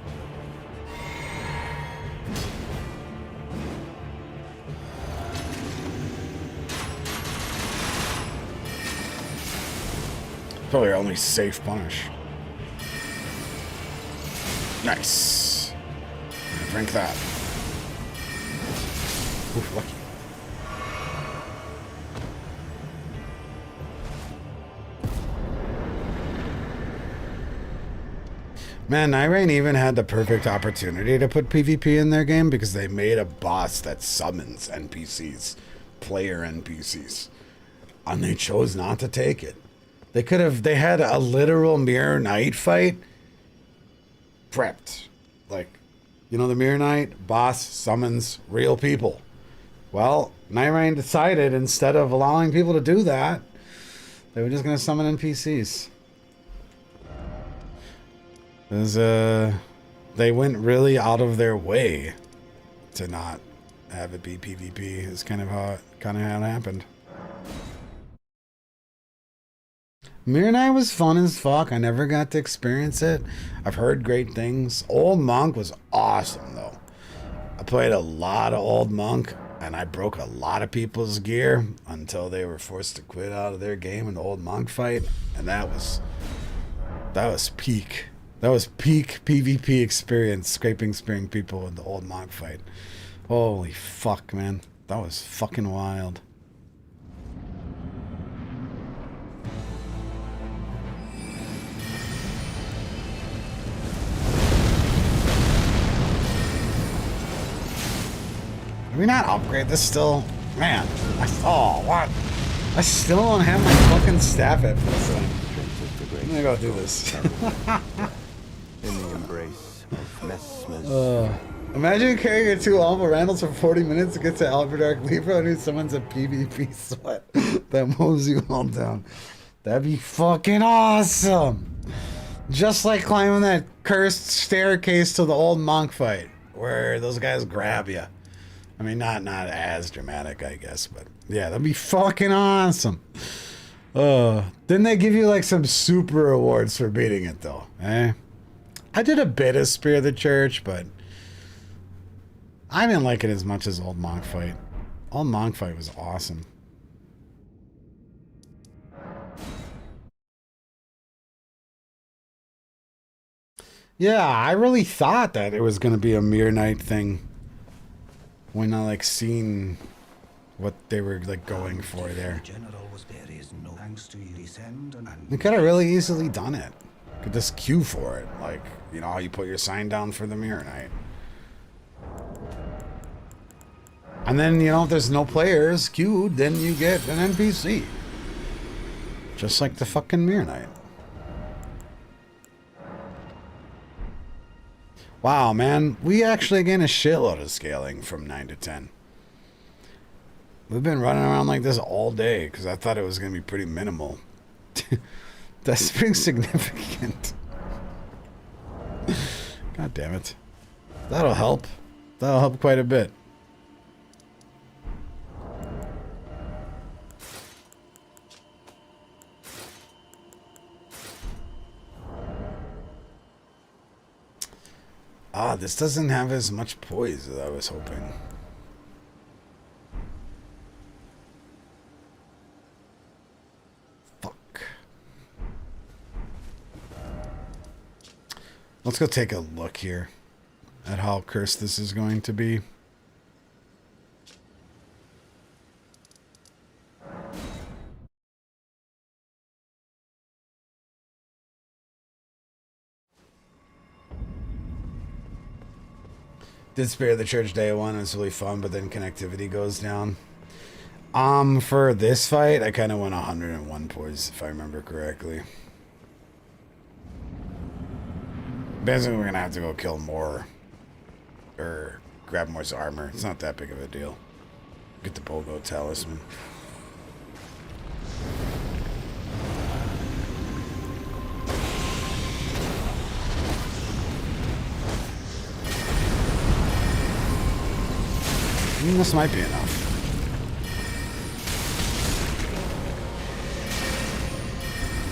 Probably our only safe punish. Nice. Drink that. Oof, lucky. Man, Nightreign even had the perfect opportunity to put PvP in their game because they made a boss that summons NPCs, player NPCs. And they chose not to take it. They had a literal Mirror Knight fight prepped. Like, you know, the Mirror Knight boss summons real people. Well, Night Rain decided instead of allowing people to do that, they were just going to summon NPCs. They went really out of their way to not have it be PvP. Is kind of how it happened. Mirror Knight was fun as fuck. I never got to experience it. I've heard great things. Old Monk was awesome though. I played a lot of Old Monk and I broke a lot of people's gear until they were forced to quit out of their game in the Old Monk fight, and that was peak. That was peak PvP experience, scraping, spearing people in the Old Monk fight. Holy fuck, man. That was fucking wild. Can we not upgrade this still? Man, what? I still don't have my fucking staff at this thing. I'm gonna go do this. In the embrace of mesmerism. Imagine carrying a 2 Alpha Randalls for 40 minutes to get to Alberdark Libra and someone's a PvP sweat that mows you all down. That'd be fucking awesome. Just like climbing that cursed staircase to the Old Monk fight where those guys grab you. I mean, not as dramatic, I guess, but yeah, that'd be fucking awesome. Didn't they give you like some super rewards for beating it though? Eh? I did a bit of Spear of the Church, but I didn't like it as much as Old Monk fight. Old Monk fight was awesome. Yeah, I really thought that it was going to be a Mirror Knight thing when I like seen what they were like going for there. They could have really easily done it. Could just queue for it, like, you know how you put your sign down for the Mirror Knight. And then, you know, if there's no players queued, then you get an NPC. Just like the fucking Mirror Knight. Wow, man. We actually gain a shitload of scaling from 9 to 10. We've been running around like this all day because I thought it was going to be pretty minimal. That's pretty significant. God damn it. That'll help. That'll help quite a bit. Ah, this doesn't have as much poise as I was hoping. Fuck. Let's go take a look here at how cursed this is going to be. Did Spare the Church Day 1, it's really fun, but then connectivity goes down. For this fight, I kind of went 101 poise, if I remember correctly. Basically, we're going to have to go kill more, or grab more armor. It's not that big of a deal. Get the Pogo Talisman. This might be enough.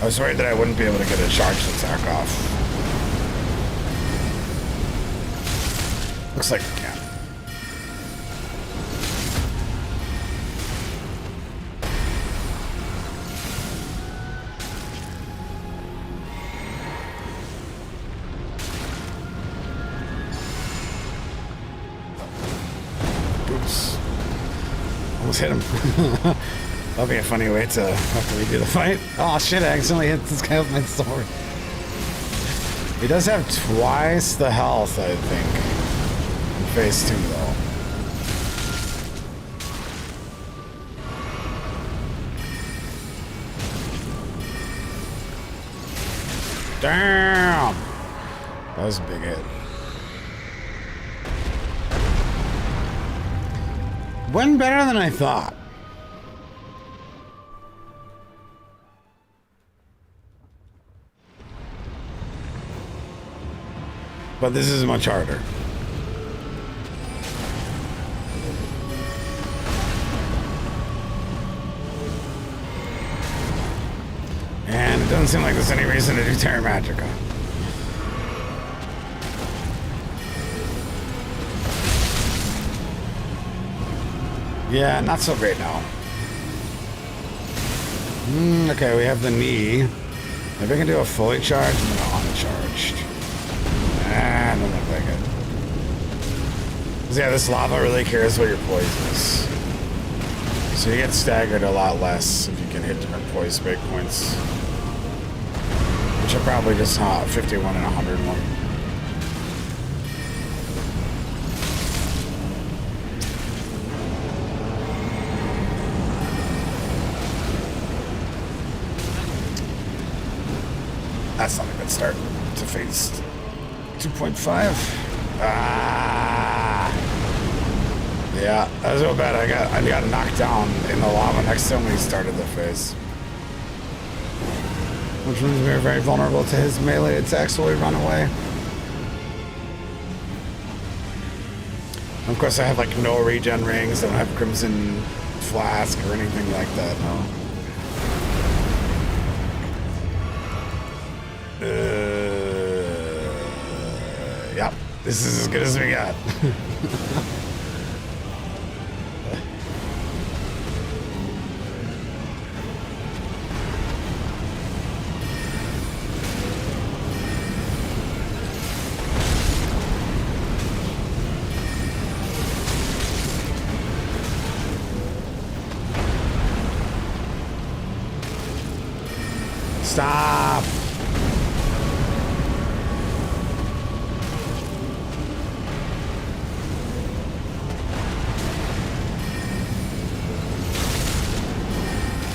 I was worried that I wouldn't be able to get a charged attack off. Looks like we can. Oops. Almost hit him. That'll be a funny way to have to redo the fight. Oh shit, I accidentally hit this guy with my sword. He does have twice the health, I think. In phase 2 though. Damn! That was a big hit. Went better than I thought. But this is much harder. And it doesn't seem like there's any reason to do Terra Magica. Yeah, not so great now. Okay, we have the knee. Maybe I can do a fully charged and then an uncharged. Ah, doesn't look like it. 'Cause yeah, this lava really cares what your poison is. So you get staggered a lot less if you can hit different poison breakpoints. Which are probably just 51 and 101. That's not a good start to phase 2.5. Ah, yeah, that was real bad. I got knocked down in the lava next time we started the phase, which means we were very vulnerable to his melee attacks, so we run away. Of course, I have like no regen rings. I don't have Crimson Flask or anything like that. No. Yep, this is as good as we got. Stop.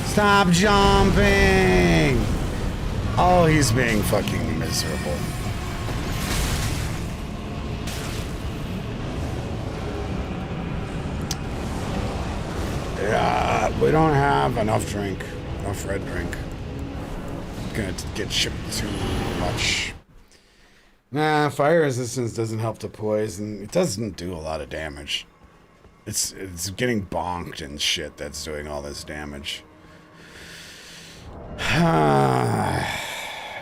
Stop jumping! Oh, he's being fucking miserable. Yeah, we don't have enough drink. Enough red drink. Gonna get shipped too much. Nah, fire resistance doesn't help the poison. It doesn't do a lot of damage. It's getting bonked and shit that's doing all this damage.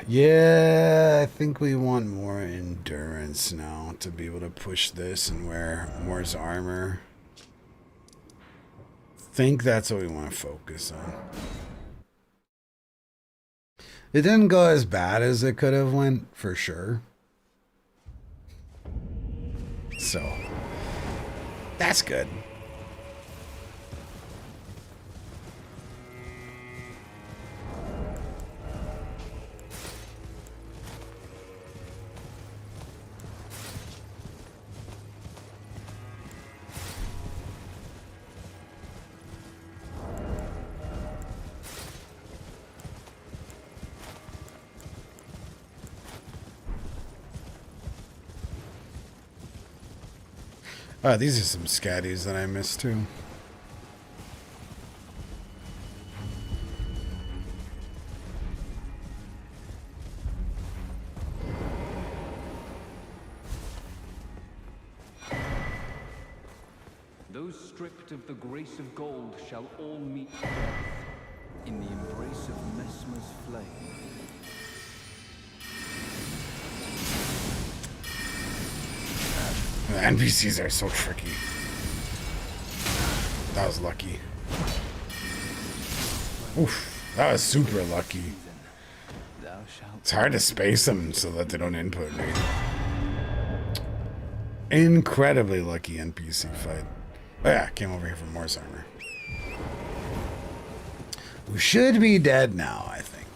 Yeah, I think we want more endurance now to be able to push this and wear Moore's armor. I think that's what we want to focus on. It didn't go as bad as it could have went, for sure. So, that's good. These are some scatties that I missed too. Those stripped of the grace of gold shall all meet death in the embrace of Mesmer's flame. The NPCs are so tricky. That was lucky. Oof, that was super lucky. It's hard to space them so that they don't input me. Incredibly lucky NPC fight. Oh yeah, came over here for Moore's armor. We should be dead now, I think.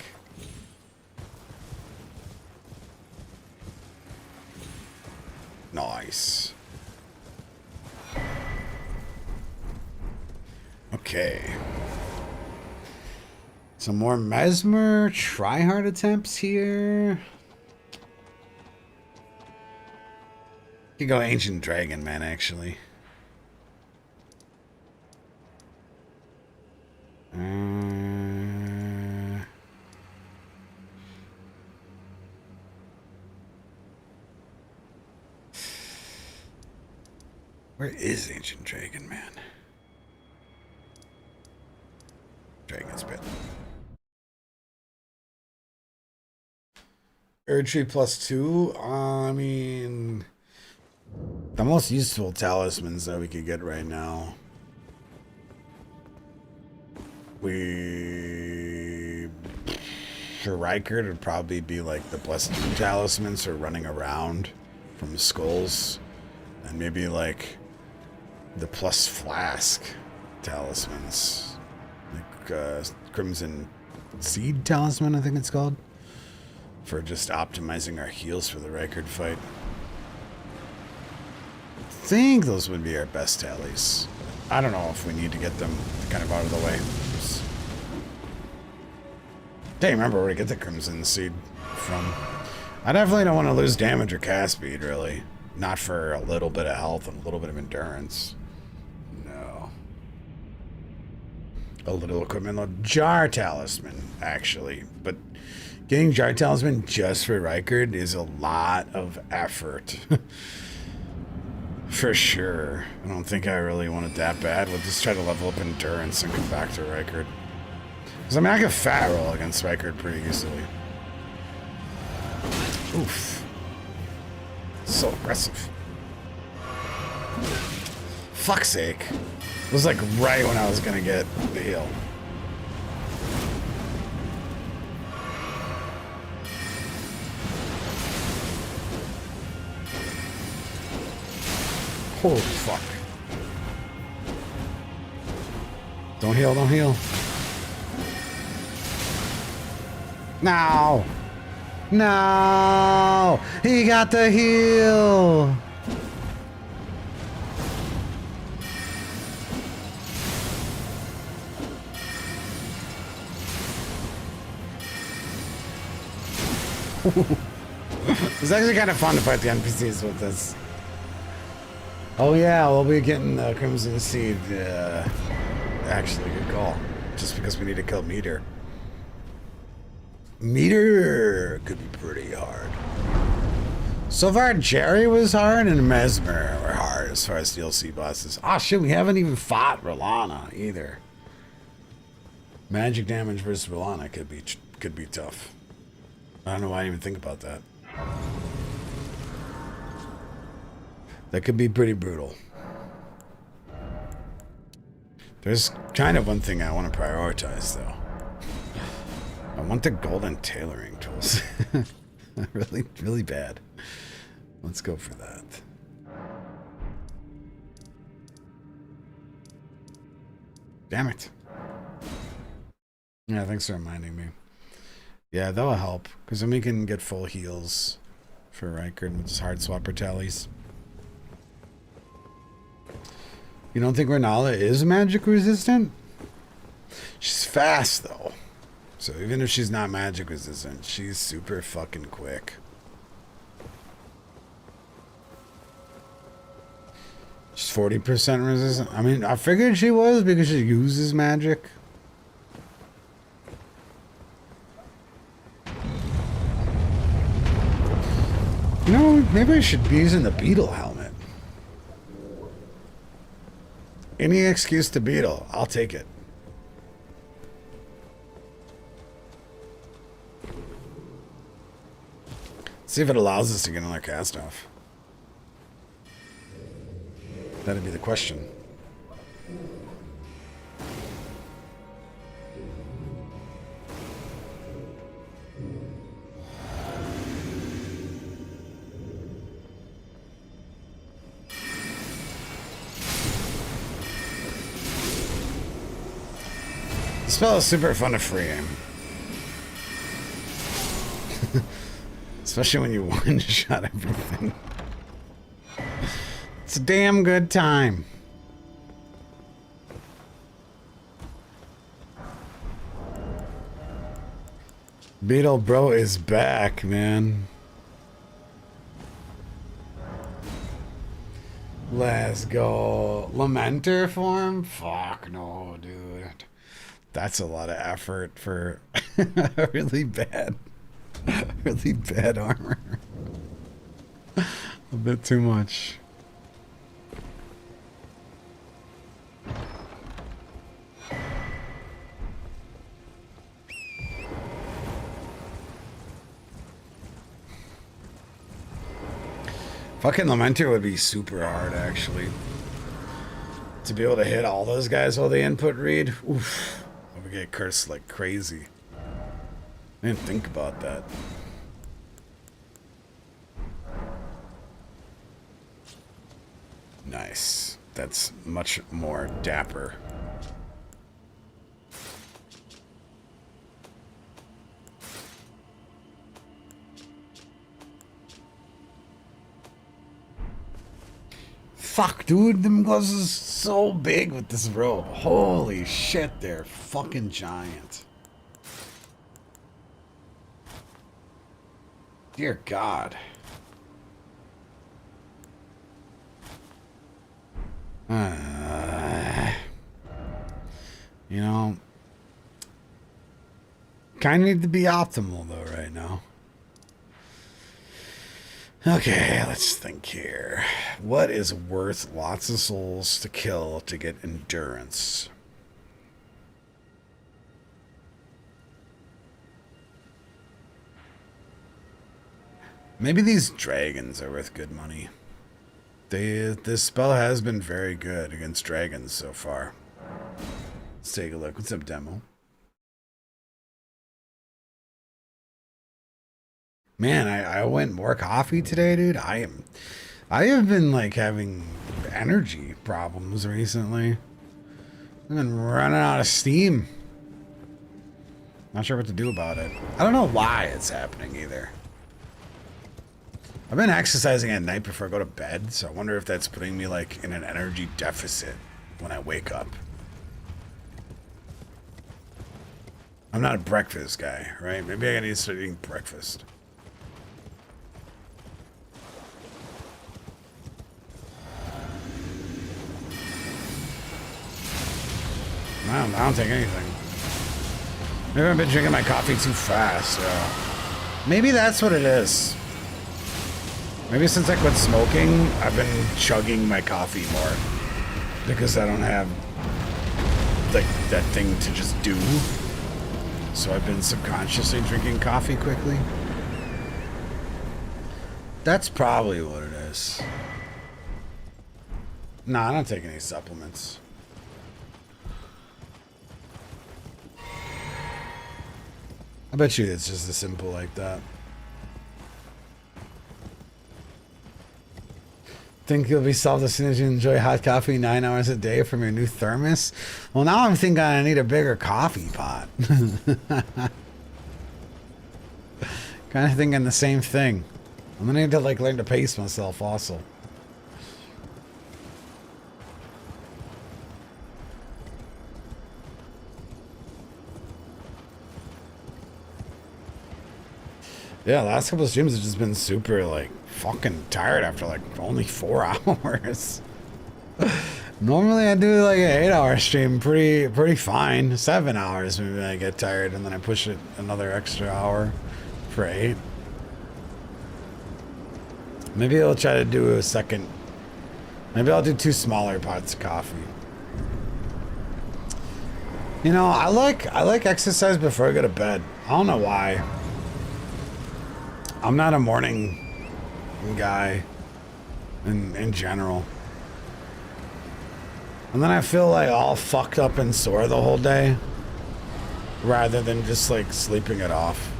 Nice. Okay. Some more Mesmer tryhard attempts here. Could go Ancient Dragon, man, actually. Where is Ancient Dragon, man? Dragon's Pit. Erdtree +2? I mean... The most useful talismans that we could get right now. For Rykard, it would probably be like the Blessed Doom talismans for running around from the skulls. And maybe like the plus flask talismans. Like Crimson Seed talisman, I think it's called. For just optimizing our heals for the Rykard fight. I think those would be our best tallies. I don't know if we need to get them kind of out of the way. Can't remember where to get the Crimson Seed from. I definitely don't want to lose damage or cast speed, really. Not for a little bit of health and a little bit of endurance. No. A little equipment load. Jar Talisman, actually. But getting Jar Talisman just for Rykard is a lot of effort. For sure. I don't think I really want it that bad. We'll just try to level up endurance and come back to Rykard. Because I mean, I can fat roll against Rykard pretty easily. Oof. So aggressive. Fuck's sake. It was like right when I was gonna get the heal. Holy fuck. Don't heal, don't heal. No! No! He got the heal! It's actually kind of fun to fight the NPCs with this. Oh yeah, we'll be getting the Crimson Seed. Actually, good call. Just because we need to kill Meter. Meter could be pretty hard. So far, Jerry was hard and Mesmer were hard as far as DLC bosses. Oh shit, we haven't even fought Rolana either. Magic damage versus Rolana could be tough. I don't know why I even think about that. That could be pretty brutal. There's kind of one thing I want to prioritize, though. I want the golden tailoring tools. Really, really bad. Let's go for that. Damn it. Yeah, thanks for reminding me. Yeah, that'll help. Because then we can get full heals for Rykard and just hard swap her tallies. You don't think Renala is magic resistant? She's fast, though. So even if she's not magic resistant, she's super fucking quick. She's 40% resistant. I mean, I figured she was because she uses magic. You know, maybe I should be using the beetle helmet. Any excuse to beetle, I'll take it. See if it allows us to get another cast off. That'd be the question. The spell is super fun to free aim. Especially when you one-shot everything. It's a damn good time. Beetle Bro is back, man. Let's go. Lamenter form? Fuck no, dude. That's a lot of effort for really bad armor. A bit too much. Fucking Lamenter would be super hard, actually. To be able to hit all those guys while they input read. Oof. I would get cursed like crazy. I didn't think about that. Nice. That's much more dapper. Fuck, dude, them gloves is so big with this robe. Holy shit, they're fucking giant. Dear God. You know, kind of need to be optimal though right now. Okay, let's think here. What is worth lots of souls to kill to get endurance? Maybe these dragons are worth good money. This spell has been very good against dragons so far. Let's take a look. What's up, demo? Man, I went more coffee today, dude. I have been like having energy problems recently. I've been running out of steam. Not sure what to do about it. I don't know why it's happening either. I've been exercising at night before I go to bed, so I wonder if that's putting me like in an energy deficit when I wake up. I'm not a breakfast guy, right? Maybe I need to start eating breakfast. I don't take anything. Maybe I've been drinking my coffee too fast. Maybe that's what it is. Maybe since I quit smoking, I've been chugging my coffee more. Because I don't have like that thing to just do. So I've been subconsciously drinking coffee quickly. That's probably what it is. No, I don't take any supplements. I bet you it's just as simple like that. Think you'll be solved as soon as you enjoy hot coffee 9 hours a day from your new thermos? Well, now I'm thinking I need a bigger coffee pot. Kind of thinking the same thing. I'm gonna need to like learn to pace myself also. Yeah, last couple of streams have just been super, like, fucking tired after, like, only 4 hours. Normally I do, like, an 8-hour stream pretty fine. 7 hours, maybe I get tired, and then I push it another extra hour for 8. Maybe I'll try to do a second. Maybe I'll do 2 smaller pots of coffee. You know, I like exercise before I go to bed. I don't know why. I'm not a morning guy in general. And then I feel like all fucked up and sore the whole day rather than just like sleeping it off.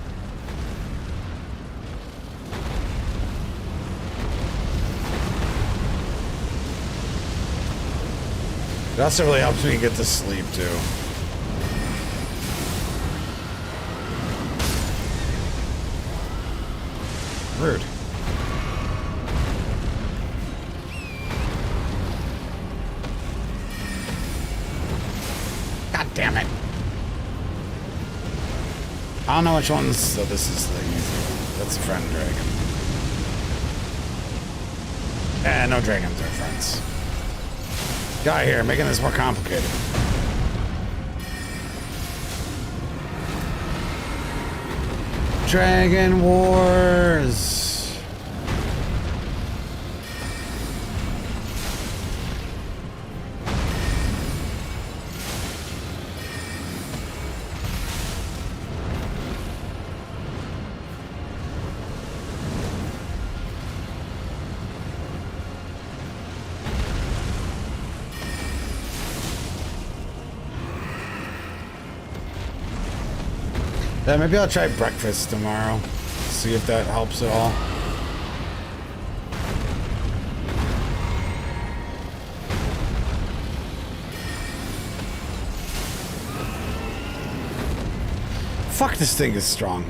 It also really helps me get to sleep too. Rude. God damn it. I don't know which ones, so this is the easy one. That's Friend Dragon. No dragons are friends. Guy here, making this more complicated. Dragon Wars. Yeah, maybe I'll try breakfast tomorrow. See if that helps at all. Fuck, this thing is strong.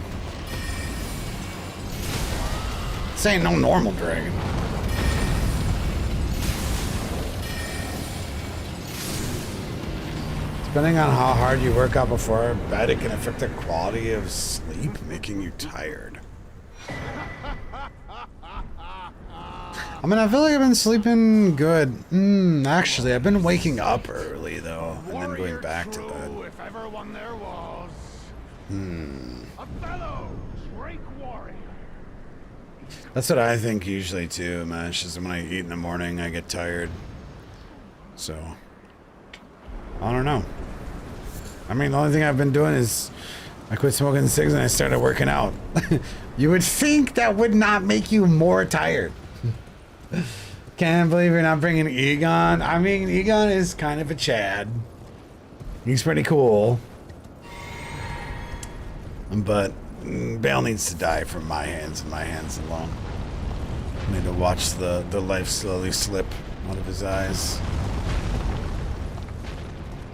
This ain't no normal dragon. Depending on how hard you work out before bed, it can affect the quality of sleep, making you tired. I mean, I feel like I've been sleeping good. Actually, I've been waking up early, though, and then going back to bed. If ever one there was. A fellow Drake warrior. That's what I think usually, too, man. It's just when I eat in the morning, I get tired. So, I don't know. I mean, the only thing I've been doing is I quit smoking cigs and I started working out. You would think that would not make you more tired. Can't believe you're not bringing Egon. I mean, Egon is kind of a Chad. He's pretty cool. But Bale needs to die from my hands and my hands alone. I need to watch the life slowly slip out of his eyes.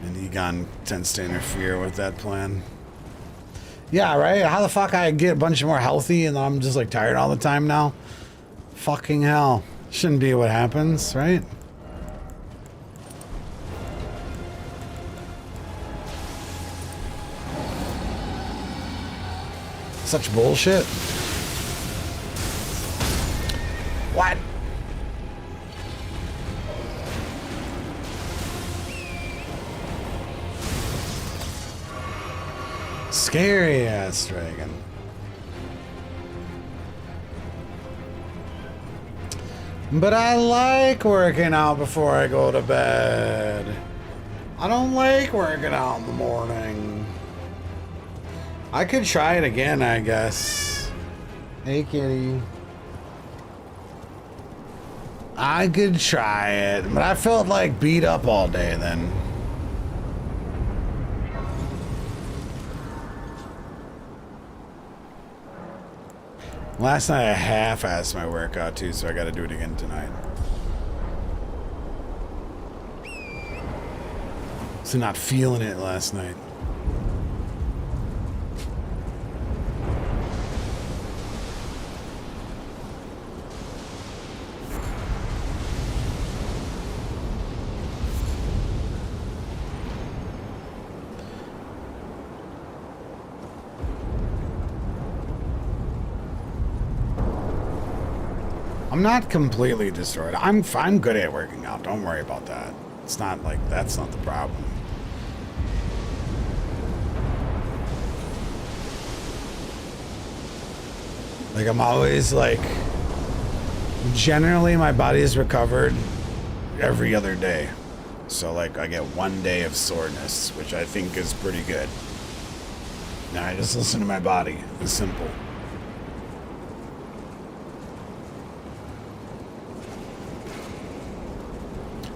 And Egon tends to interfere with that plan. Yeah, right? How the fuck I get a bunch more healthy and I'm just like tired all the time now? Fucking hell. Shouldn't be what happens, right? Such bullshit. What? Scary ass dragon. But I like working out before I go to bed. I don't like working out in the morning. I could try it again, I guess. Hey, kitty. I could try it, but I felt like beat up all day then. Last night I half-assed my workout too, so I gotta do it again tonight. So not feeling it last night. I'm not completely destroyed. I'm good at working out. Don't worry about that. It's not like that's not the problem. Like I'm always like, generally my body is recovered every other day. So like I get 1 day of soreness, which I think is pretty good. Now I just listen to my body. It's simple.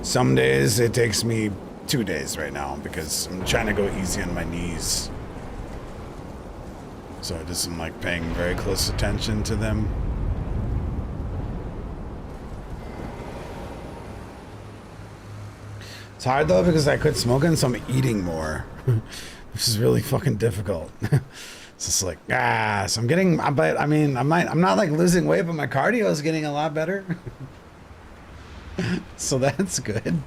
Some days it takes me 2 days right now because I'm trying to go easy on my knees. So I just am like paying very close attention to them. It's hard though because I quit smoking, so I'm eating more, which is really fucking difficult. It's just like, so I'm getting, but I mean, I'm not like losing weight, but my cardio is getting a lot better. So that's good.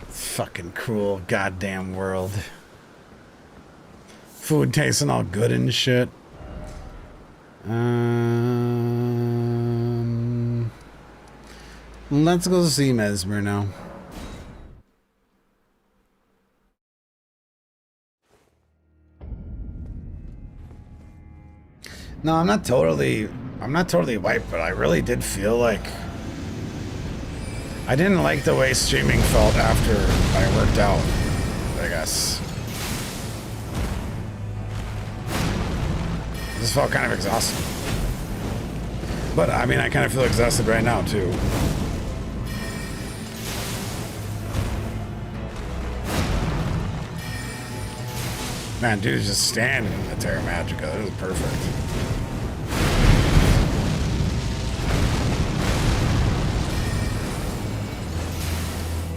Fucking cruel goddamn world. Food tasting all good and shit. Let's go see Mesmer now. No, I'm not totally wiped, but I really did feel like I didn't like the way streaming felt after I worked out, I guess. This felt kind of exhausting. But I mean, I kind of feel exhausted right now too. Man, dude is just standing in the Terra Magica. That was perfect.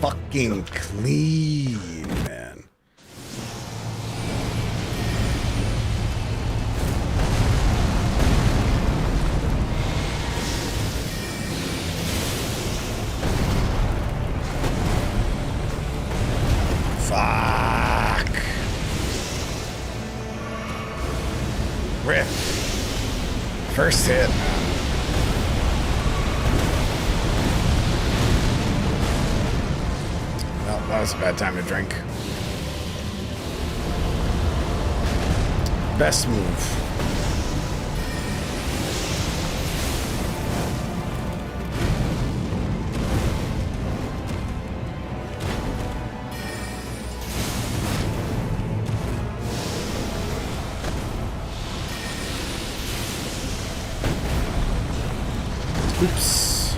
Fucking clean, man. Fuck. Rip. First hit. That was a bad time to drink. Best move. Oops.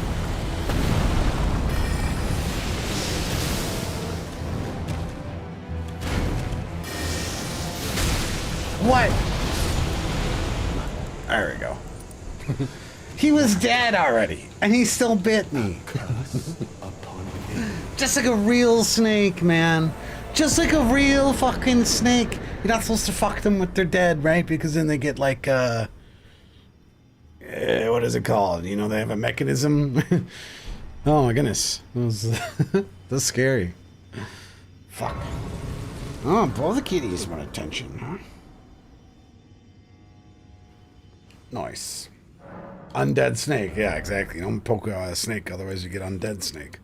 What? There we go. He was dead already, and he still bit me. Just like a real snake, man. Just like a real fucking snake. You're not supposed to fuck them with their dead, right? Because then they get like, what is it called? You know, they have a mechanism. Oh my goodness. That's scary. Fuck. Oh, both the kitties want attention, huh? Nice. Undead snake. Yeah, exactly. Don't poke a snake, otherwise you get undead snake.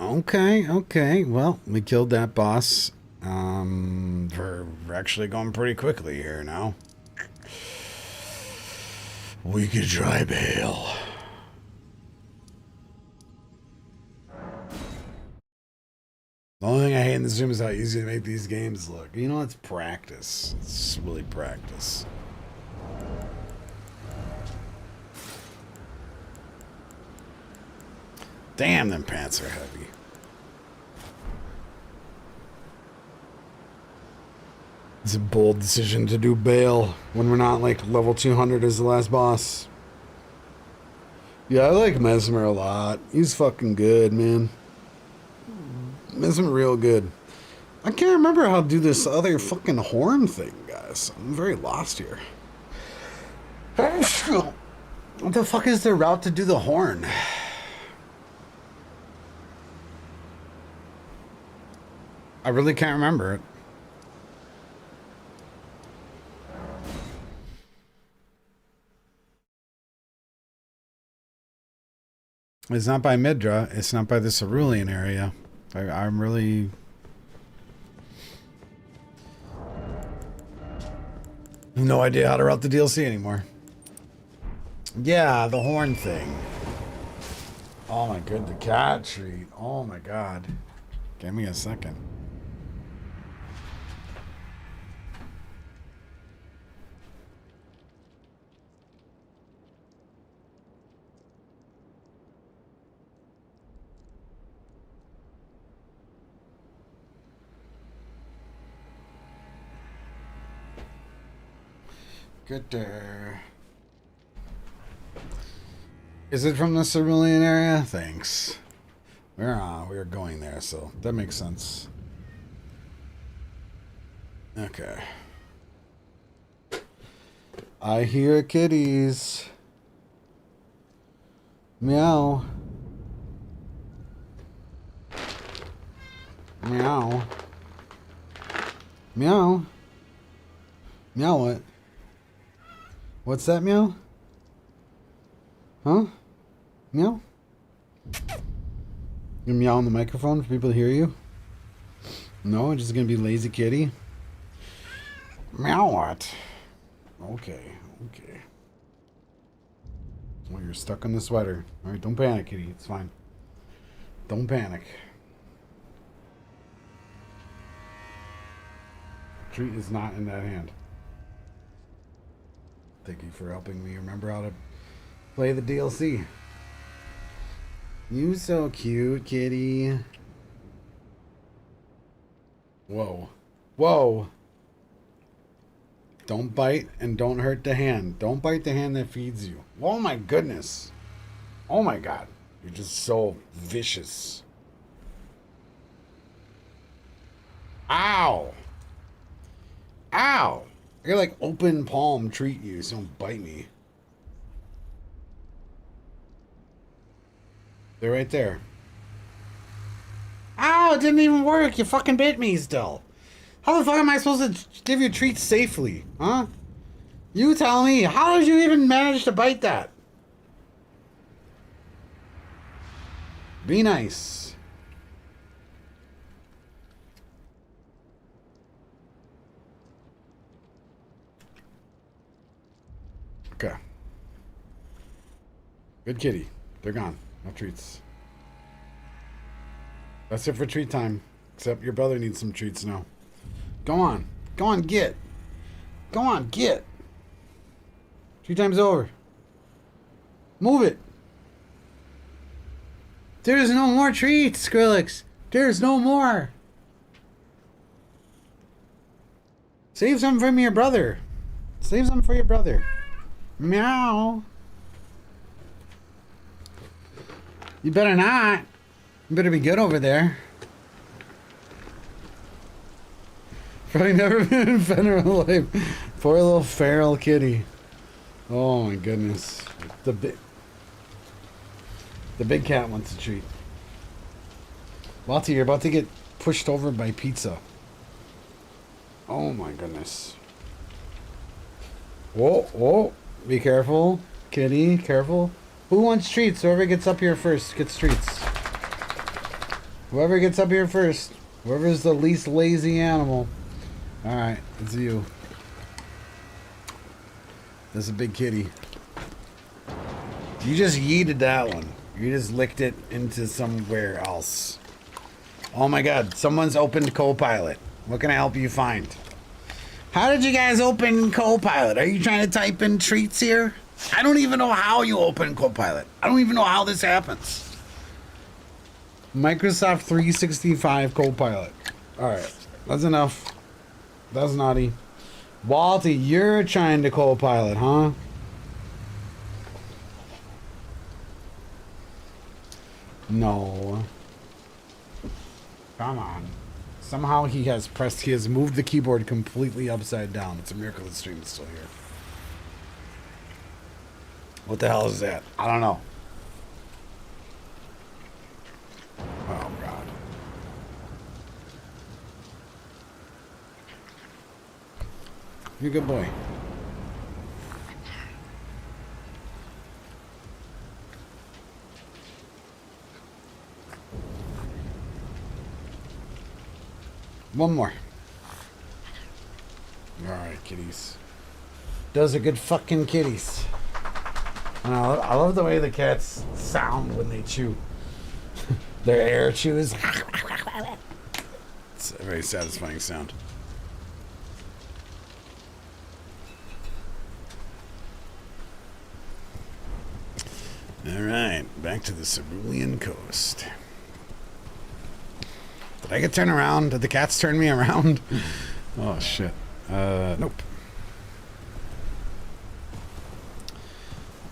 Okay, okay. Well, we killed that boss. We're actually going pretty quickly here now. We could try Bale. The only thing I hate in this room is how easy to make these games look. You know, it's practice. It's really practice. Damn, them pants are heavy. It's a bold decision to do Bale when we're not like level 200 as the last boss. Yeah, I like Mesmer a lot. He's fucking good, man. Mesmer real good. I can't remember how to do this other fucking horn thing, guys. I'm very lost here. What the fuck is the route to do the horn? I really can't remember it. It's not by Midra. It's not by the Cerulean area. I'm really... no idea how to route the DLC anymore. Yeah, the horn thing. Oh my god, the cat treat. Oh my god. Give me a second. Good there. Is it from the Cerulean area? Thanks. We're going there, so that makes sense. Okay. I hear kitties. Meow. Meow. Meow. Meow what? What's that, meow? Huh? Meow? You meow on the microphone for people to hear you? No, just gonna be lazy kitty? Meow what? Okay, okay. Well, you're stuck in the sweater. Alright, don't panic, kitty. It's fine. Don't panic. Treat is not in that hand. Thank you for helping me remember how to play the DLC. You so cute, kitty. Whoa. Whoa. Don't bite and don't hurt the hand. Don't bite the hand that feeds you. Oh my goodness. Oh my god. You're just so vicious. Ow. Ow. You're like open palm treat you, so don't bite me. They're right there. Ow, it didn't even work. You fucking bit me still. How the fuck am I supposed to give you treats safely? Huh? You tell me. How did you even manage to bite that? Be nice. Okay. Good kitty. They're gone. No treats. That's it for treat time. Except your brother needs some treats now. Go on. Go on, get. Go on, get. Treat time's over. Move it. There's no more treats, Skrillex. There's no more. Save some from your brother. Save some for your brother. Meow. You better not. You better be good over there. Probably never been fed in her life. Poor little feral kitty. Oh my goodness. The big cat wants a treat. Lottie, you're about to get pushed over by pizza. Oh my goodness. Whoa, whoa. Be careful. Kitty, careful. Who wants treats? Whoever gets up here first gets treats. Whoever gets up here first. Whoever's the least lazy animal. Alright, it's you. There's a big kitty. You just yeeted that one. You just licked it into somewhere else. Oh my god, someone's opened Copilot. What can I help you find? How did you guys open Copilot? Are you trying to type in treats here? I don't even know how you open Copilot. I don't even know how this happens. Microsoft 365 Copilot. Alright, that's enough. That's naughty. Walty, you're trying to Copilot, huh? No. Come on. Somehow he has moved the keyboard completely upside down. It's a miracle the stream is still here. What the hell is that? I don't know. Oh, God. You're a good boy. One more. Alright, kitties. Those are good fucking kitties. And I love the way the cats sound when they chew. Their air chews. It's a very satisfying sound. Alright, back to the Cerulean Coast. Did I get turned around? Did the cats turn me around? Oh, shit. Nope.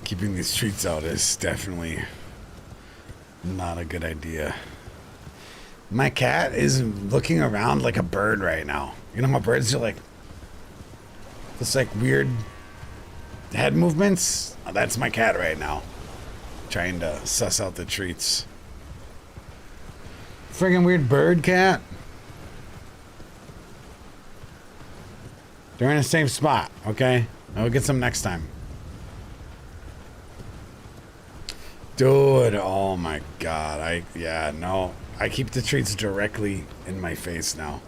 Keeping these treats out is definitely not a good idea. My cat is looking around like a bird right now. You know how birds do like this like weird head movements? Oh, that's my cat right now. Trying to suss out the treats. Friggin' weird bird cat. They're in the same spot, okay? I'll get some next time. Dude, oh my god. Yeah, no. I keep the treats directly in my face now.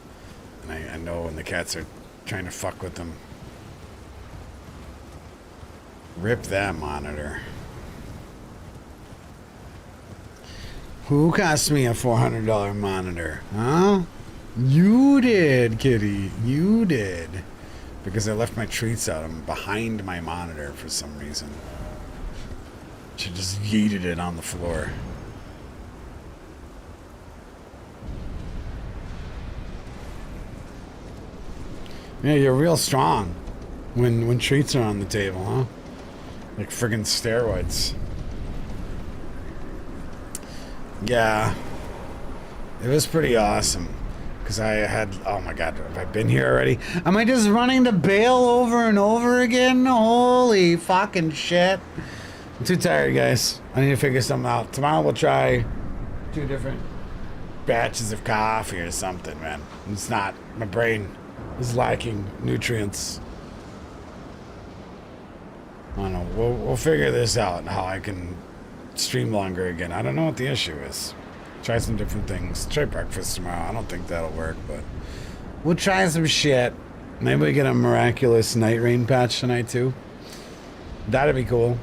And I know when the cats are trying to fuck with them. Rip that monitor. Who cost me a $400 monitor? Huh? You did, kitty. You did. Because I left my treats out. I'm behind my monitor for some reason. She just yeeted it on the floor. Yeah, you're real strong when treats are on the table, huh? Like friggin' steroids. Yeah. It was pretty awesome. Because I had, oh my god, have I been here already? Am I just running to bail over and over again? Holy fucking shit. I'm too tired, guys. I need to figure something out. Tomorrow we'll try 2 different batches of coffee or something, man. It's not, my brain is lacking nutrients. I don't know. We'll figure this out, how I can stream longer again. I don't know what the issue is. Try some different things. Try breakfast tomorrow. I don't think that'll work, but we'll try some shit. Maybe we get a miraculous night rain patch tonight too. That'd be cool.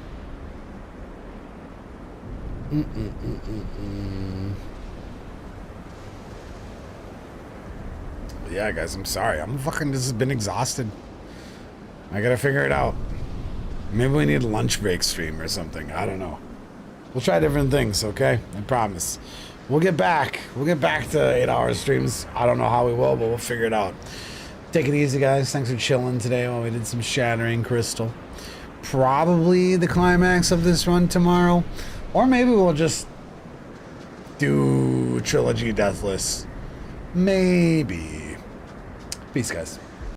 Yeah, guys, I'm sorry. I'm fucking just been exhausted. I gotta figure it out. Maybe we need a lunch break stream or something. I don't know. We'll try different things, okay? I promise. We'll get back. We'll get back to 8-hour streams. I don't know how we will, but we'll figure it out. Take it easy, guys. Thanks for chilling today while we did some Shattering Crystal. Probably the climax of this run tomorrow. Or maybe we'll just do Trilogy Deathless. Maybe. Peace, guys.